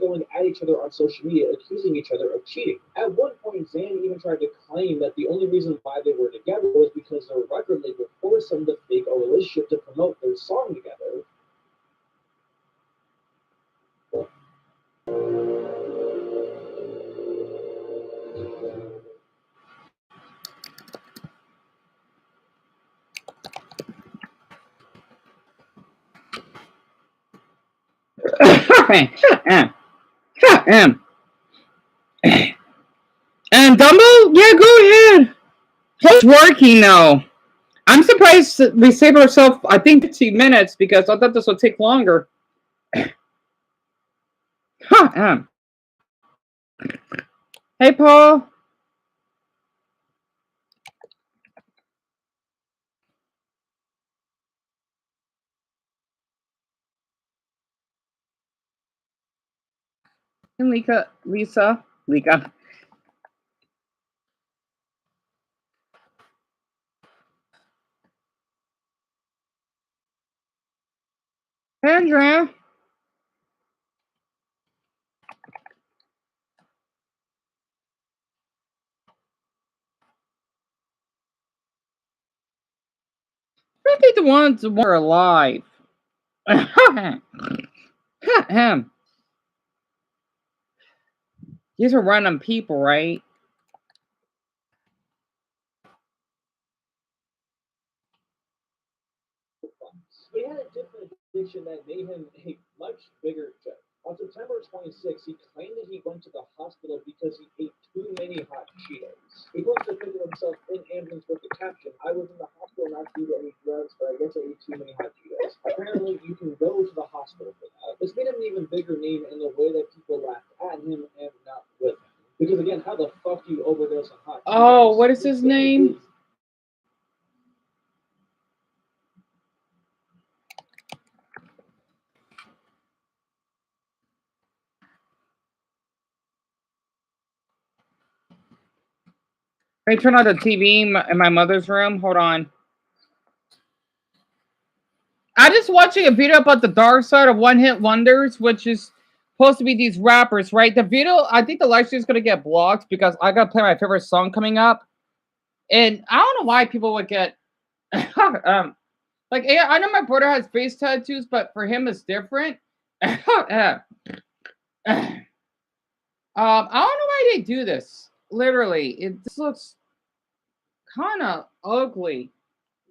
going at each other on social media, accusing each other of cheating. At one point, Zayn even tried to claim that the only reason why they were together was because their record label forced them to fake a relationship to promote their song together. And Dumbo, yeah, go ahead. It's working now. I'm surprised that we saved ourselves, I think, 15 minutes because I thought this would take longer. Hey, Paul. And Lika. Andrea. I think the ones that were alive. These are random people, right? He had a different addiction that made him a much bigger joke. On September 26th, he claimed that he went to the hospital because he ate too many hot Cheetos. He posted a picture of himself in ambulance with the caption, "I was in the hospital not due to any drugs, but I guess I ate too many hot Cheetos." Apparently, you can go to the hospital for that. This made him an even bigger name in the way that people laughed at him and not with him. Because again, how the fuck do you overdose on hot Cheetos? Oh, what is his name? Let me turn on the TV in my mother's room. Hold on. I just watching a video about the dark side of One Hit Wonders, which is supposed to be these rappers, right? The video, I think the live stream is gonna get blocked because I gotta play my favorite song coming up, and I don't know why people would get like yeah, I know my brother has face tattoos, but for him it's different. I don't know why they do this. Literally, it just looks kind of ugly.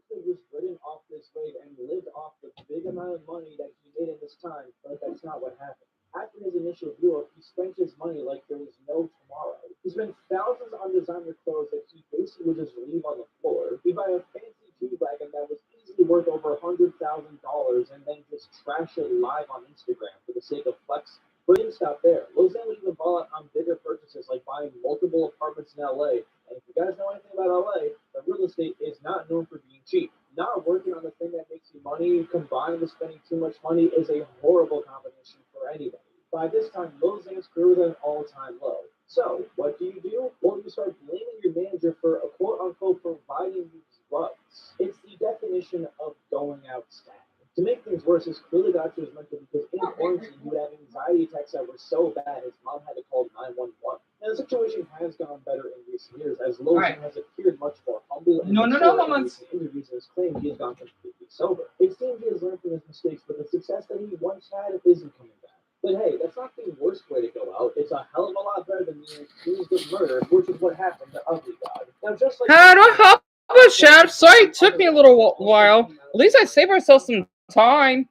Was written off this weight and lived off the big amount of money that he made in this time, but that's not what happened. After his initial blow up, he spent his money like there was no tomorrow. He spent thousands on designer clothes that he basically would just leave on the floor. He'd buy a fancy G-Wagon that was easily worth over $100,000 and then just trash it live on Instagram for the sake of flexing. But he didn't stop there. Lozan would even ball out on bigger purchases like buying multiple apartments in LA. And if you guys know anything about LA, the real estate is not known for being cheap. Not working on the thing that makes you money combined with spending too much money is a horrible combination for anybody. By this time, Lozan's career was at an all-time low. So, what do? Well, you start blaming your manager for a quote-unquote providing you drugs. It's the definition of going out sad. To make things worse, his clearly doctor was mental because in quarantine he would have anxiety attacks that were so bad his mom had to call 911. Now the situation has gone better in recent years as Lozan has appeared much more humble and mature in recent interviews and has claimed he has gone completely sober. It seems he has learned from his mistakes, but the success that he once had isn't coming back. But hey, that's not the worst way to go out. It's a hell of a lot better than being accused of murder, which is what happened to Ugly God. Now, just like how do I help us, Chef? Sorry, it took me a little while. At least I saved myself some time.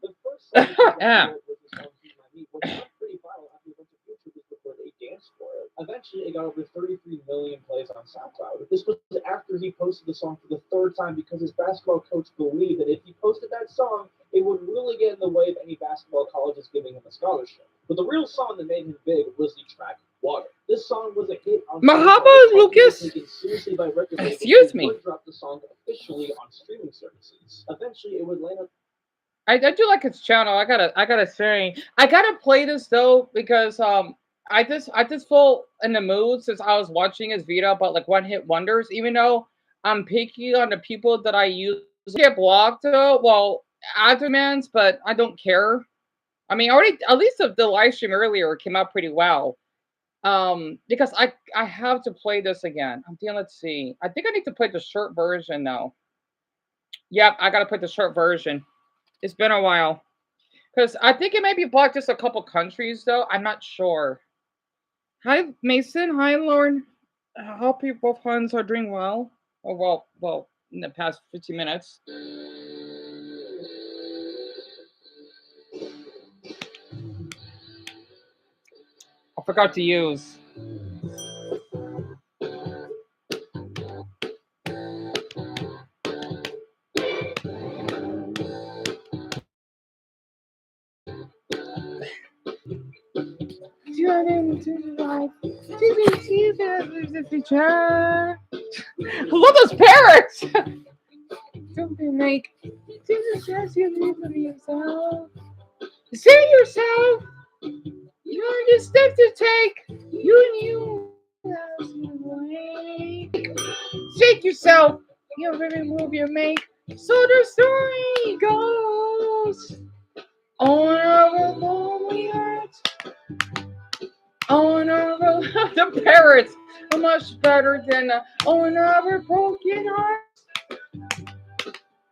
Yeah. Eventually, it got over 33 million plays on SoundCloud. This was after he posted the song for the third time because his basketball coach believed that if he posted that song, it would really get in the way of any basketball colleges giving him a scholarship. But the real song that made him big was the track Water. This song was a hit on Mahaba Lucas. Seriously by record labels. Excuse me. Would drop the song officially on streaming services. Eventually, it would land up. I do like his channel. I gotta say, I gotta play this though because I just feel in the mood since I was watching his video about like one hit wonders. Even though I'm picky on the people that I use, get blocked though. Well, Aftermans, but I don't care. I mean, already at least the live stream earlier came out pretty well. Because I have to play this again. I'm thinking, let's see. I think I need to play the short version now. Yep, I gotta play the short version. It's been a while. Because I think it may be blocked just a couple countries though. I'm not sure. Hi Mason. Hi Lauren. I hope you both friends are doing well. Oh well, in the past 15 minutes. I forgot to use. I love those parrots. Don't make yourself. Say yourself. You're the step to take. You knew way. Shake yourself. You every move you make. So the story goes. On our lonely hearts. On our the parrots are much better than on our broken hearts.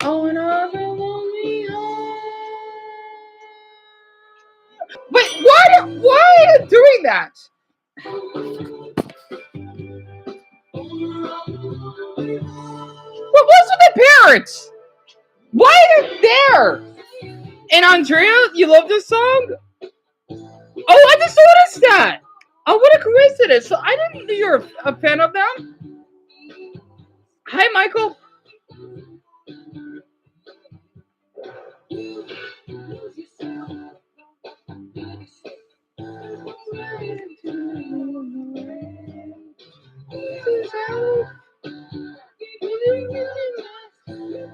On our lonely hearts. Wait, why are you doing that? What was with the parrots? Why are they there? And Andrea, you love this song? Oh, I just noticed that. Oh, what a coincidence. So I didn't know you're a fan of them. Hi, Michael.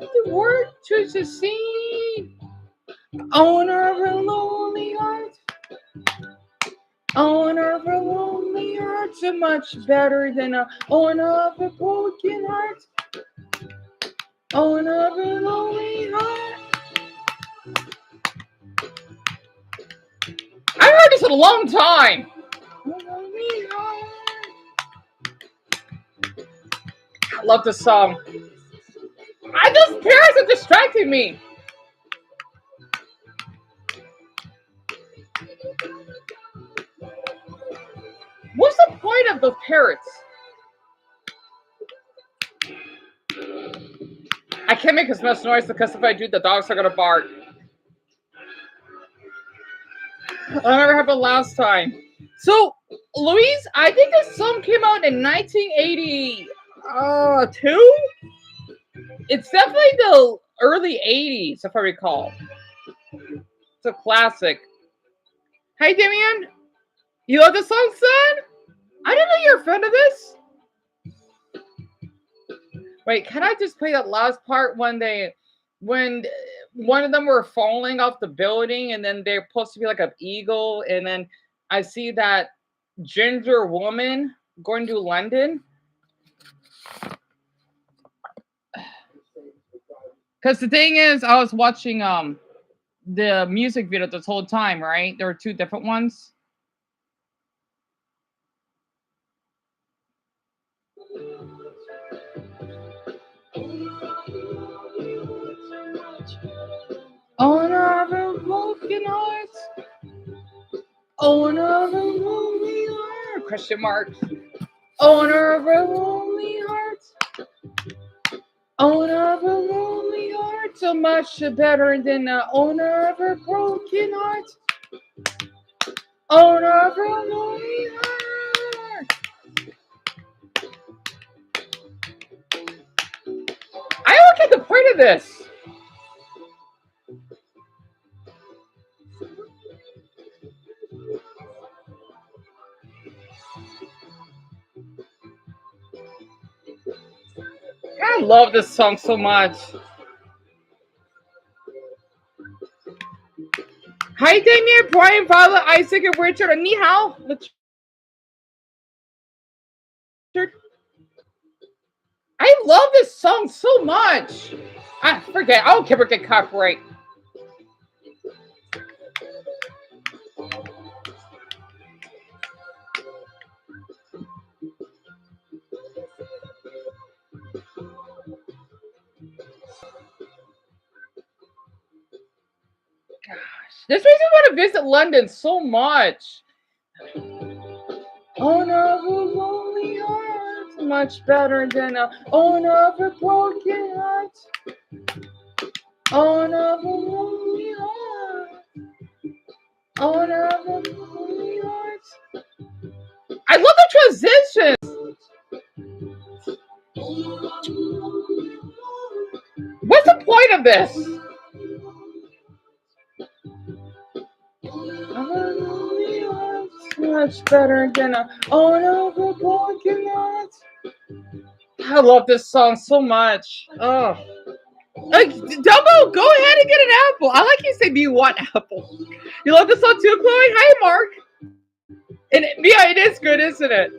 The word to succeed. Owner of a lonely heart. Owner of a lonely heart. So much better than a owner of a broken heart. Owner of a lonely heart. I heard this in a long time. I love this song. Those parrots are distracting me. What's the point of those parrots? I can't make as much noise because if I do, the dogs are gonna bark. I never happened last time. So, Louise, I think this song came out in 1982. It's definitely the early 80s, if I recall. It's a classic. Hi, Damien. You love the song, son? I didn't know you were a fan of this. Wait, can I just play that last part when one of them were falling off the building and then they're supposed to be like an eagle and then I see that ginger woman going to London? Because the thing is, I was watching the music video this whole time, right? There were two different ones. Owner of a broken heart. Owner of a lonely heart. Question mark. Owner of a lonely heart. Owner of a lonely heart. So much better than the owner of a broken heart. Owner of a lonely heart. I don't get the point of this. I love this song so much. Hi, Damien, Brian, Violet, Isaac, and Richard, and ni hao. I love this song so much. I forget. I don't care if we get copyright. This makes me want to visit London so much. On a lonely heart, much better than a on a broken heart. On a lonely heart. On a lonely heart. I love the transitions. What's the point of this? Much better than a on a broken heart. I love this song so much. Oh. Like, Dumbo, go ahead and get an apple. I like you say, do you want apple? You love this song too, Chloe? Hi, Mark. And yeah, it is good, isn't it?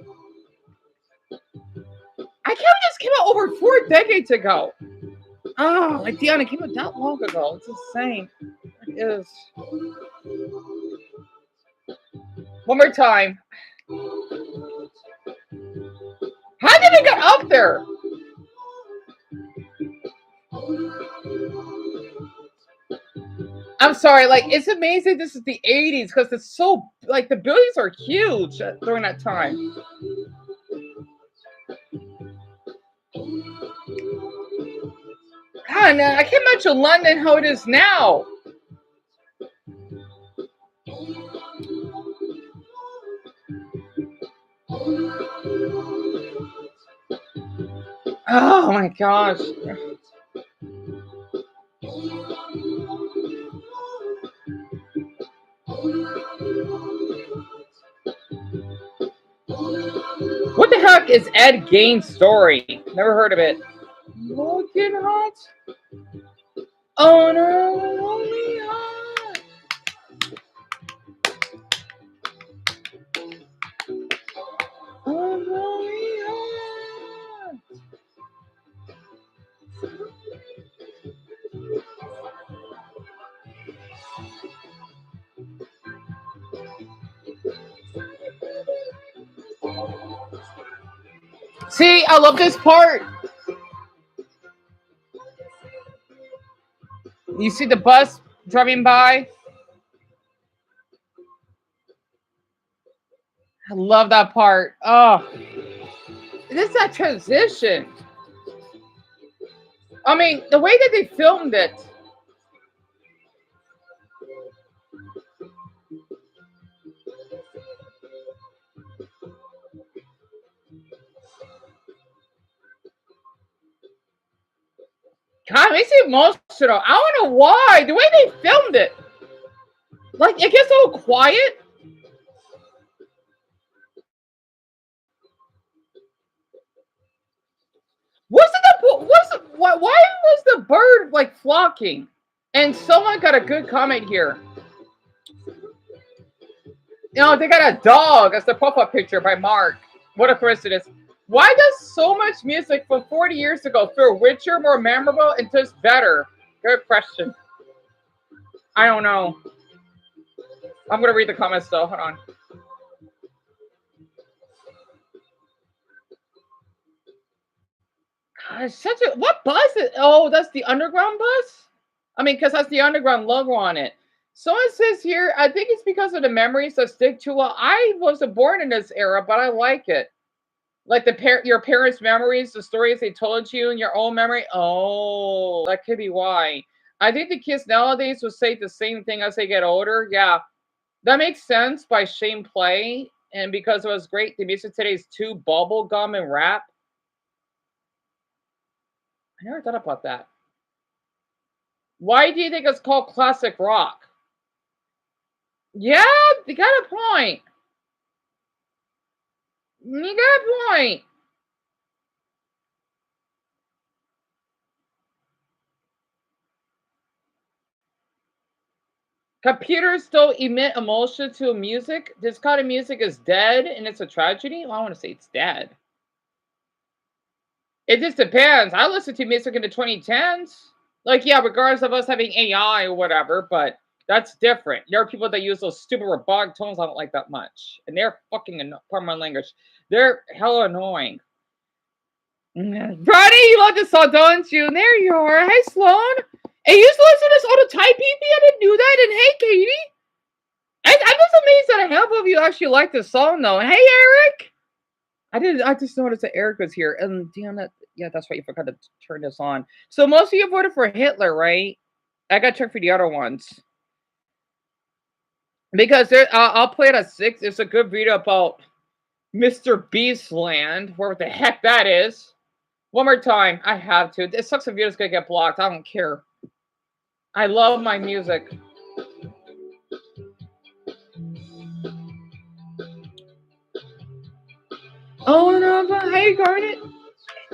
I can't believe this came out over 4 decades ago. Oh, like Deanna, it came out that long ago. It's insane. It is. One more time. How did it get up there? I'm sorry, like, it's amazing this is the 80s because it's so, like, the buildings are huge during that time. God, I can't imagine London how it is now. Oh my gosh. What the heck is Ed Gein's story? Never heard of it. Looking hot on a lonely heart. On a lonely heart. See, I love this part. You see the bus driving by? I love that part. Oh, this is that transition. I mean, the way that they filmed it. God, it makes me emotional. I don't know why. The way they filmed it. Like, it gets all quiet. Why was the bird like flocking? And someone got a good comment here. You know, they got a dog as the profile picture by Mark. What a coincidence. Why does so much music from 40 years ago feel richer, more memorable, and just better? Good question. I don't know. I'm going to read the comments though. Hold on. Gosh, what bus is? Oh, that's the underground bus? I mean, because that's the underground logo on it. Someone says here, I think it's because of the memories that stick to. Well, I wasn't born in this era, but I like it. Like your parents' memories, the stories they told you in your own memory. Oh, that could be why. I think the kids nowadays will say the same thing as they get older. Yeah, that makes sense by Shane Play. And because it was great, the music today is too bubblegum and rap. I never thought about that. Why do you think it's called classic rock? Yeah, you got a point. You got a point. Computers still emit emotion to music. This kind of music is dead and it's a tragedy. Well, I want to say it's dead. It just depends. I listen to music in the 2010s. Like, yeah, regardless of us having AI or whatever, but that's different. There are people that use those stupid robotic tones I don't like that much. And they're fucking, pardon my language, they're hella annoying. Brody, you love this song, don't you? There you are. Hi, Sloan. And you used to listen to this all the time, PP? I didn't do that. And hey, Katie. I'm just amazed that a handful of you actually like this song, though. Hey, Eric. I just noticed that Eric was here. And damn that. Yeah, that's right. You forgot to turn this on. So most of you voted for Hitler, right? I got to check for the other ones. Because I'll play it at 6. It's a good video about Mr. Beastland, where the heck that is. One more time. I have to. It sucks if video's gonna get blocked. I don't care. I love my music. Oh no, hey Garnet.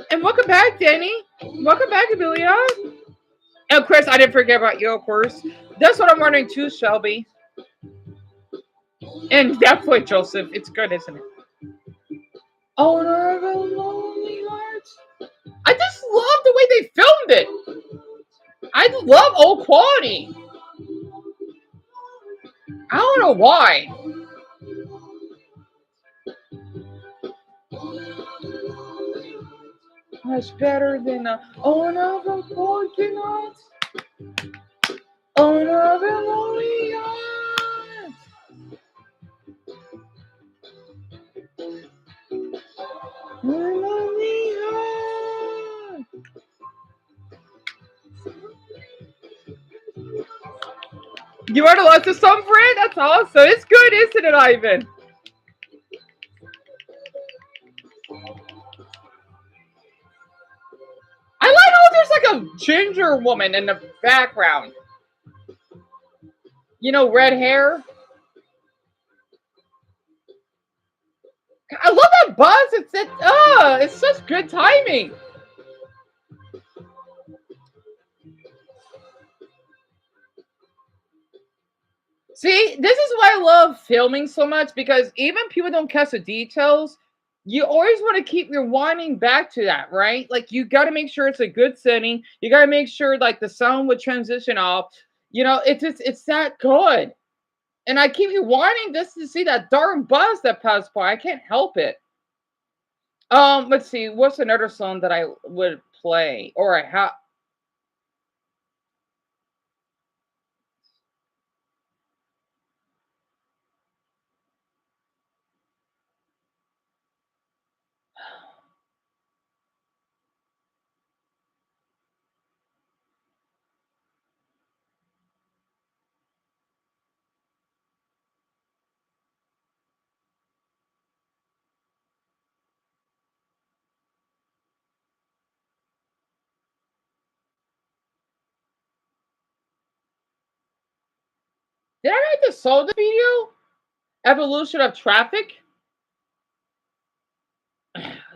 And welcome back, Danny. Welcome back, Amelia. And Chris, I didn't forget about you, of course. That's what I'm wondering too, Shelby. And definitely Joseph. It's good, isn't it? Oh no, lonely hearts. I just love the way they filmed it. I love old quality. I don't know why. Much better than another fortunate. Another lonely heart. Lonely heart. You want to listen to some, Fred? That's awesome. It's good, isn't it, Ivan? I like how there's like a ginger woman in the background. You know, red hair. I love that buzz. It's such good timing. See, this is why I love filming so much, because even people don't catch the details. You always want to keep rewinding back to that, right? Like you got to make sure it's a good setting. You got to make sure like the sound would transition off. You know, it's that good. And I keep rewinding just to see that darn buzz that passed by. I can't help it. Let's see. What's another song that I would play, or I have? Did I write the Soda video? Evolution of Traffic?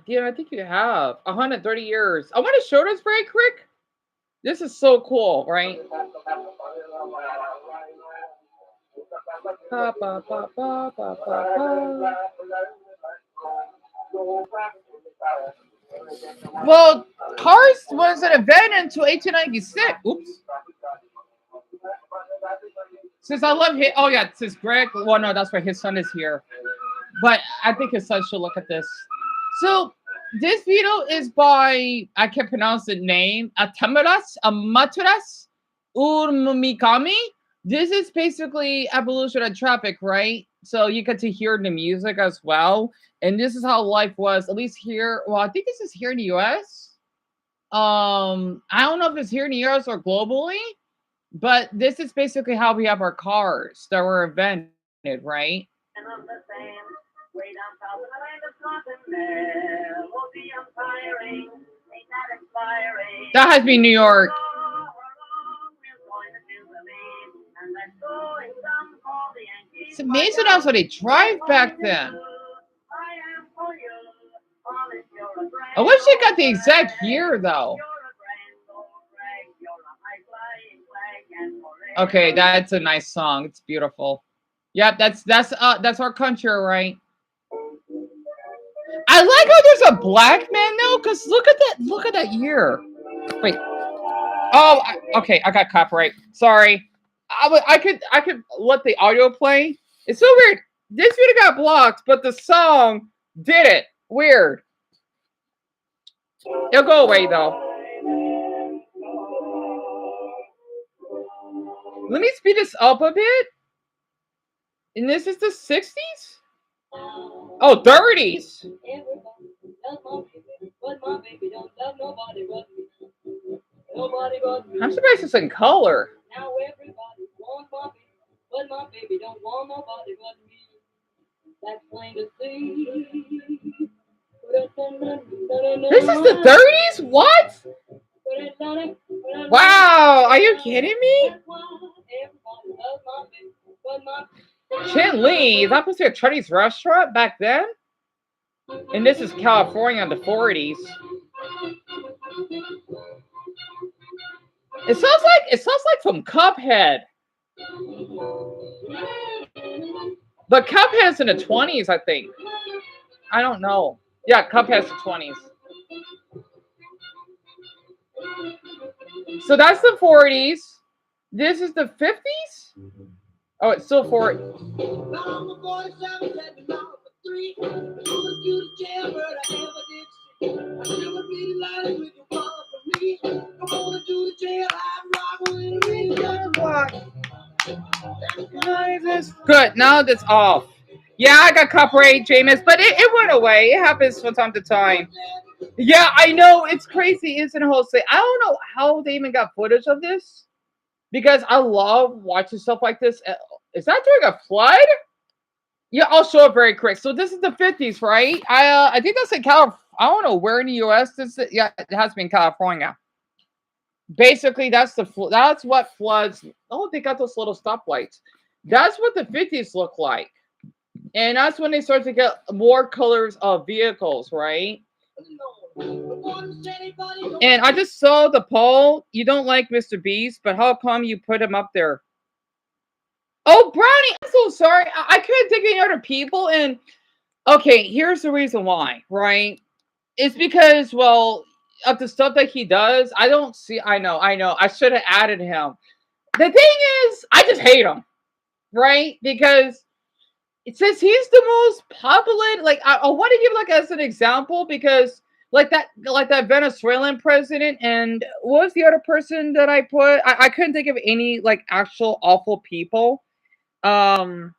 Yeah, I think you have 130 years. I want to show this very quick. This is so cool, right? Well, Cars was an event until 1896. Oops. Since I love him, oh yeah, since Greg. Well, no, that's why his son is here. But I think his son should look at this. So this video is by, I can't pronounce the name, Amaturas Urmikami. This is basically Evolution of Traffic, right? So you get to hear the music as well. And this is how life was, at least here. Well, I think this is here in the US. I don't know if it's here in the US or globally, but this is basically how we have our cars that were invented, right? That has to be New York. It's amazing how they drive back then. I wish they got the exact year though. Okay, that's a nice song. It's beautiful. Yeah, that's our country, right? I like how there's a black man though, because look at that year. Wait. Oh, okay, I got copyright. Sorry. I could let the audio play. It's so weird. This video got blocked, but the song did it. Weird. It'll go away though. Let me speed this up a bit. And this is the 60s? Oh, 30s. I'm surprised it's in color. Now everybody wants my baby, but my baby don't want nobody but me. That's plain to see. This is the 30s? What? Wow, are you kidding me? Chin Lee, is that supposed to be a Chinese restaurant back then? And this is California in the 40s. It sounds like from Cuphead. But Cuphead's in the 20s, I think. I don't know. Yeah, Cuphead's the 20s. So that's the 40s. This is the 50s? Oh, it's still 40. Good, now that's off. Yeah, I got copyright, Jameis, but it went away. It happens from time to time. Yeah, I know. It's crazy, isn't it, Jose? I don't know how they even got footage of this, because I love watching stuff like this. Is that during a flood? Yeah, I'll show it very quick. So this is the 50s, right? I think that's in California. I don't know where in the U.S. this is. Yeah, it has to be in California. Basically, that's what floods. Oh, they got those little stoplights. That's what the 50s look like. And that's when they start to get more colors of vehicles, right? And I just saw the poll. You don't like Mr. Beast, but how come you put him up there? Oh, Brownie, I'm so sorry. I couldn't think of any other people. And okay, here's the reason why, right? It's because, well, of the stuff that he does, I don't see. I know. I should have added him. The thing is, I just hate him, right? Because it says he's the most popular. Like, I want to give like as an example, because like that Venezuelan president, and what was the other person that I put? I couldn't think of any like actual awful people. I'm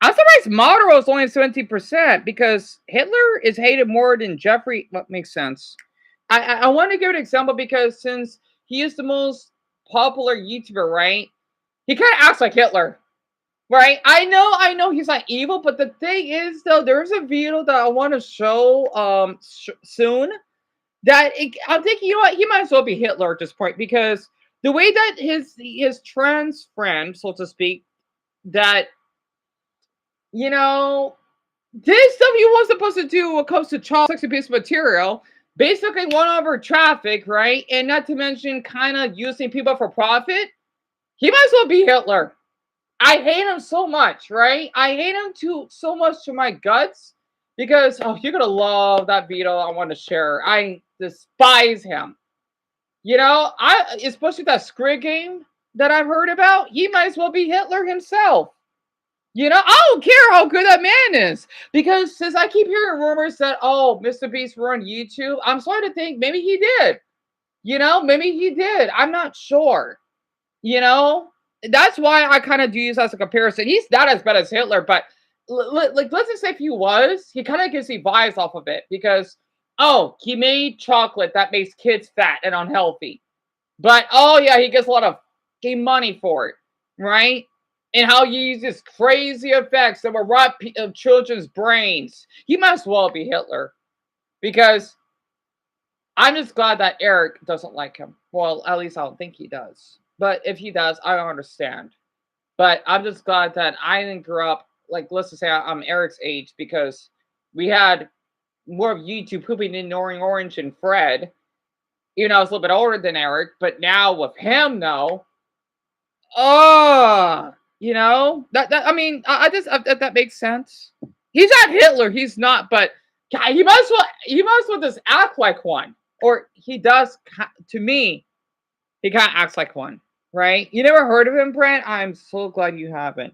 surprised Maduro is only 70%, because Hitler is hated more than Jeffrey. What makes sense? I want to give an example, because since he is the most popular YouTuber, right? He kind of acts like Hitler. Right, I know he's not evil, but the thing is, though, there's a video that I want to show soon. I'm thinking, you know what, he might as well be Hitler at this point, because the way that his trans friend, so to speak, that this stuff he was supposed to do when it comes to child sex abuse material, basically won over traffic, right, and not to mention kind of using people for profit. He might as well be Hitler. I hate him so much, right? I hate him so much to my guts, because you're gonna love that video I want to share. I despise him. Especially that Squid Game that I've heard about. He might as well be Hitler himself. I don't care how good that man is, because since I keep hearing rumors that Mr. Beast ruined YouTube, I'm starting to think maybe he did. Maybe he did. I'm not sure. That's why I kind of do use as a comparison. He's not as bad as Hitler, but like let's just say if he was, he kind of gives me vibes off of it, because he made chocolate that makes kids fat and unhealthy, but he gets a lot of money for it, right? And how he uses crazy effects that will rot children's brains. He might as well be Hitler, because I'm just glad that Eric doesn't like him. Well, at least I don't think he does. But if he does, I don't understand. But I'm just glad that I didn't grow up, like, let's just say I'm Eric's age, because we had more of YouTube pooping in Orange and Fred. I was a little bit older than Eric, but now with him, though, that makes sense. He's not Hitler, he's not, but God, he must well just act like one, or he does. To me, he kind of acts like one. Right? You never heard of him, Brent? I'm so glad you haven't.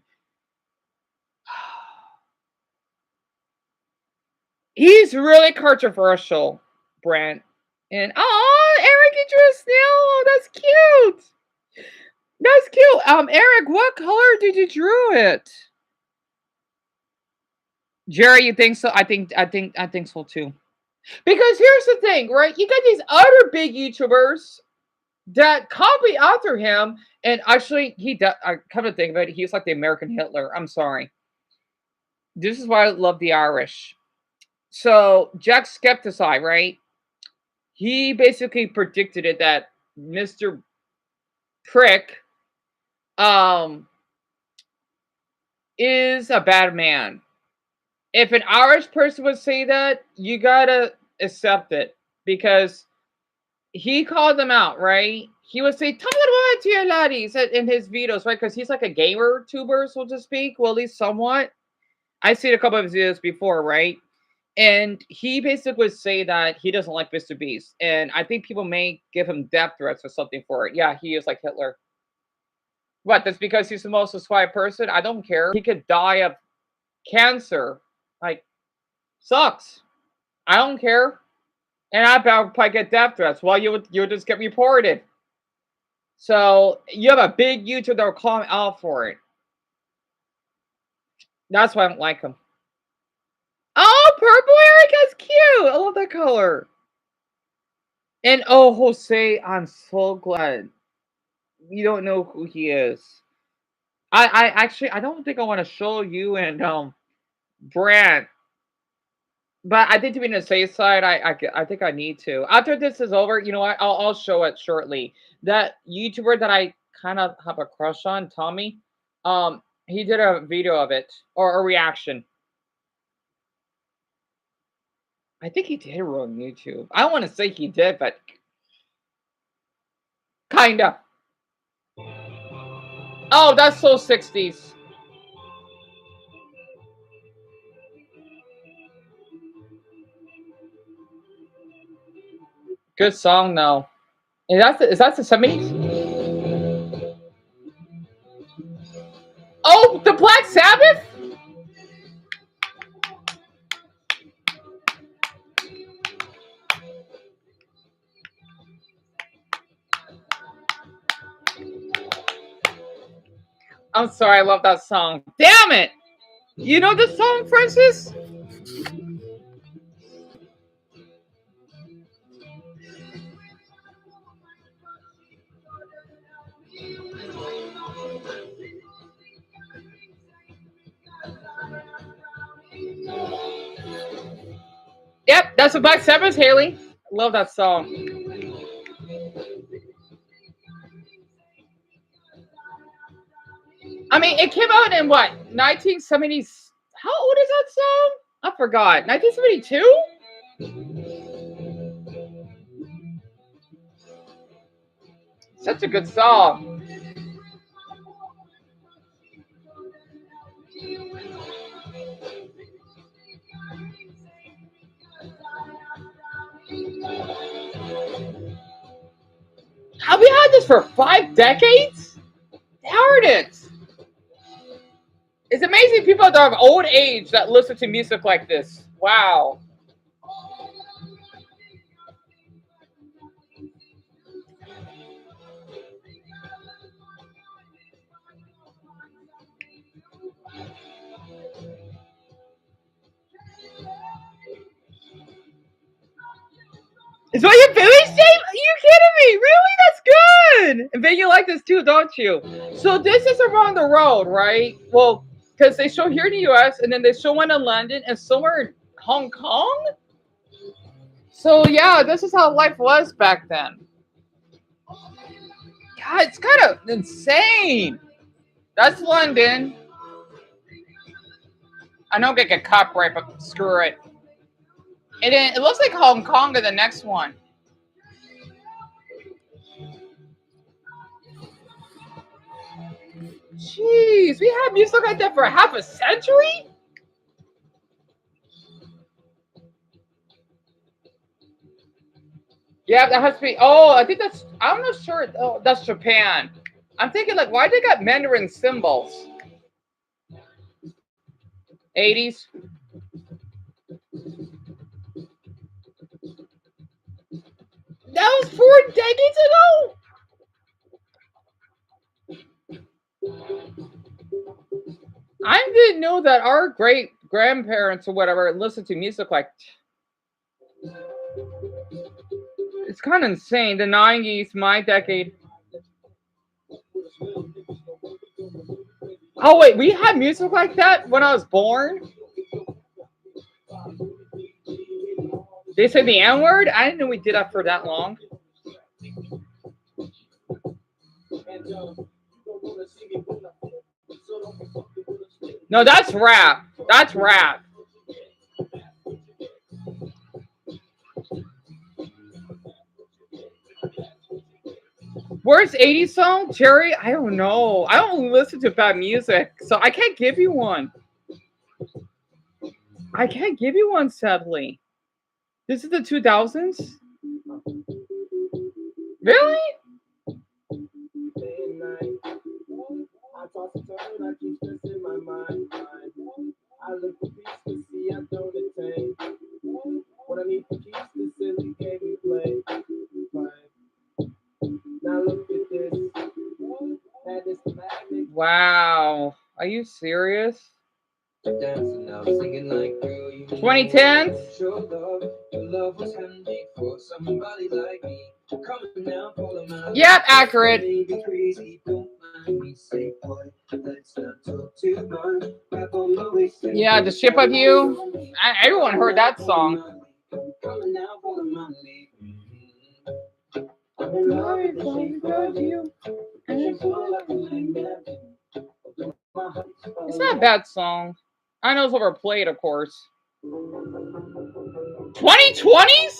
He's really controversial, Brent. And Eric, you drew a snail. Oh, that's cute. That's cute. Eric, what color did you draw it? Jerry, you think so? I think so too. Because here's the thing, right? You got these other big YouTubers that copy after him, and actually, he does. I come to think of it, he's like the American Hitler. I'm sorry. This is why I love the Irish. So Jack Skepticeye, right? He basically predicted it that Mr. Prick is a bad man. If an Irish person would say that, you gotta accept it because he called them out, right? He would say, "Tell me what to your laddies" in his videos, right? Because he's like a gamer tuber, so to speak. Well, at least somewhat. I've seen a couple of his videos before, right? And he basically would say that he doesn't like Mr. Beast. And I think people may give him death threats or something for it. Yeah, he is like Hitler. What? That's because he's the most described person? I don't care. He could die of cancer. Like, sucks. I don't care. And I probably get death threats. Well, you would just get reported. So you have a big YouTuber that will call out for it. That's why I don't like him. Oh, purple Eric, that's cute. I love that color. And oh, Jose, I'm so glad you don't know who he is. I actually I don't think I want to show you and Brant, but I think to be on the safe side, I think I need to. After this is over, you know what? I'll show it shortly. That YouTuber that I kind of have a crush on, Tommy, he did a video of it or a reaction. I think he did it on YouTube. I don't want to say he did, but kinda. Oh, that's so 60s. Good song though. Is that the 70s? Oh, the Black Sabbath? I'm sorry, I love that song. Damn it! You know this song, Francis? Yep, that's the Black Sabbath, Haley. Love that song. I mean, it came out in what, 1970s? How old is that song? I forgot. 1972? Such a good song. Have we had this for 5 decades? Darn it. It's amazing people that are of old age that listen to music like this. Wow. Is what your Billy Dave? Are you kidding me? Really? That's good. And then you like this too, don't you? So this is around the road, right? Well, because they show here in the US and then they show one in London and somewhere in Hong Kong. So yeah, this is how life was back then. God, it's kind of insane. That's London. I know I'm gonna get copyright, but screw it. And then it looks like Hong Kong is the next one. Jeez, we had music like that for half a century? Yeah, that has to be. Oh, I think that's. I'm not sure. Oh, that's Japan. I'm thinking like, why they got Mandarin symbols? 80s. That was 4 decades ago. know that our great grandparents or whatever listened to music like. It's kind of insane. The 90s, my decade. Oh wait, we had music like that when I was born. They said the N word. I didn't know we did that for that long. No, that's rap. That's rap. Where's 80s song? Jerry? I don't know. I don't listen to bad music, so I can't give you one. I can't give you one, sadly. This is the 2000s? Really? Wow. Are you serious? 2010? Yep, accurate. Yeah, The Shape of You. Everyone heard that song. It's not a bad song. I know it's overplayed, of course. 2020s?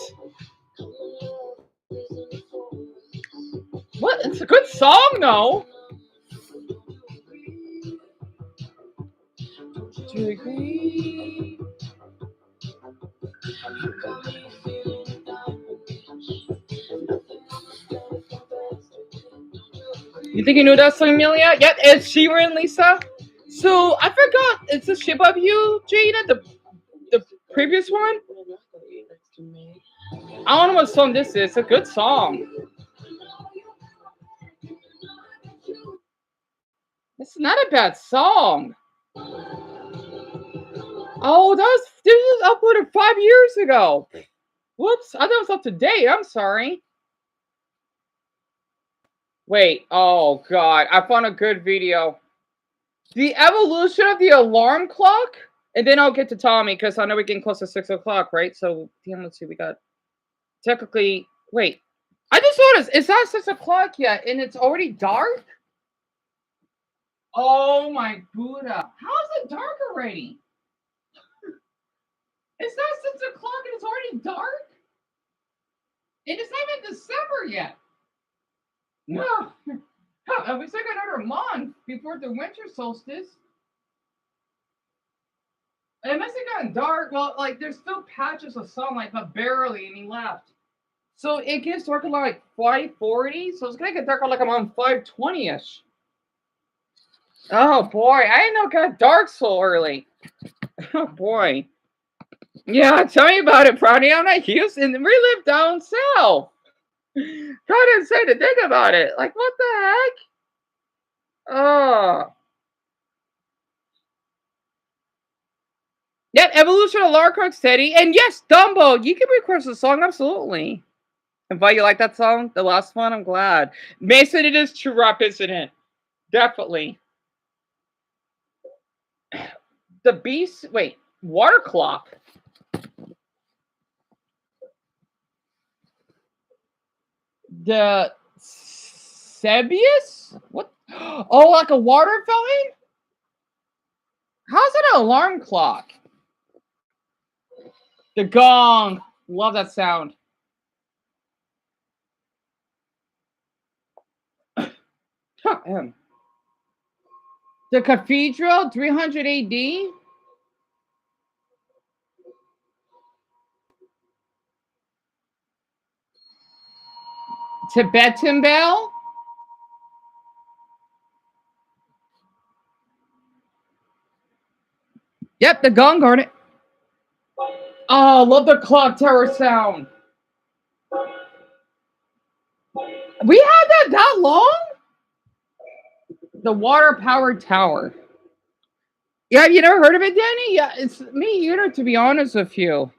What? It's a good song, though. You think you knew that song, Amelia? Yeah, it's Shira and Lisa. So I forgot. It's The Shape of You, Jada, the previous one. I don't know what song this is. It's a good song. It's not a bad song. Oh, this was uploaded 5 years ago. Whoops, I thought it was up to date. I'm sorry. Wait, oh god, I found a good video. The evolution of the alarm clock? And then I'll get to Tommy, because I know we're getting close to 6 o'clock, right? So, damn, let's see, we got... Technically, wait. I just noticed, it's not 6 o'clock yet, and it's already dark? Oh my Buddha. How's it dark already? It's not 6 o'clock and it's already dark? And it's not even December yet. No. And we still got another month before the winter solstice. It must have gotten dark. Well, like, there's still patches of sunlight, but barely, and he left. So it gets dark at like 5:40, so it's gonna get dark at like around 5:20ish. Oh boy, I didn't know it got dark so early. Oh boy. Yeah, tell me about it, Proudy. I'm not Houston. We live down south. God insane to think about it. Like, what the heck? Oh. Yep, Evolution of Lara Croft Steady. And yes, Dumbo, you can request a song, absolutely. And but you like that song? The last one? I'm glad. Mason, it is true rap, isn't it? Definitely. The Beast, wait, Water Clock. The Sebius? What? Oh, like a water fountain? How's it an alarm clock? The gong. Love that sound. The Cathedral, 300 AD. Tibetan Bell. Yep, the gong garden. Oh, love the clock tower sound. We had that long? The water powered tower. Yeah, you never heard of it, Danny? Yeah, it's me either, to be honest with you.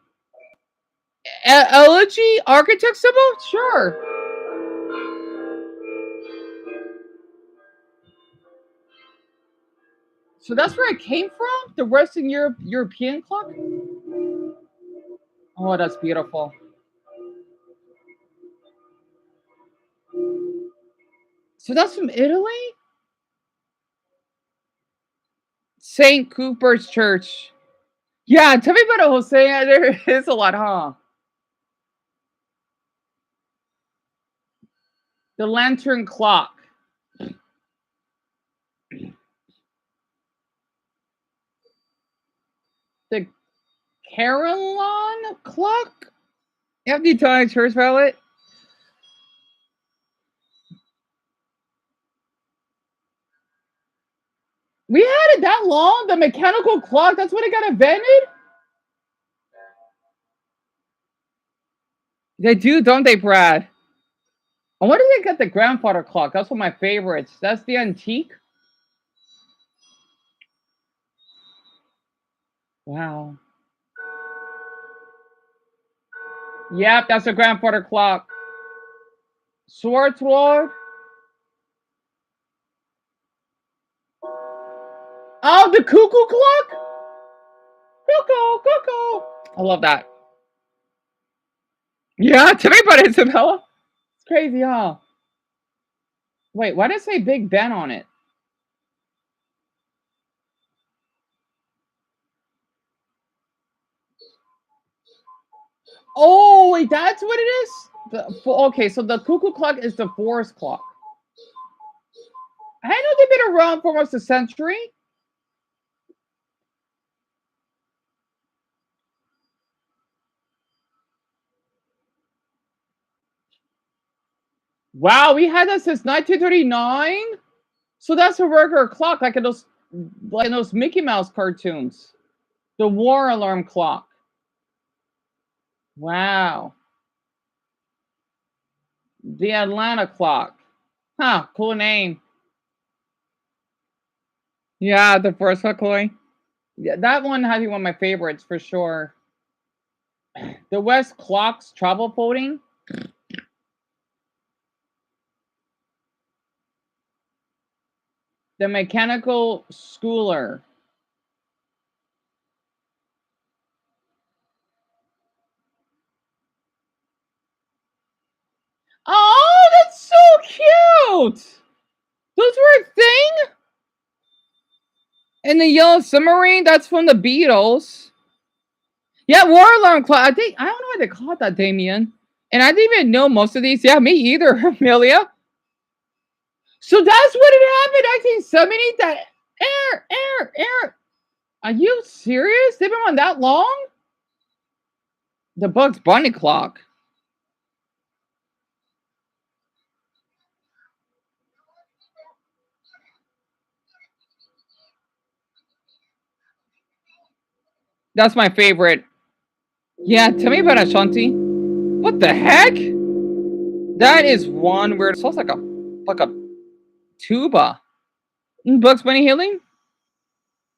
Elegy architect symbol? Sure. So that's where it came from? The Western European clock? Oh, that's beautiful. So that's from Italy? St. Cuthbert's Church. Yeah, tell me about it, Jose. There is a lot, huh? The lantern clock. The Carillon clock? You have the Italian church ballot? We had it that long? The mechanical clock? That's when it got invented? They do, don't they, Brad? I wonder if they got the grandfather clock. That's one of my favorites. That's the antique. Wow. Yep, that's a grandfather clock. Swartzwald. Oh, the cuckoo clock? Cuckoo, cuckoo. I love that. Yeah, tell me about it, Isabella. It's crazy, huh? Wait, why did it say Big Ben on it? Oh, wait, that's what it is? Okay, so the cuckoo clock is the forest clock. I know they've been around for almost a century. Wow, we had that since 1939. So that's a regular clock, like in those Mickey Mouse cartoons. The war alarm clock. Wow. The Atlanta clock. Huh, cool name. Yeah, the first one, Chloe. Yeah, that one has to be one of my favorites for sure. The West Clocks travel folding. The mechanical schooler. Oh, that's so cute. Those were a thing. And the Yellow Submarine, that's from the Beatles. Yeah, War Alarm Clock. I don't know why they call it that, Damien. And I didn't even know most of these. Yeah, me either, Amelia. So that's what it happened, 1970. That air. Are you serious? They've been on that long? The Bugs Bunny clock. That's my favorite. Yeah, tell me about Ashanti. What the heck? That is one weird. It sounds like a tuba. Bugs Bunny healing.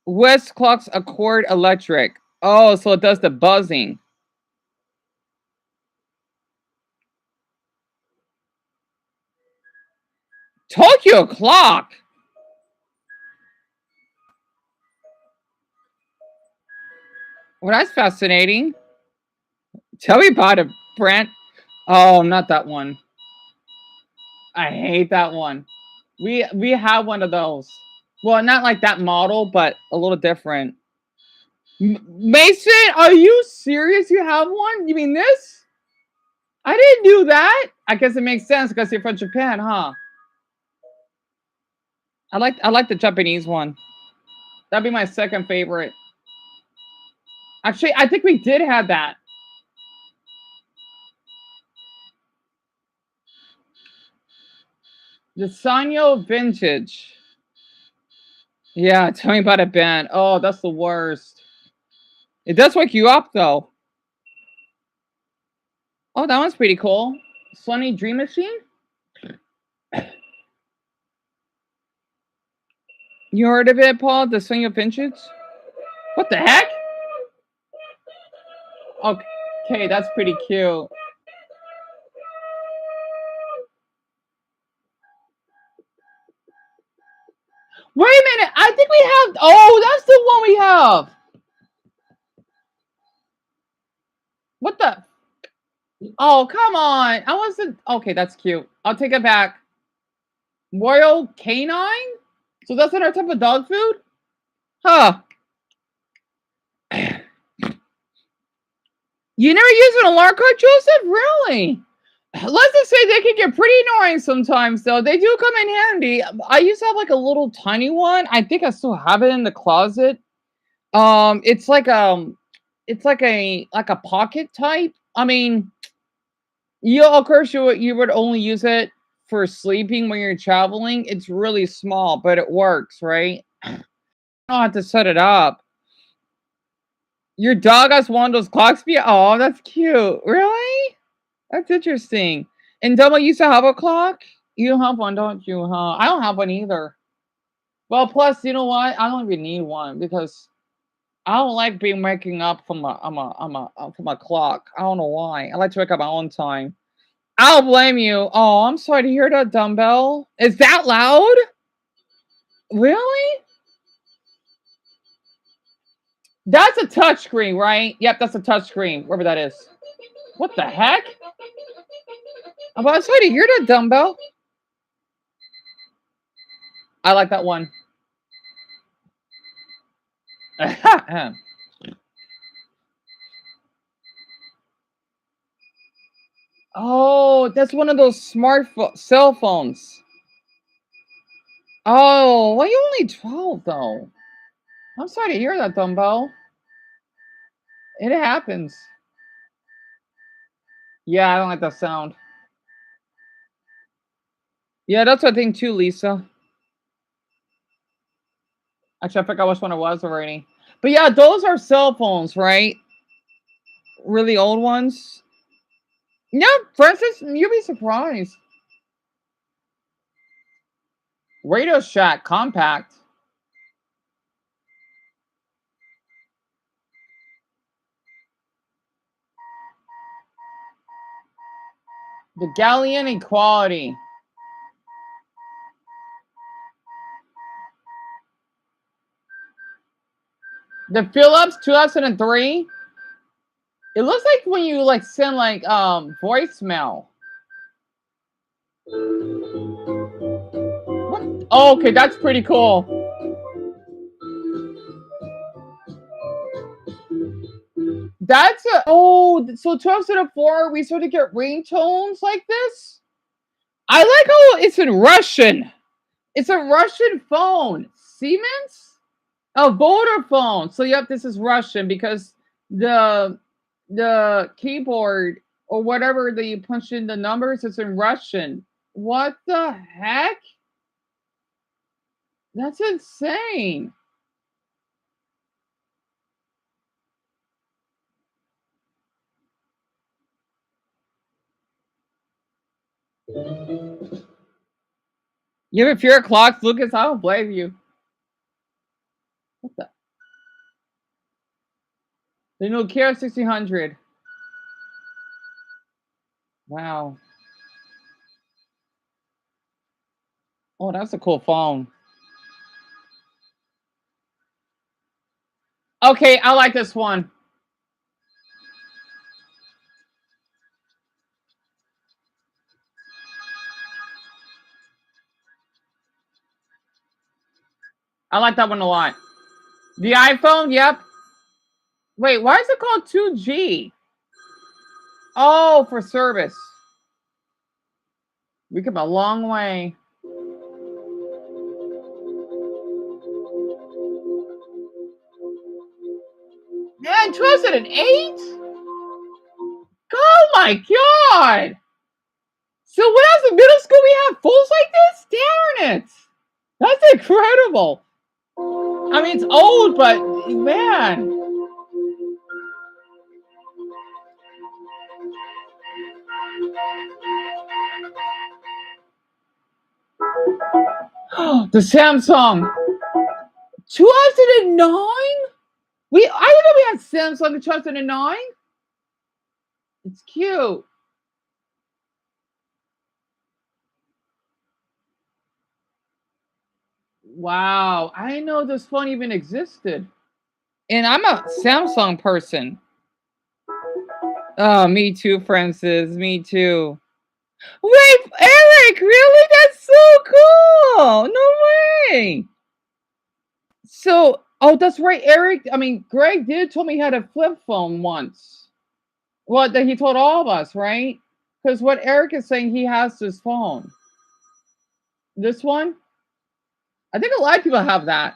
West Clock's Accord Electric. Oh, so it does the buzzing. Tokyo Clock. Well, that's fascinating. Tell me about it, Brent. Oh, not that one. I hate that one. We have one of those. Well, not like that model, but a little different. Mason, are you serious? You have one? You mean this? I didn't do that. I guess it makes sense because you're from Japan, huh? I like the Japanese one. That'd be my second favorite. Actually, I think we did have that. The Sanyo Vintage. Yeah, tell me about it, Ben. Oh, that's the worst. It does wake you up, though. Oh, that one's pretty cool. Sunny Dream Machine? You heard of it, Paul? The Sanyo Vintage? What the heck? Okay, that's pretty cute. Wait a minute. I think we have. Oh, that's the one we have. What the? Oh, come on. I wasn't. Okay, that's cute. I'll take it back. Royal Canine? So that's another type of dog food? Huh. You never use an alarm clock, Joseph? Really? Let's just say they can get pretty annoying sometimes, though. They do come in handy. I used to have like a little tiny one. I think I still have it in the closet. It's like a pocket type. I mean, of course you would only use it for sleeping when you're traveling. It's really small, but it works, right? I don't have to set it up. Your dog has one of those clocks. Oh, that's cute. Really? That's interesting. And Dumbo used to have a clock. You don't have one, don't you? Huh? I don't have one either. Well, plus, you know what? I don't even need one because I don't like being waking up from a clock. I don't know why. I like to wake up my own time. I'll blame you. Oh, I'm sorry to hear that, Dumbbell. Is that loud? Really? That's a touchscreen, right? Yep, that's a touchscreen, wherever that is. What the heck? I'm sorry to hear that, Dumbbell. I like that one. Oh, that's one of those cell phones. Oh, why are you only 12 though? I'm sorry to hear that, Dumbo. It happens. Yeah, I don't like that sound. Yeah, that's what I think too, Lisa. Actually, I forgot which one it was already. But yeah, those are cell phones, right? Really old ones. Yeah, Francis, you'd be surprised. Radio Shack Compact. The Galleon Equality. The Philips 2003. It looks like when you like send like voicemail. What? Oh, okay, that's pretty cool. That's so 2004 we started to get ringtones like this. I like how it's in Russian. It's a Russian phone. Siemens? Oh, Vodafone. So yep, this is Russian because the keyboard or whatever that you punch in the numbers is in Russian. What the heck? That's insane. You have a fear of clocks, Lucas? I don't blame you. What the? The Nokia 1600. Wow. Oh, that's a cool phone. Okay, I like this one. I like that one a lot. The iPhone, yep. Wait, why is it called 2G? Oh, for service. We come a long way. Man, 2008? Oh my god! So when I was in middle school, we had phones like this? Darn it! That's incredible. I mean, it's old, but man. The Samsung. 2009? I didn't know we had Samsung 2009. It's cute. Wow, I didn't know this phone even existed. And I'm a Samsung person. Oh, me too, Francis. Me too. Wait, Eric, really? That's so cool. No way. So, oh, that's right, Eric. I mean, Greg did tell me he had a flip phone once. Well, that he told all of us, right? Because what Eric is saying, he has this phone. This one? I think a lot of people have that.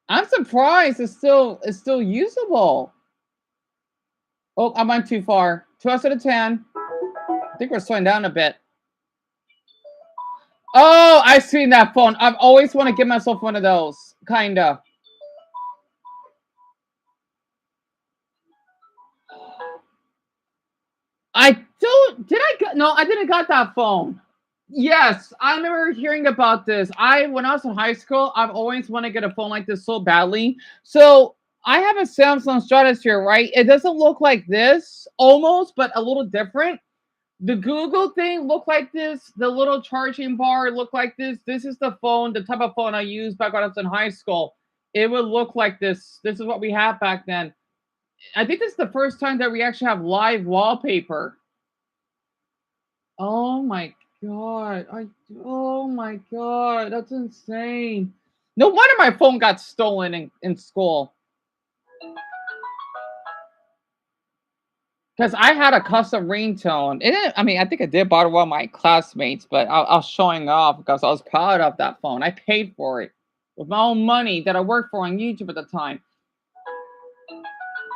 I'm surprised it's still usable. Oh, I went too far. 12 out of 10. I think we're slowing down a bit. Oh, I've seen that phone. I've always want to give myself one of those. Kinda. I don't. Did I get? No, I didn't got that phone. Yes, I remember hearing about this. When I was in high school, I've always wanted to get a phone like this so badly. So I have a Samsung Stratosphere, right? It doesn't look like this, almost, but a little different. The Google thing looked like this. The little charging bar looked like this. This is the phone, the type of phone I used back when I was in high school. It would look like this. This is what we had back then. I think this is the first time that we actually have live wallpaper. Oh my god. Oh my god. That's insane. No wonder my phone got stolen in school. Because I had a custom ringtone. I mean, I think I did borrow one of my classmates, but I was showing off because I was proud of that phone. I paid for it with my own money that I worked for on YouTube at the time.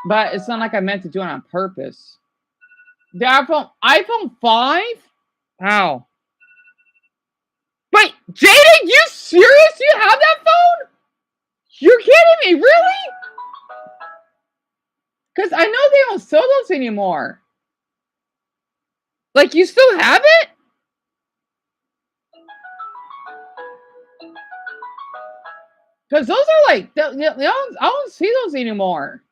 But it's not like I meant to do it on purpose. The iPhone 5? Wow. Wait, Jaden, you serious? You have that phone? You're kidding me, really? Because I know they don't sell those anymore. Like, you still have it? Because those are like, I don't see those anymore.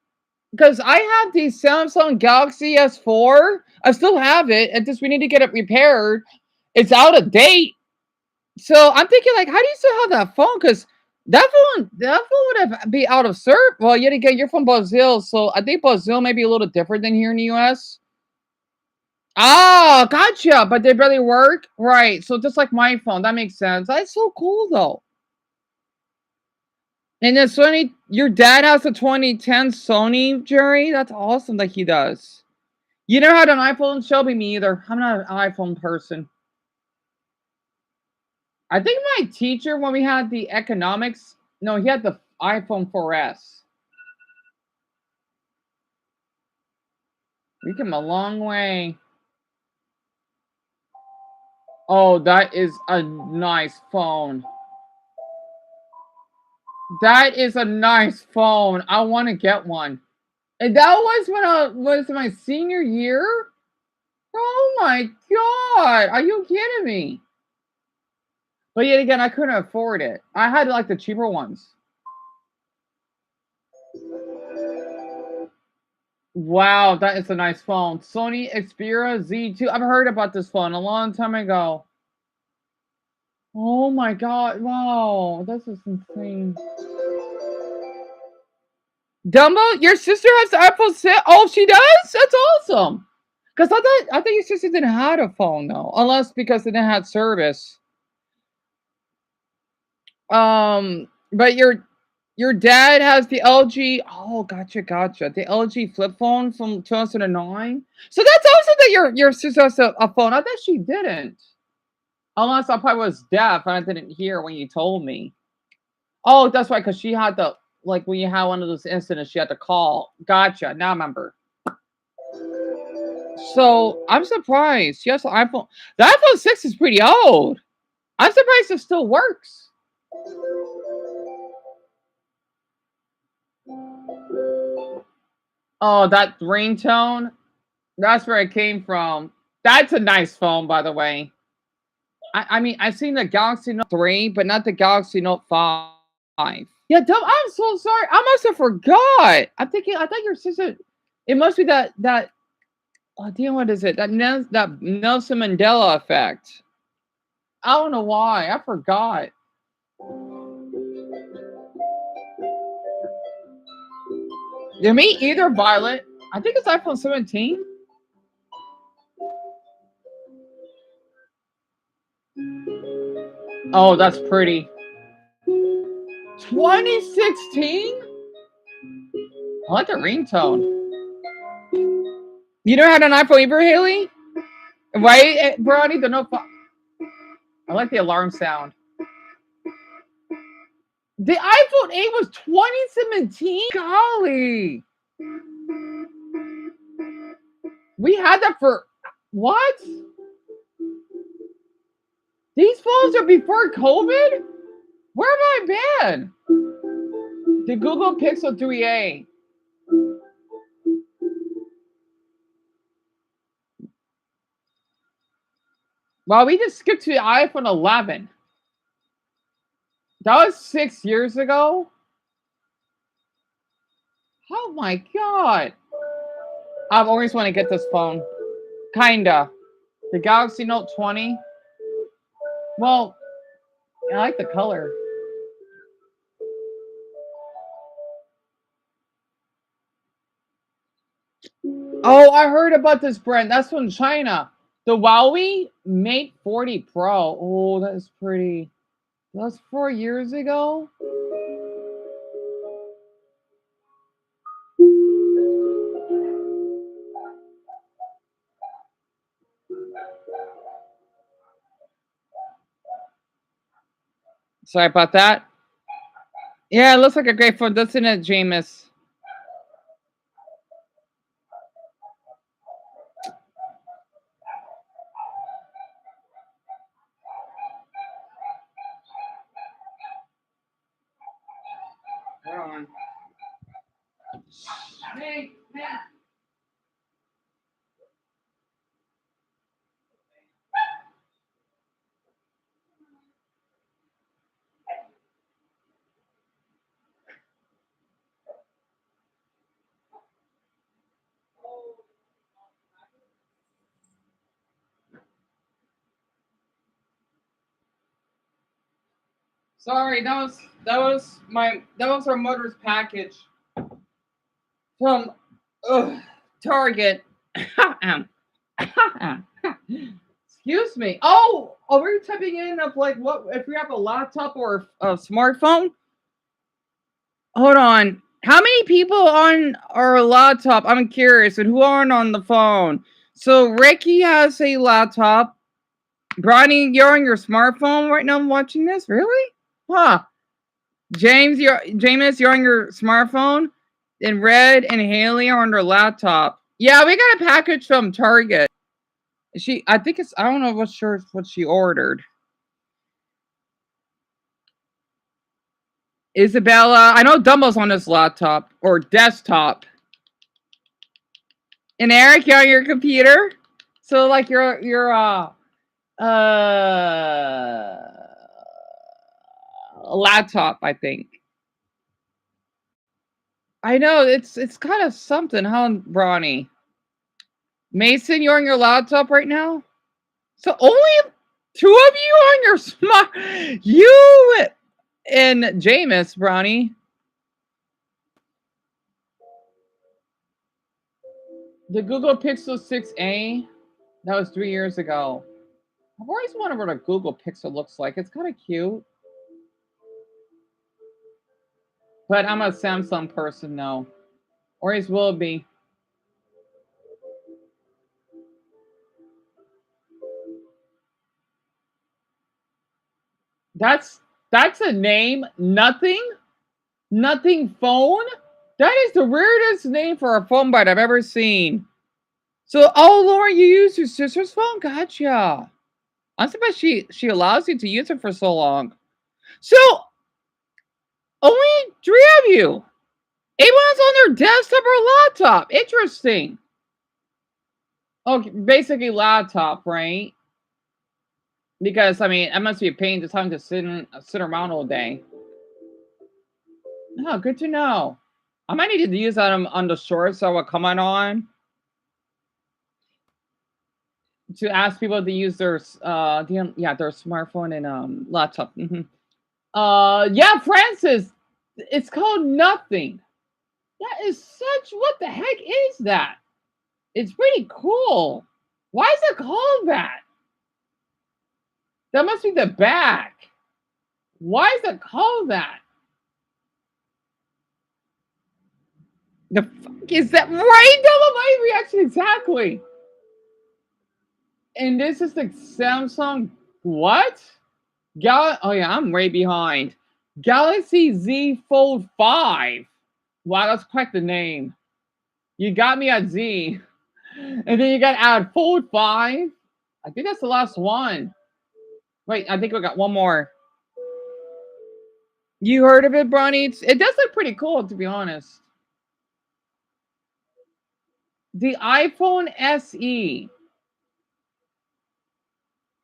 Because I have the Samsung Galaxy S4. I still have it. It's just we need to get it repaired. It's out of date. So I'm thinking, like, how do you still have that phone? Because that phone would have be out of service. Well, yet again, you're from Brazil, so I think Brazil may be a little different than here in the US. Ah, gotcha. But they barely work, right? So just like my phone, that makes sense. That's so cool, though. And then Sony, your dad has a 2010 Sony, Jerry. That's awesome that he does. You never had an iPhone, Shelby? Me either. I'm not an iPhone person. I think my teacher, when we had the economics, no, he had the iPhone 4S. We came a long way. Oh, that is a nice phone. That is a nice phone. I want to get one. And that was when I was my senior year? Oh my god. Are you kidding me? But yet again, I couldn't afford it. I had like the cheaper ones. Wow, that is a nice phone. Sony Xperia Z2. I've heard about this phone a long time ago. Oh my god. Wow, this is insane. Dumbo, your sister has the iPhone 6. Oh, she does? That's awesome. Because I thought your sister didn't have a phone though. Unless because it didn't have service. But your dad has the LG. Oh, gotcha. The LG flip phone from 2009. So that's also that your sister has a phone. I thought she didn't. Unless I probably was deaf and I didn't hear when you told me. Oh, that's right, because she had the like when you had one of those incidents, she had to call. Gotcha. Now I remember. So I'm surprised. She has an iPhone. The iPhone 6 is pretty old. I'm surprised it still works. Oh, that ringtone. That's where it came from. That's a nice phone, by the way. I mean, I've seen the Galaxy Note 3, but not the Galaxy Note 5. Yeah, I'm so sorry. I must have forgot. I'm thinking. I thought your sister. It must be that. Oh, damn! What is it? That Nelson Mandela effect. I don't know why. I forgot. Yeah, me either, Violet. I think it's iPhone 17. Oh, that's pretty. 2016? I like the ringtone. You never had an iPhone either, Haley? Right, Brody? The no. I like the alarm sound. The iPhone 8 was 2017? Golly. We had that for what? These phones are before COVID? Where have I been? The Google Pixel 3a. Well, we just skipped to the iPhone 11. That was 6 years ago. Oh my god. I've always wanted to get this phone. Kinda. The Galaxy Note 20. Well, I like the color. Oh, I heard about this brand. That's from China. The Huawei Mate 40 Pro. Oh, that is pretty. That was 4 years ago. Sorry about that. Yeah, it looks like a great phone, doesn't it, Jameis? Hold on. Hey. Sorry, that was our mother's package from Target. Excuse me. Oh, are we typing in of like what if we have a laptop or a smartphone? Hold on. How many people on our laptop? I'm curious, and who aren't on the phone? So Ricky has a laptop. Bronny, you're on your smartphone right now watching this? Really? Huh. James, you're on your smartphone. And Red and Haley are on their laptop. Yeah, we got a package from Target. I think it's I don't know what she ordered. Isabella, I know Dumbo's on his laptop or desktop. And Eric, you're on your computer. So like your laptop, I think. I know it's kind of something, huh, Bronny? Mason, you're on your laptop right now. So only two of you on your smart. You and Jameis, Bronny. The Google Pixel 6a. That was 3 years ago. I've always wondered what a Google Pixel looks like. It's kind of cute. But I'm a Samsung person, no. Always will be. That's a name. Nothing phone. That is the weirdest name for a phone bite I've ever seen. So, oh, Lauren, you use your sister's phone? Gotcha. I'm surprised she allows you to use it for so long. So, only 3 of you. Everyone's on their desktop or laptop. Interesting. Okay, basically laptop, right? Because I mean, it must be a pain to time to sit around all day. Oh, good to know. I might need to use that on the shorts that will come on to ask people to use their their smartphone and laptop. Yeah, Francis, it's called Nothing. That is such. What the heck is that? It's pretty cool. Why is it called that? That must be the back. Why is it called that? The fuck is that? Right? Double my reaction exactly. And this is the Samsung what? Oh yeah, I'm way behind. Galaxy Z Fold 5. Wow, that's quite the name. You got me at Z. And then you got add Fold 5. I think that's the last one. Wait, I think we got one more. You heard of it, Bronny? It does look pretty cool, to be honest. The iPhone SE.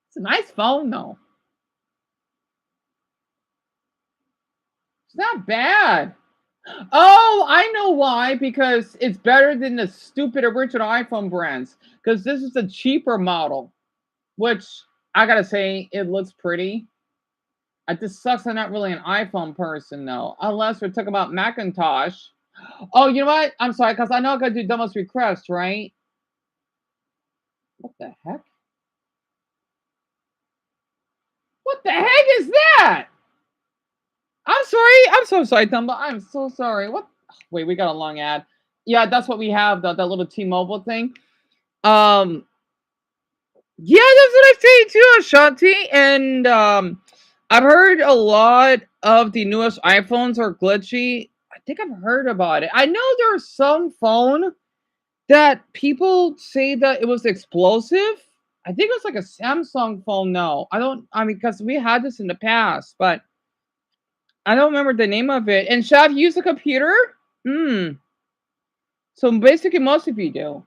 It's a nice phone, though. It's not bad. Oh, I know why. Because it's better than the stupid original iPhone brands. Because this is a cheaper model. Which, I gotta say, it looks pretty. It just sucks I'm not really an iPhone person, though. Unless we're talking about Macintosh. Oh, you know what? I'm sorry, because I know I gotta do Dumbest Request, right? What the heck? What the heck is that? I'm sorry. I'm so sorry, Dumbo. I'm so sorry. What? Wait, we got a long ad. Yeah, that's what we have. That little T-Mobile thing. Yeah, that's what I say too, Ashanti. And I've heard a lot of the newest iPhones are glitchy. I think I've heard about it. I know there's some phone that people say that it was explosive. I think it was like a Samsung phone. No, I mean, because we had this in the past, but I don't remember the name of it. And Shav, you use a computer? Hmm. So basically, most of you do.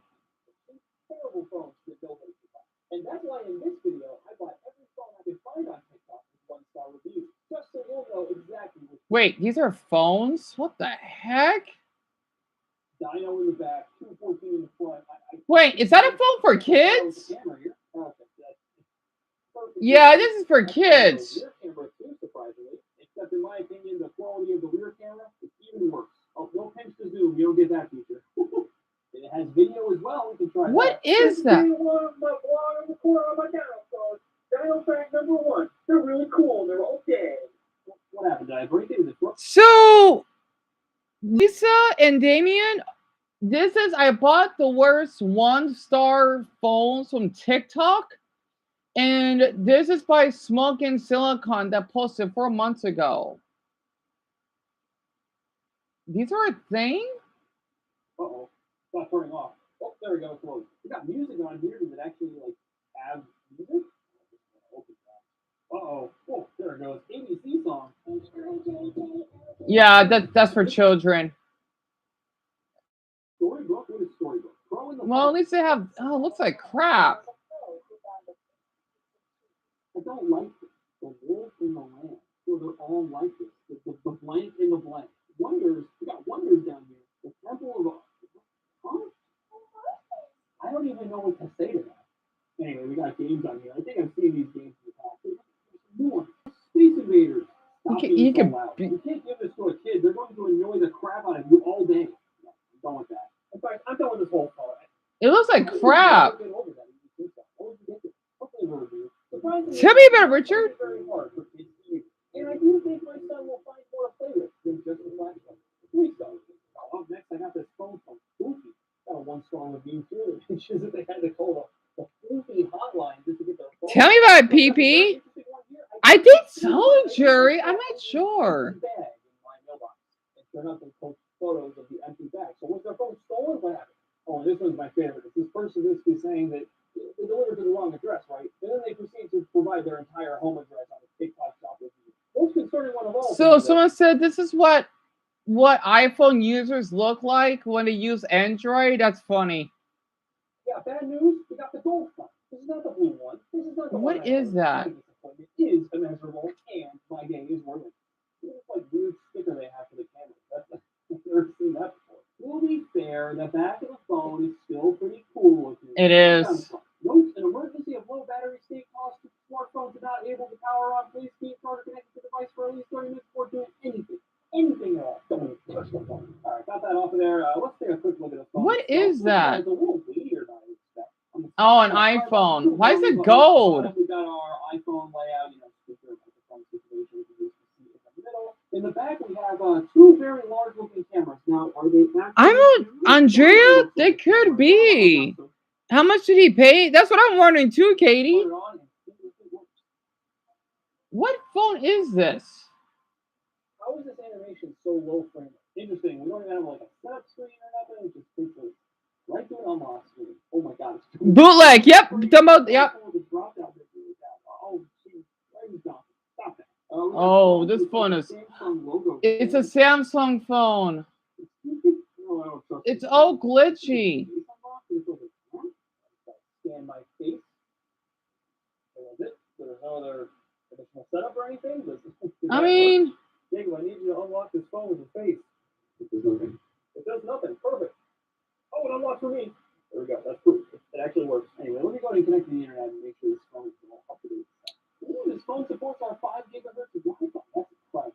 Terrible phones that nobody can buy. And that's why in this video, I bought every phone I could find on TikTok with 1-star reviews, just so you'll know exactly what. Wait, these are phones? What the heck? Dino in the back, 214 in the front. Wait, is that a phone for kids? Yeah, this is for kids. Rear camera too, surprisingly. Except in my opinion, the quality of the rear camera is even worse. Oh, no pinch to zoom. You don't get that feature. It has video as well. We can try What is that? Dino fact number 1. They're really cool. They're okay. What happened? Did I break it? So, Lisa and Damien, this is I bought the worst 1-star phones from TikTok. And this is by Smoke and Silicon that posted 4 months ago. These are a thing? Uh-oh. Stop turning off. Oh, there we go. Close. We got music on here. Does it actually, like, have music? Uh-oh. Oh, there it goes. ABC song. Yeah, that's for children. Storybook? What is Storybook? Well, at least they have... Oh, it looks like crap. I don't like this. The wolf in the lamb. So they're all like this. The blank in the blank. Wonders. We got wonders down here. The temple of... Huh? I don't even know what to say to that. Anyway, we got games on here. I think I've seen these games in the past. There's new ones. Space Invaders. Stop being so loud. You can't give this to a kid. They're going to annoy the crap out of you all day. No, I'm done with that. In fact, I'm done with this whole call. It looks like crap. Tell me about it, Richard. And I do think my son will find more to play with than just the flashlight. 3 stars. Up next, I got this phone from Goofy. Got a 1-star review too. It shows that they had to call the Goofy hotline just to get their phone. Tell me about it, PP. I think so, Jerry. I'm not sure. Bag in my mailbox. And sure enough, they post photos of the empty bag. So was their phone stolen? What happened? Oh, and this one's my favorite. It's this person basically saying that they delivered to the wrong address, right? And then they proceed to provide their entire home address on the TikTok shop review. Most concerning one of all. So someone said this is what iPhone users look like when they use Android. That's funny. Yeah, bad news. We got the gold one. This is not the blue one. This is not the one. What is that? It is immeasurable, and my day is ruined. It's like weird sticker they have for the camera. there. The back of the phone is still pretty cool looking. It is. Note, an emergency of low battery state caused smartphones not able to power on. Please keep phone connected to the device for at least 30 minutes before doing anything. Anything at all. Don't touch the phone. All right, got that off of there. Let's take a quick look at the phone. What is that? It's a little weightier than I expect. Oh, an iPhone. Why is it gold? We got our iPhone layout, speaker microphone situation. In the back, we have two very large-looking cameras. Now, are they actually? Andrea. They could be. How much did he pay? That's what I'm wondering too, Katie. What phone is this? How is this animation so low frame? Interesting. We don't even have like a setup screen or nothing. It's just pictures right to an unlock screen. Oh my god. Bootleg. Yep. Yep. Oh, geez. Stop that. Oh, this phone is. It's a Samsung phone. It's all glitchy. Scan my face. There's no other additional setup or anything. I mean, Jacob, I need you to unlock this phone with your face. It does nothing. It does nothing. Perfect. Oh, it unlocked for me. There we go. That's proof. It actually works. Anyway, let me go ahead and connect to the internet and make sure this phone is all up to date. Ooh, this phone supports our 5 gigahertz of Wi-Fi. That's incredible.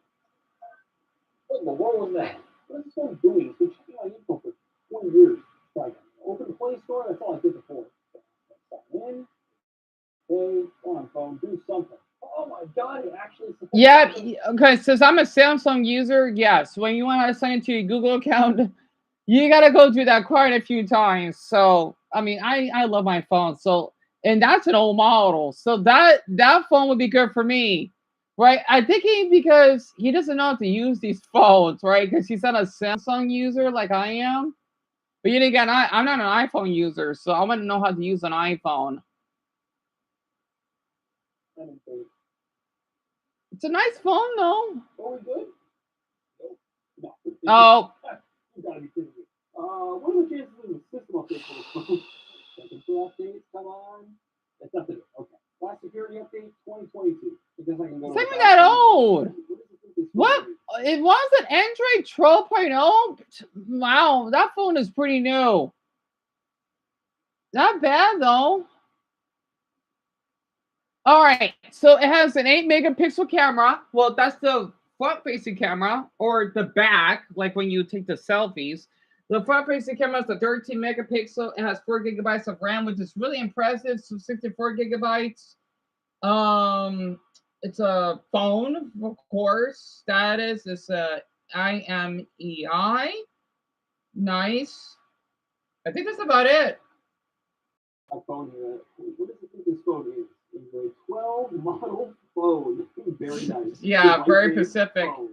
What in the world was that? What is this phone doing? It's been checking my info for 20 years. Like, open the Play Store. That's all I did before. Sign in. Hey, come on, phone. Do something. Oh my god, it actually supports. yeah. Okay, since I'm a Samsung user, yes. When you want to sign into your Google account, you gotta go through that quite a few times. So, I mean, I love my phone. So, and that's an old model. So that phone would be good for me, right? I think because he doesn't know how to use these phones, right? Because he's not a Samsung user like I am. But yet again, I'm not an iPhone user, so I wouldn't know how to use an iPhone. It's a nice phone, though. Are we good? No. Oh, You gotta be kidding me. What are the chances of a system update for this phone? Technical updates, come on. That's not it. Okay. Last security update, 2022. Because I can go. it's not even that old. What? It was an Android 12.0? Wow, that phone is pretty new. Not bad, though. All right, so it has an 8 megapixel camera. Well, that's the front-facing camera, or the back, like when you take the selfies. The front-facing camera is a 13 megapixel. It has 4 gigabytes of RAM, which is really impressive. So 64 gigabytes. It's a phone, of course. Status is a IMEI. Nice. I think that's about it. My phone here. What do you think this phone is? It's a 12 model phone. Very nice. Yeah, It's a very lightweight Pacific. phone.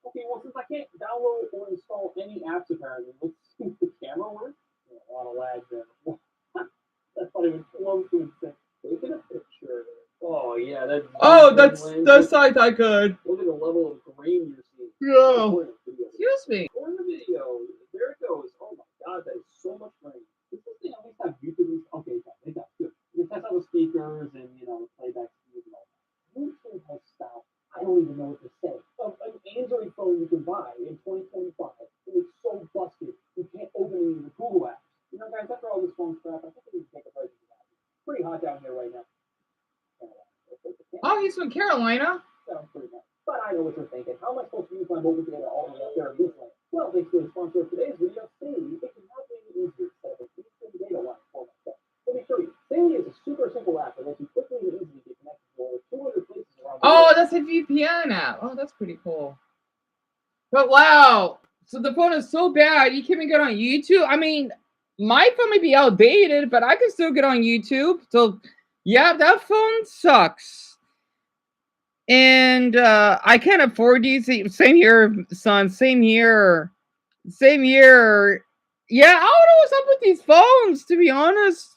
Okay, well, since I can't download or install any apps apparently, let's see if the camera works. A lot of lag there. That's not even close to insane. Look at a picture. Oh, yeah. That's size I could. Look at the level of grain you're seeing. Yeah. Excuse me. Or in the video. There it goes. Oh my god, that is so much grain. Does this thing at least have YouTube? Okay, it does. Good. You can test out the speakers and, the playback speed and all that. YouTube has style. I don't even know what to say. An Android phone you can buy in 2025. It's so busted. You can't open any of the Google apps. Guys, after all this phone crap, I think we need to take a break. It's pretty hot down here right now. Oh, he's from Carolina. Sounds pretty nice. But I know what you're thinking. How am I supposed to use my mobile data all the way up there in this way? Well, thanks to the sponsor of today's video, Sandy, it can help make it easier to set up a eSIM data line for myself. Let me show you. Sandy is a super simple app that lets you quickly and easily get connected to over 200 places around the world. Oh, that's a VPN app. Oh, that's pretty cool. But wow. So the phone is so bad, you can't even get on YouTube. I mean, my phone may be outdated, but I can still get on YouTube. So yeah, that phone sucks. And I can't afford these. Same here, son. Same here. Same here. Yeah, I don't know what's up with these phones, to be honest.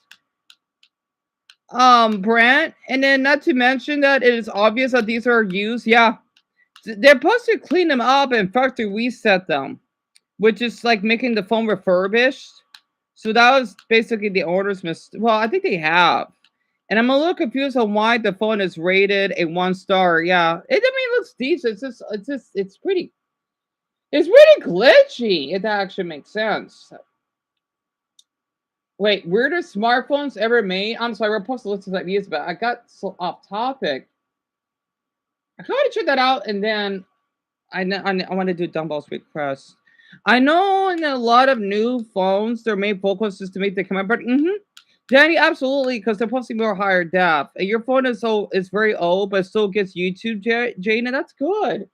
Brent. And then not to mention that it is obvious that these are used. Yeah. They're supposed to clean them up and factory reset them, which is like making the phone refurbished. So that was basically the owner's mistake. Well, I think they have. And I'm a little confused on why the phone is rated a 1 star. Yeah, it looks decent. It's pretty glitchy. If that actually makes sense. Wait, weirdest smartphones ever made? I'm sorry, we're supposed to listen to ideas, but I got so off topic. I kind of check that out, and then I want to do Dumbbell's request. I know in a lot of new phones, they're made vocal to make the camera, but Danny, absolutely, because they're supposed to be more higher def. And your phone is very old, but still gets YouTube, Jane, and that's good.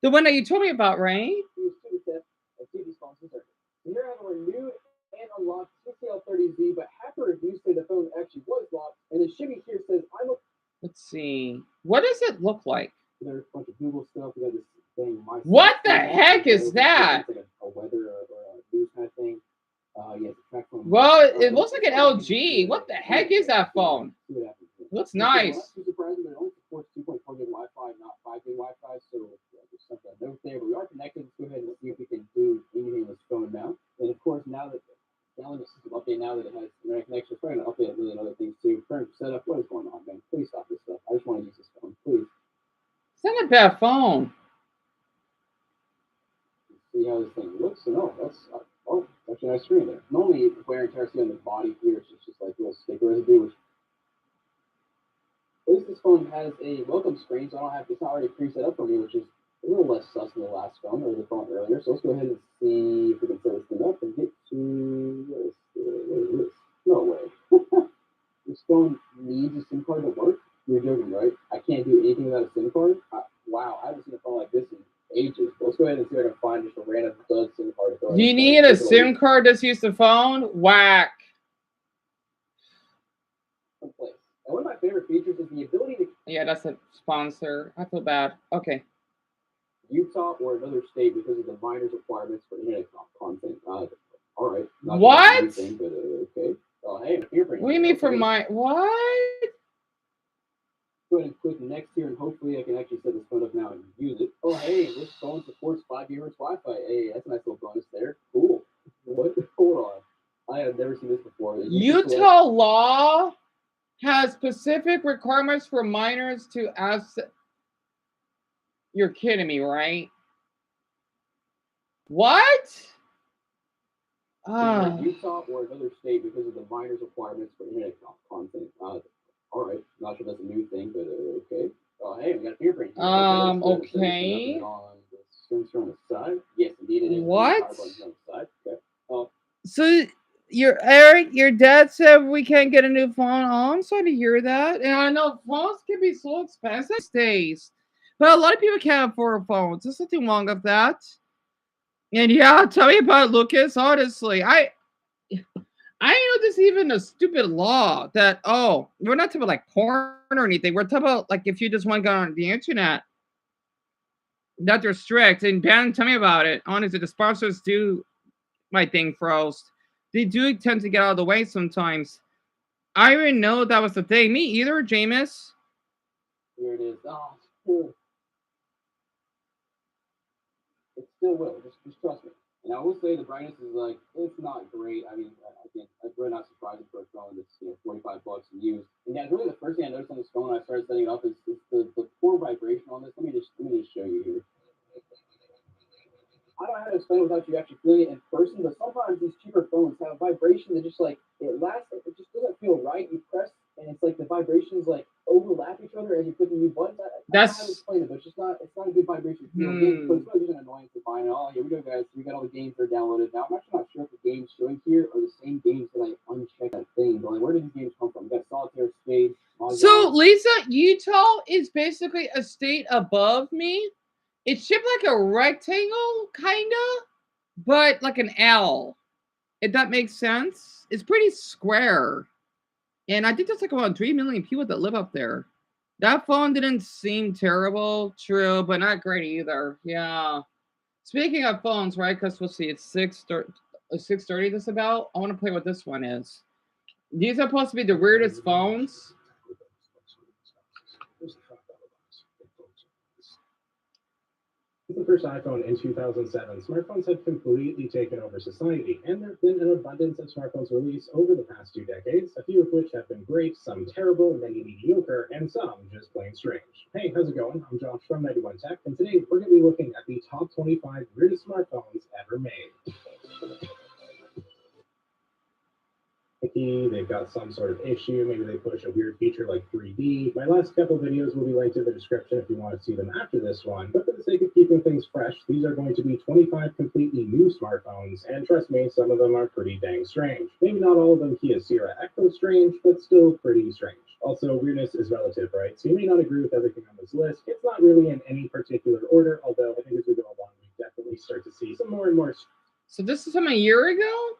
The one that you told me about, right? Use two steps and see these phones deserve. So here I have a renewed and unlocked CCL30Z, but hacker reviews say the phone actually was locked, and the shimmy here says I'm a. Let's see. What does it look like? There's a bunch of Google stuff. We got this thing. What the heck is that? It's like a weather or a news kind of thing. Yeah, it's a track phone. Well, it looks like an LG. What the heck is that phone? Looks nice. Not too surprising, but it only supports 2.4 gig Wi-Fi, not 5 gig Wi-Fi. So there's something to note there. But we are connected. Let's go ahead and see if we can do anything with this phone now. And of course, now that the system update, now that it has internet connection, we're going to update a million other things too. Current setup. What is going on, man? Please stop this stuff. I just want to use this phone, please. It's not a bad phone. See how this thing looks. So no, that's actually a nice screen there. Normally, wear and tear on the body here, it's just like little stick residue. Which, at least this phone has a welcome screen, so I don't have it's not already preset up for me, which is a little less sus than the last phone or the phone earlier. So let's go ahead and see if we can set this thing up and get to this. No way. This phone needs a SIM card to work. You're joking, right? I can't do anything without a SIM card. Wow, I haven't seen a phone like this in ages. Let's go ahead and see if I can find just a random dud SIM card. You need a SIM card to use the phone? Whack. Someplace. And one of my favorite features is the ability to. Yeah, that's a sponsor. I feel bad. Okay. Utah or another state because of the minors requirements for internet content. All right. What? Anything, but, okay. Oh, hey, fingerprint. What do you mean for my what? Go ahead and click next here, and hopefully I can actually set this phone up now and use it. Oh, hey, this phone supports 5 GHz Wi-Fi. Hey, that's a nice little bonus there. Cool. What? Hold on. I have never seen this before. Utah law has specific requirements for minors to ask. You're kidding me, right? What? Utah or another state because of the minors requirements for internet content. All right, not sure that's a new thing, but okay. Oh, hey, we got a fingerprint. Okay. On the sensor on the side. Yes, indeed it is. What? On the side. Okay. So Eric, your dad said we can't get a new phone. Oh, I'm sorry to hear that. And I know phones can be so expensive these days. But a lot of people can't afford phones. There's nothing wrong with that. And yeah, tell me about it, Lucas. Honestly, I know this is even a stupid law that, we're not talking about like porn or anything. We're talking about like if you just want to go on the internet, that they're strict. And Ben, tell me about it. Honestly, the sponsors do my thing first. They do tend to get out of the way sometimes. I didn't know that was the thing. Me either, Jameis. Here it is. Oh, cool. It still will. Just trust me. And I will say the brightness is like, it's not great. I mean, again, it's really not surprising for a phone that's $45 to use. And yeah, really the first thing I noticed on this phone when I started setting it up is the poor vibration on this. Let me just show you here. I don't know how to explain it without you actually feeling it in person, but sometimes these cheaper phones have a vibration that just like it just doesn't feel right. You press and it's like the vibrations like overlap each other as you click the new buttons. I don't know how to explain it, but it's not a good vibration. But it's really just an annoyance to find. Oh, here we go, guys. We got all the games that are downloaded. Now I'm actually not sure if the games showing here are the same games that I unchecked that thing. But like, where did these games come from? We got Solitaire, Spades. So Lisa, Utah is basically a state above me. It's shaped like a rectangle, kinda, but like an L. If that makes sense. It's pretty square. And I think there's like about 3 million people that live up there. That phone didn't seem terrible, true, but not great either. Yeah. Speaking of phones, right? Because we'll see, it's 6:30 this about. I want to play what this one is. These are supposed to be the weirdest phones. With the first iPhone in 2007, smartphones have completely taken over society, and there have been an abundance of smartphones released over the past 2 decades, a few of which have been great, some terrible, many mediocre, and some just plain strange. Hey, how's it going? I'm Josh from 91 Tech, and today we're going to be looking at the top 25 weirdest smartphones ever made. janky, they've got some sort of issue, maybe they push a weird feature like 3D. My last couple videos will be linked in the description if you want to see them after this one, but for the sake of keeping things fresh, these are going to be 25 completely new smartphones, and trust me, some of them are pretty dang strange. Maybe not all of them Kia Ceera Echo strange, but still pretty strange. Also, weirdness is relative, right? So you may not agree with everything on this list. It's not really in any particular order, although I think as we go along, we definitely start to see some more and more So this is from a year ago?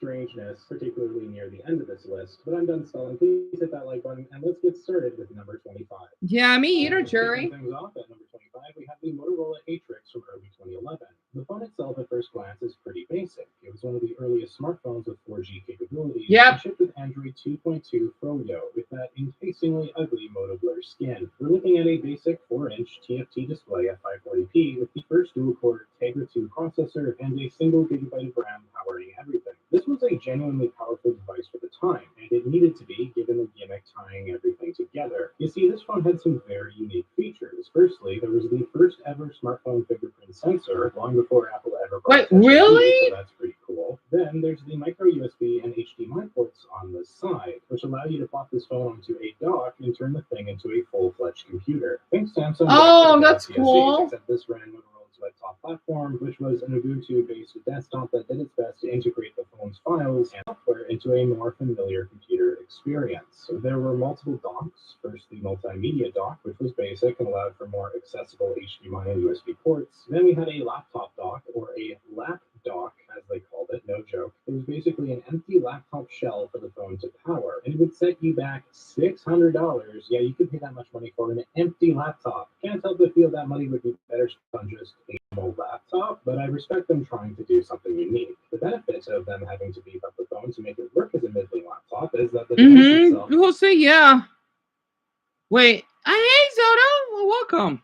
strangeness, particularly near the end of this list. But I'm done stalling. Please hit that like button, and let's get started with number 25. Yeah, me either, Jerry. Kicking things off at number 25, we have the Motorola Atrix from early 2011. The phone itself at first glance is pretty basic. It was one of the earliest smartphones with 4G capabilities. Yep. And shipped with Android 2.2 Froyo with that enticingly ugly Moto Blur skin. We're looking at a basic 4-inch TFT display at 540p with the first dual-core Tegra 2 processor and a single gigabyte of RAM powering everything. This was a genuinely powerful device for the time, and it needed to be given the gimmick tying everything together. You see, this phone had some very unique features. Firstly, there was the first ever smartphone fingerprint sensor, long before Apple ever brought Wait, it to really? so that's pretty cool. Then there's the micro USB and HDMI ports on the side, which allow you to plop this phone onto a dock and turn the thing into a full-fledged computer. Think Samsung. Oh, that's Galaxy S8, cool. except this ran Motorola's web-top platform, which was an Ubuntu-based desktop that did its best to integrate the phone's files and software into a more familiar computer experience. So there were multiple docks. First, the multimedia dock, which was basic and allowed for more accessible HDMI and USB ports. Then we had a laptop dock, or a lap dock, as they called it, no joke. It was basically an empty laptop shell for the phone to power, and it would set you back $600. Yeah, you could pay that much money for an empty laptop. Can't help but feel that money would be better spent on just a normal laptop, but I respect them trying to do something unique. The benefit of them having to beef up the phone to make it work as a middling laptop is that the device itself. We'll see, yeah. Wait. Hey, Zoto. Well, welcome.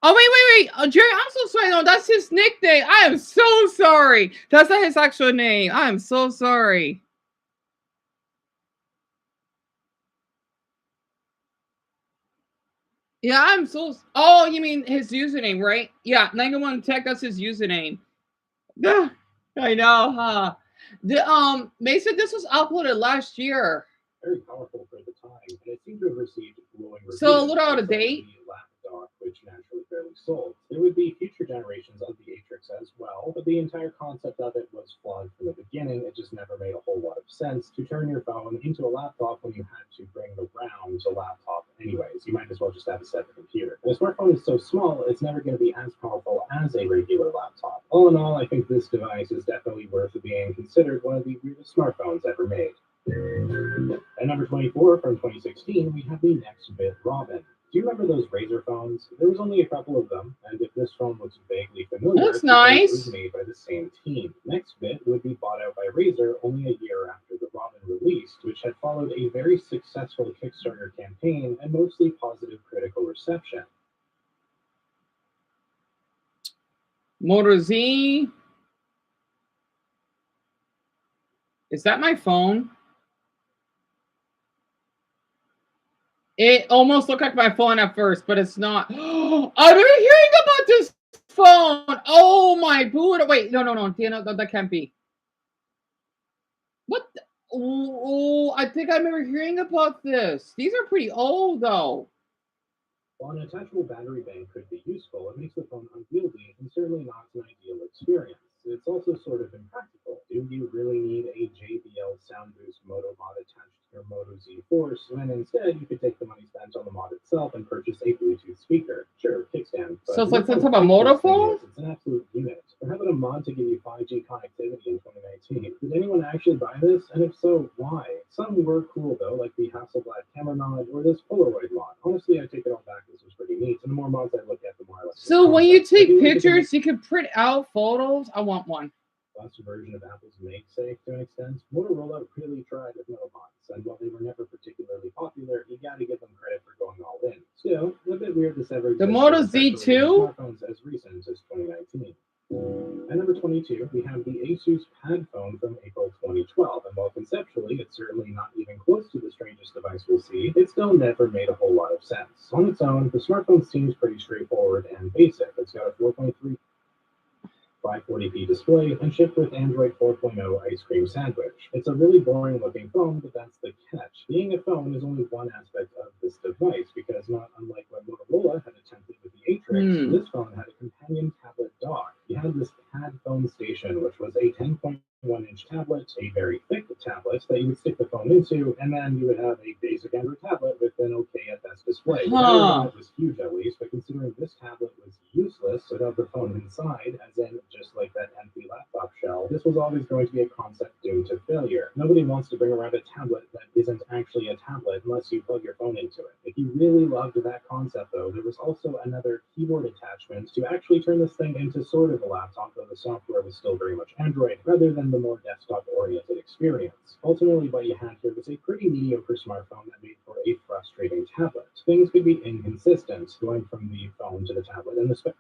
Oh, wait. Oh, Jerry, I'm so sorry. No, that's his nickname. I am so sorry. That's not his actual name. I am so sorry. Yeah, I'm so... Oh, you mean his username, right? Yeah, 91 Tech, that's his username. Yeah, I know, huh? Mason, this was uploaded last year. Very powerful for the time, and it seemed to have received glowing reviews. So a little out of date. The lapdog, which naturally barely sold. There would be future generations of the Atrix as well, but the entire concept of it was flawed from the beginning. It just never made a whole lot of sense to turn your phone into a laptop when you had to bring the round to laptop anyways. You might as well just have a separate computer. And a smartphone is so small, it's never going to be as powerful as a regular laptop. All in all, I think this device is definitely worth being considered one of the weirdest smartphones ever made. At number 24 from 2016, we have the Nextbit Robin. Do you remember those Razer phones? There was only a couple of them, and if this phone looks vaguely familiar, that's nice. It was made by the same team. Nextbit would be bought out by Razer only a year after the Robin released, which had followed a very successful Kickstarter campaign and mostly positive critical reception. Moto Z. Is that my phone? It almost looked like my phone at first, but it's not. I've been hearing about this phone. Oh my Buddha. Wait, no, that can't be. What? Oh, I think I remember hearing about this. These are pretty old, though. While an attachable battery bank could be useful, it makes the phone unwieldy and certainly not an ideal experience. It's also sort of impractical. Do you really need a JBL Sound Boost Moto mod attached to your Moto Z Force when instead you could take the money spent on the mod itself and purchase a Bluetooth speaker? Sure, kickstand. So it's like some type of Moto phone? It's an absolute unit. Or how about a mod to give you 5G connectivity in 2019? Did anyone actually buy this? And if so, why? Some were cool though, like the Hasselblad camera mod or this Polaroid mod. Honestly, I take it all back. This was pretty neat. And the more mods I look at, the more I like. So when you take pictures, you can print out photos. I want one. Last version of Apple's MagSafe to an extent. Motorola really tried with no mods, and while they were never particularly popular, you gotta give them credit for going all in. Still, a bit weird this ever exists. The Moto Z2? Smartphones as recent as 2019. At number 22, we have the Asus Pad phone from April 2012, and while conceptually it's certainly not even close to the strangest device we'll see, it still never made a whole lot of sense. On its own, the smartphone seems pretty straightforward and basic. It's got a 4.3 540p display, and shipped with Android 4.0 Ice Cream Sandwich. It's a really boring looking phone, but that's the catch. Being a phone is only one aspect of this device, because not unlike what Motorola had attempted with the Atrix, this phone had a companion tablet dock. You had this Pad Phone Station, which was a 10.1-inch tablet, a very thick tablet that you would stick the phone into, and then you would have a basic Android tablet with an okay at best display. The battery on it was huge at least, but considering this tablet was useless without the phone inside, as in just like that empty laptop shell, this was always going to be a concept doomed to failure. Nobody wants to bring around a tablet that isn't actually a tablet unless you plug your phone into it. If you really loved that concept though, there was also another keyboard attachment to actually turn this thing into sort of a laptop, though the software was still very much Android, rather than the more desktop-oriented experience. Ultimately, what you had here was a pretty mediocre smartphone that made for a frustrating tablet. Things could be inconsistent going from the phone to the tablet, and the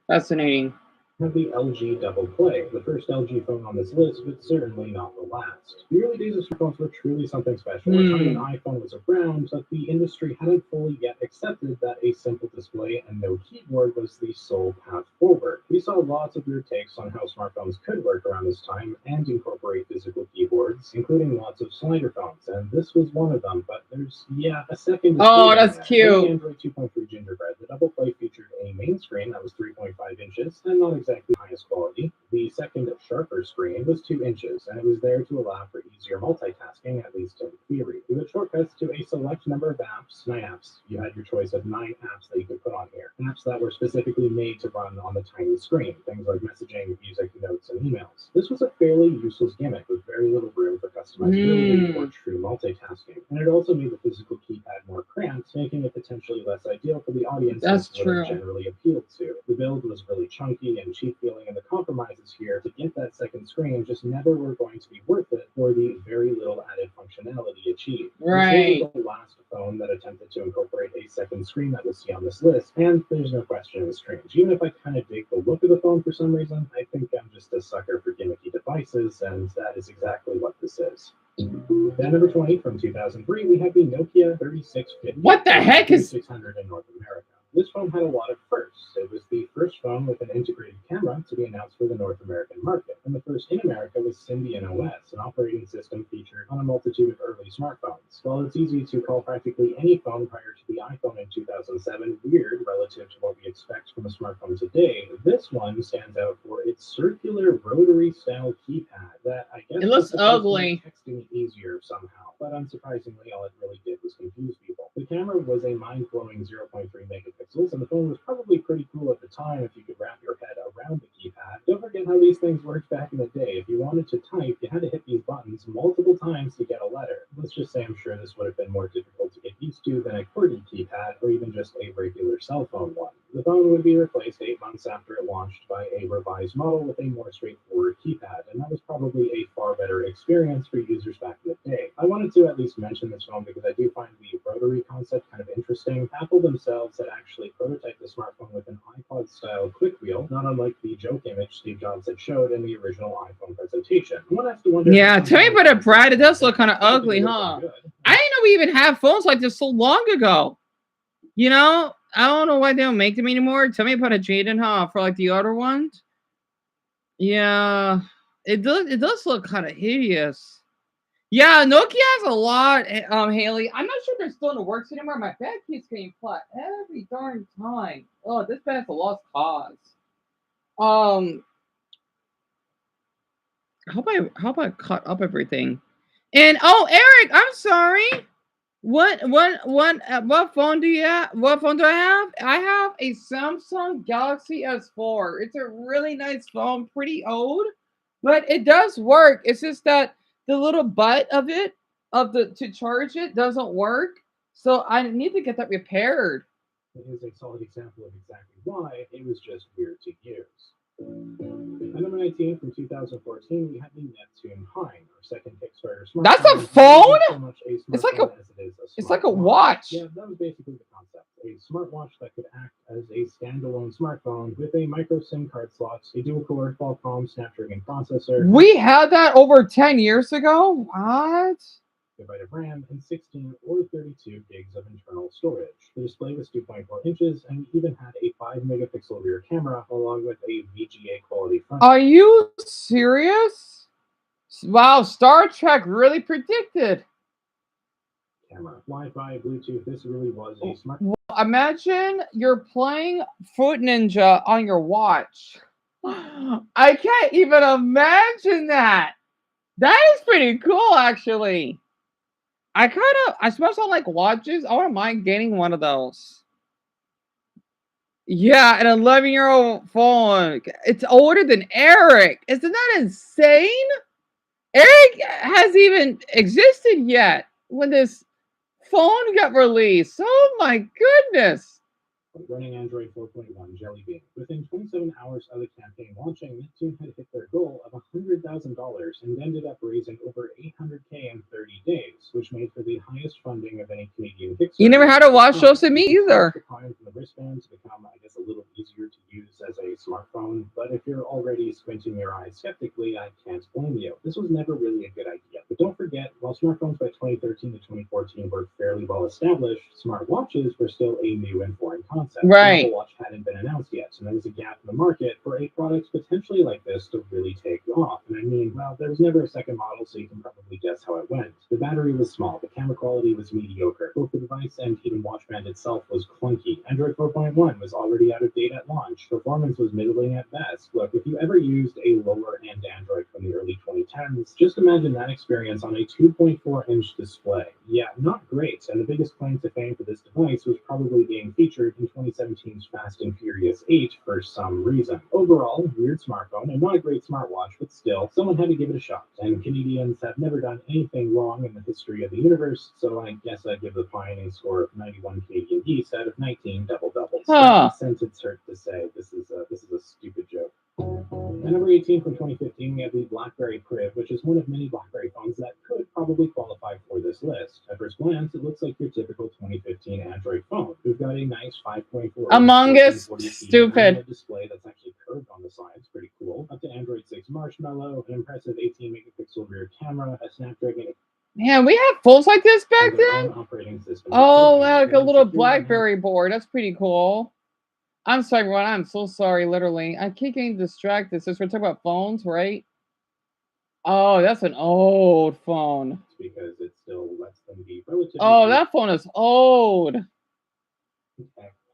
Fascinating. have the LG Double Play, the first LG phone on this list, but certainly not the last. The early days of smartphones were truly something special. A time an iPhone was around, but the industry hadn't fully yet accepted that a simple display and no keyboard was the sole path forward. We saw lots of weird takes on how smartphones could work around this time and incorporate physical keyboards, including lots of slider phones, and this was one of them, but there's, a second. Oh, that's cute. The Android 2.3 Gingerbread, the Double Play featured a main screen that was 3.5 inches, and not exactly the highest quality. The second sharper screen was 2 inches, and it was there to allow for easier multitasking, at least in theory. You had shortcuts to a select number of apps, 9 apps. You had your choice of 9 apps that you could put on here. Apps that were specifically made to run on the tiny screen, things like messaging, music, notes, and emails. This was a fairly useless gimmick with very little room for customizability or true multitasking, and it also made the physical keypad more cramped, making it potentially less ideal for the audience That's it true. generally appealed to. The build was really chunky and cheap feeling, and the compromises here to get that second screen just never were going to be worth it for the very little added functionality achieved. Right. This was the last phone that attempted to incorporate a second screen that we'll see on this list, and there's no question it was strange. Even if I kind of dig the look of the phone for some reason, I think I'm just a sucker for gimmicky devices, and that is exactly what this is. At number 20 from 2003, we have the Nokia 3650. What the heck is 600 in North America. This phone had a lot of firsts. It was the first phone with an integrated camera to be announced for the North American market, and the first in America was Symbian OS, an operating system featured on a multitude of early smartphones. While it's easy to call practically any phone prior to the iPhone in 2007 weird relative to what we expect from a smartphone today, this one stands out for its circular rotary-style keypad that I guess It looks was supposed to ugly. make texting easier somehow, but unsurprisingly, all it really did was confuse people. The camera was a mind-blowing 0.3 megapixels, and the phone was probably pretty cool at the time if you could wrap your head around the keypad. Don't forget how these things worked back in the day. If you wanted to type, you had to hit these buttons multiple times to get a letter. Let's just say I'm sure this would have been more difficult to get used to than a QWERTY keypad or even just a regular cell phone one. The phone would be replaced 8 months after it launched by a revised model with a more straightforward keypad, and that was probably a far better experience for users back in the day. I wanted to at least mention this phone because I do find the rotary concept kind of interesting. Apple themselves had actually prototyped the smartphone with an iPod-style quick wheel, not unlike the joke image Steve Jobs had showed in the original iPhone presentation. One has to wonder. Yeah, tell me about it, Brad. It does look kind of ugly, huh? I didn't know we even had phones like this so long ago. You know, I don't know why they don't make them anymore. Tell me about a Jaden, huh? For like the other ones. Yeah, it does look kind of hideous. Yeah, Nokia has a lot, Haley. I'm not sure they're still in the works anymore. My bed keeps getting flat every darn time. Oh, this bed's a lost cause. How about I cut up everything? And oh, Eric, I'm sorry. What phone do you have? What phone do I have? I have a Samsung Galaxy S4. It's a really nice phone, pretty old, but it does work. It's just that the little butt of it, to charge it, doesn't work. So I need to get that repaired. It is a solid example of exactly why it was just weird to use. At number 19 from 2014, we have the Neptune Hine, our second Kickstarter smartphone. That's a phone? So much a It's like a- smartphone as it is a It's like a smartwatch. watch. Yeah, that was basically the concept. A smartwatch that could act as a standalone smartphone with a micro SIM card slot, a dual-core Qualcomm Snapdragon processor. We had that over 10 years ago. What? GB of RAM, and 16 or 32 gigs of internal storage. The display was 2.4 inches, and we even had a 5-megapixel rear camera along with a VGA quality front. Are you serious? Wow, Star Trek really predicted. Camera, Wi-Fi, Bluetooth. This really was a smart. Well, imagine you're playing Fruit Ninja on your watch. I can't even imagine that. That is pretty cool, actually. I suppose I like watches. I wouldn't mind getting one of those. Yeah, an 11-year-old phone. It's older than Eric. Isn't that insane? Eric hasn't even existed yet when this phone got released. Oh my goodness. Running Android 4.1 Jelly Bean. Within 27 hours of the campaign launching, Neptune had hit their goal of $100,000 and ended up raising over $800K in 30 days, which made for the highest funding of any Canadian Kickstarter. You never had to watch those to me either. The coin from the wristband to become, I guess, a little easier to use as a smartphone, but if you're already squinting your eyes skeptically, I can't blame you. This was never really a good idea. But don't forget, while smartphones by 2013 to 2014 were fairly well established, smartwatches were still a new and foreign concept. Right. The Apple Watch hadn't been announced yet, so there was a gap in the market for a product potentially like this to really take off. And I mean, well, there was never a second model, so you can probably guess how it went. The battery was small, the camera quality was mediocre, both the device and even Watchband itself was clunky. Android 4.1 was already out of date at launch. Performance was middling at best. Look, if you ever used a lower-end Android from the early 2010s, just imagine that experience on a 2.4-inch display. Yeah, not great, and the biggest claim to fame for this device was probably being featured in 2017's Fast and Furious 8 for some reason. Overall, weird smartphone, and not a great smartwatch, but still, someone had to give it a shot. And Canadians have never done anything wrong in the history of the universe, so I guess I'd give the pioneering score of 91 Canadian geese out of 19 double-doubles. Huh. Since it's hurt to say, this is a stupid joke. At number 18 from 2015, we have the BlackBerry Crib, which is one of many BlackBerry phones that could probably qualify for this list. At first glance, it looks like your typical 2015 Android phone. We've got a nice 5.4 Among Us, stupid display that's actually curved on the sides, pretty cool. Up to Android 6 Marshmallow, an impressive 18-megapixel rear camera, a Snapdragon. Man, we had phones like this back then? Operating system. Oh, like a little BlackBerry board. That's pretty cool. I'm sorry, everyone. I'm so sorry, literally. I keep getting distracted since we're talking about phones, right? Oh, that's an old phone. Because it still lets them be relatively. Oh, that phone is old.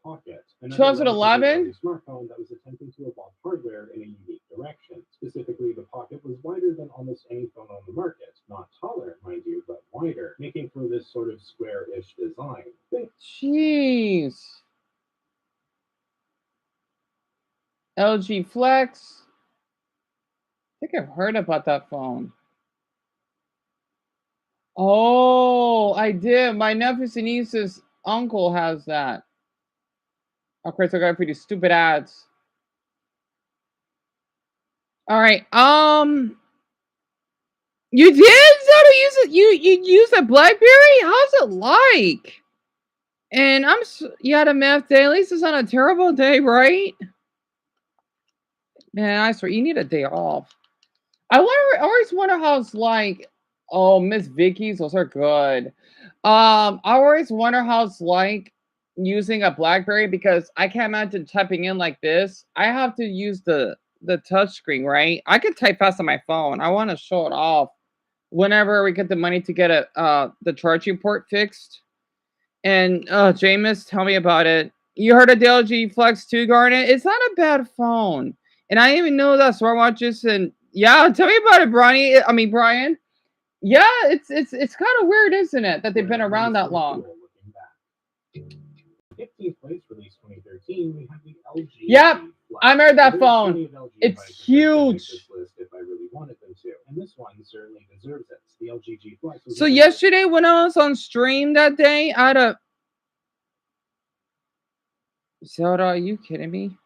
Pocket. 2011? Smartphone that was attempting to evolve hardware in a unique direction. Specifically, the Pocket was wider than almost any phone on the market. Not taller, mind you, but wider, making for this sort of square-ish design. Jeez. LG Flex. I think I've heard about that phone. Oh, I did. My nephew's and niece's uncle has that. Of course, I got pretty stupid ads. All right. You did? How to use it? You use a BlackBerry? How's it like? And you had a math day. At least it's not a terrible day, right? Man, I swear you need a day off. I always wonder how it's like. Oh, Miss Vicky's, those are good. I always wonder how it's like using a BlackBerry because I can't imagine typing in like this. I have to use the touch screen, right? I could type fast on my phone. I want to show it off whenever we get the money to get the charging port fixed. And Jameis, tell me about it. You heard of the LG Flex 2, Garnet? It's not a bad phone. And I even know that smartwatches and yeah, tell me about it, Brian. Yeah, it's kind of weird, isn't it, that they've been around that long? 15th place release 2013, we have the LG. Yep, I remember that phone. It's huge. If I really wanted them to, and this one certainly deserves it. The LG G Flex. So yesterday when I was on stream that day, I had a. Zelda, are you kidding me?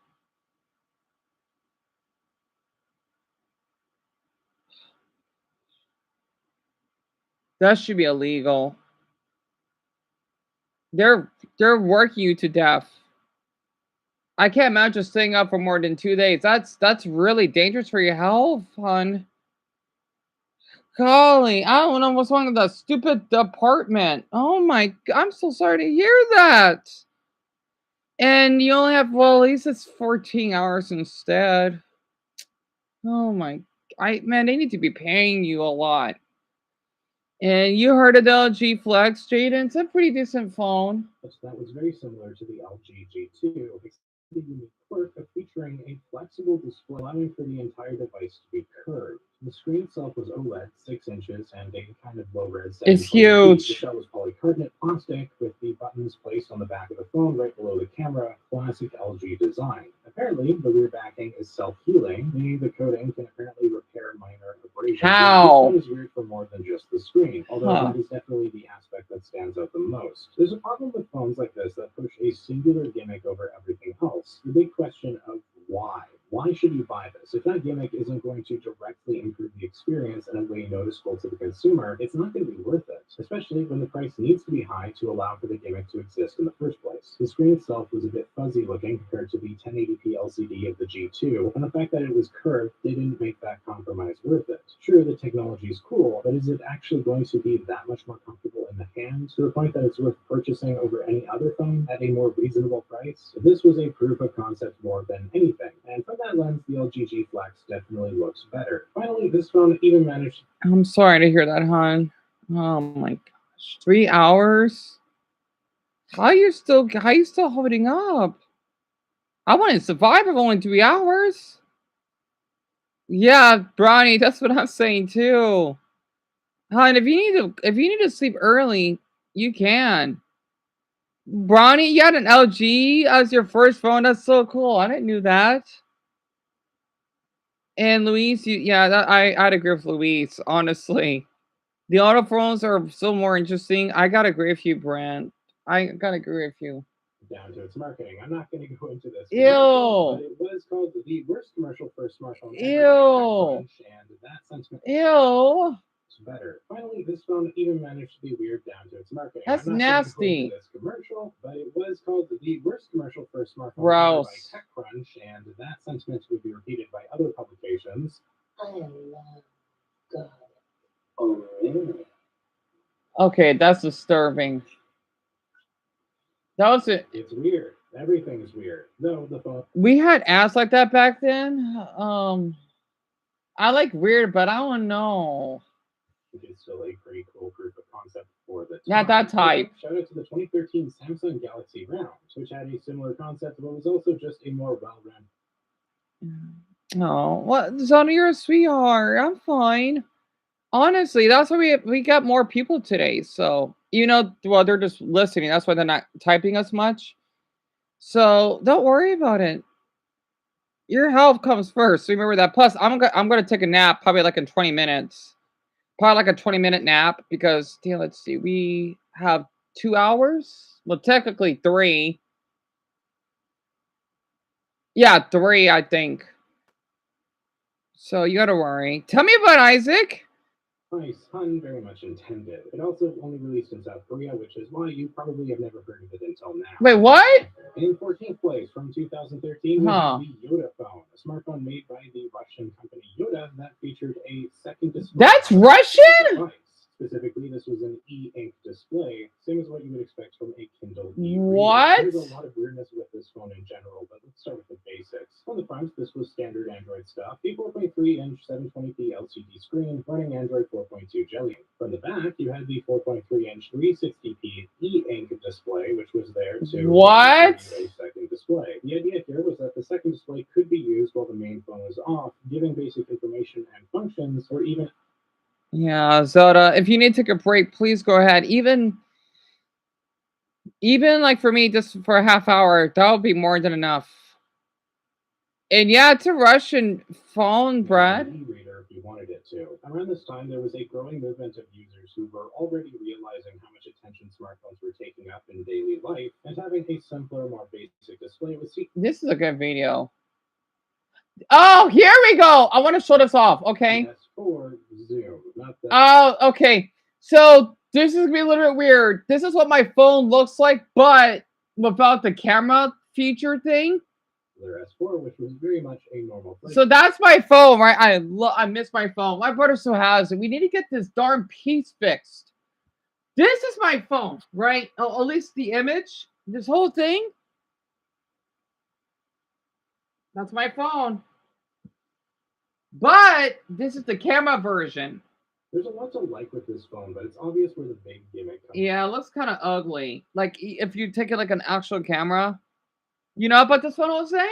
That should be illegal. They're working you to death. I can't imagine staying up for more than 2 days. That's really dangerous for your health, hon. golly, I don't know what's wrong with that stupid apartment. Oh my, I'm so sorry to hear that. And you only have, well, at least it's 14 hours instead. Oh my, man, they need to be paying you a lot. And you heard of the LG Flex, Jaden? It's a pretty decent phone. That was very similar to the LG G2, except the unique quirk of featuring a flexible display allowing for the entire device to be curved. The screen itself was OLED, 6 inches, and a kind of low-res. It's huge. The shell was polycarbonate plastic with the buttons placed on the back of the phone right below the camera, classic LG design. Apparently, the rear backing is self-healing, meaning the coating can apparently repair minor abrasions. How? This phone is weird for more than just the screen, although that is definitely the aspect that stands out the most. There's a problem with phones like this that push a singular gimmick over everything else. The big question of why? Why should you buy this? If that gimmick isn't going to directly improve the experience in a way noticeable to the consumer, it's not going to be worth it, especially when the price needs to be high to allow for the gimmick to exist in the first place. The screen itself was a bit fuzzy looking compared to the 1080p LCD of the G2, and the fact that it was curved didn't make that compromise worth it. Sure, the technology is cool, but is it actually going to be that much more comfortable in the hand to the point that it's worth purchasing over any other phone at a more reasonable price? This was a proof of concept more than anything, and from that lens, the LG G Flex definitely looks better. Finally, this phone even managed... I'm sorry to hear that, hon. Oh my gosh, 3 hours? How you still holding up? I wouldn't survive of only 3 hours. Yeah, Bronny, that's what I'm saying too. Hon, if you need to sleep early, you can. Bronny, you had an LG as your first phone. That's so cool. I didn't knew that. And Luis, I'd agree with Luis, honestly. The auto phones are still more interesting. I gotta agree with you, Brent. I gotta agree with you. Down to its marketing. I'm not going to go into this. Ew. But it was called the worst commercial for a smartphone ever. Ew. And that sentiment Ew. is better. Finally, this phone even managed to be weird down to its marketing. That's I'm not going to go nasty. into this commercial, but it was called the worst commercial for a smartphone ever Gross. by TechCrunch, and that sentiment would be repeated by other publications. I love God. Oh, really? Okay, that's disturbing. That was it. It's weird. Everything is weird. No, the phone. We had ads like that back then. I like weird, but I don't know. It's still a pretty cool proof of concept for the Not that type. Shout out to the 2013 Samsung Galaxy Round, which had a similar concept, but was also just a more well-rounded. Oh, what? Zona, you're a sweetheart. I'm fine. Honestly, that's why we got more people today. So, well, they're just listening. That's why they're not typing as much. So don't worry about it. Your health comes first. Remember that. Plus, I'm gonna take a nap probably like in 20 minutes. Probably like a 20-minute nap because let's see, we have 2 hours. Well, technically 3. Yeah, 3, I think. So you gotta worry. Tell me about Isaac. Nice, pun very much intended. It also only released in South Korea, which is why you probably have never heard of it until now. Wait, what? In 14th place from 2013, we have the Yoda phone, a smartphone made by the Russian company Yoda that featured a second display. That's Russian? Device. Specifically, this was an e-ink display, same as what you would expect from a Kindle e-reader. What? There's a lot of weirdness with this phone in general, but let's start with the basics. On the front, this was standard Android stuff, a 4.3-inch 720p LCD screen running Android 4.2 Jelly. From the back, you had the 4.3-inch 360p e-ink display, which was there to What? A second display. The idea here was that the second display could be used while the main phone was off, giving basic information and functions, or even... Yeah, Zoda, if you need to take a break, please go ahead. Even like for me, just for a half hour, that would be more than enough. And yeah, it's a Russian phone, Brad. E-reader if you wanted it to. Around this time, there was a growing movement of users who were already realizing how much attention smartphones were taking up in daily life, and having a simpler, more basic display was... This is a good video. Oh, here we go. I want to show this off, okay? For Zoom, not the... Oh, okay. So this is gonna be a little bit weird. This is what my phone looks like, but without the camera feature thing. regular S4, which was very much a normal So that's my phone, right? I miss my phone. My brother still has it. We need to get this darn piece fixed. This is my phone, right? Oh, at least the image. This whole thing. That's my phone. But this is the camera version. There's a lot to like with this phone, but it's obvious where the big gimmick comes Yeah, it looks kind of ugly. Like if you take it like an actual camera. You know about this phone, Jose?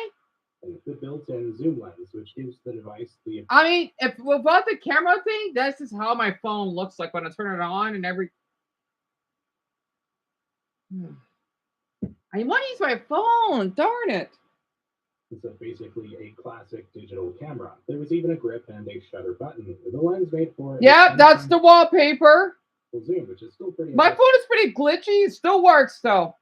from. The built-in zoom lens, which gives the device the I mean, if without the camera thing, this is how my phone looks like when I turn it on and every. I want to use my phone. Darn it. So basically a classic digital camera. There was even a grip and a shutter button. The lens made for Yeah, that's the wallpaper. zoom, which is still pretty My impressive phone is pretty glitchy. It still works though.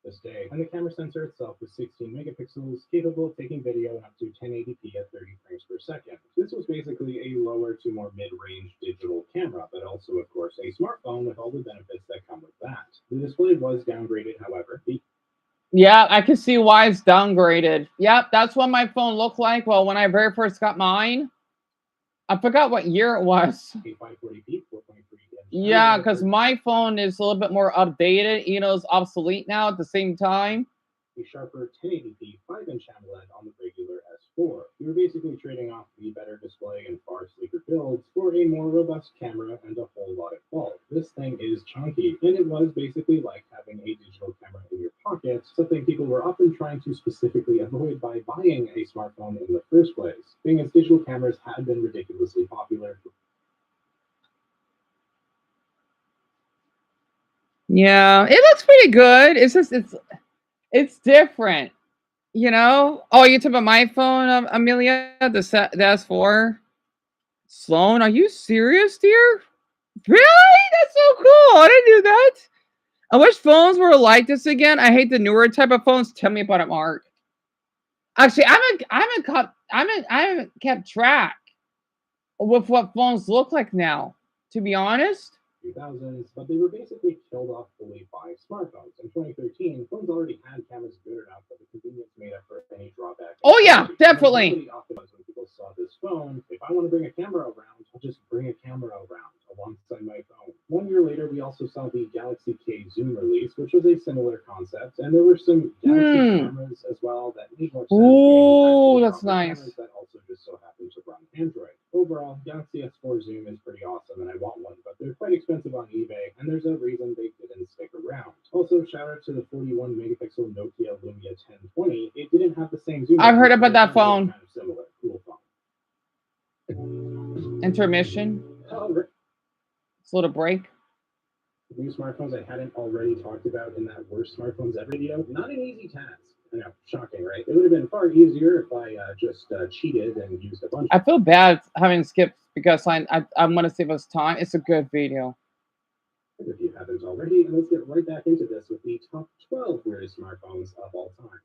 this day. And the camera sensor itself was 16 megapixels, capable of taking video in up to 1080p at 30 frames per second. This was basically a lower to more mid-range digital camera, but also, of course, a smartphone with all the benefits that come with that. The display was downgraded, however. Yeah, I can see why it's downgraded. Yep, that's what my phone looked like. Well, when I very first got mine, I forgot what year it was. A 540p, 4.3 inch. Yeah, because my phone is a little bit more updated. You know, it's obsolete now at the same time. A sharper 1080p 5-inch AMOLED on the regular S4. We were basically trading off the better display and far sleeker builds for a more robust camera and a whole lot of bulk. This thing is chunky, and it was basically like having a digital camera in your pocket, something people were often trying to specifically avoid by buying a smartphone in the first place, being as digital cameras had been ridiculously popular. Yeah, it looks pretty good. It's just it's different, you know. Oh, you talking about my phone, Amelia, the S4. Sloan, are you serious, dear? Really? That's so cool. I didn't do that. I wish phones were like this again. I hate the newer type of phones. Tell me about it, Mark. Actually, I haven't kept track with what phones look like now. To be honest. 2000s, but they were basically killed off fully by smartphones. In 2013, phones already had cameras good enough, but the convenience made up for any drawback. Oh yeah, definitely. Often when people saw this phone, if I want to bring a camera around, I'll just bring a camera around alongside my phone. 1 year later, we also saw the Galaxy K Zoom release, which was a similar concept, and there were some Galaxy cameras as well that made more sense. Oh, that's nice. That also just so happened to run Android. Overall, Galaxy S4 Zoom is pretty awesome, and I want one, but they're quite expensive on eBay, and there's a reason they didn't stick around. Also, shout out to the 41 megapixel Nokia Lumia 1020. It didn't have the same zoom. I've heard about that phone. Kind of similar, cool phone. Intermission. It's a little break. New smartphones I hadn't already talked about in that worst smartphones ever video. Not an easy task. I know, shocking, right? It would have been far easier if I just cheated and used a bunch. I feel bad having skipped because I'm going to save us time. It's a good video. If you haven't already, and let's get right back into this with the top 12 weirdest smartphones of all time.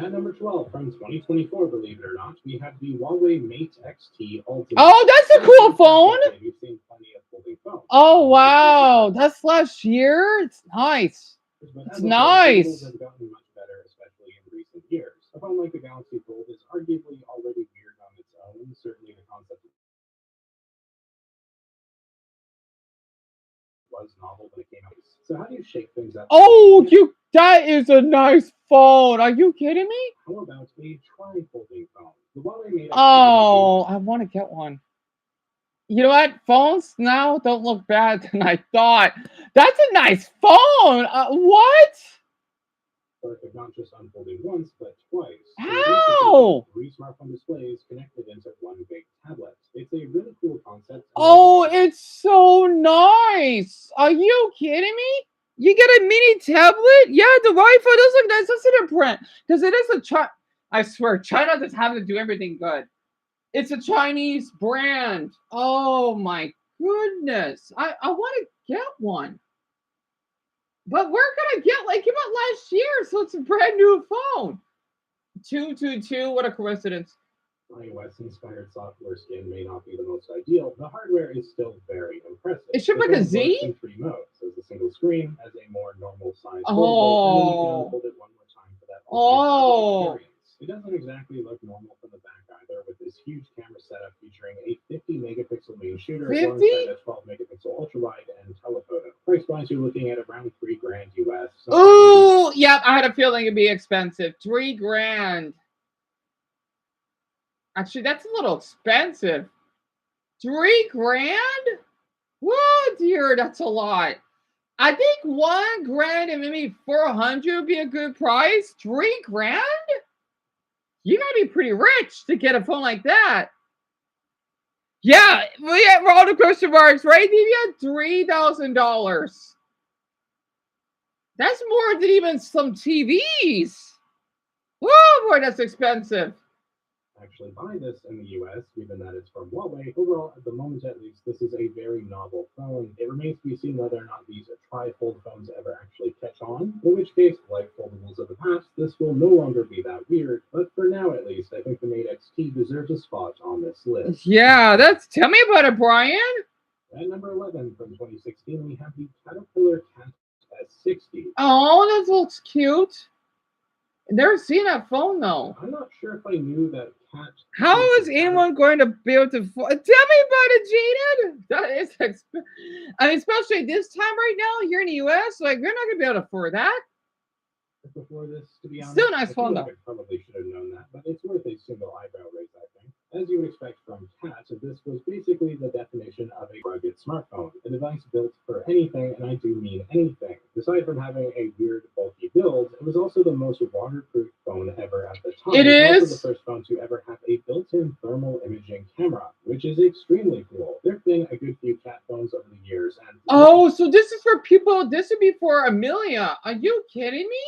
At number 12, from 2024, believe it or not, we have the Huawei Mate XT Ultimate. Oh, that's a cool phone. We've seen plenty of folding phones. Oh, wow. That's last year. It's nice. It's nice. Have gotten much better, especially in recent years. A phone like the Galaxy Fold is arguably already weird on its own. Certainly the concept was novel when it came out. So how do you shake things up? Oh, that is a nice phone. Are you kidding me? How about a tri-folding phone? The Huawei Mate XT. Oh, I want to get one. You know what? Phones now don't look bad than I thought. That's a nice phone. What? Perfect, not just unfolding once, but twice. How? So 3 smartphone displays connected into one big tablet. It's a really cool concept. Oh, it's so nice. Are you kidding me? You get a mini tablet? Yeah, the Wi-Fi does look nice. Let's see the print. Because it is I swear, China does have to do everything good. It's a Chinese brand. Oh my goodness. I want to get one. But where can I get like came out last year, so it's a brand new phone. 222, what a coincidence. iOS-inspired software skin may not be the most ideal. The hardware is still very impressive. It should like a Z? In 3 modes. As a single screen, as a more normal size. Oh. And then you can unfold it one more time for that Oh. It doesn't exactly look normal from the back either, with this huge camera setup featuring a 50 megapixel main shooter 50? alongside a 12 megapixel ultra wide and telephoto. Price wise, you're looking at around $3,000 US. Ooh, yep. I had a feeling it'd be expensive. $3,000. Actually, that's a little expensive. $3,000? Whoa, dear, that's a lot. I think $1,000 and maybe 400 would be a good price. $3,000? You gotta be pretty rich to get a phone like that. Yeah, we're all the question marks, right? Maybe at $3,000. That's more than even some TVs. Whoa, boy, that's expensive. Actually buy this in the US, given that it's from Huawei. Overall, at the moment at least, this is a very novel phone. It remains to be seen whether or not these tri-fold phones ever actually catch on, in which case, like foldables of the past, this will no longer be that weird. But for now at least, I think the Mate XT deserves a spot on this list. Yeah, tell me about it, Brian. At number 11 from 2016, we have the Caterpillar Cat S60. Oh, that looks cute. Never seen that phone though. I'm not sure if I knew that Cat. How is anyone going to be able to? Tell me about it, Jaden. That is, I mean, especially this time right now here in the U.S. Like, we're not gonna be able to afford that. Before this, to be honest, Still nice I feel phone like though. I probably should have known that, but it's worth a single eyebrow raise, I think. As you would expect from Cat, this was basically the definition of a rugged smartphone, a device built for anything, and I do mean anything. Aside from having a weird, bulky build, it was also the most waterproof phone ever at the time. It It's also is. the first phone to ever have a built-in thermal imaging camera, which is extremely cool. There have been a good few Cat phones over the years, and Oh, so this is for people. This would be for Amelia. Are you kidding me?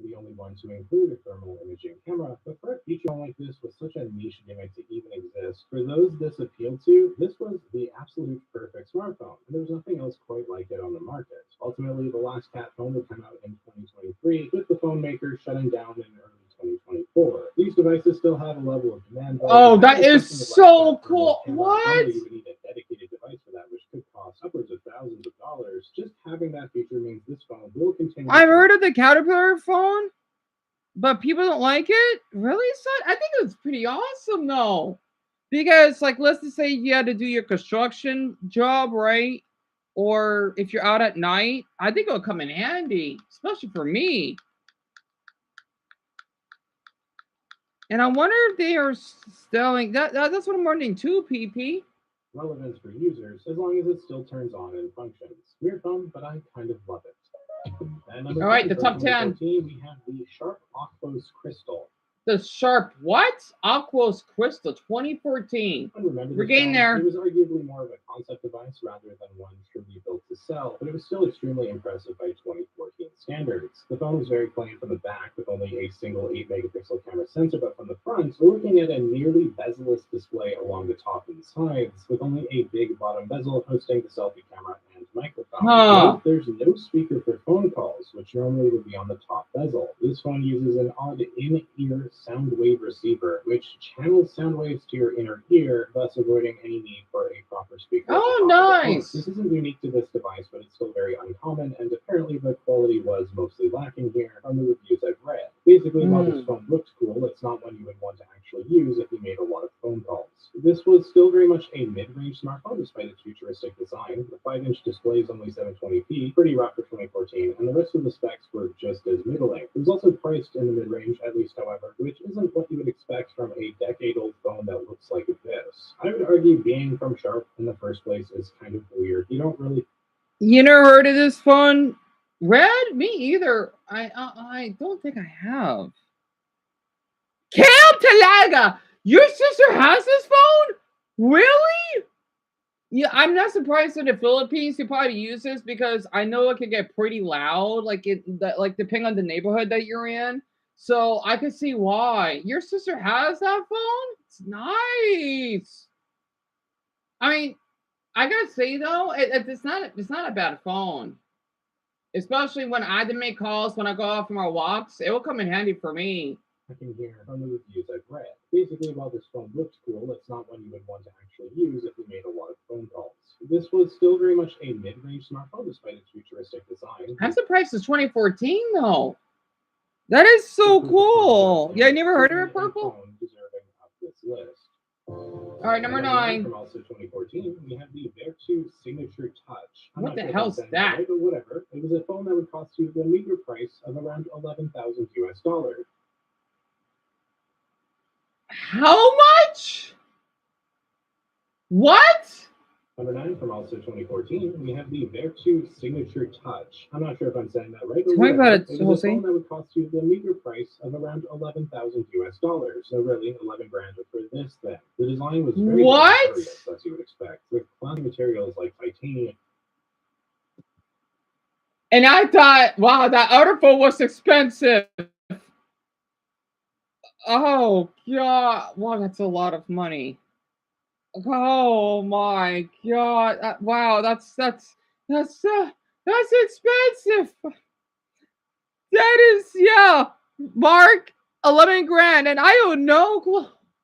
the only one to include a thermal imaging camera, but for a feature like this with such a niche gimmick to even exist, for those this appealed to, this was the absolute perfect smartphone, and there was nothing else quite like it on the market. Ultimately, the last Cat phone would come out in 2023, with the phone maker shutting down in early 2024. These devices still have a level of demand. Oh, that is so cool. What? Normally, you would need a dedicated device for that, which could cost upwards of thousands of dollars. Just having that feature means this phone will continue. I've heard of the Caterpillar phone, but people don't like it. Really, son? I think it's pretty awesome though, because like, let's just say you had to do your construction job, right? Or if you're out at night, I think it'll come in handy, especially for me. And I wonder if they are selling that. That's what I'm wondering too, PP. Relevance for users as long as it still turns on and functions. Weird phone, but I kind of love it. And number All right, 10 the for top 10. 2014, we have the Sharp Aquos Crystal. The Sharp what? Aquos Crystal 2014. We're getting there. It was arguably more of a concept device rather than one truly built to sell, but it was still extremely impressive by 2014 standards. The phone was very plain from the back with only a single 8 megapixel camera sensor, but from the front, we're looking at a nearly bezel-less display along the top and sides, with only a big bottom bezel hosting the selfie camera and microphone. Note, there's no speaker for phone calls, which normally would be on the top bezel. This phone uses an odd in-ear sound wave receiver, which channels sound waves to your inner ear, thus avoiding any need for a proper speaker. Oh, nice! This isn't unique to this device, but it's still very uncommon, and apparently the quality was mostly lacking here from the reviews I've read. Basically, while this phone looks cool, it's not one you would want to actually use if you made a lot of phone calls. This was still very much a mid-range smartphone despite its futuristic design. The 5-inch display is only 720p, pretty rough for 2014, and the rest of the specs were just as middling. It was also priced in the mid-range, at least however, which isn't what you would expect from a decade-old phone that looks like this. I would argue being from Sharp in the first place is kind of weird. You don't really... You never heard of this phone? Red? Me either. I don't think I have. Cam Talaga! Your sister has this phone? Really? Yeah, I'm not surprised in the Philippines you probably use this because I know it can get pretty loud, like depending on the neighborhood that you're in. So I can see why. Your sister has that phone? It's nice. I mean, I gotta say though, it's not a bad phone. Especially when I had to make calls when I go out for my walks, it will come in handy for me. I can hear from the reviews I've read. Basically, while this phone looks cool, it's not one you would want to actually use if you made a lot of phone calls. This was still very much a mid-range smartphone despite its futuristic design. I'm surprised it's 2014 though. That is so This is the cool. first Yeah, I never heard of phone it, Purple. deserving of this list. All right, number 9. From also 2014, we have the Vertu Signature Touch. I'm What not the sure if hell's I'm saying that? right, but whatever. It was a phone that would cost you the meager price of around $11,000 US. How much? What? Number 9, from also 2014, we have the Vertu Signature Touch. I'm not sure if I'm saying that right, but Tell me about whatever. it, It was a Jose. phone that would cost you the meager price of around $11,000 US. So really, 11 grand for this thing. The design was very What? luxurious, as you would expect, with classic materials like titanium. And I thought, wow, that other phone was expensive. Oh god, wow, that's a lot of money. Oh my god, wow, that's expensive. That is, yeah, Mark, 11 grand, and I don't know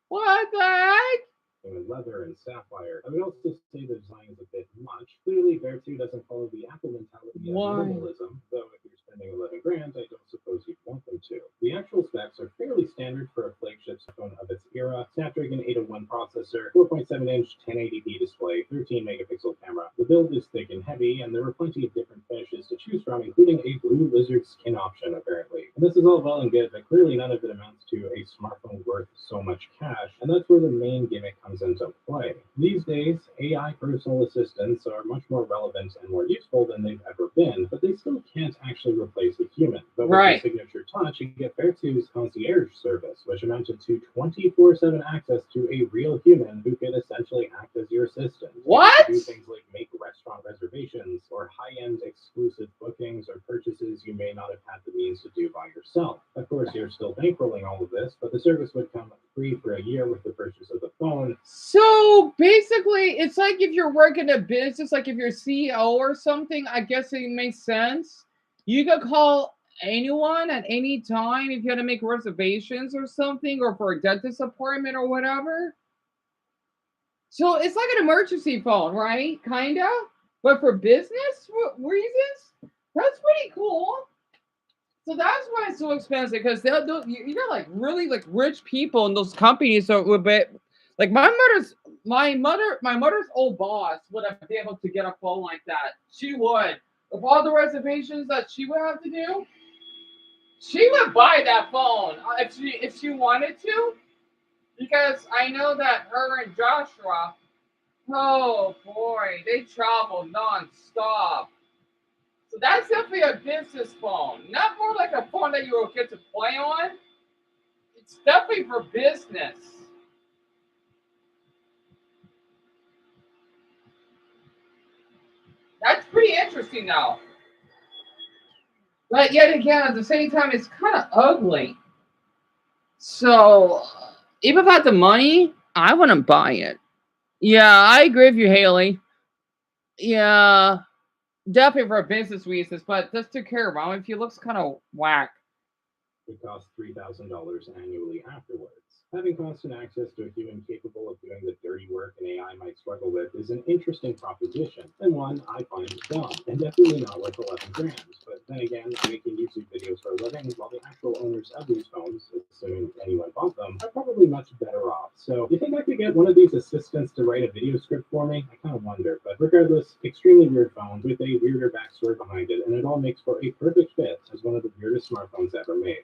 what the heck. With leather and sapphire. I would also say the design is a bit much. Clearly, Vertu doesn't follow the Apple mentality of Why? minimalism, though if you're spending 11 grand, I don't suppose you'd want them to. The actual specs are fairly standard for a flagship phone of its era. Snapdragon 801 processor, 4.7-inch 1080p display, 13 megapixel camera. The build is thick and heavy, and there are plenty of different finishes to choose from, including a blue lizard skin option, apparently. And this is all well and good, but clearly none of it amounts to a smartphone worth so much cash, and that's where the main gimmick comes into play. These days, AI personal assistants are much more relevant and more useful than they've ever been, but they still can't actually replace a human. But with Right. the Signature Touch, you get Vertu's concierge service, which amounted to 24/7 access to a real human who could essentially act as your assistant. You What? can do things like make restaurant reservations or high-end exclusive bookings or purchases you may not have had the means to do by yourself. Of course, you're still bankrolling all of this, but the service would come free for a year with the purchase of the phone. So basically, it's like if you're working a business, like if you're CEO or something, I guess it makes sense. You could call anyone at any time if you had to make reservations or something, or for a dentist appointment or whatever. So it's like an emergency phone, right? Kinda, but for business reasons. That's pretty cool. So that's why it's so expensive, because they'll do. You got like really like rich people in those companies. So it would be like my mother's old boss would have been able to get a phone like that. She would, with all the reservations that she would have to do. She would buy that phone if she wanted to, because I know that her and Joshua, oh boy, they travel nonstop. So that's definitely a business phone, not more like a phone that you will get to play on. It's definitely for business. That's pretty interesting, though. But yet again, at the same time, it's kind of ugly. So, even if I had the money, I wouldn't buy it. Yeah, I agree with you, Haley. Yeah, definitely for business reasons, but just to care about if he looks kind of whack. It costs $3,000 annually afterwards. Having constant access to a human capable of doing the dirty work an AI might struggle with is an interesting proposition, and one I find dumb, and definitely not worth 11 grand. But then again, I'm making YouTube videos for a living, while the actual owners of these phones, assuming anyone bought them, are probably much better off. So, you think I could get one of these assistants to write a video script for me? I kind of wonder. But regardless, extremely weird phone with a weirder backstory behind it, and it all makes for a perfect fit as one of the weirdest smartphones ever made.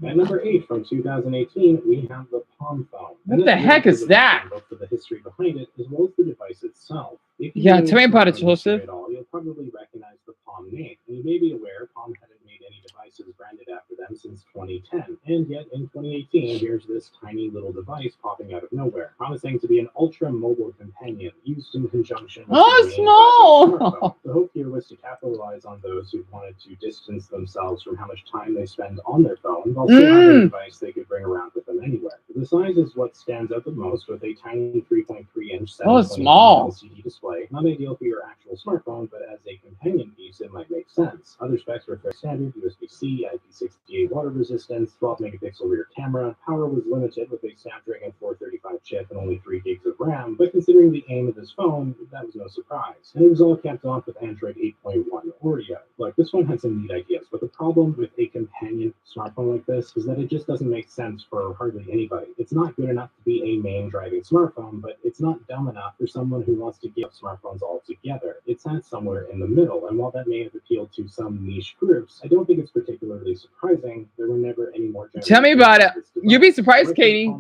At number 8 from 2018, we have the Palm phone. What the heck is that? Both for the history behind it, as well as the device itself. If you Yeah, know tell me about it, smartphone history Joseph. at all, you'll probably recognize the Palm name. And you may be aware Palm hadn't made any devices branded after them since 2010. And yet, in 2018, here's this tiny little device popping out of nowhere, promising to be an ultra-mobile companion used in conjunction with Oh, the main small! smartphone. The hope here was to capitalize on those who wanted to distance themselves from how much time they spend on their phone, while still having a device they could bring around with them anywhere. The size is what stands out the most, with a tiny 3.3-inch Oh, it's small. LCD display. Not ideal for your actual smartphone, but as a companion piece, it might make sense. Other specs were fairly standard: USB-C, IP68 water resistance, 12-megapixel rear camera. Power was limited with a Snapdragon 435 chip and only 3 gigs of RAM, but considering the aim of this phone, that was no surprise. And it was all capped off with Android 8.1 Oreo. Look, this one had some neat ideas, but the problem with a companion smartphone like this is that it just doesn't make sense for hardly anybody. It's not good enough to be a main driving smartphone, but it's not dumb enough for someone who wants to give up smartphones altogether. It's at somewhere in the middle, and while that may have appealed to some niche groups, I don't think it's particularly surprising. There were never any more. Tell me about it. You'd be surprised, Katie.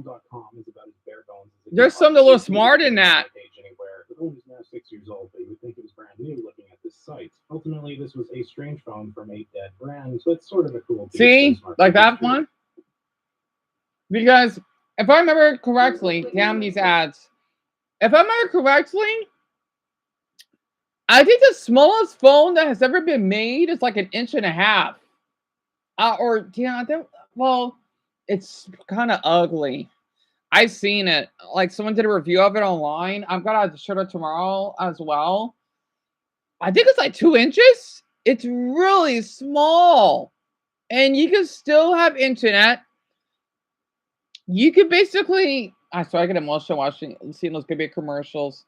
There's something a little smart in that. The phone is now 6 years old, but you would think it was brand new looking at this site. Ultimately, this was a strange phone from a dead brand, so it's sort of a cool. See, like that one? Because if I remember correctly, damn these ads. If I remember correctly, I think the smallest phone that has ever been made is like 1.5 inches. Or yeah, well, it's kind of ugly. I've seen it. Like someone did a review of it online. I'm gonna show it tomorrow as well. I think it's like 2 inches. It's really small, and you can still have internet. You could basically. I get emotional seeing those big commercials.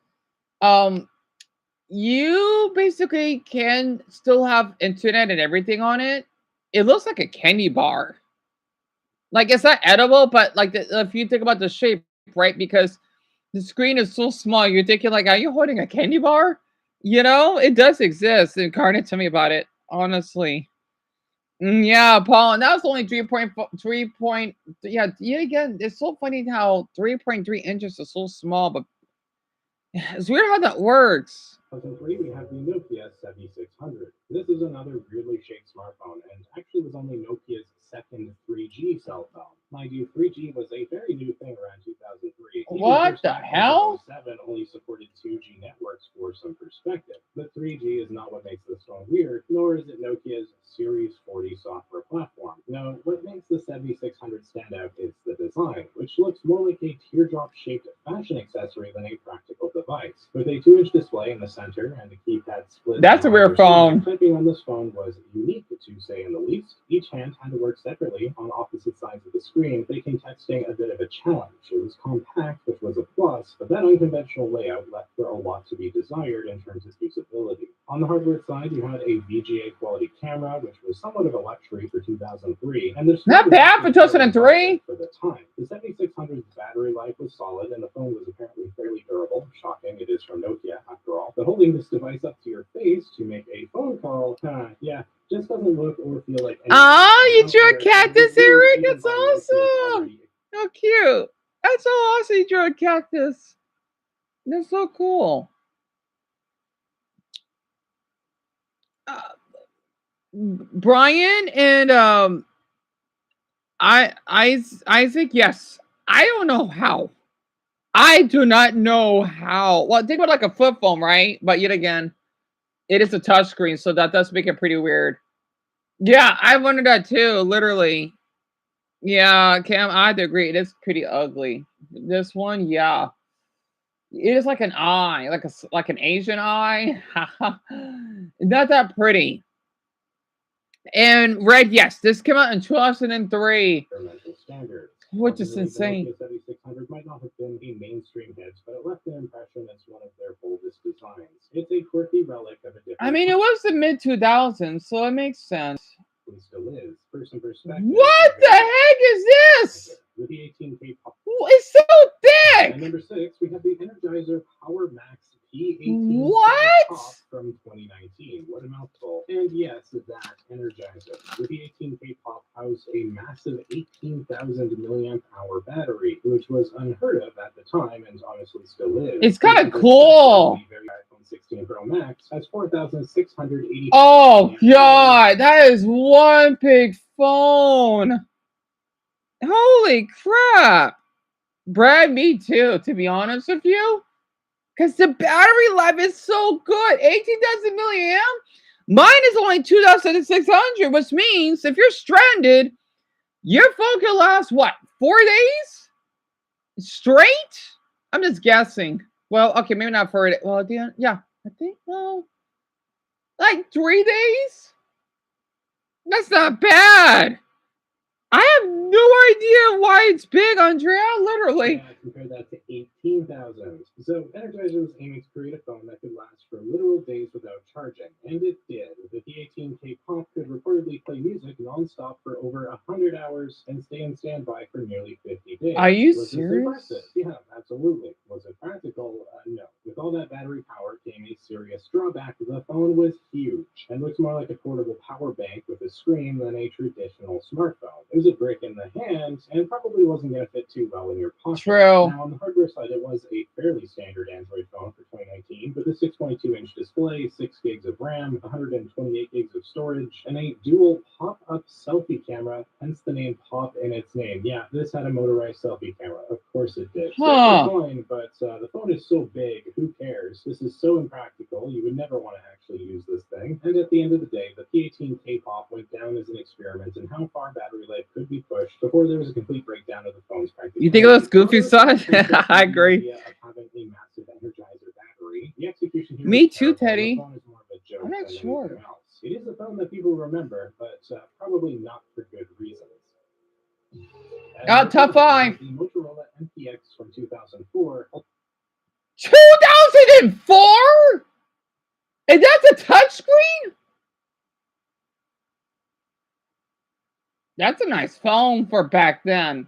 You basically can still have internet and everything on it. It looks like a candy bar. Like, it's not edible, but like if you think about the shape, right? Because the screen is so small, you're thinking like, are you holding a candy bar? You know, it does exist. Incarnate, tell me about it, honestly. Yeah, Paul, and that was only 3.3. Yeah, again, it's so funny how 3.3 inches is so small, but it's weird how that works. 2003, we have the Nokia 7600. This is another weirdly shaped smartphone, and actually was only Nokia's second 3G cell phone. Mind you, 3G was a very new thing around 2003. What the hell? 7 only supported 2G networks for some perspective. But 3G is not what makes this phone weird, nor is it Nokia's Series 40 software platform. No, what makes the 7600 stand out is the design, which looks more like a teardrop-shaped fashion accessory than a practical device. With a 2-inch display in the center and the keypad split. That's a weird phone. Typing on this phone was unique, to say in the least. Each hand had to work separately on opposite sides of the screen, making texting a bit of a challenge. It was compact, which was a plus, but that unconventional layout left for a lot to be desired in terms of usability. On the hardware side, you had a VGA quality camera, which was somewhat of a luxury for 2003, and there's not bad for 2003 for the time. The 7600's battery life was solid, and the phone was apparently fairly durable. Shocking, it is from Nokia after all. But holding this device up to your face to make a phone call, yeah, just doesn't look or feel like. Oh, you drew a cactus, Eric? That's awesome. How cute. That's so awesome. You drew a cactus. That's so cool. Brian and Isaac, yes. I don't know how. I do not know how. Well, think about like a flip phone, right? But yet again, it is a touchscreen, so that does make it pretty weird. Yeah, I wondered that too, literally. Yeah, Cam, I'd agree. It is pretty ugly. This one, yeah. It is like an eye, like an Asian eye. Not that pretty. And red, yes, this came out in 2003. Which is insane. The 7600 might not have been a mainstream hit, but it left an impression as one of their boldest designs. It's a quirky relic of a different. I mean, it was the mid 2000s, so it makes sense. It still is. For some perspective. What the heck is this? With the 18K pop. It's so thick. And number 6, we have the Energizer Power Max P18 what? Pop from 2019. What a mouthful. And yes, that Energizer with the 18K Pop housed a massive 18,000 milliamp hour battery, which was unheard of at the time and honestly still is. It's kind of cool. The iPhone 16 Pro Max has 4,680. Oh god, that is one big phone. Holy crap. Brad, me too, to be honest with you. Because the battery life is so good. 18,000 milliamp. Mine is only 2,600, which means if you're stranded, your phone can last, what, 4 days? Straight? I'm just guessing. Well, okay, maybe not for it. Well, yeah, I think, well, like 3 days? That's not bad. I have no idea why it's big, Andrea, literally. Yeah, compare that to 18,000. So Energizer was aiming to create a phone that could last for literal days without charging, and it did. The P18K Pop could reportedly play music nonstop for over 100 hours and stay in standby for nearly 50 days. Are you Was serious? This impressive? Yeah, absolutely. Was it practical? No. With all that battery power came a serious drawback. The phone was huge and looked more like a portable power bank with a screen than a traditional smartphone. It was a brick in the hand and probably wasn't going to fit too well in your pocket. True. Now, on the hardware side, it was a fairly standard Android phone for 2019, with a 6.2-inch display, 6 gigs of RAM, 128 gigs of storage, and a dual pop-up selfie camera, hence the name Pop in its name. Yeah, this had a motorized selfie camera. Of course it did. Huh. Fine, but the phone is so big, who cares? This is so impractical, you would never want to actually use this thing. And at the end of the day, the P18K Pop went down as an experiment in how far battery life could be pushed before there was a complete breakdown of the phone's practicality. You think it looks goofy, son? I agree. The idea of having a massive Energizer battery. The execution here Me is too, terrible. Teddy. The phone is more of a joke I'm not than sure. anything else. It is a phone that people remember, but probably not for good reasons. Top 5. The Motorola MPX from 2004. 2004? And that's a touchscreen? That's a nice phone for back then.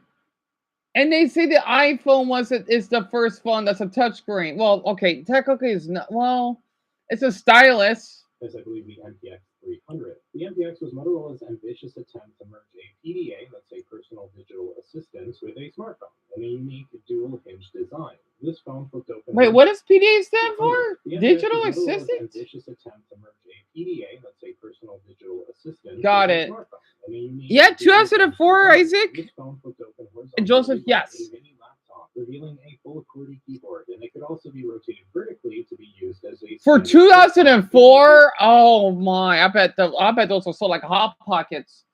And they say the iPhone is the first phone that's a touchscreen. Well, okay, technically it's not. Well, it's a stylus. As I believe the MPX 300. The MPX was Motorola's ambitious attempt to merge a PDA, that's a personal digital assistant, with a smartphone in a unique dual hinge design. This phone flipped open. Wait, what does PDA stand for? The MPX Digital was Motorola's assistant? ambitious attempt to merge a PDA, that's a personal digital assistant, Got with it. a smartphone in a unique Yeah, dual hinge 2004, design. Isaac. This phone flipped open horizontally And Joseph, like yes. a mini laptop, revealing a full QWERTY keyboard, and it could also be rotated vertically to be used as a For standard 2004? Oh my! I bet those were so like hot pockets.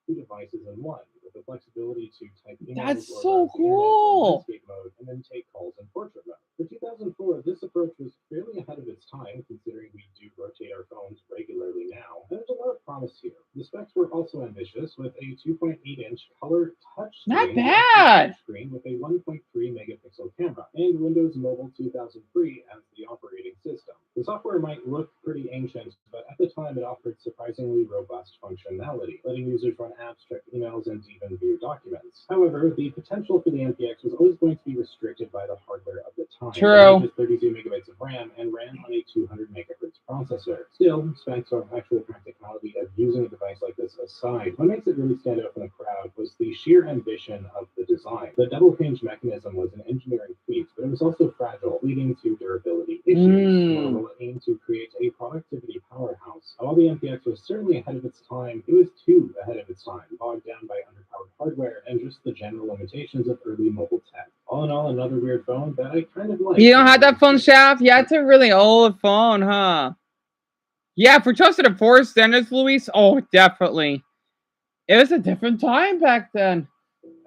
2 devices in one, with the flexibility to type emails That's or so browse the internet in cool. landscape mode and then take calls in portrait mode. For 2004, this approach was fairly ahead of its time, considering we do rotate our phones regularly now. And there's a lot of promise here. The specs were also ambitious, with a 2.8-inch color touchscreen. Not bad. Screen with a 1.3 megapixel camera and Windows Mobile 2003 as the operating system. The software might look pretty ancient, but at the time it offered surprisingly robust functionality, letting users run apps, check emails, and even view documents. However, the potential for the MPX was always going to be restricted by the hardware of the time. True. Just 32 megabytes of RAM and ran on a 200 megahertz processor. Still, specs or actual practicality of using a device like this aside, what makes it really stand out from the crowd was the sheer ambition of the design. The double hinge mechanism was an engineering feat, but it was also fragile, leading to durability issues. Motorola aimed to create a productivity powerhouse. While the MPX was certainly ahead of its time, it was too ahead of its time, bogged down by underpowered hardware and just the general limitations of early mobile tech. All in all, another weird phone that I kind of like. You don't have that phone, Shaft? Yeah, it's a really old phone, huh? Yeah, for trusted and four standards, Luis. Oh, definitely. It was a different time back then.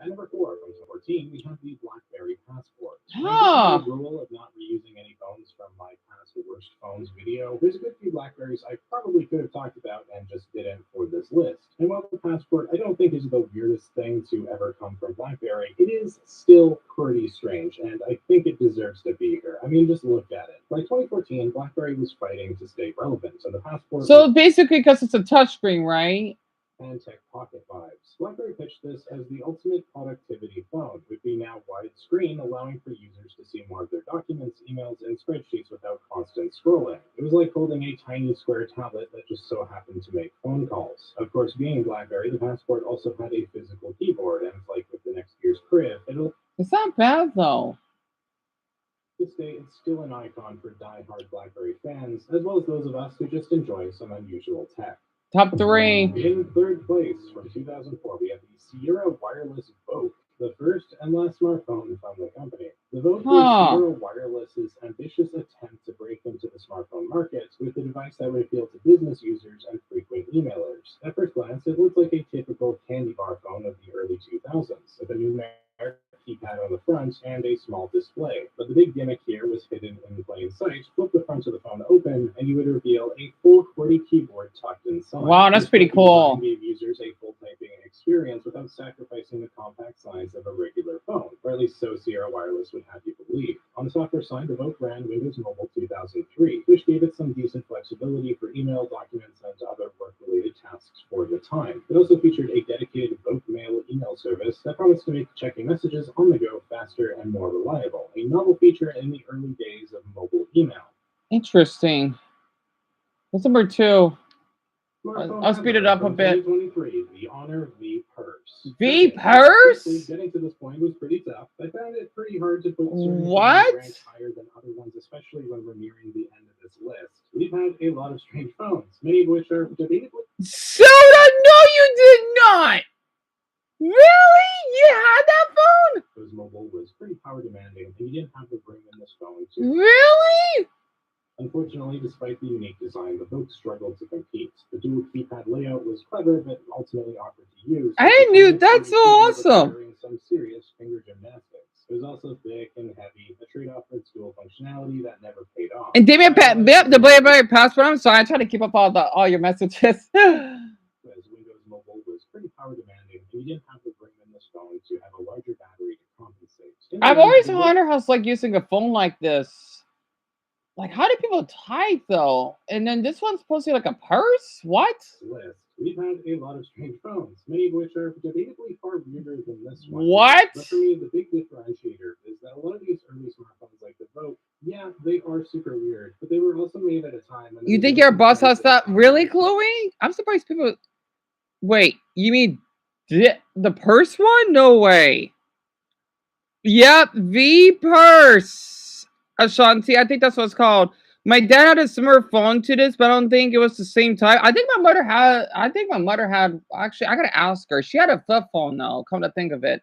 At number 4 from 2014, we have the BlackBerry Passport. Huh. The rule of not reusing any phones from my past worst phones video. There's a good few Blackberries I probably could have talked about and just didn't for this list. And while the Passport I don't think is the weirdest thing to ever come from BlackBerry, it is still pretty strange, and I think it deserves to be here. I mean, just look at it. By 2014, BlackBerry was fighting to stay relevant, and the Passport. So basically, because it's a touchscreen, right? And Tech Pocket vibes. BlackBerry pitched this as the ultimate productivity phone, with the now widescreen allowing for users to see more of their documents, emails, and spreadsheets without constant scrolling. It was like holding a tiny square tablet that just so happened to make phone calls. Of course, being BlackBerry, the Passport also had a physical keyboard, and it's like with the next year's Crib, It's not bad though. To this day, it's still an icon for die-hard BlackBerry fans, as well as those of us who just enjoy some unusual tech. Top 3. In third place from 2004, we have the Sierra Wireless Voke, the first and last smartphone from the company. The Voke was Sierra Wireless's ambitious attempt to break into the smartphone market with a device that would appeal to business users and frequent emailers. At first glance, it looked like a typical candy bar phone of the early 2000s, with a numeric keypad had on the front and a small display. But the big gimmick here was hidden in plain sight. Flip the front of the phone open, and you would reveal a full QWERTY keyboard tucked inside. Wow, that's This pretty design cool. gave users a full typing experience without sacrificing the compact size of a regular phone, or at least so Sierra Wireless would have you believe. On the software side, the Voke ran Windows Mobile 2003, which gave it some decent flexibility for email, documents, and other work-related tasks for the time. It also featured a dedicated Voke Mail email service that promised to make checking messages on the go faster and more reliable, a novel feature in the early days of mobile email. Interesting. What's number 2? Smartphone I'll speed it up a from bit. 2023, the Honor V Purse. V Okay, Purse? honestly, getting to this point was pretty tough. I found it pretty hard to put certain What? phones ranked higher than other ones, especially when we're nearing the end of this list. We've had a lot of strange phones, many of which are debatably. Soda, no, you did not. Really? You had that phone? Because mobile was pretty power demanding, and you didn't have to bring in this phone to. Really? Unfortunately, despite the unique design, the Voke struggled to compete. The dual keypad layout was clever, but ultimately awkward to use. I knew that's so awesome. Requiring some serious finger gymnastics. It was also thick and heavy, a trade-off for its dual functionality that never paid off. And Damien the Blackberry password. I'm sorry, I try to keep up all your messages. As Windows Mobile was pretty power demanding, and you didn't have to bring in this phone to have a larger battery to compensate. I've always wondered how it's like using a phone like this. Like, how do people type though? And then this one's supposed to be like a purse? What? List. We've had a lot of strange phones, many of which are debatably far weirder than this one. What? But for me, the big differentiator is that a lot of these early smartphones like the Voke, yeah, they are super weird, but they were also made at a time. You think your boss has that? Really, Chloe? I'm surprised people. Wait, you mean the purse one? No way. Yep, V Purse. Ashanti, I think that's what it's called. My dad had a similar phone to this, but I don't think it was the same type. I think my mother had. Actually, I gotta ask her. She had a flip phone though. Come to think of it.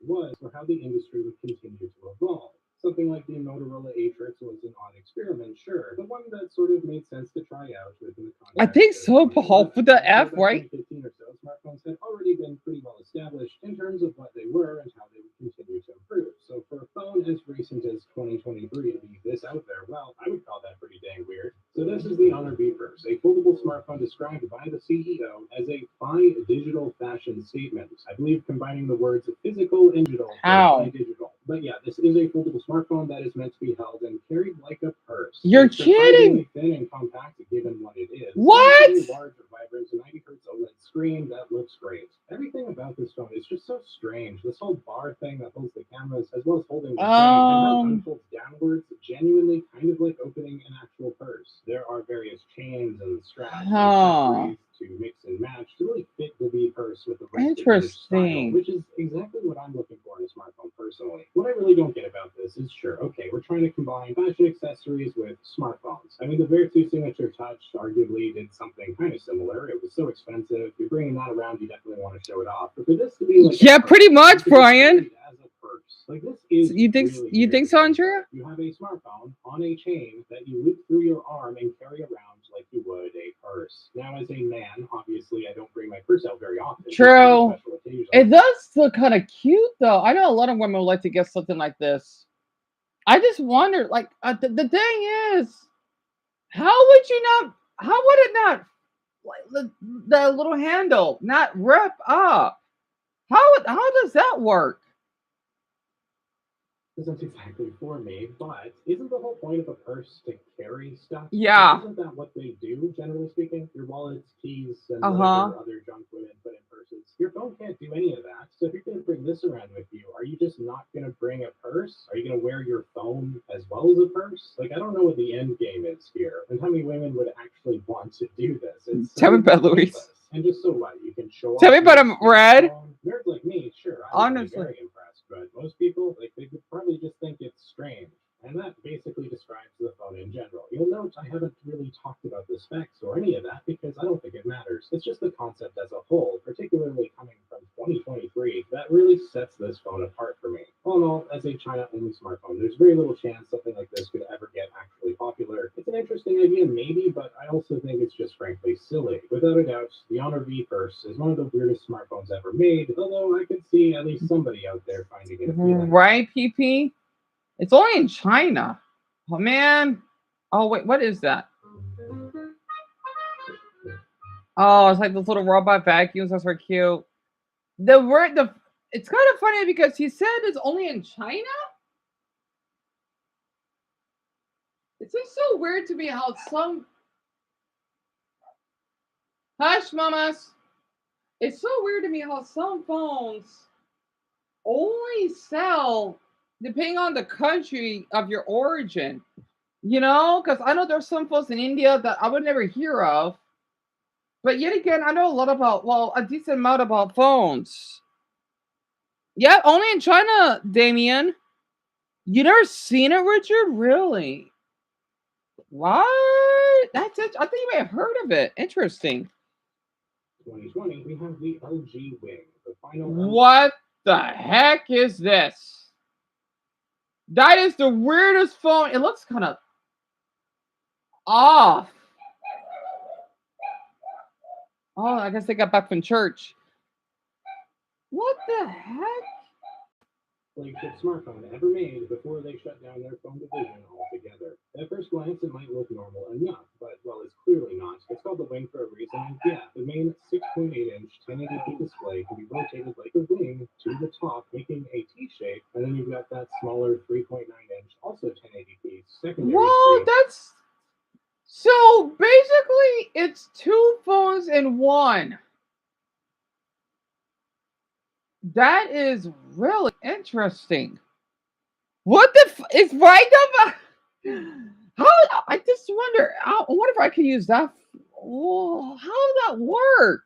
Was for how the industry would continue to evolve. Something like the Motorola Atrix was an odd experiment, sure, but one that sort of made sense to try out within the context. I think so, Paul. For the F, right? 2015 or so, smartphones had already been pretty well established in terms of what they were and how they would continue to improve. So for a phone as recent as 2023 to be this out there, well, I would call that pretty dang weird. So this is the Honor V Purse, a foldable smartphone described by the CEO as a bi-digital fashion statement. I believe combining the words physical and digital. How? Digital. But yeah, this is a foldable smartphone that is meant to be held and carried like a purse. You're It's surprisingly kidding. thin and compact given what it is. What? It's a large, vibrant 90 Hz OLED screen that looks great. Everything about this phone is just so strange. This whole bar thing that holds the cameras, as well as holding the screen, and how it unfolds downwards, genuinely kind of like opening an actual purse. There are various chains and straps and accessories to mix and match to really fit the V Purse with the rest of your style, Interesting. which is exactly what I'm looking for in a smartphone personally. What I really don't get about this is, sure, okay, we're trying to combine fashion accessories with smartphones. I mean, the Vertu Signature Touch arguably did something kind of similar. It was so expensive. If you're bringing that around, you definitely want to show it off. But for this to be like Yeah, pretty much, you could just Brian. treat it as a purse. Like this is You think really you think weird. so, Andrea? You have a smartphone on a chain that you loop through your arm and carry around like you would a purse. Now, as a man, obviously, I don't bring my purse out very often. just on True. special occasions. It does look kind of cute though. I know a lot of women would like to get something like this. I just wonder, like, the thing is, how would you not? How would it not? Like, the little handle not rip up? How does that work? Isn't exactly for me, but isn't the whole point of a purse to carry stuff? Yeah. Like, isn't that what they do, generally speaking? Your wallets, keys, and Uh-huh. whatever other junk women put in purses. Your phone can't do any of that. So if you're going to bring this around with you, are you just not going to bring a purse? Are you going to wear your phone as well as a purse? Like, I don't know what the end game is here, and how many women would actually want to do this. It's Tell me about ridiculous. Luis. And just so what? You can show Tell off me about your him, Red. phone. Nerds like me, sure, I would be Honestly. very impressed, but most people, like, they could probably just think it's strange. And that basically describes the phone in general. You'll note I haven't really talked about the specs or any of that because I don't think it matters. It's just the concept as a whole, particularly coming from 2023, that really sets this phone apart for me. All in all, as a China-only smartphone, there's very little chance something like this could ever get actually popular. It's an interesting idea, maybe, but I also think it's just frankly silly. Without a doubt, the Honor V First is one of the weirdest smartphones ever made, although I could see at least somebody out there finding it appealing. Right, PP? It's only in China. Oh, man. Oh, wait, what is that? Oh, it's like those little robot vacuums. That's very cute. It's kind of funny because he said it's only in China. It's just so weird to me how some hush mamas. It's so weird to me how some phones only sell depending on the country of your origin. You know, because I know there's some phones in India that I would never hear of. But yet again, I know a lot about, well, a decent amount about phones. Yeah, only in China, Damien. You never seen it, Richard? Really? What? That's it. I think you may have heard of it. Interesting. 2020, we have the LG Wing, the final. What the heck is this? That is the weirdest phone. It looks kind of off. Oh, I guess they got back from church. What the heck? Flagship smartphone ever made before they shut down their phone division altogether. At first glance, it might look normal enough, but well, it's clearly not. It's called the Wing for a reason, and yeah, the main 6.8-inch 1080p display can be rotated like a wing to the top, making a T shape, and then you've got that smaller 3.9-inch, also 1080p secondary Whoa, screen. that's so basically it's two phones in one. That is really interesting. What the is right about? How I just wonder. I wonder if I could use that. Oh, how would that work?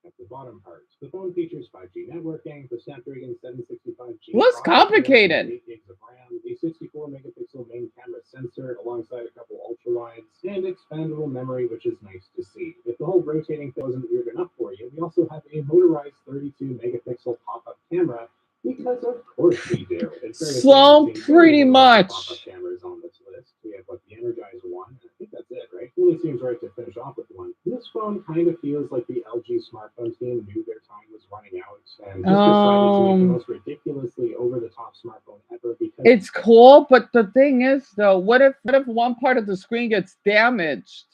At the bottom part, the phone features 5G networking, the Snapdragon 765G. What's complicated? 8 gigs of RAM, a 64-megapixel main camera sensor alongside a couple ultrawides, and expandable memory, which is nice to see. If the whole rotating thing wasn't weird enough for you, we also have a motorized 32-megapixel pop-up camera, because of course we do. So pretty much. Pop-up cameras on this list. We have the Energize One. I think that's it, right? Really seems right to finish off with one. This phone kind of feels like the LG smartphone team knew their time was running out and just decided to make the most ridiculously over-the-top smartphone ever. Because it's cool, but the thing is, though, what if one part of the screen gets damaged?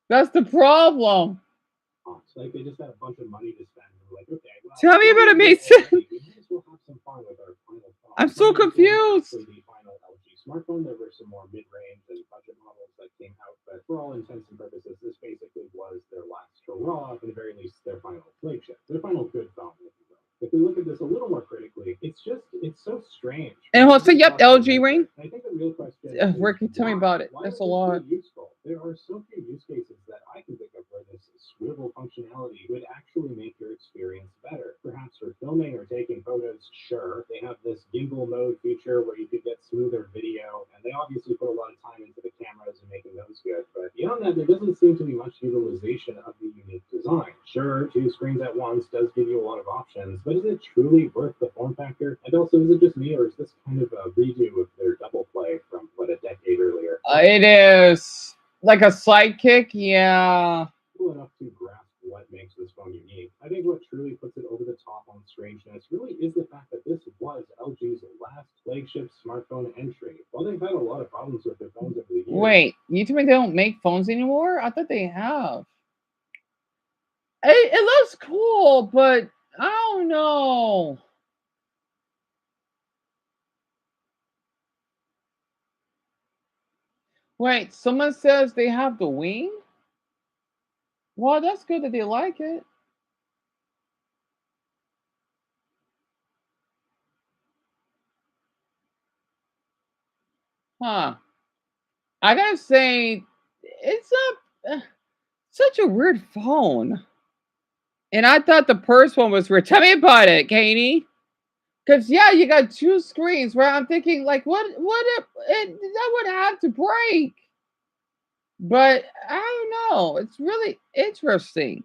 That's the problem. Like they just had a bunch of money to spend. We're like, okay, well, tell me about it, Mason. We'll have some fun with our final phone. I'm so confused. The final LG smartphone. There were some more mid-range and budget models that came out, but for all intents and purposes, this basically was their last hurrah, at the very least, their final flagship, their final good phone, if you will. If we look at this a little more critically, it's so strange. And what's yep, LG ring? I think the real question Ricky, tell me about it. That's a lot. Useful. There are so few use cases that I can think of where this swivel functionality would actually make your experience better. Perhaps for filming or taking photos, sure. They have this gimbal mode feature where you could get smoother video, and they obviously put a lot of time into the cameras and making those good. But beyond that, there doesn't seem to be much utilization of the unique design. Sure, 2 screens at once does give you a lot of options, but is it truly worth the form factor? And also, is it just me, or is this kind of a redo of their double play from, a decade earlier? It is. Like a sidekick? Yeah. Cool enough to grasp what makes this phone unique. I think what truly puts it over the top on strangeness really is the fact that this was LG's last flagship smartphone entry. While they've had a lot of problems with their phones over the years. Wait, you tell me they don't make phones anymore? I thought they have. It looks cool, but I don't know. Wait, someone says they have the wing? Well, that's good that they like it. Huh. I gotta say, it's such a weird phone. And I thought the first one was weird. Tell me about it, Katie. Because, yeah, you got 2 screens where I'm thinking, like, what if that would have to break? But I don't know. It's really interesting.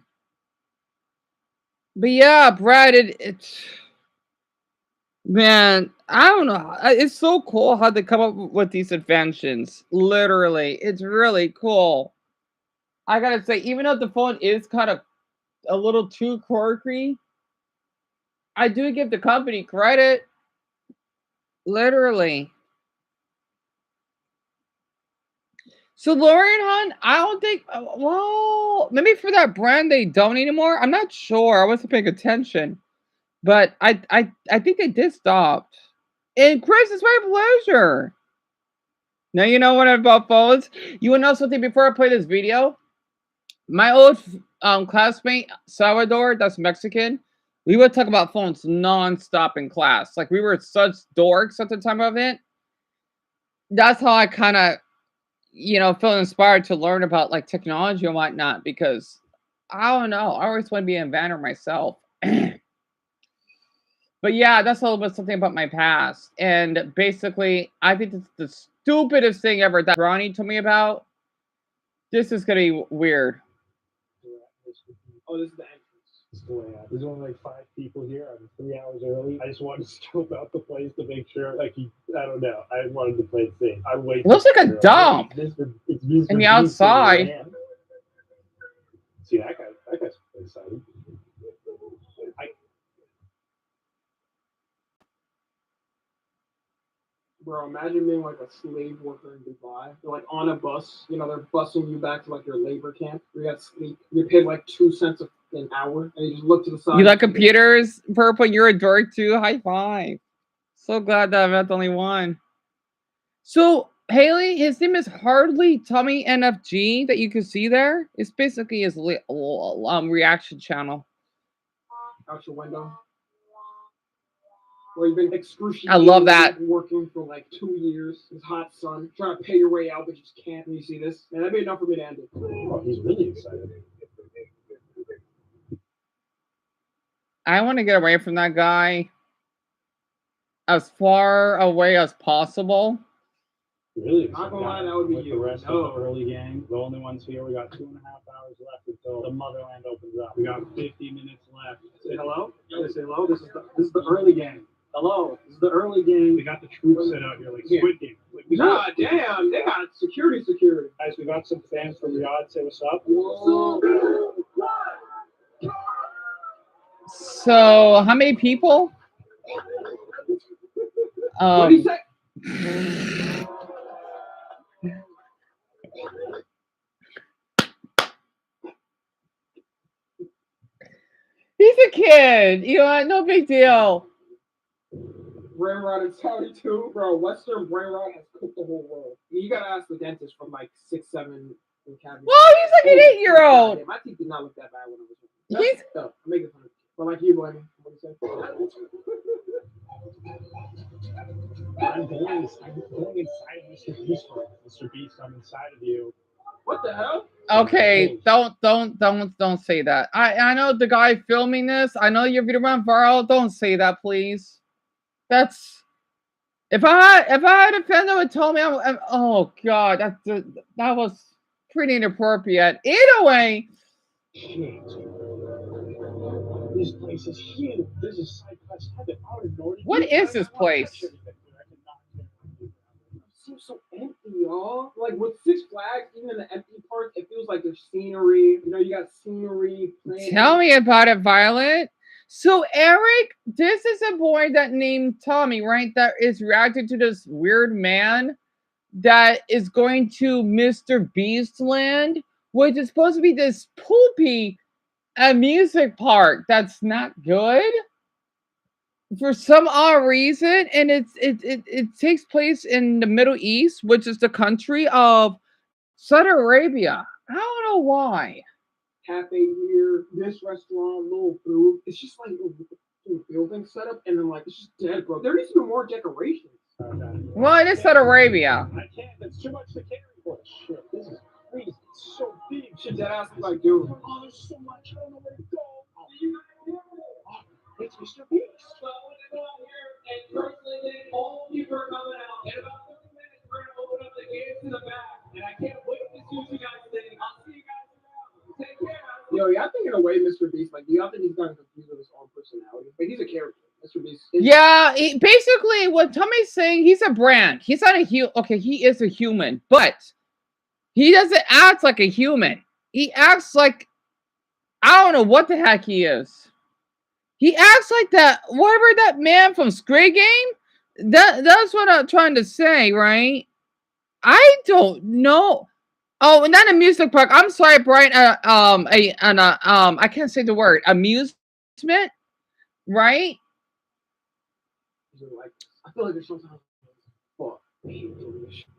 But yeah, Brad, it's Man, I don't know. It's so cool how they come up with these inventions. Literally, it's really cool. I gotta say, even though the phone is kind of a little too quirky, I do give the company credit. Literally. So Lauren Hunt, I don't think. Well, maybe for that brand they don't anymore. I'm not sure. I wasn't paying attention, but I think they did stop. And Chris, it's my pleasure. Now you know what about phones. You want to know something before I play this video? My old classmate Salvador, that's Mexican. We would talk about phones nonstop in class. Like we were such dorks at the time of it. That's how I kind of, feel inspired to learn about like technology and whatnot because I don't know. I always want to be an inventor myself. But yeah, that's a little bit something about my past. And basically, I think it's the stupidest thing ever that Ronnie told me about. This is gonna be weird. Oh, this is the entrance. This is the way out. There's only like 5 people here. I'm 3 hours early. I just wanted to scope out the place to make sure, like, I don't know. I wanted to play it safe. I wait. It looks like a dump. It's And the outside. See that guy? That guy's excited. Bro, imagine being like a slave worker in Dubai. They're like on a bus, they're busing you back to like your labor camp. You got sleep. You're paid like 2 cents an hour, and you just look to the side. You like computers, Purple? You're a dork too. High five. So glad that I'm not the only one. So Haley, his name is Hardly Tommy NFG that you can see there. It's basically his reaction channel. Out your window. Where you've been excruciating. I love that. Working for like 2 years. It's hot sun. Trying to pay your way out, but you just can't. And you see this? And that'd be enough for me to end it. Oh, he's really excited. I want to get away from that guy as far away as possible. Really? Not gonna lie, that would be you. The rest of the early gang, the only ones here. We got 2.5 hours left until the motherland opens up. We got 50 minutes left. Say hello. Say hello. This is the early gang. Hello. This is the early gang. We got the troops set out here like Squid Game. God damn, they got security. Guys, we got some fans from Riyadh. Say what's up. Whoa. So, how many people? What did he say? He's a kid. No big deal. Brain rot is Saudi too, bro. Western brain rot has cooked the whole world. You gotta ask the dentist from like 6, 7 in cabin. Well, he's like an 8-year-old. My teeth did not look that bad when I was young. He's tough. I make it fun. But like you, Blaney, what do you say? I'm going inside Mr. Beast. Mr. Beast, I'm inside of you. What the hell? Okay, don't say that. I know the guy filming this. I know your video went viral. Don't say that, please. That's if I had a fan that would tell me, oh god, that was pretty inappropriate. Either way, this place is huge. This is Cyclops heaven. What is this place? It seems so empty, y'all. Like with Six Flags, even in the empty parts, it feels like there's scenery. You got scenery. Tell me about it, Violet. So Eric, this is a boy that named Tommy, right? That is reacting to this weird man that is going to Mr. Beast Land, which is supposed to be this poopy amusement park that's not good for some odd reason, and it takes place in the Middle East, which is the country of Saudi Arabia. I don't know why. Cafe here, this restaurant, little food. It's just like a building setup, and then like it's just dead, bro. There needs to be more decorations. Well, it is Saudi Arabia. I can't. That's too much to carry. Oh shit! This is crazy. It's so big. Shit, that ass is like, dude. Oh, there's so much. I don't know where to go. It's Mr. Beast. And personally, all people are coming out. In about 30 minutes, we're gonna open up the gates to the back, and I can't wait to see what you guys think. I'll see you guys around. Take care. Yo, y'all think in a way, Mr. Beast, like, do y'all think he's gotten confused with his own personality? Like, he's a character. That's Mr. Beast. Yeah, basically what Tommy's saying, he's a brand. He's not a human. Okay, he is a human, but he doesn't act like a human. He acts like, I don't know what the heck he is. He acts like that, whatever that man from Squid Game. That's what I'm trying to say, right? I don't know. Oh, not a music park. I'm sorry, Brian. I can't say the word. Amusement, right? I feel like there's something. Fuck.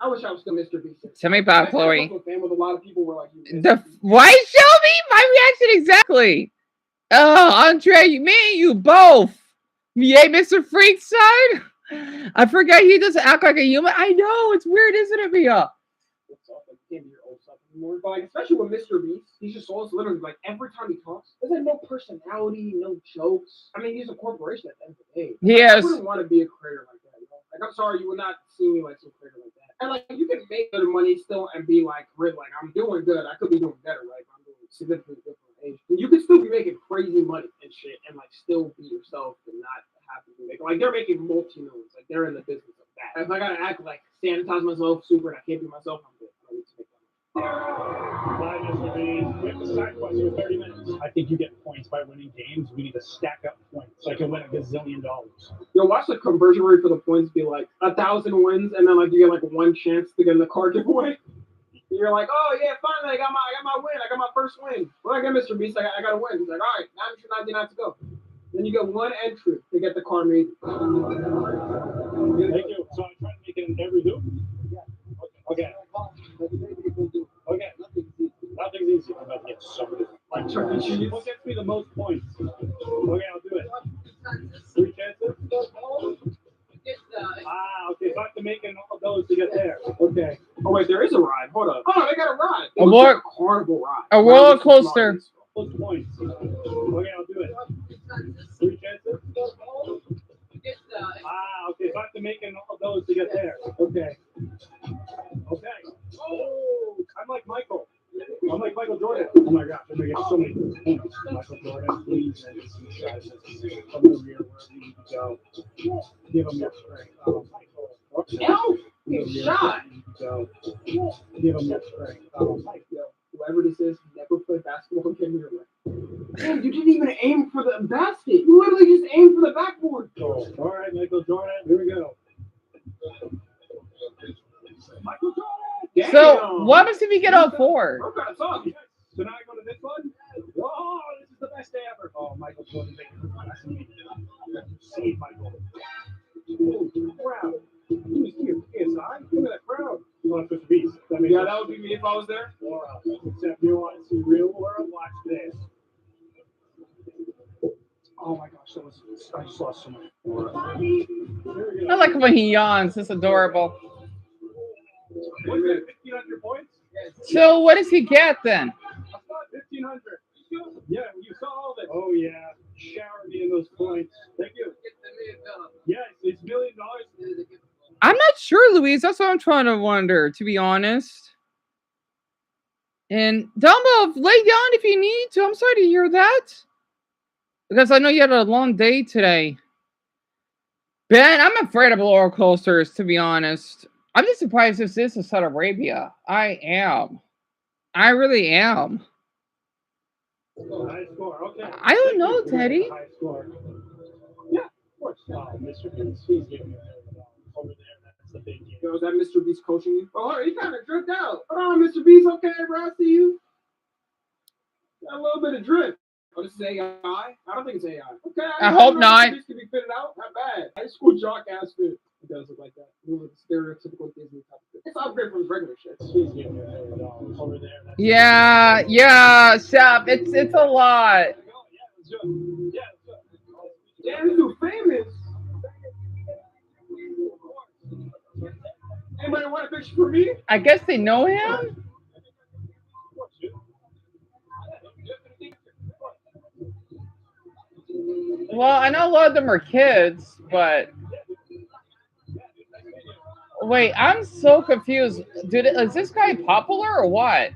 I wish I was still Mr. Beast. Tell me about Chloe. Fan with a lot of people were like, Why, Shelby? My reaction exactly. Oh, Andre, me and you both. Yay, Mr. Freak side. I forgot he doesn't act like a human. I know, it's weird, isn't it, Mia? Can't be your old stuff anymore. But like, especially with Mr. Beast, he's just always literally like every time he talks, there's like no personality, no jokes. I mean, he's a corporation at the end of the day. Yes. I wouldn't want to be a creator like that. You know? Like, I'm sorry, you would not see me like some creator like that. And like, you can make good money still and be like, really, like I'm doing good. I could be doing better, right? I'm doing significantly different age. And you could still be making crazy money and shit, and like still be yourself and not have to be making like they're making multi-millions. Like they're in the business of that. If I gotta act like sanitize myself super and I can't be myself, I'm good. I don't need to make that. Bye, Mr. Beast. We have to side quest for 30 minutes. I think you get points by winning games. We need to stack up points so I can win $1 gazillion. Yo, watch the conversion rate for the points be like 1,000 wins, and then like you get like one chance to get in the card giveaway. You're like, oh yeah, finally I got my win. I got my first win. Well, I got Mr. Beast. I got a win. He's like, all right, 999 to go. Then you get one entry to get the card made. Thank you. So I try to make it in every loop. Okay. Okay. Nothing's easy. I'm about to get so many. Like Chuck E. Cheese. What gets me the most points? Okay, I'll do it. 3 chances. Okay. So I have to make all of those to get there. Okay. Oh wait, there is a ride. Hold up. Oh, they got a ride. A roller carnival ride. A roller coaster. Plus points. Okay, I'll do it. 3 chances. Okay. So I have to make all of those to get there. Okay. Okay. Oh, I'm like Michael. I'm like Michael Jordan. Oh my gosh, I'm gonna get so many points. Michael Jordan, please, and these guys come over here wherever you need to go. Give them your strength. Ow! He's shot. So, give them your strength. Whoever this is, never played basketball again in your life. Damn, you didn't even aim for the basket. You literally just aimed for the backboard. Oh, all right, Michael Jordan, here we go. Michael Jordan. Damn. So, what happens if you get all 4? We're gonna talk. So now I go to this one. Oh, this is the best day ever. Oh, Michael Jordan, that's me. See, Michael. Oh, crowd. Who's here? KSI? Look at that crowd. You want to push Beast? Yeah, that would be me if I was there. Except you want to see real world, watch this. Oh my gosh, I just lost so much. I like when he yawns. It's adorable. What's that, 1,500 points? So, what does he get then? I thought 1,500. Yeah, you saw all of it. Oh yeah, shower me in those points. Thank you. Yeah, it's $1 million. I'm not sure, Louise. That's what I'm trying to wonder, to be honest. And Dumbo, lay down if you need to. I'm sorry to hear that. Because I know you had a long day today. Ben, I'm afraid of roller coasters, to be honest. I'm just surprised this is Saudi Arabia. I am. I really am. High score, okay. I don't know, Teddy. High score. Yeah, of course. Oh, Mr. Beast, please give me $1 over there. That's the big game. Yo, is that Mr. Beast coaching you? Oh, he kind of dripped out. Oh, Mr. Beast, okay, bro, I see you. Got a little bit of drip. Oh, this is AI? I don't think it's AI. Okay, I hope not. Mr. Beast can be fitted out. Not bad. High school jock ass fit. It does look like that. It looks like stereotypical Disney type of fit. It's an upgrade from his regular shit. Please give me $1 over there. That's Yeah, Shep. It's a lot. Damn, this dude famous. Anybody want a picture for me? I guess they know him. Well, I know a lot of them are kids, but wait, I'm so confused. Is this guy popular or what?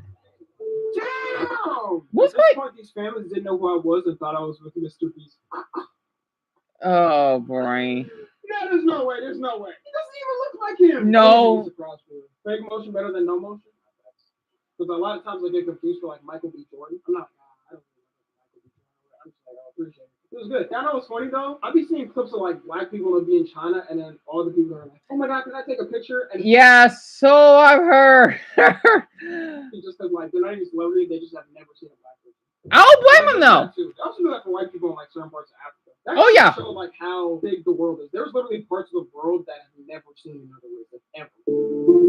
Damn! What's At this going? point, these families didn't know who I was and thought I was with Mr. Beast. Oh boy. Yeah, there's no way. There's no way. He doesn't even look like him. No. Fake motion better than no motion. Because a lot of times I get confused for like Michael B. Jordan. I'm not. I don't really like Michael B. Jordan. I'm just like, I appreciate it. It was good. Y'all know what's funny though? I be seeing clips of like black people that be in China, and then all the people are like, "Oh my god, can I take a picture?" And Yeah, so I've heard. just because like they're not even celebrities, they just have never seen a black person. I don't blame him though. They also do that for white people in like certain parts of Africa. That Oh, yeah. shows like how big the world is. There's literally parts of the world that have never seen another race like, ever.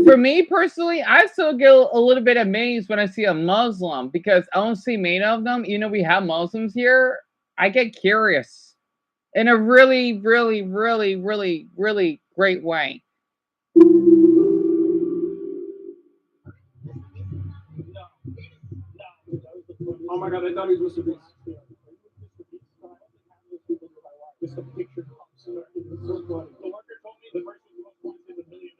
For me personally, I still get a little bit amazed when I see a Muslim because I don't see many of them. You know, we have Muslims here. I get curious in a really, really, really, really, really great way. Oh my god, I thought he was Mr. Beast. Just a picture. So funny. The worker told me the person who wants $1 million.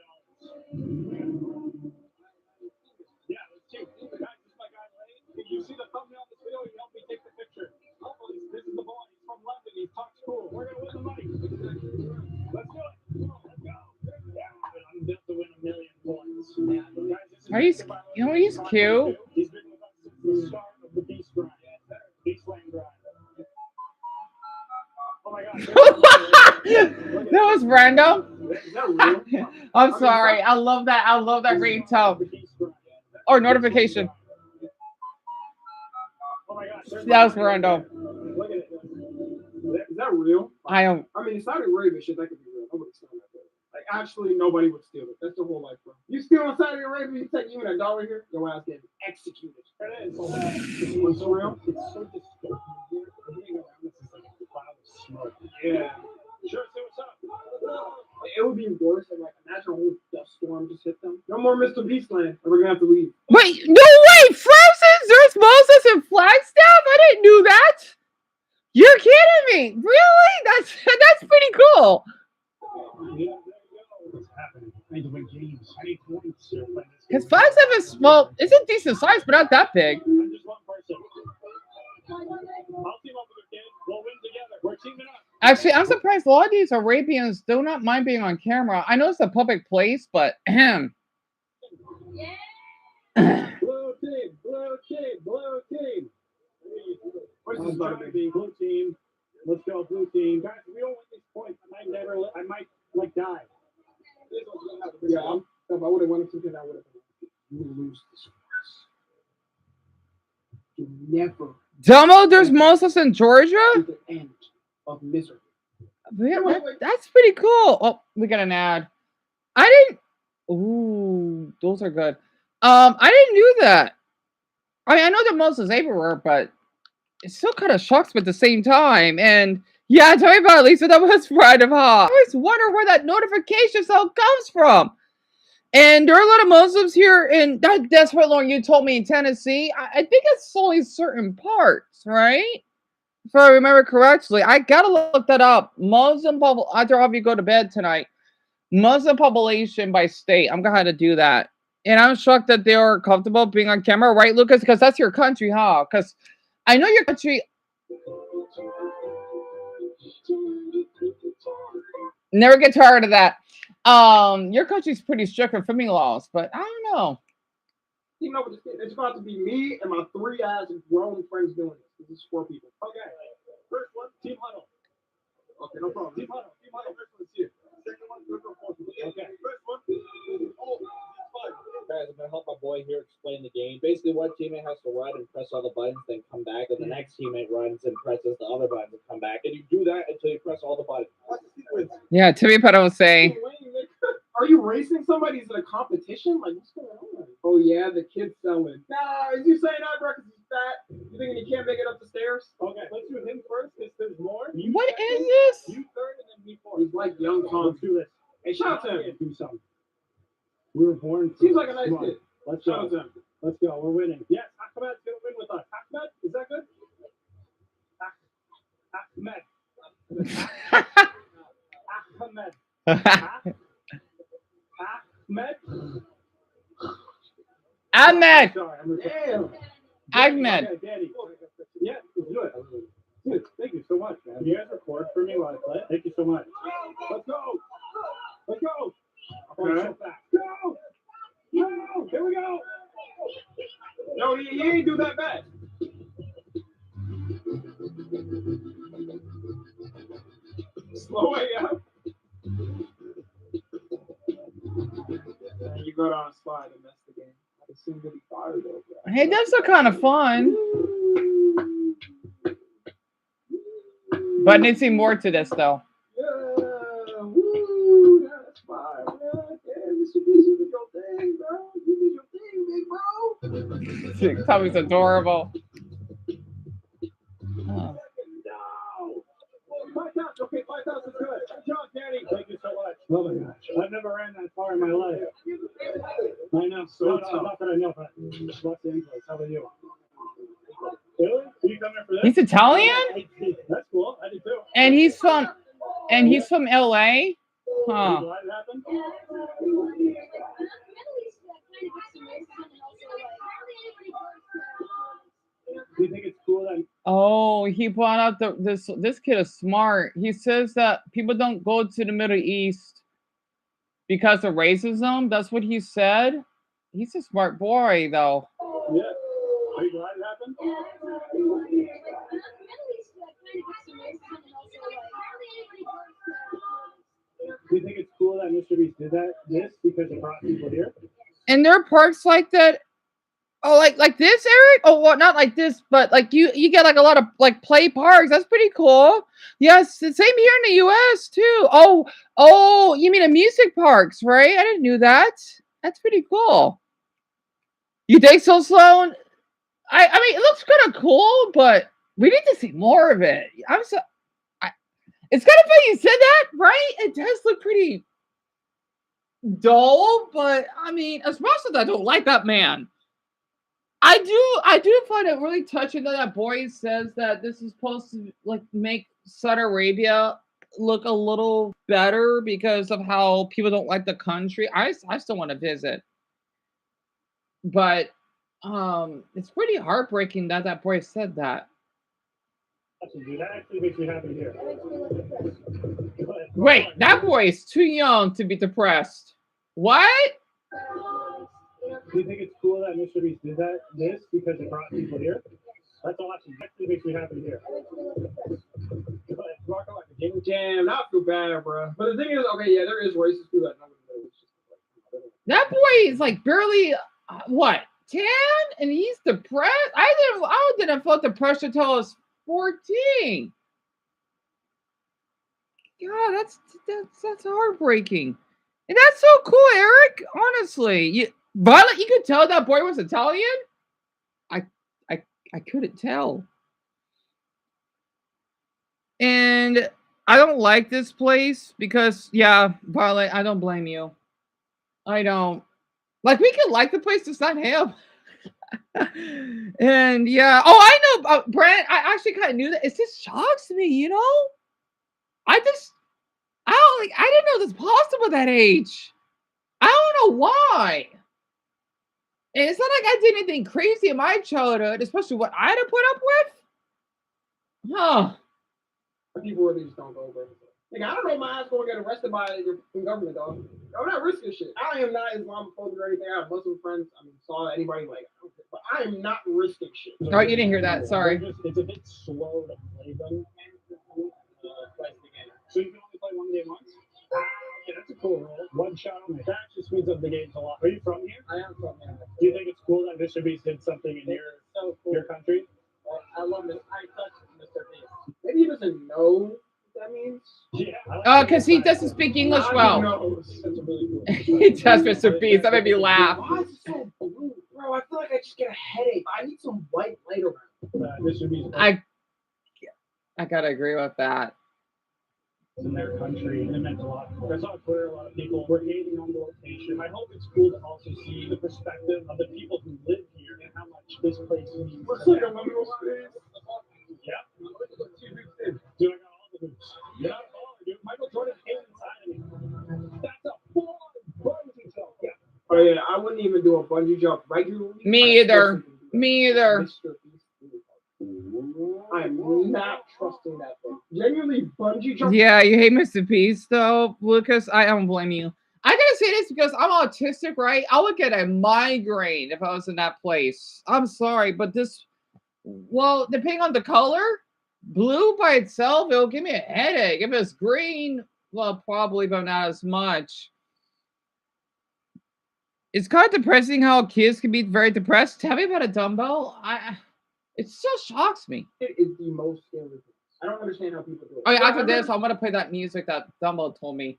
Yeah, let's see. The guy, this is my guy, Lane. Can you see the thumbnail of this video? He helped me take the picture. Oh, this is the boy. He's from London. He talks cool. We're gonna win the money. Let's do it. Let's go. Yeah, I'm built to win $1 million points. Are you? You know, he's cute. He's been with us since the start of the Beast Grind. Beastland Grind. Oh my god. That was random. Is that real? I'm sorry. I love that. I love that ringtone or notification. Oh my god. That was random. Look at it. Is that real? I don't. I mean, Saudi Arabia shit, that could be real. I would steal that. Like, actually, nobody would steal it. That's the whole life, bro. You steal in Saudi Arabia, you take even $1 here, your ass getting executed. It is. It's so real. It's so disgusting. Everything around us is like a cloud of smoke. Yeah. Sure, say what's up. It would be worse if, like, imagine a whole dust storm just hit them. No more Mr. Beastland, and we're gonna have to leave. Wait, no way! Frozen? There's Moses and Flagstaff? I didn't know that. You're kidding me? Really? That's pretty cool. Yeah, there you go. What's happening? I need to win games. I need points. Because Flagstaff is, well, it's a decent size, but not that big. I'm just one person. I'll team up with you, kid. We'll win together. We're teaming up. Actually, I'm surprised a lot of these Arabians do not mind being on camera. I know it's a public place, but ahem. Blue team, blue team, blue team. What's this about to be? Blue team. Let's go, blue team. Guys, if we don't win these points, I might like die. Yeah, if I would have won it today, I would have been. You would lose this race. You never Domo, there's Moses in Georgia? to the end of misery. Yeah, that's pretty cool. Oh, we got an ad. I didn't. Ooh, those are good. I didn't do that. I know that Moses is everywhere, but it still kind of shocks me at the same time. And yeah, tell me about it, Lisa. That was right of hot. I always wonder where that notification cell comes from. And there are a lot of Muslims here in that's what long you told me in Tennessee. I think it's only certain parts, right? If I remember correctly. I gotta look that up. Muslim after you go to bed tonight. Muslim population by state. I'm gonna have to do that. And I'm shocked that they are comfortable being on camera, right, Lucas? Because that's your country, huh? Because I know your country. Never get tired of that. Your country's pretty strict on filming laws, but I don't know. You know, it's about to be me and my 3 grown friends doing this. This is 4 people. Okay. First one, team huddle. Okay, no problem. Team huddle. Team huddle. First one's here. Second one, good for fourth. Okay. First one. Oh, that's fine. Guys, I'm gonna help my boy here explain the game. Basically, one teammate has to run and press all the buttons, then come back, and the next teammate runs and presses the other buttons and come back. And you do that until you press all the buttons. Yeah, Timmy Putto was saying. Are you racing somebody? Is it a competition? Like, what's going on? Oh, yeah, the kid's selling. Nah, is you saying that, bro, because he's fat? You thinking he can't make it up the stairs? Okay, let's do him first, because there's more. What is this? You third, and then me fourth. He's like young Tom. Let's do this. Hey, shout out to him. Do something. We were born. Seems like a nice kid. Let's Shout out go. to him. Let's go. We're winning. Yes, Ahmed's gonna win with us. Ahmed, is that good? Ahmed. Ahmed. Ahmed. Sorry, I'm Damn. Ahmed. Okay, Daddy. Yeah, let's do it. Dude, thank you so much, man. You guys record for me while I play? Thank you so much. Let's go! Let's go! Okay. So fast. Go! No! Here we go! No, he ain't do that bad. Slow way up. And you go down a slide and mess the game. I assume you'll be fired though. Hey, that's so kind of fun. But I need to see more to this though. Yeah, woo, that's fine. Yeah, Mr. Beast, you did your thing, bro. You did your thing, big bro. Tommy's adorable. Oh. No! 5,000, okay, 5,000 is good. Good job, Danny. Thank you so much. Oh my gosh. I've never ran that far in my life. I know. So tough. tough. Not that I know, but Los Angeles. How about you? Really? Are you coming for this? He's Italian? That's cool. I did too. And he's from LA? Huh. Are you glad it happened? Do you think it's cool that Oh, he brought up this kid is smart. He says that people don't go to the Middle East because of racism. That's what he said. He's a smart boy though. Yeah. Are you glad it happened? Do you think it's cool that Mr. Beast did this because it brought people here? And there are parks like that. Oh, like this, Eric? Oh, well, not like this, but like you get like a lot of like play parks. That's pretty cool. Yes, the same here in the U.S. too. Oh, you mean amusement parks, right? I didn't know that. That's pretty cool. You think so, Sloan? I mean, it looks kind of cool, but we need to see more of it. It's kind of funny you said that, right? It does look pretty dull, but I mean, as much as I don't like that man. I do find it really touching that boy says that this is supposed to like make Saudi Arabia look a little better because of how people don't like the country. I still want to visit, but it's pretty heartbreaking that boy said that. That actually makes me happy here. Wait, that boy is too young to be depressed. What? Do you think it's cool that Mr. Beast did this because it brought people here? That's awesome. That actually makes me happy here. Rocking like a game jam. Not feel bad, bro. But the thing is, okay, yeah, there is racist people that know what. That boy is like barely what 10, and he's depressed. I didn't feel depressed until I was 14. Yeah, that's heartbreaking. And that's so cool, Eric. Honestly, Violet, you could tell that boy was Italian. I couldn't tell. And I don't like this place because, yeah, Violet, I don't blame you. I don't. Like, we could like the place, it's not him. And yeah, I know, Brent. I actually kind of knew that. It just shocks me, you know. I didn't know this possible at that age. I don't know why. And it's not like I did anything crazy in my childhood, especially what I had to put up with. Huh. People really just don't go over it. Like, I don't know my ass going to get arrested by the government, dog. I'm not risking shit. I am not Islamophobic or anything. I have Muslim friends. I mean, saw anybody like, but I am not risking shit. Oh, you didn't hear that. Sorry. It's a bit slow to play them. So you can only play one game once? Yeah, that's a cool rule. One shot on the that just speeds up the games a lot. Are you from here? I am from here. Do you think it's cool that Mr. Beast did something in your country? I love it. I touch Mr. Beast. Maybe he doesn't know what that means. Yeah. Because he doesn't speak English well. That's a really cool. He does, Mr. Beast. That made me laugh. Why is it so blue? Bro, I feel like I just get a headache. I need some white light around. Mr. Beast. I gotta agree with that. In their country, and it meant a lot. I saw on Twitter a lot of people were hating on the location. I hope it's cool to also see the perspective of the people who live here and how much this place means. Looks like a little space. Yeah. Do I got all the hoops? Yeah. Dude, Michael Jordan came inside of me. That's a full bungee jump. Yeah. Oh yeah, I wouldn't even do a bungee jump regularly. Me either. I I'm not trusting that thing. Genuinely, bungee jumping. Yeah, you hate Mr. Beast though, Lucas. I don't blame you. I gotta say this because I'm autistic, right? I would get a migraine if I was in that place. I'm sorry, but this, well, depending on the color, blue by itself, it'll give me a headache. If it's green, well, probably, but not as much. It's kind of depressing how kids can be very depressed. Tell me about a dumbbell. It still shocks me. It is the most scary thing. I don't understand how people do it. Oh, yeah, Yeah, after I this, remember- I'm gonna play that music that Dumbo told me.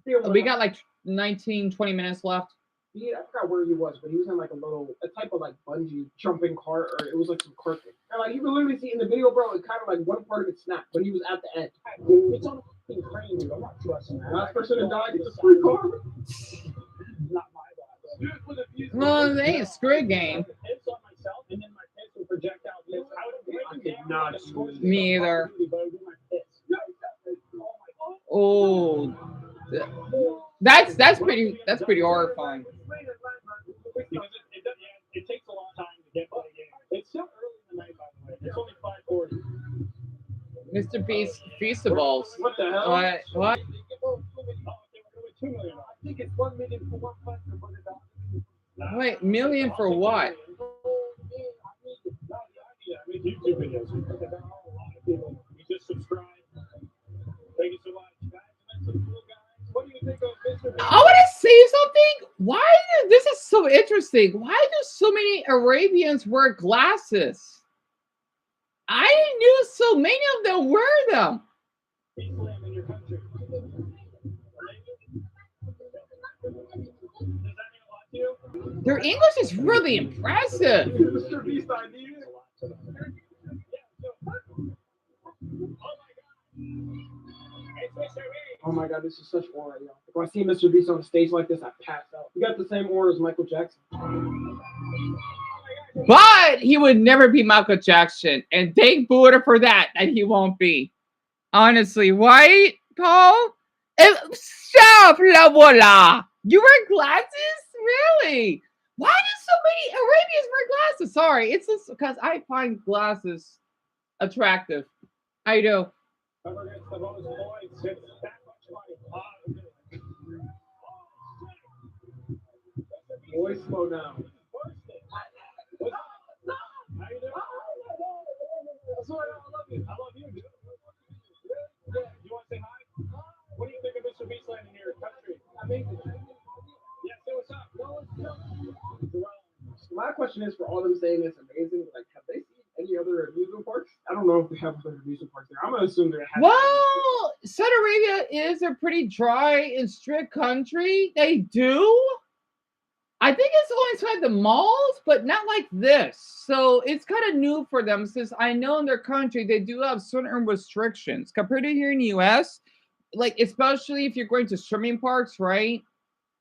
Yeah, We got like 19, 20 minutes left. I forgot where he was, but he was in like a type of like bungee jumping cart, or it was like some cart thing. And like you can literally see in the video, bro, it kind of like one part of it snapped, but he was at the end. It's on a fucking crane, dude. I'm not trusting that. Last person to die gets a free car. Not my bad. Well, they ain't Squid Game. Heads on myself, and then my head will project out this. I would break I could not do this. Me either. But I would do my fist. Oh, that's pretty horrifying. Because it takes a long time to get to the game. It's still early in the night, by the way. It's only 5:40. Mr. Beast Feastables. What the hell? What? What? Oh, they were going to win $2 million. I think it's 1 million for one punch and $100. Wait, million for what? I make YouTube videos. We put that out. A lot of people. We just subscribe. Thank you so much, guys. That's some cool guys. What do you think of Mr. I want to say something. Why? This is so interesting. Why do so many Arabians wear glasses? I didn't knew so many of them wear them. Islam in your country? Does that mean a lot to you? Their English is really impressive. Mr. Beast idea. Oh my god, this is such aura, yo. If I see Mr. Beast on a stage like this, I pass out. You got the same aura as Michael Jackson. But he would never be Michael Jackson. And thank Buddha for that he won't be. Honestly, right, Paul? Stop, la voila. You wear glasses? Really? Why do so many Arabians wear glasses? Sorry, it's just because I find glasses attractive. I do. Boy, slow down. I love you, dude. Yeah, you want to say hi? What do you think of Mr. Beastland in your country? Amazing. Yeah, say what's up. My question is, for all them saying it's amazing, like, have they seen any other amusement parks? I don't know if they have other amusement parks there. I'm gonna assume they have. Well, Saudi Arabia is a pretty dry and strict country. They do. I think it's only inside the malls, but not like this. So it's kind of new for them since I know in their country they do have certain restrictions compared to here in the US. Like, especially if you're going to swimming parks, right?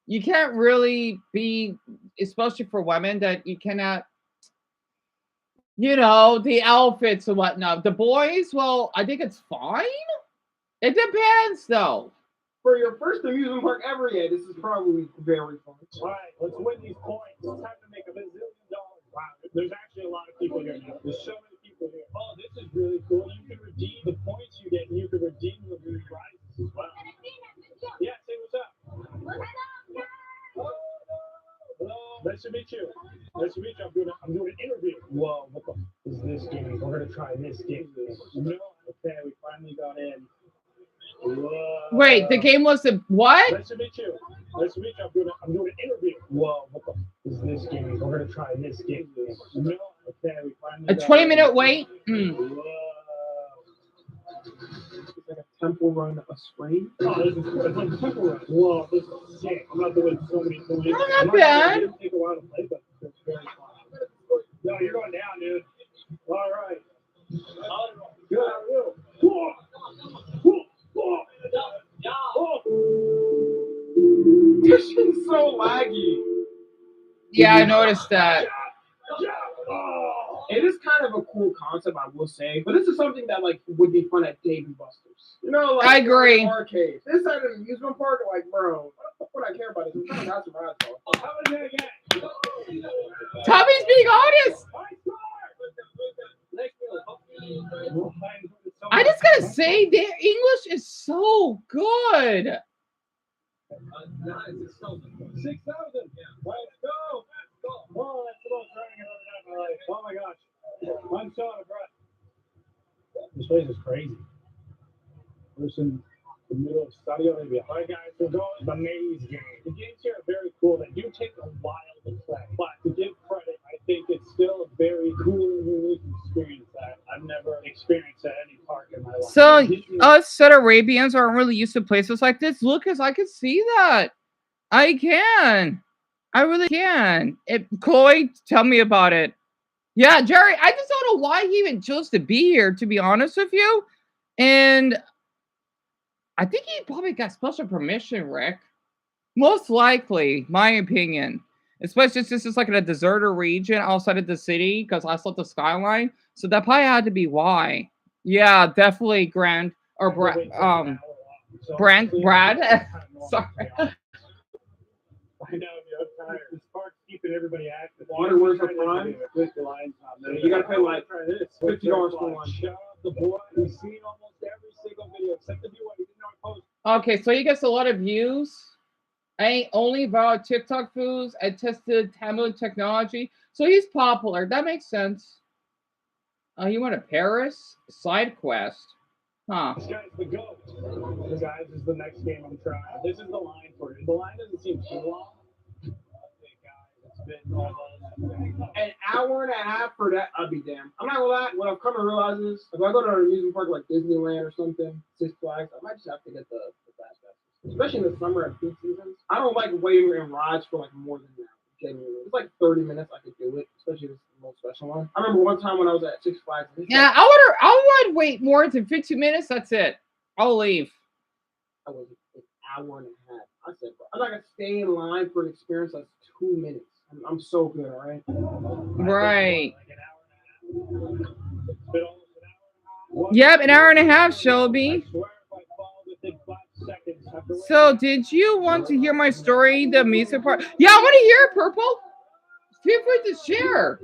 You can't really be, especially for women, that you cannot, the outfits and whatnot. The boys, well, I think it's fine. It depends, though. For your first amusement park ever, yeah, this is probably very fun. All right, let's win these points. It's time to make $1 billion. Wow, there's actually a lot of people here now. There's so many people here. Oh, this is really cool. You can redeem the points you get, and you can redeem the new prizes as well. Yeah, say what's up. Hello. Nice to meet you. Nice to meet you. I'm doing an interview. Whoa, what the is this game? We're gonna try this game. No, okay, we finally got in. Whoa. Wait, the game was a what? Nice to meet you. Nice to meet you. I'm doing an interview. Whoa, what the is this game? We're gonna try this game. No, okay, we finally A got 20-minute in. wait? Whoa. It's like a temple run, a spring. Oh, this is it's like a temple run. Whoa, this is sick. I'm not doing so many points. Oh, not bad. It take a while to play, but it's very fun. No, you're going down, dude. All right. Good. How are you? Whoa. Whoa. Whoa. Whoa. This is so laggy. Yeah, I noticed that. Yeah. Oh. It is kind of a cool concept, I will say, but this is something that like would be fun at Dave and Buster's. Like I agree. Arcade. This at an amusement park, like, bro, what I care about is I'm trying not to ride. How about that again? Tommy's being honest. Nice start. just gotta say, their English is so good. 6,000. Let's go. Let's go. Oh, that's the most running I've ever done in my life. Oh my gosh. I'm so out of breath. This place is crazy. Person in the middle of Saudi Arabia. All right, guys, we're going. The maze game. The games here are very cool. They do take a while to play, but to give credit, I think it's still a very cool and unique experience that I've never experienced at any park in my life. So us Saudi Arabians aren't really used to places like this. Lucas, I can see that. I can. I really can. Chloe, tell me about it. Yeah, Jerry, I just don't know why he even chose to be here, to be honest with you. And I think he probably got special permission, Rick. Most likely, my opinion. Especially since it's like in a deserted region outside of the city, because I saw the skyline. So that probably had to be why. Yeah, definitely Brad. Sorry. I know, I'm tired. This park's keeping everybody active. Waterworks are prime. You gotta pay like $50 for one. Shout out the boy. We've seen almost every single video except the view. He didn't know I posted. Okay, so he gets a lot of views. I ain't only about TikTok foods. I tested Tamil technology. So he's popular. That makes sense. He went to Paris? Side quest. Huh. This guy's the GOAT. This guys is the next game I'm trying. This is the line for it. The line doesn't seem too long. Okay, guys, it's been An hour and a half for that, I'd be damned. I'm not gonna lie, what I've come to realize is, if I go to an amusement park like Disneyland or something, Six Flags, I might just have to get the fast passes. Especially in the summer and peak seasons. I don't like waiting in rides for like more than that. Genuinely. It's like 30 minutes I could do it, especially if it's the most special one. I remember one time when I was at Six Flags. Yeah, I would wait more than 15 minutes. That's it. I'll leave. I was an hour and a half. I said, bro, I'm not gonna stay in line for an experience that's 2 minutes. I'm so good, all right? Right. Yep, an hour and a half, Shelby. So, did you want to hear my story, the music part? Yeah, I want to hear it, Purple. Feel free to share.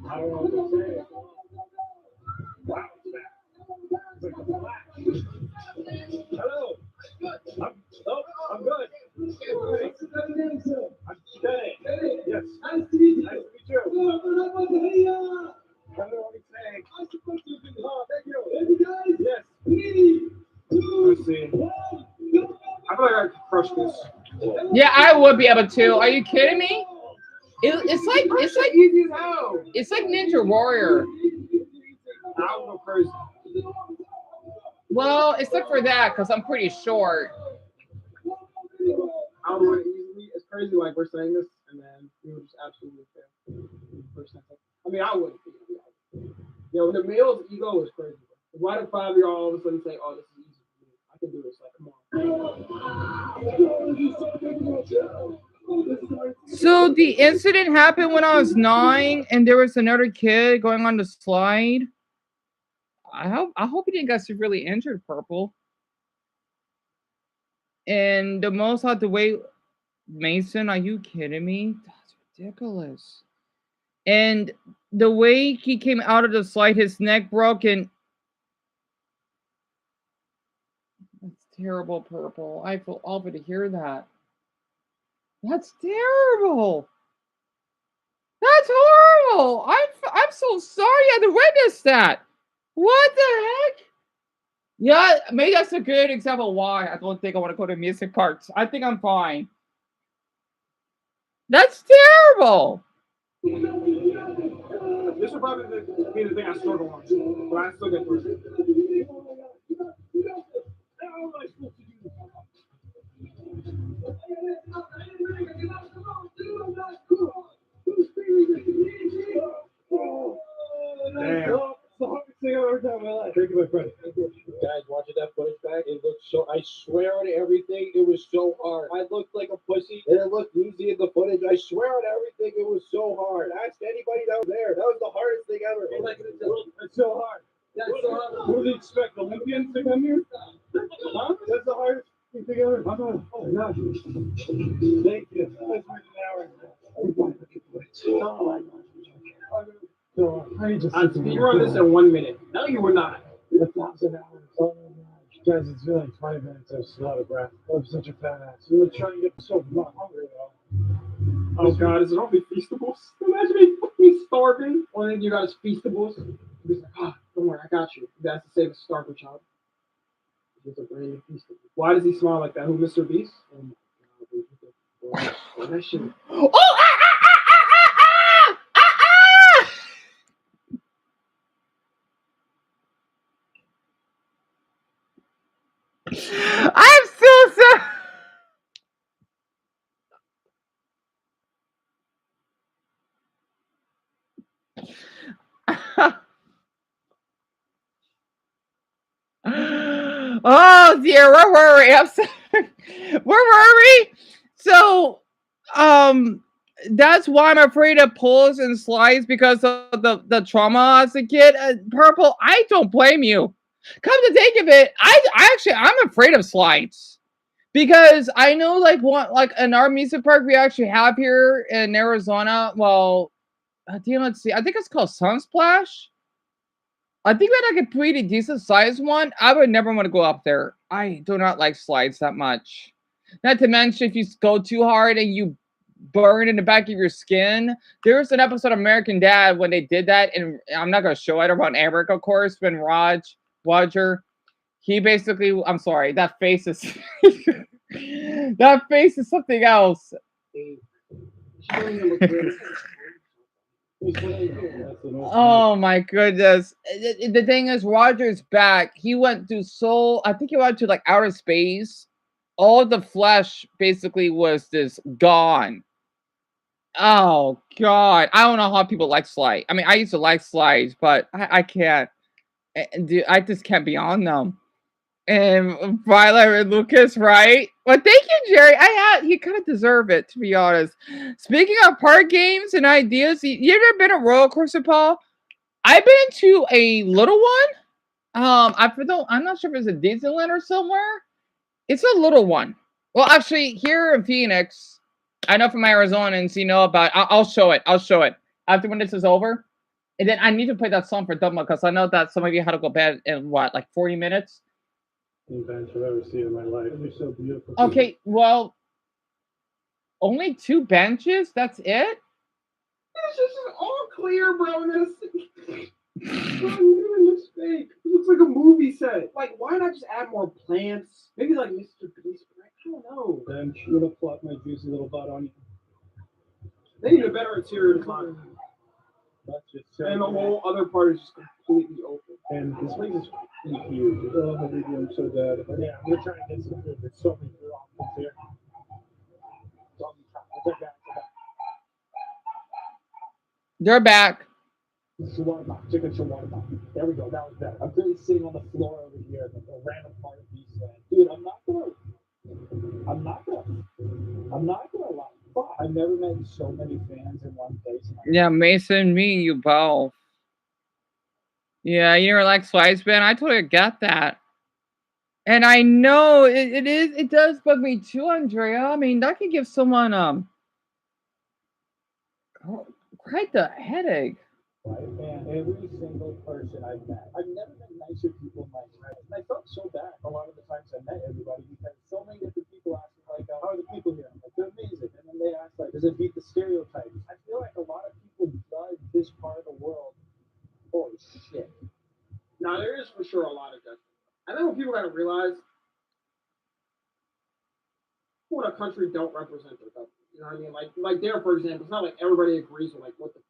I don't know what to say. Wow, it's back. It's like a flash. Hello. I'm good. I'm steady. Yes. Nice to meet you. Nice to meet you. I don't know what to say. Oh, thank you. Yes. Let's see. I feel like I could crush this. Yeah, I would be able to. Are you kidding me? It's like Ninja Warrior. I'll go crazy. Well, except for that, because I'm pretty short. I'll do it easily. It's crazy, like we're saying this, and then we would just absolutely fail. I mean, I wouldn't. Yo, the male's ego is crazy. Why do 5-year-old all of a sudden say, "Oh, this is easy for me. I can do this"? Like, come on. So the incident happened when I was 9, and there was another kid going on the slide. I hope he didn't get severely injured, Purple. And the most I had to wait, Mason, are you kidding me? That's ridiculous. And the way he came out of the slide, his neck broke, and that's terrible, Purple. I feel awful to hear that. That's terrible. That's horrible. I'm so sorry I had to witness that. What the heck? Yeah, maybe that's a good example why I don't think I want to go to music parks. I think I'm fine. That's terrible. This would probably be the thing I struggle on, but I still get through it. Damn. The hardest thing I've ever done in my life. Thank you, my friend. Guys, watching that footage back, it looked so, I swear on everything, it was so hard. I looked like a pussy, and it looked easy in the footage. I swear on everything, it was so hard. Ask anybody that was there. That was the hardest thing ever. It's so hard. That's so hard. What do you expect, Olympians to come here? Huh? That's the hardest thing ever. Oh my gosh. Thank you. That's been an hour. Oh my gosh. So I just I'd speedrun this in 1 minute. No, you were not. 1,000 hours. Oh my gosh. Guys, it's been like 20 minutes. I'm still out of breath. I'm such a fat ass. You were trying to get so not hungry though. Oh god, is it all be Feastables? Imagine me fucking starving. Only thing you got is Feastables. He's like, ah, don't worry, I got you. That's to save a starver child. He's a brand new Feastable. Why does he smile like that? Who, Mr. Beast? Oh my god. Oh, that shit. Oh! I'm so sorry. Oh dear, where were we? I'm sorry. Where were we? So, that's why I'm afraid of pulls and slides because of the trauma as a kid. Purple, I don't blame you. Come to think of it, I'm afraid of slides because I know like in our amusement park we actually have here in Arizona. Well, let's see. I think it's called Sunsplash. I think we had like a pretty decent sized one. I would never want to go up there. I do not like slides that much. Not to mention if you go too hard and you burn in the back of your skin. There's an episode of American Dad when they did that, and I'm not going to show it around Eric, of course, when Roger, he basically, I'm sorry, that face is, that face is something else. Oh my goodness. The thing is, Roger's back. He went to I think he went to like outer space. All the flesh basically was just gone. Oh god. I don't know how people like slides. I mean, I used to like slides, but I can't. I just can't be on them. And Violet and Lucas, right? Well, thank you, Jerry. You kind of deserve it, to be honest. Speaking of park games and ideas, you ever been a roller coaster, Paul? I've been to a little one. I'm not sure if it's a Disneyland or somewhere. It's a little one. Well, actually, here in Phoenix, I know from Arizonans, you know about. I'll show it. After when this is over, and then I need to play that song for Dumbo because I know that some of you had to go bed in like 40 minutes. Bench I've ever seen in my life. They're so beautiful. Okay, well, only 2 benches. That's it. It's just all clear, bro. And then it looks fake. It looks like a movie set. Like, why not just add more plants? Maybe like Mr. Beast. I don't know. Bench, I'm gonna plop my juicy little butt on you. They need a better interior design. That's just and the whole other part is just completely open. And this place is huge. Oh, I'm so dead. But yeah, we're trying to get some food. There's so many food options here. They're back. Shawarma, chicken shawarma. There we go. That was better. I'm really sitting on the floor over here, a random part of these things. Dude, I'm not gonna lie. I've never met so many fans in one place. Yeah, Mason, me, you both. Yeah, you never like slides, Ben. I totally get that. And I know it does bug me too, Andrea. I mean, that can give someone quite the headache. Right, and every single person I've met, I've never met nicer people in my life. And I felt so bad a lot of the times I met everybody because so many different people ask me, like, how are the people here? I'm like, they're amazing. And then they ask, like, does it beat the stereotypes? I feel like a lot of people judge this part of the world. Holy shit. Now, there is for sure a lot of judgment. I think what people got to realize, people in a country don't represent their government. You know what I mean? Like there, for example, it's not like everybody agrees with like what the